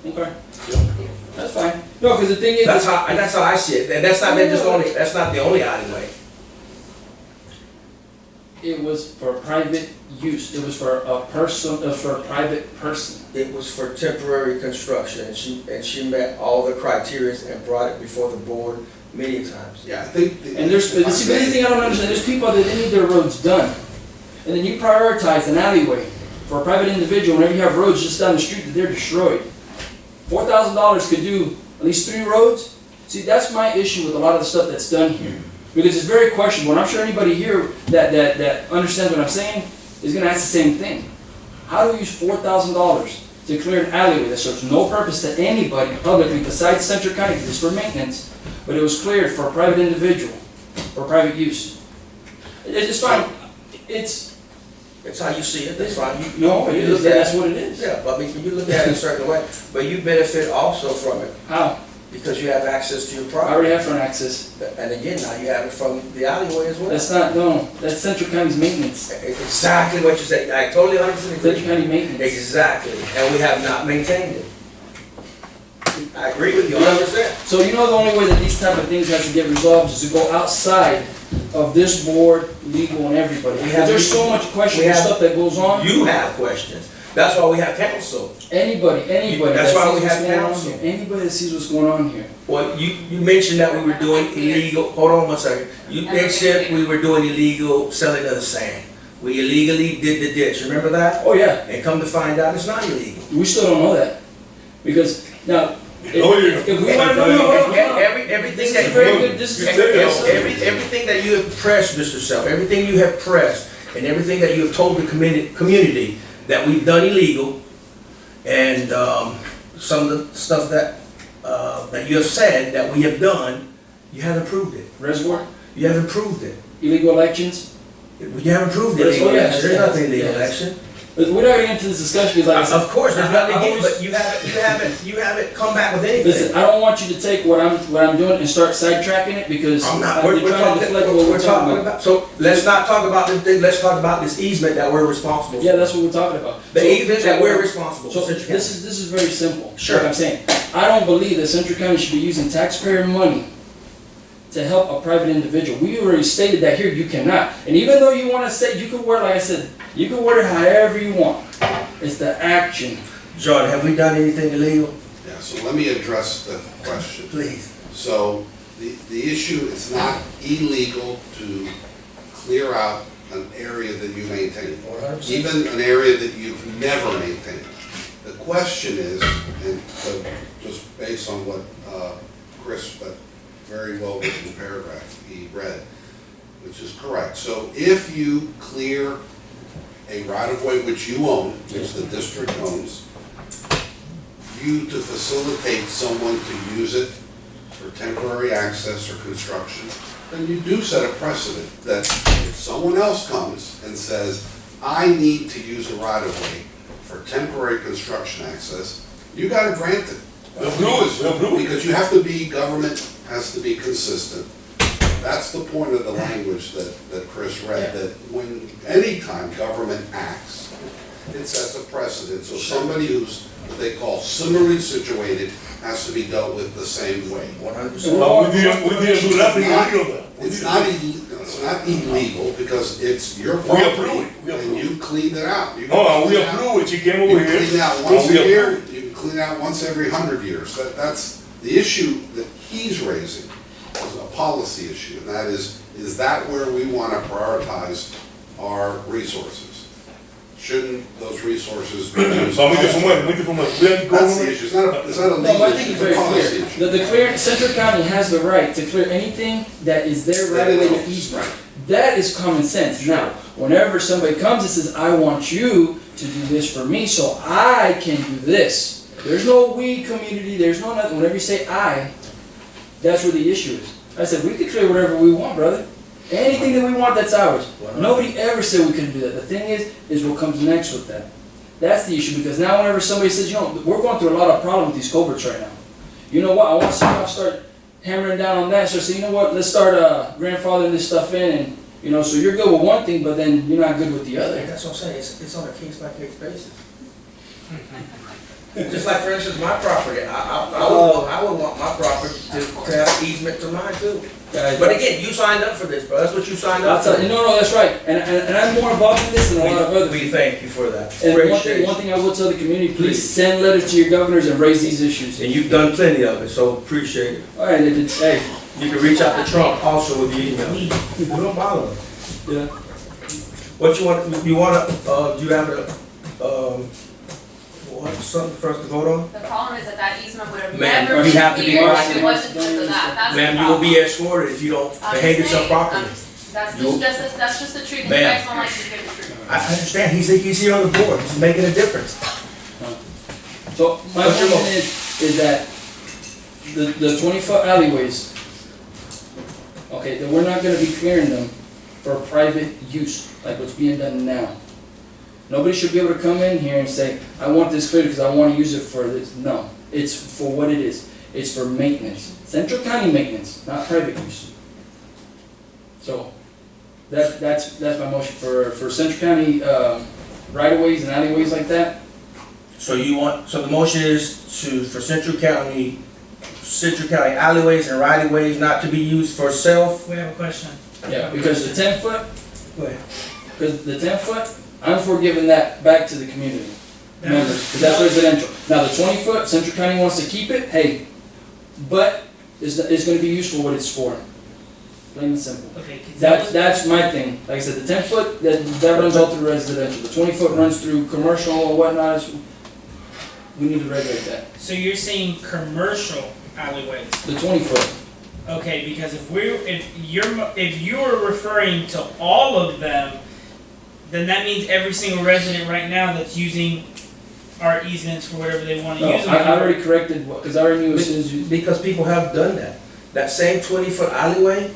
Okay. That's fine. No, because the thing is. That's how I see it, and that's not the only alleyway. It was for private use. It was for a person, for a private person. It was for temporary construction, and she met all the criteria and brought it before the board many times. Yeah, I think. And there's, but see, the only thing I don't understand, there's people that need their roads done. And then you prioritize an alleyway for a private individual whenever you have roads just down the street that they're destroyed. $4,000 could do at least 3 roads. See, that's my issue with a lot of the stuff that's done here. Because it's very questionable, and I'm sure anybody here that understands what I'm saying is gonna ask the same thing. How do we use $4,000 to clear an alleyway that serves no purpose to anybody publicly besides Central County, because it's for maintenance, but it was cleared for a private individual, for private use? It's fine, It's how you see it, that's fine. That's what it is. Yeah, but I mean, you look at it a certain way, but you benefit also from it, How? because you have access to your I property. already have front access. And again, now you have it from the alleyway as well. That's not, no, that's Central County's maintenance. Exactly what you said, I totally understand. Central County maintenance. Exactly, and we have not maintained it. I agree with you 100%. So you know the only way that these type of things have to get resolved is to go outside of this board, legal, and everybody. Because there's so much questionable stuff that goes on. You have questions, that's why we have counsel. Anybody that That's why we sees what's have going on counsel. here, anybody that sees what's going on here. Well, you mentioned that we were doing illegal, hold on one second. You mentioned we were doing illegal selling of the sand. We illegally did the ditch, remember that? Oh, yeah, And come to find out, it's not illegal. we still don't know that. Because, now, If we wanna know, Everything This is very good. that, This is everything that you have pressed, Mr. Self, everything you have pressed, and everything that you have told the community that we've done illegal, and, some of the stuff that, that you have said that we have done, you haven't proved it. Reservoir, You haven't proved it. illegal elections. You haven't proved it. That's what it is. There's nothing illegal Yes. election. But we're not getting into this discussion because, like I said, Of course, there's nothing I illegal, always- but you haven't come back with anything. listen, I don't want you to take what I'm doing and start sidetracking it because I'm not, you're we're trying to talking, deflect what we're talking about, so let's not talk about this thing, let's talk about this easement that we're responsible for. Yeah, that's what we're talking about. The So- easement that so- we're responsible for. So this is very simple. Sure. Like I'm saying, I don't believe that Central County should be using taxpayer money to help a private individual. We already stated that here, you cannot. And even though you wanna say, you can word, like I said, you can word it however you want. It's the action. John, have we done anything illegal? Yeah, so let me address the question. Please. So the issue is not illegal to clear out an area that you maintain, 100%. even an area that you've never maintained. The question is, and so just based on what Chris, that very well written paragraph he read, which is correct. So if you clear a right-of-way which you own, which the district owns, you to facilitate someone to use it for temporary access or construction, then you do set a precedent that if someone else comes and says, I need to use a right-of-way for temporary construction access, you gotta grant it. We'll approve it. Because you have to be, government has to be consistent. That's the point of the language that Chris read, that when, anytime government acts, it sets a precedent. So somebody who's, what they call similarly situated, has to be dealt with the same way. 100%. But we didn't do nothing illegal. It's not illegal because it's your We property approve it. We and approve you cleaned it out. You Oh, we clean it out. approve it, you came You over can here. clean it out once We a year, approve. you can clean it out once every 100 years. That's the issue that he's raising, is a policy issue, and that is that where we want to prioritize our resources? Shouldn't those resources be used? So we get some money, we get some money. We ain't That's the going. issue, it's not a legal No, I think issue, it's it's a very policy clear. issue. The clear, Central County has the right to clear anything that is their right of way to easement. That is common sense. Now, whenever somebody comes and says, I want you to do this for me so I can do this. There's no we community, there's no nothing. Whenever you say I, that's where the issue is. I said, we can clear whatever we want, brother. Anything that we want, that's ours. Nobody ever said we couldn't do that. The thing is what comes next with that. That's the issue, because now whenever somebody says, you know, we're going through a lot of problems with these culverts right now. You know what, I want to see y'all start hammering down on that, so say, you know what, let's start grandfathering this stuff in, and, you know, so you're good with one thing, but then you're not good with the other. That's what I'm saying, it's on a case-by-case basis. Just like, for instance, my property, I would want my property to have easement to mine too. But again, you signed up for this, bro, that's what you signed I'll up tell for. you, no, that's right, and I'm more involved in this than a lot of other. We thank you for that. And Appreciate one it. thing I will tell the community, please send letters to your governors and raise these issues. And you've done plenty of it, so appreciate it. All right, hey, You can reach out to Trump also with your email. We don't bother him. yeah. What do you have something for us to vote on? The problem is that easement would have Ma'am, never you have to been be cleared quiet. if it wasn't because of that. That's the Ma'am, you will problem. be escorted if you don't I'm behave just yourself saying, properly. that's just the truth, and you Ma'am. guys don't like to hear the truth. I understand, he's here on the board, he's making a difference. So my What's your opinion is that the 20-foot alleyways, okay, that we're not gonna be clearing them for private use, like what's being done now. Nobody should be able to come in here and say, I want this cleared because I wanna use it for this. No, it's for what it is. It's for maintenance. Central County maintenance, not private use. So, that's my motion for Central County, right-of-ways and alleyways like that. So the motion is for Central County alleyways and right-of-ways not to be used for self? We have a question. Yeah, because the 10-foot, Go ahead. because the 10-foot, I'm for giving that back to the community members, because that's residential. Now, the 20-foot, Central County wants to keep it, hey, but it's gonna be used for what it's for. Plain and simple. Okay, can That's my thing. Like I said, the 10-foot, that runs all through residential. The 20-foot runs through commercial or whatnot. We need to regulate that. So you're saying commercial alleyways? The 20-foot. Okay, because if you're referring to all of them, then that means every single resident right now that's using our easements for whatever they want to No, use them. I already corrected, because I already knew as soon as you. Because people have done that. That same 20-foot alleyway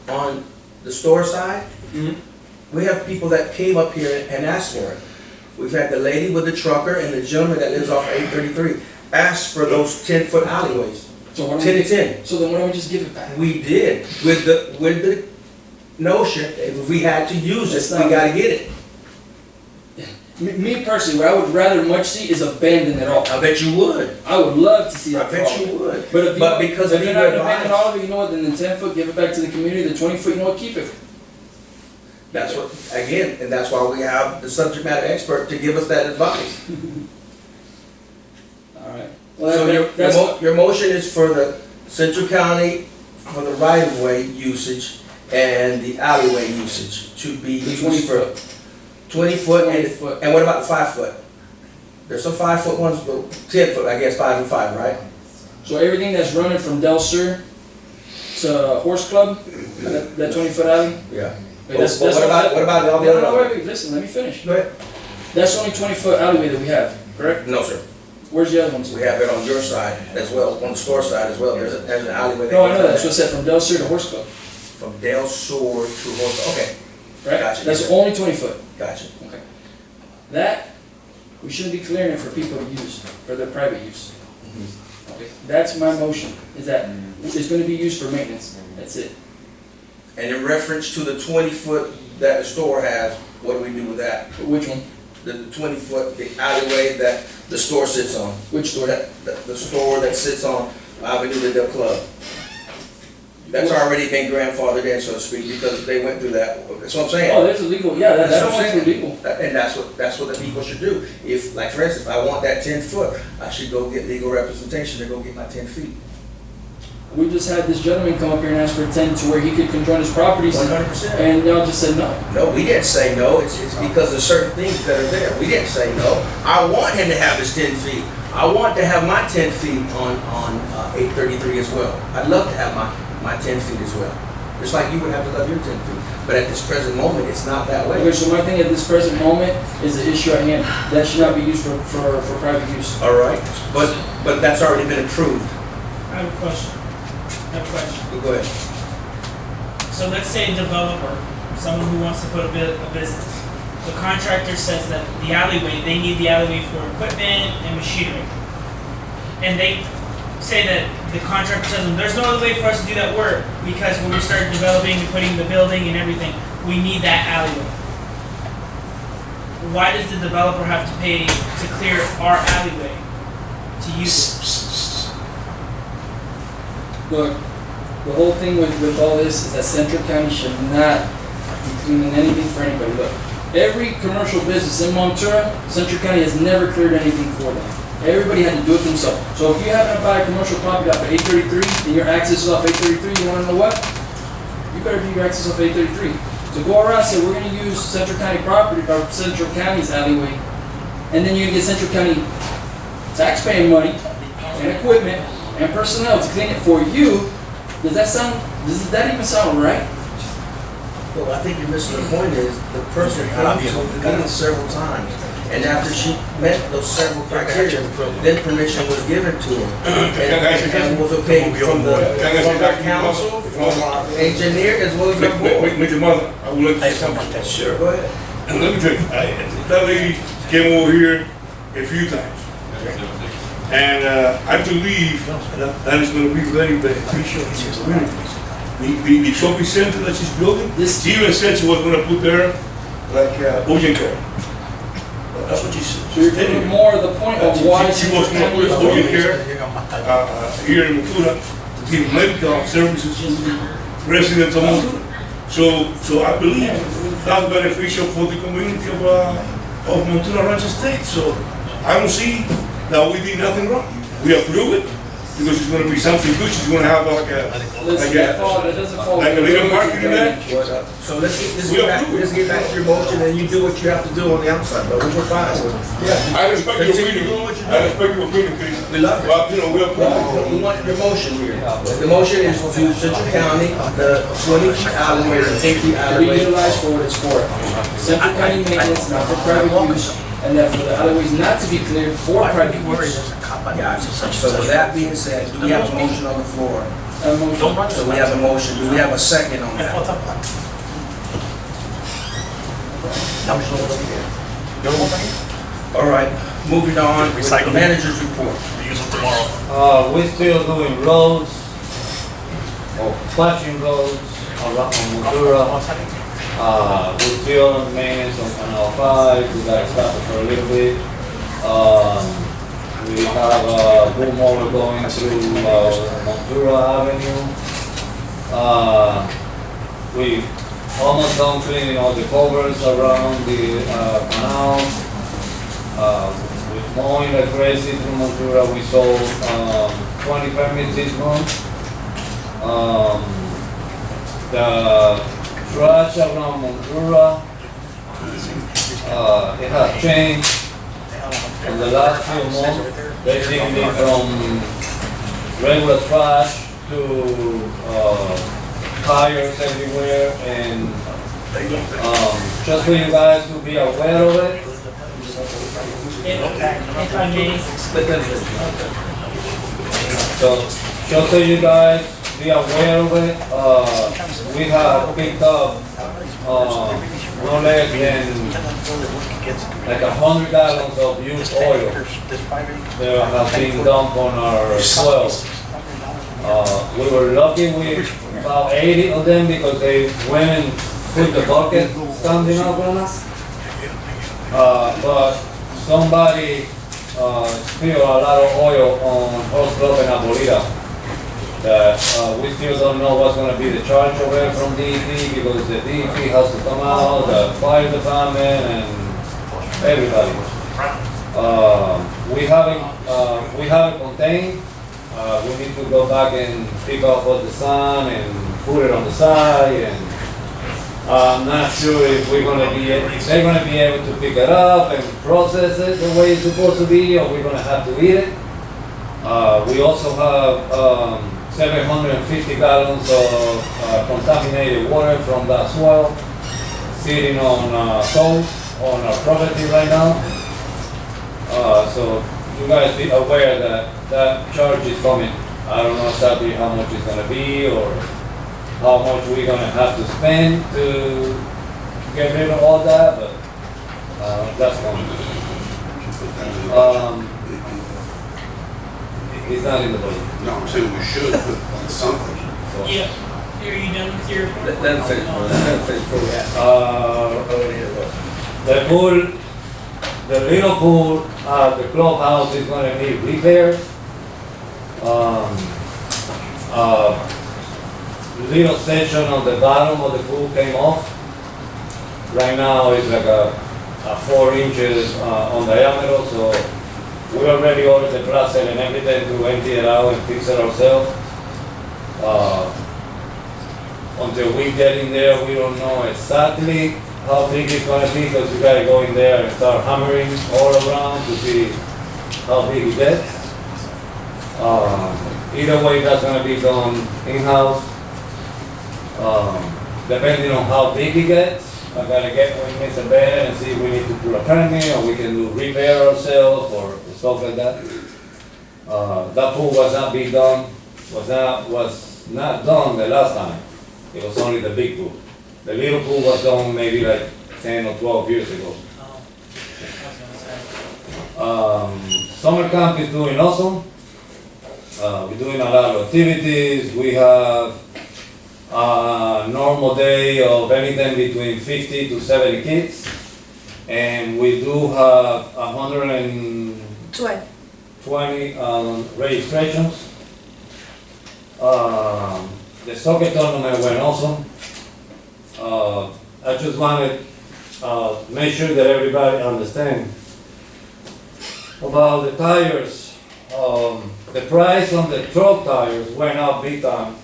on the store side, Mhm. we have people that came up here and asked for it. We've had the lady with the trucker and the gentleman that lives off 833 ask for those 10-foot alleyways. So why don't 10 we, and 10. so then why don't we just give it back? We did, with the notion, if we had to use it, That's we not- gotta get it. Me personally, what I would rather much see is abandon it all. I bet you would. I would love to see I that. bet fall. you would. But if But you, because if of you're legal not abandon advice. all of it, you know what, then the 10-foot, give it back to the community, the 20-foot, you know what, keep it. That's what, again, and that's why we have the subject matter expert to give us that advice. Alright. Well, So that's, your motion is for the Central County, for the right-of-way usage and the alleyway usage to be the used 20-foot. for 20 foot 20-foot. and what about the 5 foot? There's some 5 foot ones, but 10 foot, I guess 5 and 5, right? So everything that's running from Del Sur to Horse Club, that 20-foot alley? Yeah. Wait, But what about all the No, no, other? wait, listen, let me finish. Go ahead. That's the only 20-foot alleyway that we have, correct? No, sir. Where's the other ones? We have it on your side as well, on the store side as well. There's an alleyway. No, I know that, so it's from Del Sur to Horse Club, From Del Sur to Horse, okay, right? Gotcha. That's only 20-foot. gotcha. Okay. That, we shouldn't be clearing it for people to use, for their private use. Okay. That's my motion, is that it's gonna be used for maintenance, that's it. And in reference to the 20 foot that the store has, what do we do with that? Which one? The 20 foot, the alleyway that the store sits on. Which store? The store that sits on Avenue de Del Club. That's already been grandfathered in, so to speak, because they went through that. That's what I'm saying. Oh, there's a legal, yeah, that That's don't what I'm went through saying. legal. And that's what the people should do. If, like for instance, if I want that 10 foot, I should go get legal representation to go get my 10 feet. We just had this gentleman come up here and ask for 10 to where he could conjoin his properties, 100%. and y'all just said no. No, we didn't say no, it's because of certain things that are there. We didn't say no. I want him to have his 10 feet. I want to have my 10 feet on 833 as well. I'd love to have my 10 feet as well. Just like you would have to love your 10 feet. But at this present moment, it's not that way. Okay, so my thing at this present moment is the issue at hand, that should not be used for private use. All right, but that's already been approved. I have a question. Go ahead. So let's say a developer, someone who wants to put a business. The contractor says that the alleyway, they need the alleyway for equipment and machinery. And they say that the contractor tells them, there's no other way for us to do that work because when we start developing and putting the building and everything, we need that alleyway. Why does the developer have to pay to clear our alleyway to use it? Look, the whole thing with all this is that Central County should not be cleaning anything for anybody. Look, every commercial business in Montura, Central County has never cleared anything for them. Everybody had to do it themselves. So if you happen to buy a commercial property off of 833 and your access is off 833, you wanna know what? You better do your access off 833. So go around and say, we're gonna use Central County property, or Central County's alleyway, and then you're gonna get Central County taxpaying money and equipment and personnel to clean it for you. Does that even sound right? Well, I think you're missing the point is, the person came to the meeting several times, and after she met those several criteria, then permission was given to her. And was okay from our council, from our engineer, as well as our board. Mr. Mother, I would like to say something about that. Sure, go ahead. And let me tell you, that lady came over here a few times. And I believe that is going to be very beneficial to the community. The shopping center that she's building, she even said she was going to put there like Ocean Care. That's what she said. So you're getting more of the point of why She was going to put Ocean Care here in Montura to give medical services to residents of Montura. So I believe that's beneficial for the community of Montura Ranch Estate. So I don't see that we did nothing wrong. We approve it, because it's gonna be something good, she's gonna have like Listen, that doesn't fall. like a little market in there. So let's get back to your motion, and you do what you have to do on the outside, but we're fine. Yeah. I respect your opinion, I respect your opinion, please. We love it. But, you know, we approve. We want your motion here. The motion is to Central County, the 20 alleyways and 80 alleyways. Reutilize for what it's for. Central County maintenance, not for private use, and that for the alleyways not to be cleared for private use. So with that being said, do we have a motion on the floor? A motion. So we have a motion, do we have a second on that? All right, moving on, with the manager's report. We're still doing roads, or patching roads around Montura. We're still on maintenance on Canal 5, we got stopped for a little bit. We have a boom mower going through Montura Avenue. We almost done cleaning all the covers around the canal. With mowing like crazy through Montura, we sold 20 permits this month. The trash around Montura, it has changed in the last few months, basically from regular trash to tires everywhere, and just for you guys to be aware of it. If I may, So, just so you guys be aware of it, we have picked up no less than like 100 gallons of used oil that have been dumped on our soil. We were lucky with about 80 of them because they went and put the bucket standing up on us. But somebody spilled a lot of oil on Horse Club and Abolita. That we still don't know what's going to be the charge of it from DEP, because the DEP has to come out, the fire department, and everybody. We have it contained. We need to go back and pick up all the sand and put it on the side, and I'm not sure if they're going to be able to pick it up and process it the way it's supposed to be, or we're going to have to eat it. We also have 750 gallons of contaminated water from that swell sitting on stoves on our property right now. So you guys be aware that that charge is coming. I don't know exactly how much it's going to be or how much we're going to have to spend to get rid of all that, but that's coming. It's not in the budget. No, I'm saying we should put something. yeah, are you done with your report? That's it, that's it for that. The pool, the little pool at the clubhouse is gonna need repaired. Little section on the bottom of the pool came off. Right now it's like a 4 inches on diameter, so we already ordered the plaster and everything to empty it out and fix it ourselves. Until we get in there, we don't know exactly how big it's gonna be, because we gotta go in there and start hammering all around to see how big it gets. Either way, that's gonna be done in-house. Depending on how big it gets, I gotta get with Mr. Bennett and see if we need to put a permit or we can do repair ourselves or stuff like that. That pool was not done the last time. It was only the big pool. The little pool was done maybe like 10 or 12 years ago. Summer camp is doing awesome. We're doing a lot of activities. We have a normal day of anything between 50 to 70 kids. And we do have 120 registrations. The soccer tournament went awesome. I just wanted to make sure that everybody understands about the tires. the price on the truck tires went up big time.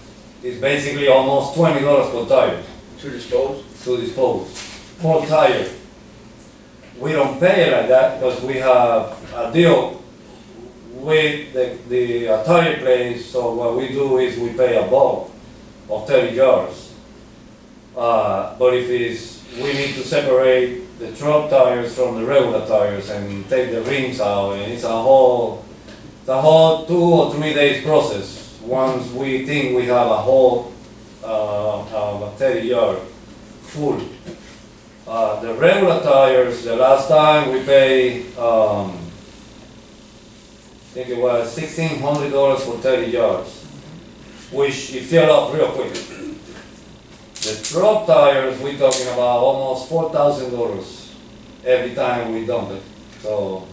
It's basically almost $20 per tire To dispose? to dispose, per tire. We don't pay it like that because we have a deal with the tire place, so what we do is we pay a bulk of 30 yards. But if we need to separate the truck tires from the regular tires and take the rims out, and it's a whole 2 or 3 days process. Once we think we have a whole 30 yard full. The regular tires, the last time we paid, I think it was $1,600 for 30 yards, which it filled up real quick. The truck tires, we're talking about almost $4,000 every time we dump it. So,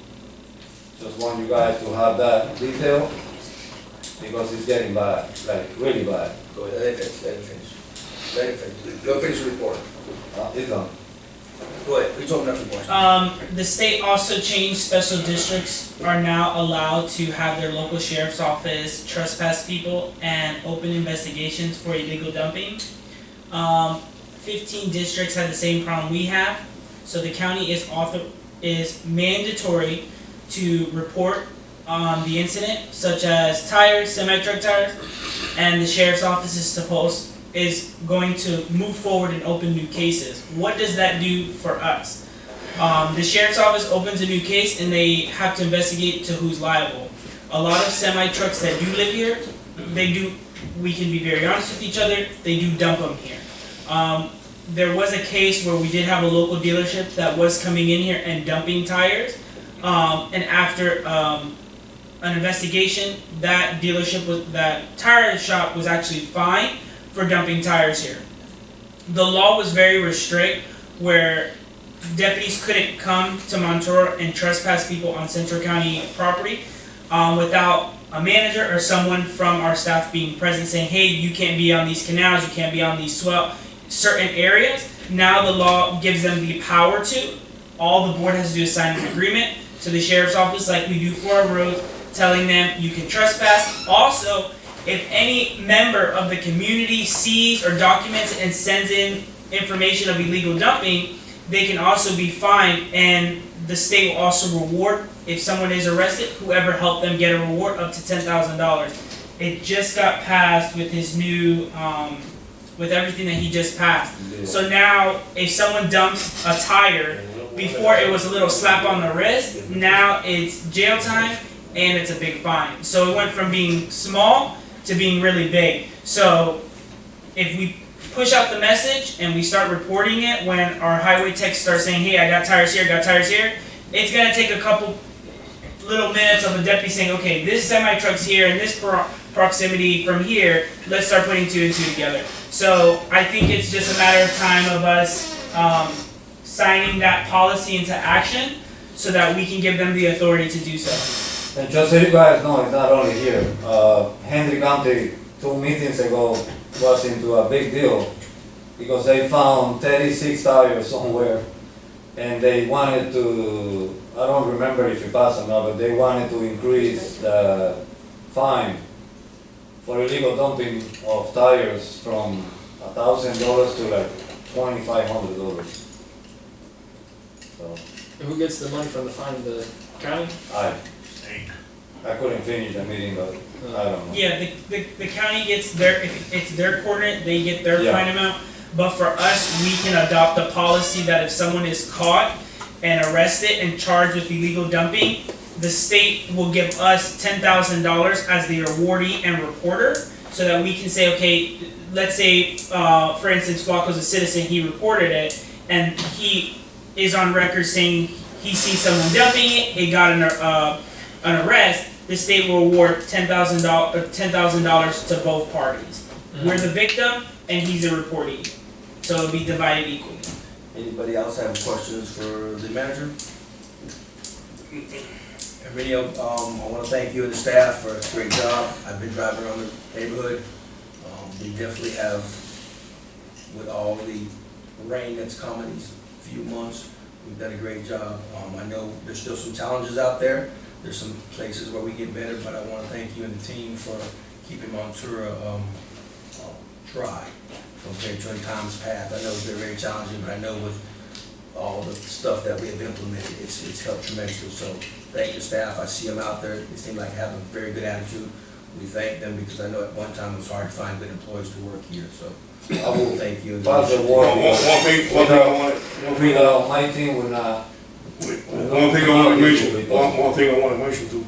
just want you guys to have that detail, because it's getting bad, like really bad. Go ahead, let it finish. Go finish the report. It's done. Go ahead, please open up the question. The state also changed special districts are now allowed to have their local sheriff's office trespass people and open investigations for illegal dumping. 15 districts had the same problem we have, so the county is mandatory to report on the incident, such as tires, semi-truck tires, and the sheriff's office is going to move forward and open new cases. What does that do for us? The sheriff's office opens a new case and they have to investigate to who's liable. A lot of semi-trucks that do live here, we can be very honest with each other, they do dump them here. There was a case where we did have a local dealership that was coming in here and dumping tires, and after an investigation, that tire shop was actually fined for dumping tires here. The law was very restrict, where deputies couldn't come to Montour and trespass people on Central County property without a manager or someone from our staff being present saying, hey, you can't be on these canals, you can't be on these certain areas. Now the law gives them the power to. All the board has to do is sign an agreement to the sheriff's office like we do for our roads, telling them you can trespass. Also, if any member of the community sees or documents and sends in information of illegal dumping, they can also be fined, and the state will also reward, if someone is arrested, whoever helped them get a reward up to $10,000. It just got passed with his new, with everything that he just passed. So now, if someone dumps a tire, before it was a little slap on the wrist, now it's jail time and it's a big fine. So it went from being small to being really big. So if we push out the message and we start reporting it when our highway techs start saying, hey, I got tires here, it's gonna take a couple little minutes of the deputy saying, okay, this semi-truck's here and this proximity from here, let's start putting 2 and 2 together. So I think it's just a matter of time of us signing that policy into action so that we can give them the authority to do so. And just so you guys know, it's not only here. Hendry County 2 meetings ago was into a big deal because they found 36 tires somewhere, and they wanted to, I don't remember if it passed or not, but they wanted to increase the fine for illegal dumping of tires from $1,000 to like $2,500. So Who gets the money from the fine? The county? I couldn't finish the meeting, but I don't know. Yeah, the county gets if it's their coordinate, they get their Yeah. fine amount. But for us, we can adopt a policy that if someone is caught and arrested and charged with illegal dumping, the state will give us $10,000 as the awardee and reporter, so that we can say, okay, let's say, for instance, Flacco's a citizen, he reported it, and he is on record saying he sees someone dumping it, he got an arrest, the state will award $10,000 to both parties. We're the victim, and he's a reportee, so it'll be divided equally. Anybody else have questions for the manager? Everybody, I want to thank you and the staff for a great job. I've been driving around the neighborhood. We definitely have, with all the rain that's come in these few months, we've done a great job. I know there's still some challenges out there. There's some places where we get better, but I want to thank you and the team for keeping Montura dry compared to in times past. I know it's been very challenging, but I know with all the stuff that we have implemented, it's helped tremendously. So thank the staff. I see them out there. They seem like have a very good attitude. We thank them because I know at one time it was hard to find good employees to work here. So I will thank you. Pass the word. One thing I want, My team will not. one thing I want to mention, one thing I want to mention to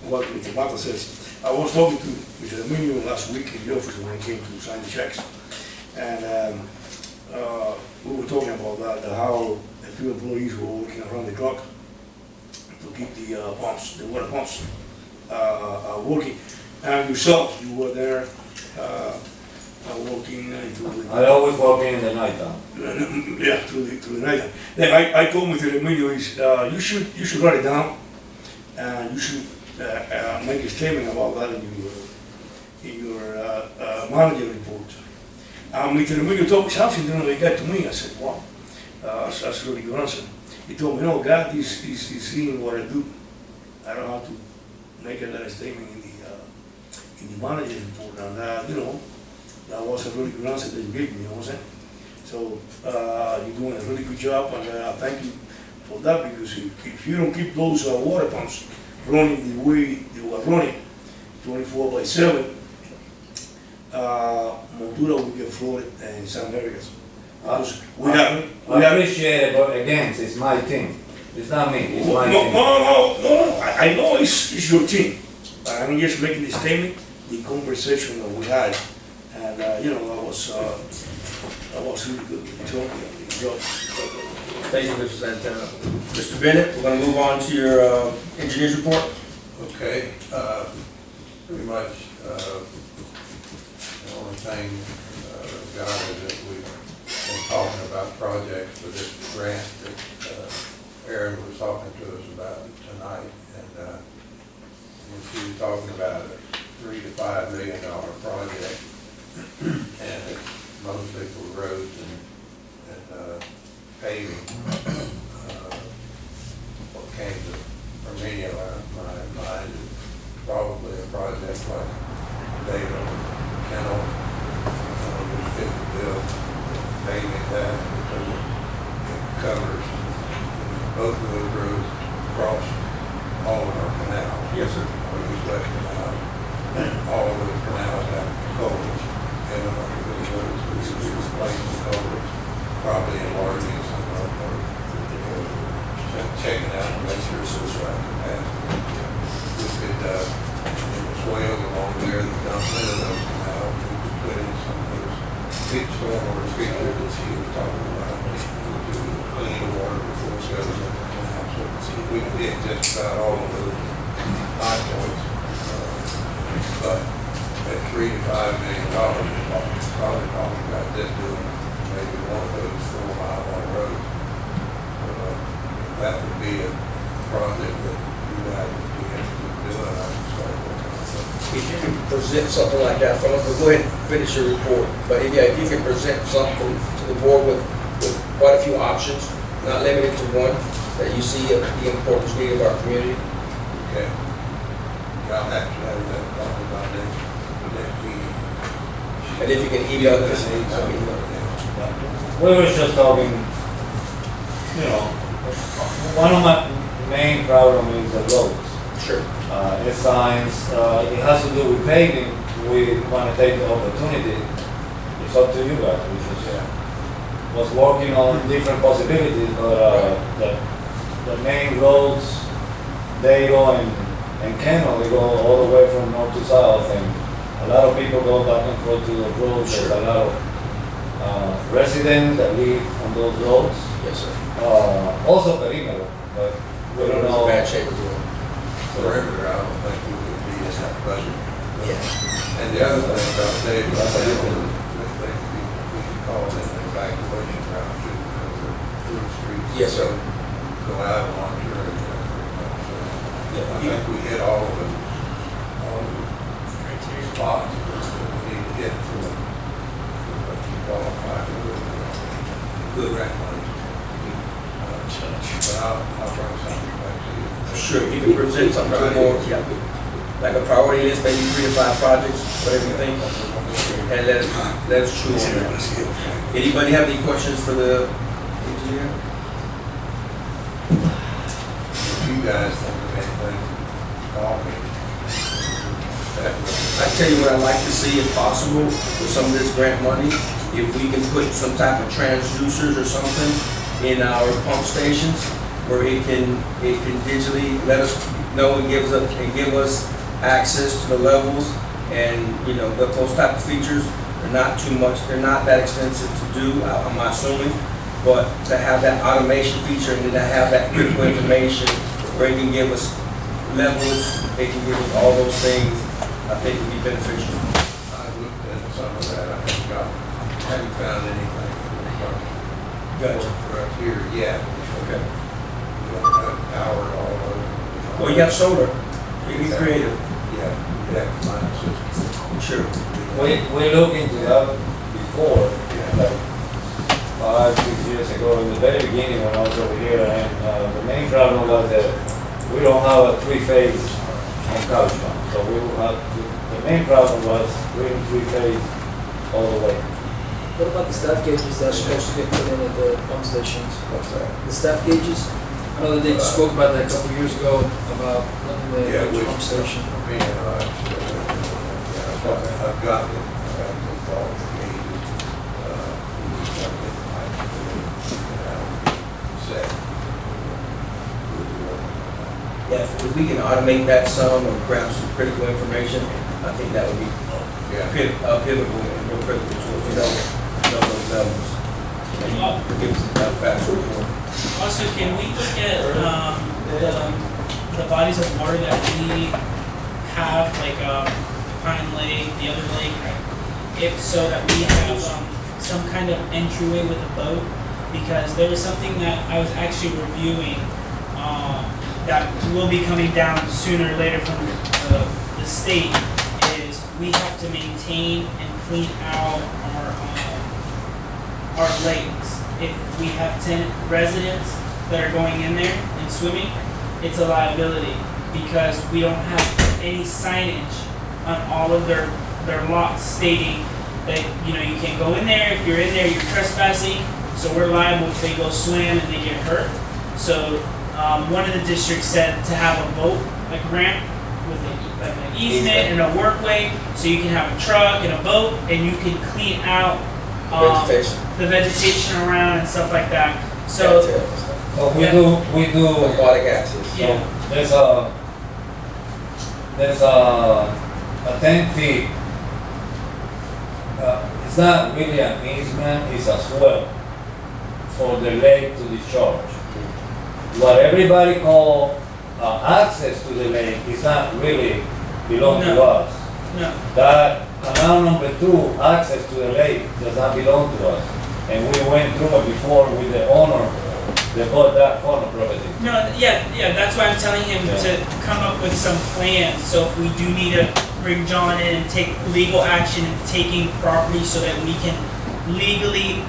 what Mr. Mata says. I was talking to Mr. Emilio last week in the office when he came to sign the checks. And we were talking about that, how a few employees were working around the clock to keep the pumps, the water pumps working. And yourself, you were there working into the... I always work in the night time. Yeah, through the night. Then I told Mr. Emilio, you should write it down, and you should make a statement about that in your manager report. Mr. Emilio told me something, then he got to me. I said, wow, that's a really good answer. He told me, no, God is seeing what I do. I don't have to make another statement in the manager report, and that was a really good answer that you gave me, you know what I'm saying? So, you're doing a really good job, and thank you for that, because if you don't keep those water pumps running the way they were running, 24/7, Montura will get flooded in some areas. Because I appreciate it, but again, it's my team. It's not me, it's my team. No, I know it's your team. I'm just making the statement, the conversation that we had, and, I was really good with the job. Thank you, Mr. Santana. Mr. Bennett, we're going to move on to your engineer's report. Okay, pretty much, the only thing, got is that we've been talking about projects for this grant that, Aaron was talking to us about tonight, and she was talking about a $3 to $5 million project, and it's mostly for roads and paving. What came to Armenia, my mind is probably a project like Dayton Kennel, would fit the bill, paving that, because it covers both of those roads across all of our canals. Yes, sir. Or the West Canal. All of those canals have culverts in them, under those roads, we should be replacing the culverts, probably enlarging some of them, or checking out and make sure it's the right capacity. We could, in the swales along there that dump into those canals, we could put in some of those big stormwater features that she was talking about, to clean the water before it goes in the canal. So we could hit just about all of those high points. But at $3 to $5 million, we're probably talking about just doing maybe one of those 4-mile long roads. That would be a project that you guys would be interested in doing, I would start working on that. If you can present something like that from us, go ahead and finish your report. But if you can present something to the board with quite a few options, not limited to one, that you see the importance need of our community. Okay. I'll actually have that probably by next meeting. And if you can email this, We were just talking, one of my main problems is the roads. Sure. It's signs, it has to do with paving. We want to take the opportunity. It's up to you guys. We just was working on different possibilities, but the main roads, they go and Kendall, they go all the way from north to south, and a lot of people go back and forth to those roads. There's a lot of residents that live on those roads. Yes, sir. Also perimeter, but we don't know. Bad shape of the road. Perimeter, I don't think we would be in that budget. Yeah. And the other thing about David, I think we could call it an evacuation route too, because through the streets. Yes, sir. Go out along here and I think we hit all of the spots that we need to hit for what you qualify for good grant money. But I'll try to send it back to you. Sure, you can present something to the board, yeah. Like a priority list, maybe 3 to 5 projects, whatever you think. And let us chew on that. Anybody have any questions for the engineer? If you guys think of anything, call me. I tell you what I'd like to see, if possible, with some of this grant money, if we can put some type of transducers or something in our pump stations, where it can digitally let us know and give us access to the levels, and you know those type of features are not too much. They're not that expensive to do, I'm assuming, but to have that automation feature and then to have that critical information where it can give us levels, it can give us all those things, I think would be beneficial. I looked at some of that, haven't found anything Gotcha. for up here yet. Okay. We don't have power all over. Well, you have solar. You be creative. Yeah, you have to find a system. Sure. We looked into that before, like 5-6 years ago, in the very beginning when I was over here, and the main problem was that we don't have a 3-phase on couch pump. So we will have to, the main problem was doing 3-phase all the way. What about the staff gauges that are supposed to get put in at the pump stations? What's that? The staff gauges? I know that they spoke about that a couple years ago, about putting the Yeah, we, pump station. me and I, I've got it, I've all the gauges, set. Yeah, if we can automate that some or grab some critical information, I think that would be Yeah. pivotal and real critical to us to know those levels. And you give us a faster report. Also, can we look at, the bodies of water that we have, like, Pine Lake, the other lake, if so that we have, some kind of entryway with a boat? Because there was something that I was actually reviewing, that will be coming down sooner or later from the state, is we have to maintain and clean out our lakes. If we have tenant residents that are going in there and swimming, it's a liability because we don't have any signage on all of their lots stating that, you know, you can't go in there. If you're in there, you're trespassing. So we're liable if they go swim and they get hurt. So one of the districts said to have a boat, like a ramp, with like an easement and a workway, so you can have a truck and a boat, and you can clean out the vegetation around and stuff like that. So We do aquatic access. yeah, there's a 10 feet. It's not really an easement, it's a swell for the lake to discharge. What everybody call access to the lake is not really belong to No. us. no, That canal number 2, access to the lake, does not belong to us. And we went through it before with the owner that bought that corner property. no, yeah. That's why I'm telling him Yeah. to come up with some plans. So if we do need to bring John in and take legal action in taking property so that we can legally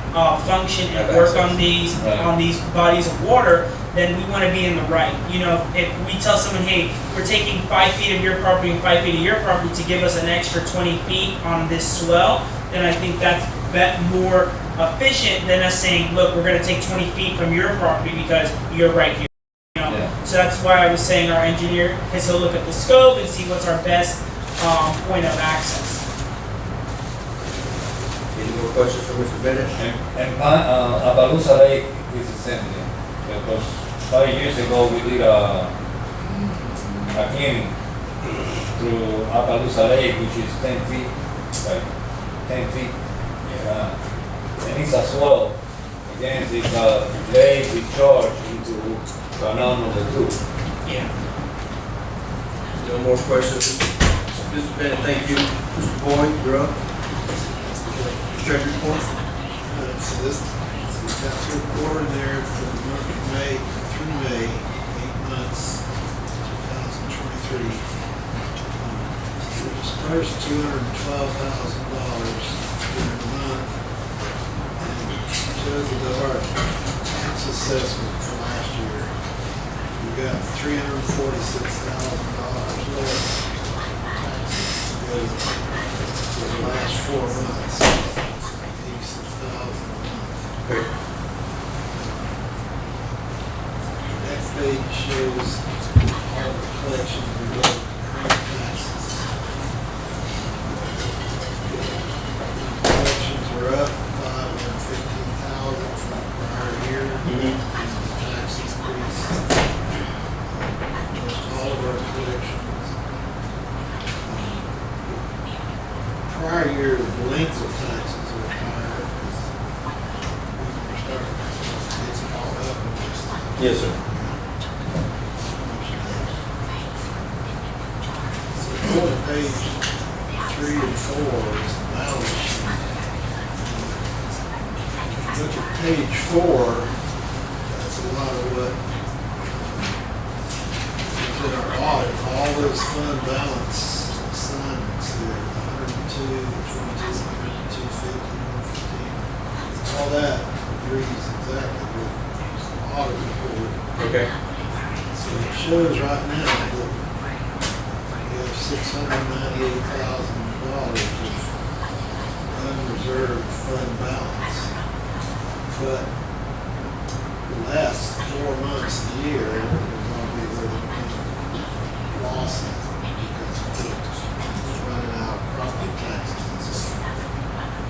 function and Have work access. on these Right. bodies of water, then we want to be in the right. You know, if we tell someone, hey, we're taking 5 feet of your property and 5 feet of your property to give us an extra 20 feet on this swell, then I think that's more efficient than us saying, look, we're going to take 20 feet from your property because you're right here. You know? Yeah. So that's why I was saying our engineer, because he'll look at the scope and see what's our best point of access. Any more questions for Mr. Bennett? And Appaloosa Lake is the same thing. Because 5 years ago we did a cleaning through Appaloosa Lake, which is 10 feet, like 10 feet. And it's a swell. Again, it's a lake discharge into canal number 2. Yeah. No more questions? Mr. Bennett, thank you. Mr. Boyd, you're up. Treasury report? So this, we've got to report in there for the month of May, through May, 8 months, 2023. Dispersed $212,000 during the month. And shows that our tax assessment for year, we got $346,000 left for the last 4 months, 86,000 a month. Next page shows all the collections we did, taxes. Collections were up 515,000 from the prior year. Tax increase. Most all of our collections. Prior year, the delinquent taxes were higher because we were starting to get caught up in this. Yes, sir. So go to page 3 and 4 is the balance sheet. Look at page 4, that's a lot of what is in our audit, all those fund balance assignments there, 102, 22, 250, 115. All that agrees exactly with the audit report. Okay. So it shows right now that we have $698,000 of unreserved fund balance. But the last 4 months of the year, we're going to be where the losses because we're running out of property taxes and stuff.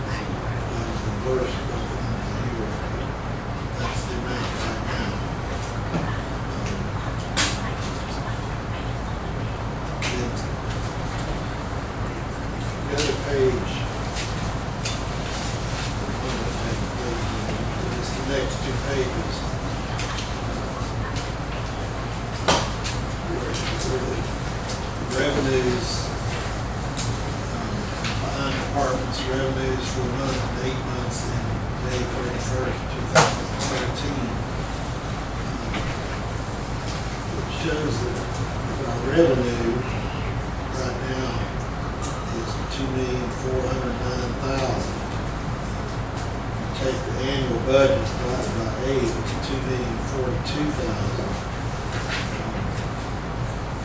That was the worst of the year. That's the amount right now. The other page, it's the next 2 pages. Revenues, combined departments revenues for the month, 8 months in May 31st, 2017. It shows that our revenue right now is $2,409,000. Take the annual budget divided by 8, it's $2,042,000.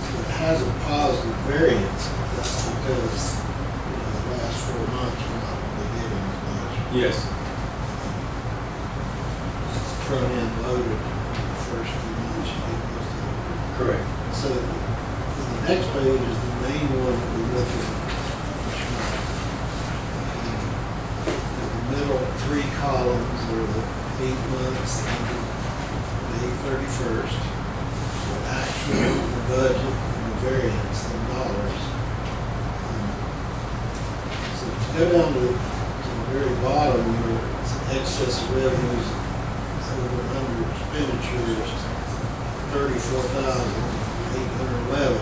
So it has a positive variance, but that's because, the last 4 months we're not really getting as much. Yes. Front end loaded the first few months you get most of it. Correct. So the next page is the main one that we look at. The middle 3 columns are the 8 months ended May 31st. The actual, the budget, and the variance in dollars. So if you go down to the very bottom where it's excess of revenues over and under expenditures, 34,811.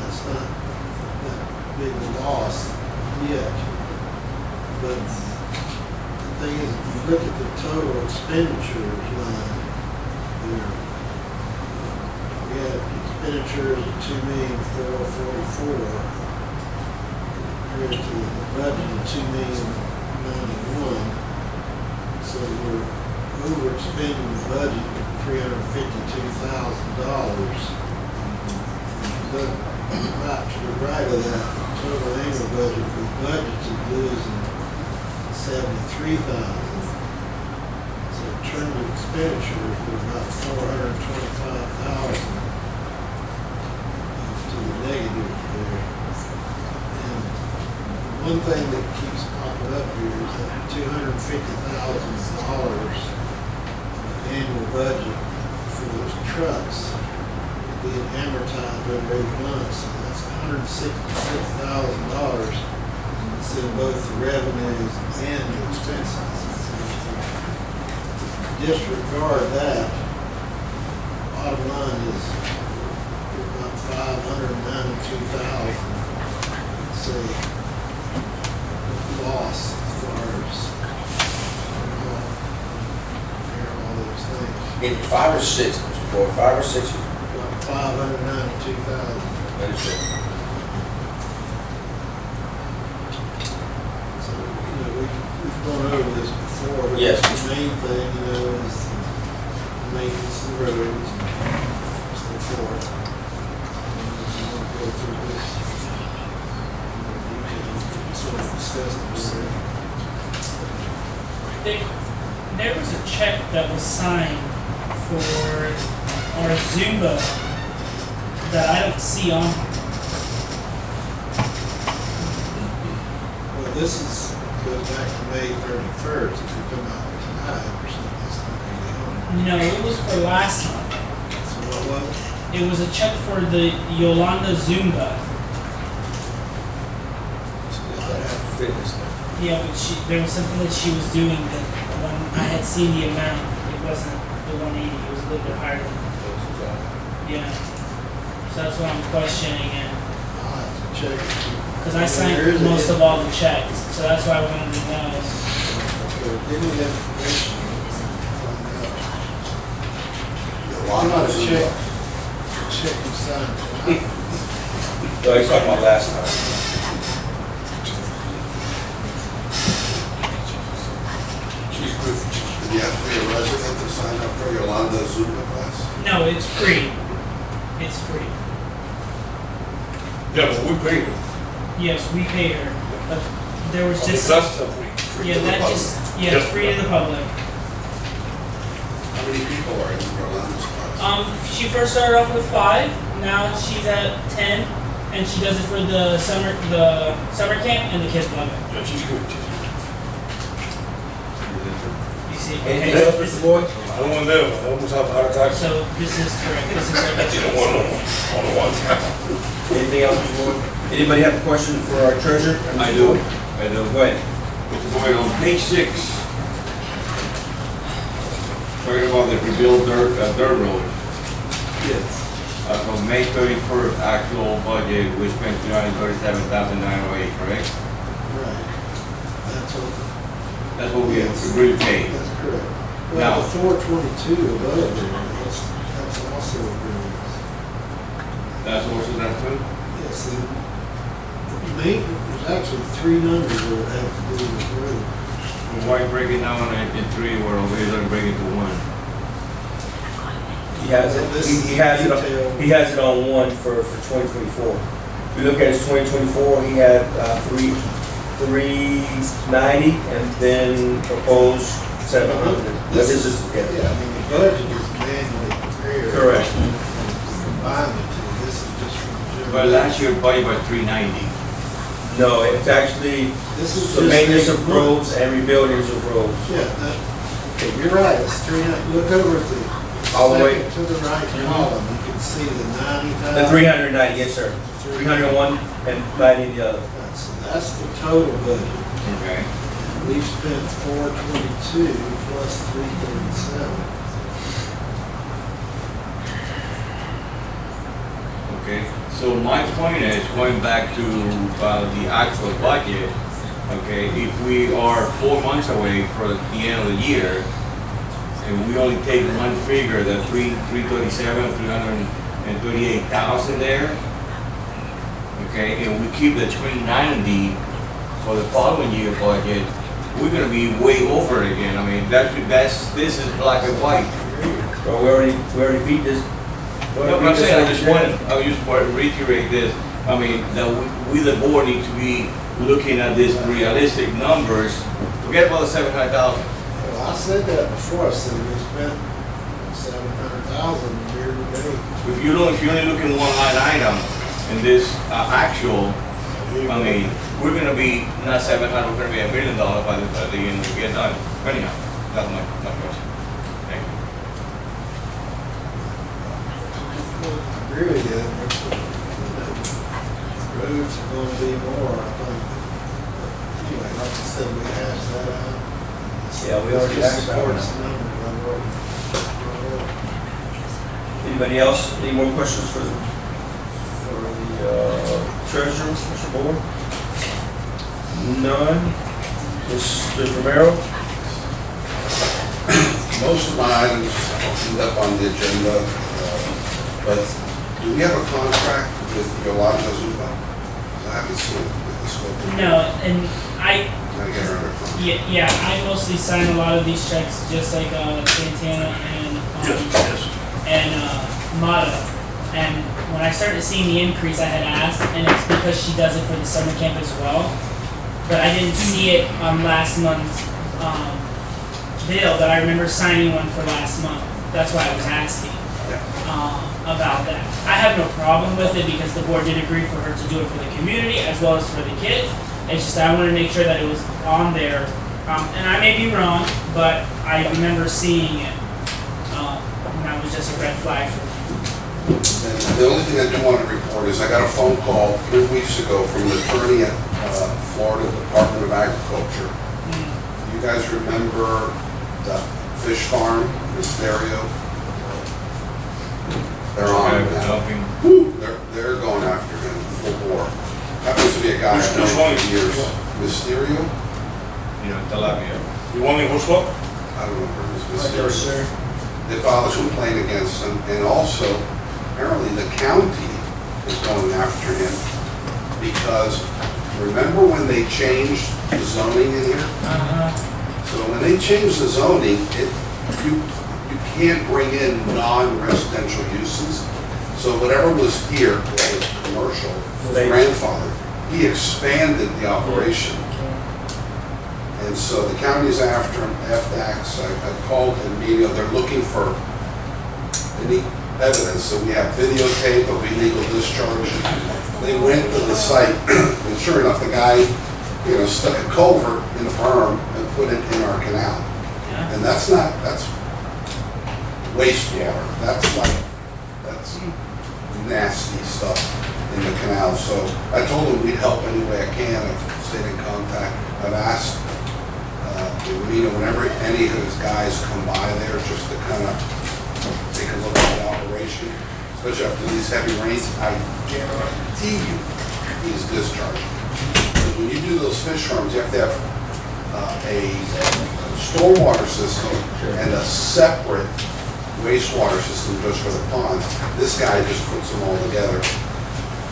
That's not that big a loss yet. But the thing is, if you look at the total expenditures line, there, we had expenditures of $2,444,000 compared to the budget of $2,091,000. So we're overspending the budget $352,000. But right to the right of that total annual budget, we budgeted losing $73,000. So in terms of expenditures, we're about $425,000 to the negative there. And one thing that keeps popping up here is that $250,000 annual budget for those trucks being amortized over 8 months. So that's $166,000. It's in both the revenues and the expenses. Disregard that. Bottom line is about $592,000. Say loss as far as all those things. In 5 or 6, Mr. Boyd, 5 or 6? About $592,000. That is it. So, we've gone over this before, but Yes. the main thing, is maintenance and roads and so forth. And if you want to go through this, you can sort of discuss it with There was a check that was signed for our Zumba that I don't see on. Well, this goes back to May 31st, if you're talking about tonight or something, it's not going to be on. No, it was for last month. So what was it? It was a check for the Yolanda Zumba. Yeah, but there was something that she was doing that when I had seen the amount, it wasn't the 180, it was a little bit higher than that. Yeah. So that's what I'm questioning it. I'll have to check. Because I signed most of all the checks, so that's why I wanted to know. Okay, give me that information. Yolanda Not a Zumba. check you signed tonight. So he's talking about last time. Did you have to be a resident to sign up for Yolanda Zumba class? No, it's free. It's free. Yeah, but we paid her. Yes, we pay her, but there was Okay, just, that's the free. yeah, that just, yeah, it's free to the public. How many people are in Yolanda's class? She first started off with 5, now she's at 10, and she does it for the summer camp, and the kids love it. Yeah, she's good. You see, Anything okay, else, so Mr. Boyd? I don't want them, I almost have a heart attack. so this is correct, this is I didn't want them on the one time. Anything else, Mr. Boyd? Anybody have a question for our treasurer? I do. Go ahead. Mr. Boyd, on page 6, talking about the rebuild dirt road. Yes. From May 31st, actual budget, we spent $337,908, correct? Right. That's what we Yes. agreed to pay. That's correct. Now- Well, the 422 above there, that's also agreed. That's also that too? Yes, the there's actually 3 numbers that would have to do with the road. Why break it down in 3 where over here doesn't break it to 1? He has it, he has it, he has it on one for 2024. If you look at his 2024, he had 390 and then proposed 700. This is, Yeah, I mean, the budget is manually prepared. Correct. Combine the two, this is just from the general. But last year budget by 390. no, it's actually This is the just maintenance a of month. roads and rebuildings of roads. Yeah, okay, you're right, it's 300, look over at the. All the way. second to the right column, you can see the 90,000. The 390, yes, sir. 301 and 90 the other. So that's the total budget. Okay. We've spent 422 plus 337. Okay, so my point is, going back to the actual budget, okay, if we are 4 months away for the end of the year, and we only take one figure, the 337, 338,000 there, okay, and we keep the 390 for the following year budget, we're gonna be way over it again. I mean, this is black and white. Well, we already beat this. No, but I'm saying, I just want to reiterate this, I mean, that we the board need to be looking at these realistic numbers, forget about the 700,000. Well, I said that before, I said we spent 700,000 year to date. If you only look in one line item, in this actual, I mean, we're gonna be, not 700, we're gonna be $1 million by the end we get done. Anyhow, that's my question. Thank you. I agree with you. Roads are gonna be more, I think. Anyway, like I said, we hashed that out. Yeah, we already hashed that one out. Supports the numbers I wrote. Anybody else? Any more questions for the treasurer, Mr. Board? None. Mr. Romero? Most of my items end up on the agenda, but do we have a contract with Yolanda Zumba? 'Cause I haven't seen it with the scope. No, and I, Can I get her under contract? yeah, I mostly sign a lot of these checks, just like Santana and, Yes, yes. and Mata. And when I started seeing the increase, I had asked, and it's because she does it for the summer camp as well. But I didn't see it on last month's bill, but I remember signing one for last month. That's why I was asking about that. I have no problem with it because the board did agree for her to do it for the community as well as for the kids. It's just I wanted to make sure that it was on there. And I may be wrong, but I remember seeing it. And that was just a red flag for me. And the only thing I do want to report is I got a phone call 3 weeks ago from the attorney at Florida Department of Agriculture. You guys remember the fish farm in Stereo? They're on it now. They're going after him full bore. Happens to be a guy I've known for years. Mysterio? Tilapia. You want me, who's what? I don't remember. It was Mysterio. They filed a complaint against him, and also, apparently the county is going after him because, remember when they changed the zoning in here? So when they changed the zoning, you can't bring in non-residential uses. So whatever was here, that was commercial, grandfather, he expanded the operation. And so the county's after him, FDAX, I called the media, they're looking for any evidence. So we have videotape of illegal discharge. They went to the site, and sure enough, the guy, stuck a culvert in a berm and put it in our canal. And that's wastewater. That's nasty stuff in the canal. So I told him we'd help any way I can. I've stayed in contact. I've asked whenever any of his guys come by there, just to kind of take a look at the operation, especially after these heavy rains, I guarantee you he's discharging. Because when you do those fish farms, you have to have a stormwater system and a separate wastewater system just for the ponds. This guy just puts them all together.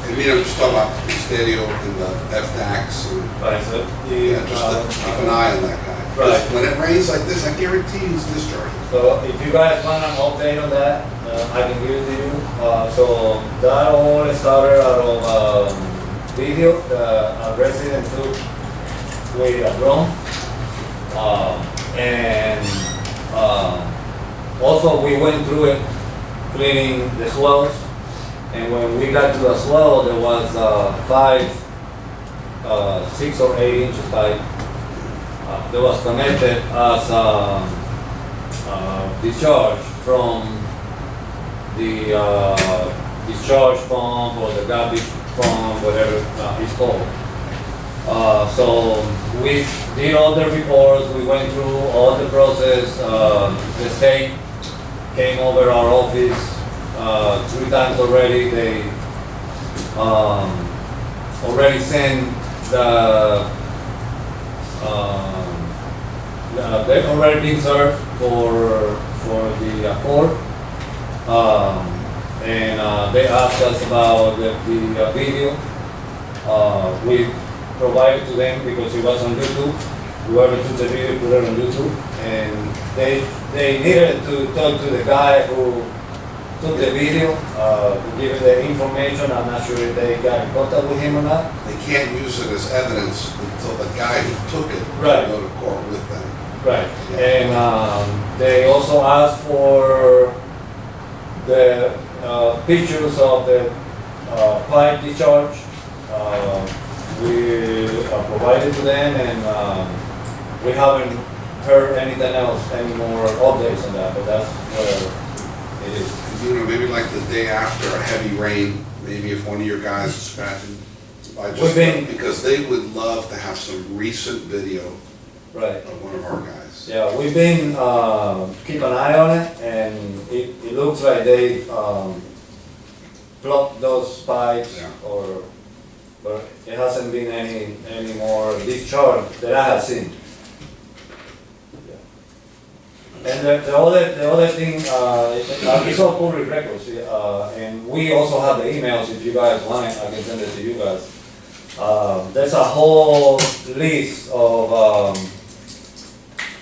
And just talking about the Stadio and the FDAX and just to keep an eye on that guy. Right. When it rains like this, I guarantee he's discharging. So if you guys want an update on that, I can give it to you. So that all started out of video a resident took with a drone. Also we went through it cleaning the swells. And when we got to the swell, there was 6 or 8 inches pipe that was connected as discharge from the discharge pump or the garbage pump, whatever it's called. So we did all the reports, we went through all the process. The state came over our office 3 times already. They already sent they've already been served for the court, and they asked us about the video. We provided to them because it was on YouTube. Whoever took the video put it on YouTube, and they needed to talk to the guy who took the video, give the information. I'm not sure if they got in contact with him or not. They can't use it as evidence until the guy who took it Right. go to court with them. Right. And they also asked for the pictures of the pipe discharge. We provided to them, and we haven't heard anything else, any more updates on that, but that's where it is. Maybe like the day after a heavy rain, maybe if one of your guys is scratching, because they would love to have some recent video Right. of one of our guys. Yeah, we've been keep an eye on it, and it looks like they blocked those pipes, but it hasn't been any more discharge that I have seen. And the other thing, it's all public records, and we also have the emails. If you guys want it, I can send it to you guys. There's a whole list of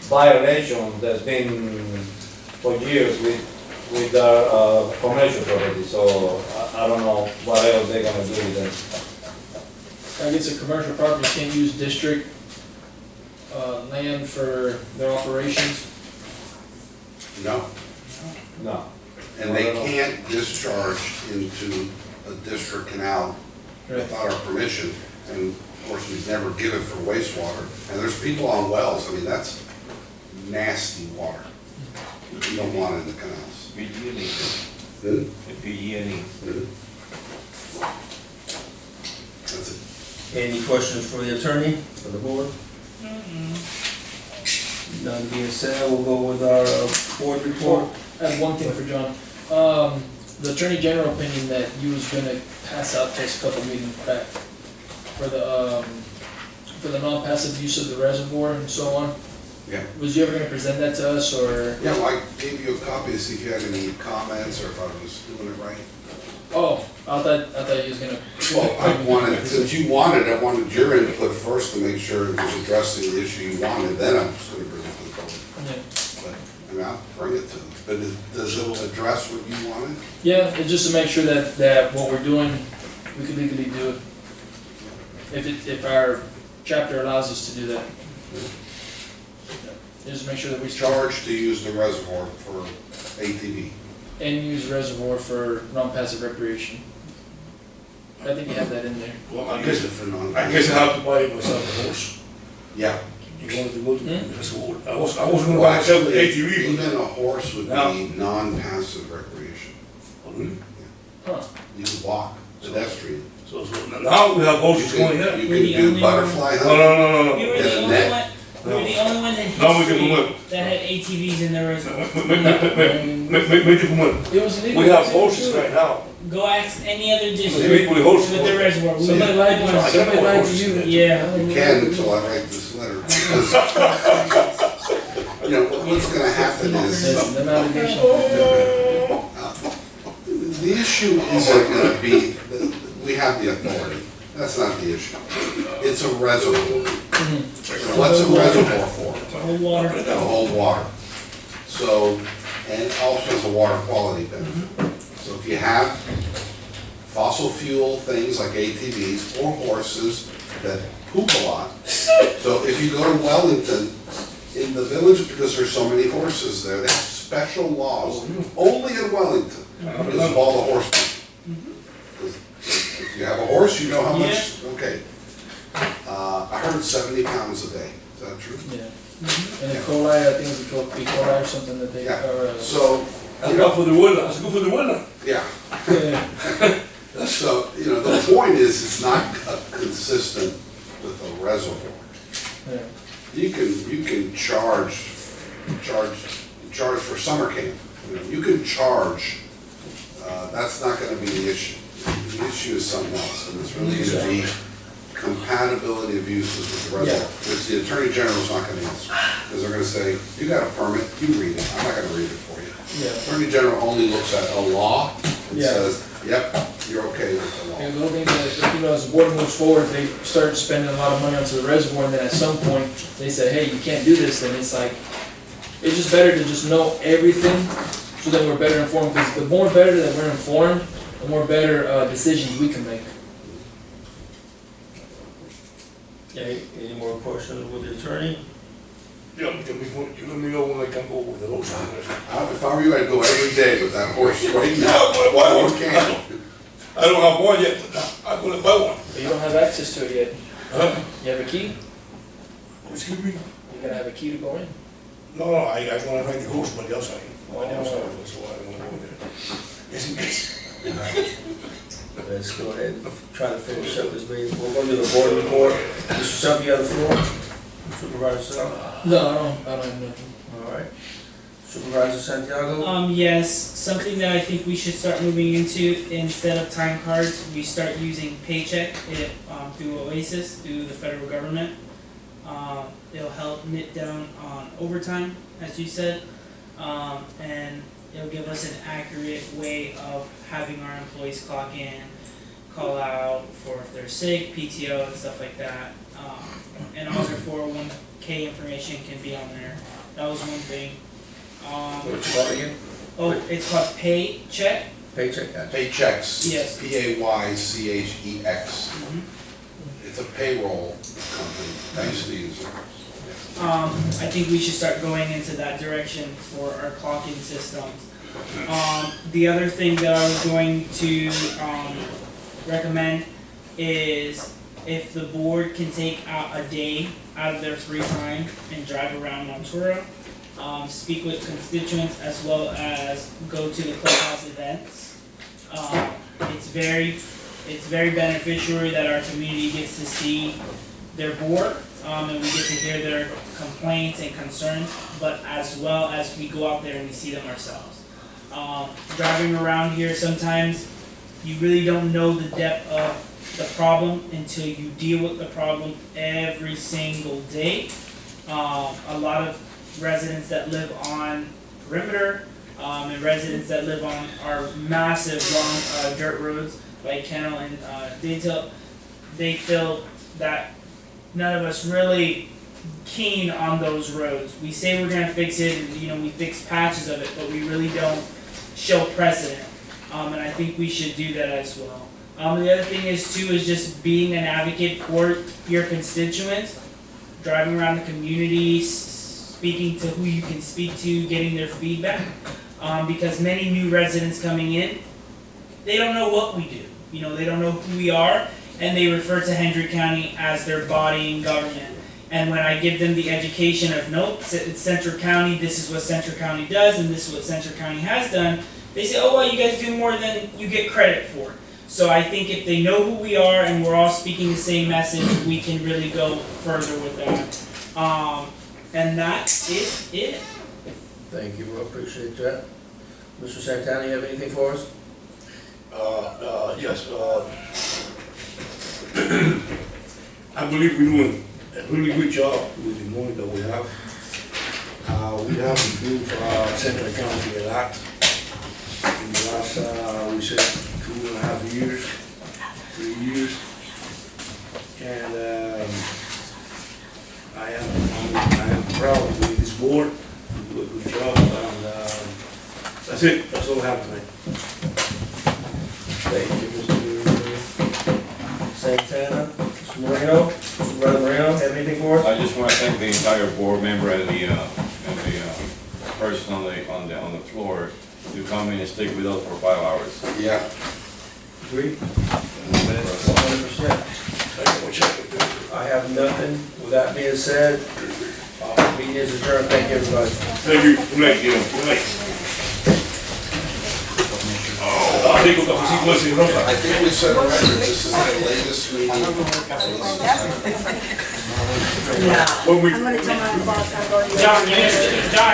violations that's been for years with with our, commercial property, so I don't know what else they're gonna do with them. I guess a commercial property can't use district, land for their operations. No, No. and they can't discharge into a district canal without our permission. And of course, we've never given for wastewater. And there's people on wells, I mean, that's nasty water. You don't want it in the canals. PG&E, Hmm? PG&E. That's it. Any questions for the attorney, for the board? None being said, we'll go with our board report. I have one thing for John. The Attorney General opinion that you was gonna pass out to us a couple meetings back for the non-passive use of the reservoir and so on. Yeah. Was you ever gonna present that to us, or? Yeah, well, I gave you a copy to see if you had any comments or if I was doing it right. Oh, I thought you was gonna. Well, I wanted, since you wanted, I wanted your input first to make sure it was addressing the issue you wanted, then I'm just gonna bring it to the public. Yeah. But, I mean, I'll bring it to them, but does it address what you wanted? Yeah, it's just to make sure that what we're doing, we can legally do it. If our chapter allows us to do that. Just make sure that we Charge to use the reservoir for ATV. and use reservoir for non-passive recreation. I think you have that in there. Well, I Use guess, it for non. I guess I have to buy myself a horse. Yeah. You wanted to go to, Hmm? that's what, I was gonna buy myself an ATV, Even a horse would No. be non-passive recreation. but, really? Huh. You could walk, pedestrian. So now we have horses You going could, there. you We're could the do only butterfly No, hunting. no, We no. were Get the a only net. one, we were the only ones in No, we can history win. that had ATVs in their reservoir. Maybe from when? It was legal. We have horses right now. Go ask any other Maybe district with horses. with their reservoir. We Somebody had lied to one. you, somebody lied to you. Yeah. You can until I write this letter. Because, you know, what's gonna happen is, Listen, them allegations. the issue isn't gonna be, we have the authority. That's not the issue. It's a reservoir. What's a reservoir for? To hold water. To hold water. So, and also as a water quality benefit. So if you have fossil fuel things like ATVs or horses that poop a lot. So if you go to Wellington, in the village, because there's so many horses there, they have special laws, only in Wellington, because of all the horse people. 'Cause if you have a horse, you know how much, okay. I heard 70 pounds a day, is that true? Yeah. And E. coli, I think it's called E. coli or something that they, Yeah. or, So, That's good for the winter, that's good for the winter. yeah. yeah. So, you know, the point is, it's not consistent with a reservoir. Yeah. You can charge for summer camp. You know, you can charge, that's not gonna be the issue. The issue is something else, and it's really gonna be compatibility of uses with the reservoir, which the Attorney General's not gonna answer. Because they're gonna say, you got a permit, you read it, I'm not gonna read it for you. Yeah. Attorney General only looks at a law and Yeah. says, yep, you're okay with the law. And the only thing that, you know, as the board moves forward, they start spending a lot of money onto the reservoir, and then at some point, they say, hey, you can't do this, then it's like, it's just better to just know everything, so that we're better informed, because the more better that we're informed, the more better, decisions we can make. Okay, any more questions with the attorney? Yeah, you let me know when I can go with the horses. If I were you, I'd go every day with that horse right now. No, why You can't. I don't have one yet, but I'm gonna buy one. But you don't have access to it yet. Huh? You have a key? Excuse me? You gotta have a key to go in. No, I wanna ride the horse by the outside. By the outside, that's why I wanna go there. Yes, in case. Let's go ahead and try to finish up this meeting. We're going to do the board report. Mr. Shelby, you have the floor? Supervisor Sal? No, I don't have nothing. All right. Supervisor Santiago? Yes, something that I think we should start moving into, instead of time cards, we start using paycheck, through Oasis, through the federal government. It'll help knit down on overtime, as you said, and it'll give us an accurate way of having our employees clock in, call out for if they're sick, PTO and stuff like that. And all their 401k information can be on there. That was one thing. What you call again? Oh, it's called Paycheck? Paycheck, gotcha. Paychecks. Yes. Paychex. It's a payroll company. I used to use it. I think we should start going into that direction for our clocking systems. The other thing that I was going to, recommend is if the board can take out a day out of their free time and drive around Montura, speak with constituents as well as go to the clubhouse events. It's very beneficial that our community gets to see their board, and we get to hear their complaints and concerns, but as well as we go out there and we see them ourselves. Driving around here, sometimes you really don't know the depth of the problem until you deal with the problem every single day. A lot of residents that live on perimeter, and residents that live on our massive long dirt roads like Kennel and Dayton, they feel that none of us really keen on those roads. We say we're gonna fix it, and we fix patches of it, but we really don't show precedent. And I think we should do that as well. The other thing is just being an advocate for your constituents, driving around the community, speaking to who you can speak to, getting their feedback. Because many new residents coming in, they don't know what we do. They don't know who we are, and they refer to Hendrick County as their body in government. And when I give them the education of, nope, it's Central County, this is what Central County does, and this is what Central County has done, they say, oh, well, you guys do more than you get credit for. So I think if they know who we are and we're all speaking the same message, we can really go further with that. And that is it. Thank you, I appreciate that. Mr. Santana, you have anything for us? Yes, I believe we're doing a really good job with the money that we have. We have improved Central County a lot in the last, we said, 2.5 years, 3 years. And I am proud with this board, we do a good job, and that's it, that's all I have tonight. Thank you, Mr. Santana. Mr. Moreno, Supervisor Moreno, have anything for us? I just want to thank the entire board member and the person on the floor to come in and stick with us for 5 hours. Yeah. Agree? 100%. I have nothing. With that being said, meeting is adjourned. Thank you, everybody. Thank you, good night, good night. I think we set a record, this is the latest meeting. When we, John,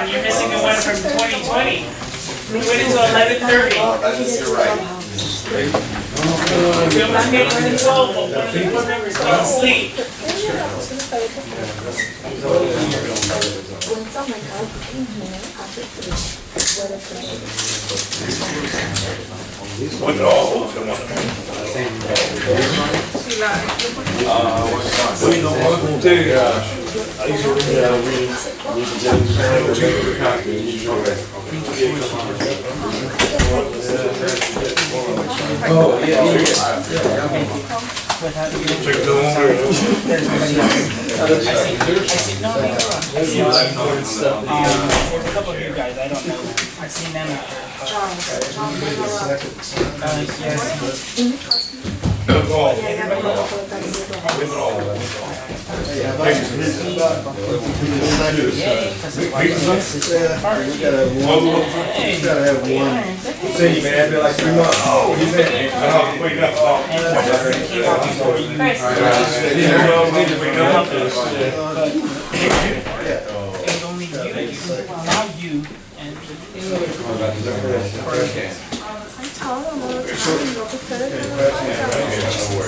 you're missing the one from 2020. We went until 11:30. You're right. We almost made it to 12, but one of the board members fell asleep. when it all goes, come on. Oh, yeah. There's a couple of you guys, I don't know them. I've seen them at Gotta have one. See you, man. It's been like 3 months. Oh, you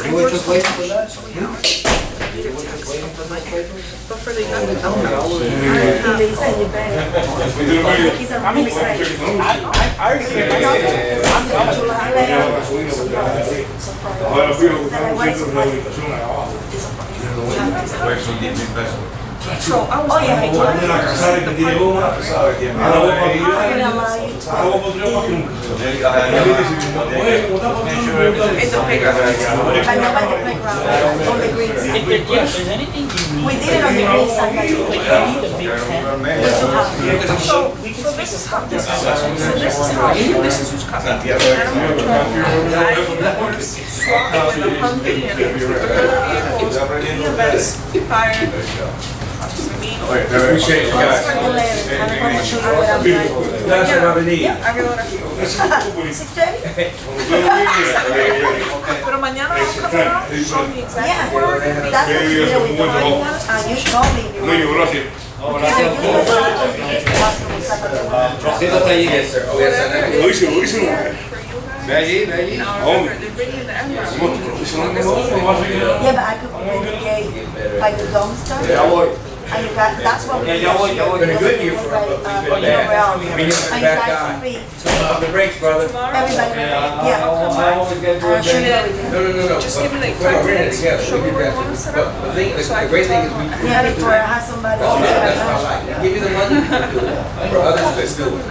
You were just waiting for that? But for the young adult, I'm excited. I already figured oh yeah, It's a playground. I know by the playground, on the green If side. there, yeah, if there's anything you We need, did it on the green side, by the like, way. you need a big tent. So, So this is how, this is how, this is who's coming. Animal control, guy who works swap with a Humvee and vehicles, EMS, fire. Appreciate you What's guys. for the letter? I'm gonna show you what I'm doing. That's what I need. Yeah, every letter. 6:30? Pero mañana I'll come around, show me exactly Yeah, where we're gonna be. that's what you did with the money, and you told me. you were- Yeah, you were supposed to ask me something. Yes, sir. Oh, yes, sir. For you guys. Maggie, Maggie. Now, remember, they're bringing the ambulance. Yeah, but I could communicate by the dumpster. And you got, that's what we. Been a good year for us, but we've been bad. I mean, it's And you back guys on. free. Pump the brakes, brother. Everybody, yeah. I always get to I'll show you a everything. No. Just give me like We're 5 in it minutes, together. show We me did where you that. wanna set But up. the thing, So I the great can thing is we. Yeah, before I have somebody. That's how I like it. Give you the money, you can do it. For others, do it.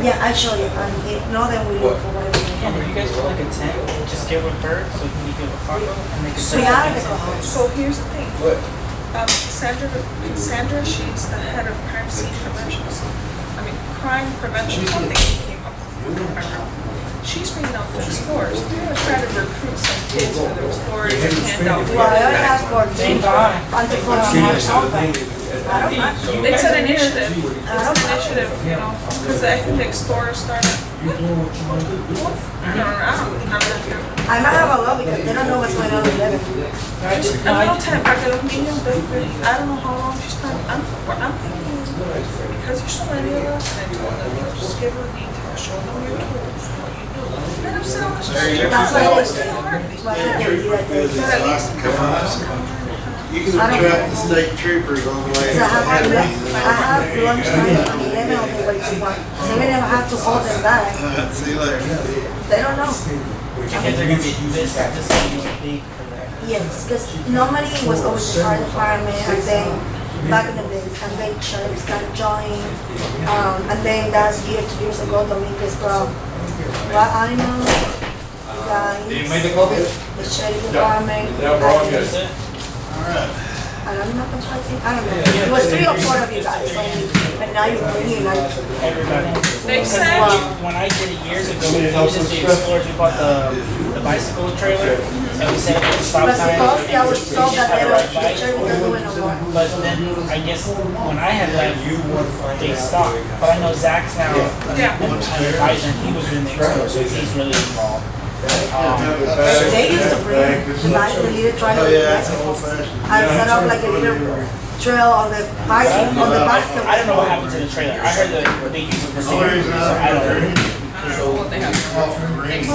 Yeah, I show you, and if not, then we look for whatever. Yeah, but you guys put like a tent, just get with Bert, so he can give a cargo, and they can. We are the cojones. So here's the thing. What? Sandra, she's the head of crime scene prevention. I mean, crime prevention, something she came up with. She's bringing out the stores. They're trying to recruit some kids for their stores and hand out. Well, I only have 14, until 14 years old. I don't mind. It's an initiative. It's an initiative, you know, because I think the Explorer started. I don't know. I might have a lot because they don't know what's going on with them. A little tent back at los niños, I don't know how long she's planning. I'm thinking, because there's so many of us, and I told them, just give her details, show them your tools, what you do. Let them sit on the street. That's why Always they stay hard. Why they can't do that day. Because it's like, come on. You can trap the state troopers on the way. So I have lunch time from 11 on the way to work. So we never have to hold them back. See you later. They don't know. Because they're gonna be this is gonna be big for that. Yes, because normally it was always the fire department, and then back in the days, and then sheriffs got joined. And then that's 2 years ago, Dominguez brought wild animals, guys, Did you make the copy? the sheriff department. Yeah, we're all good. And I'm not contracting, I don't know. It was 3 or 4 of you guys, and now you're bringing like. Everybody. Makes Because sense. when I did it years ago, we was just the Explorers, we bought the bicycle trailer, and we set up at the stop But sign. supposedly I was told that they were, the sheriff was doing no more. But then, I guess, when I had left, they stopped. But I know Zach's now Yeah. an advisor, and he was in the Explorers, so he's really involved. They used to bring the little trailer with bicycles and set up like a little trail on the bicycle, on the basketball. I don't know what happened to the trailer. I heard that they use it for safety, so I don't know. What they have. Well,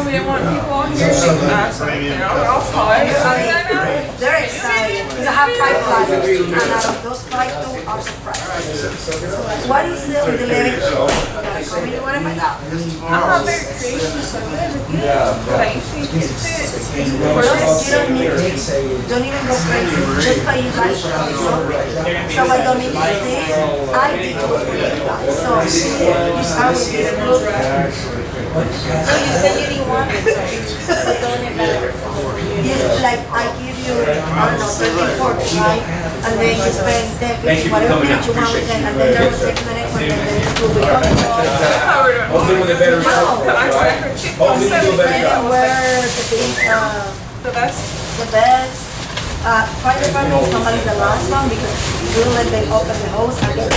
we didn't want people on here shooting us. I'll follow it. They're excited because I have 5 flyers, and out of those 5, 2 are surprised. What is the delay? I mean, what am I now? I'm not very creative, so whatever you do, but you think it fits. You don't need to, don't even go crazy, just by you guys showing up. So what Dominique did, I did it for you guys. So you start with this group. So you said you didn't want it, so we're doing it better. Yes, like I give you, I don't know, 13, 14, right? And then you spend 10, 15, whatever minutes you want with them, and then there will take the next one, and then the next group will come. Hopefully with a better result. Hopefully you do a better job. Where the big, The best. the best. Fire department is normally the last one because you don't let them open the hose and get,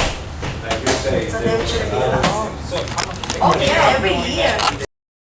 so they should be at home. Oh yeah, every year.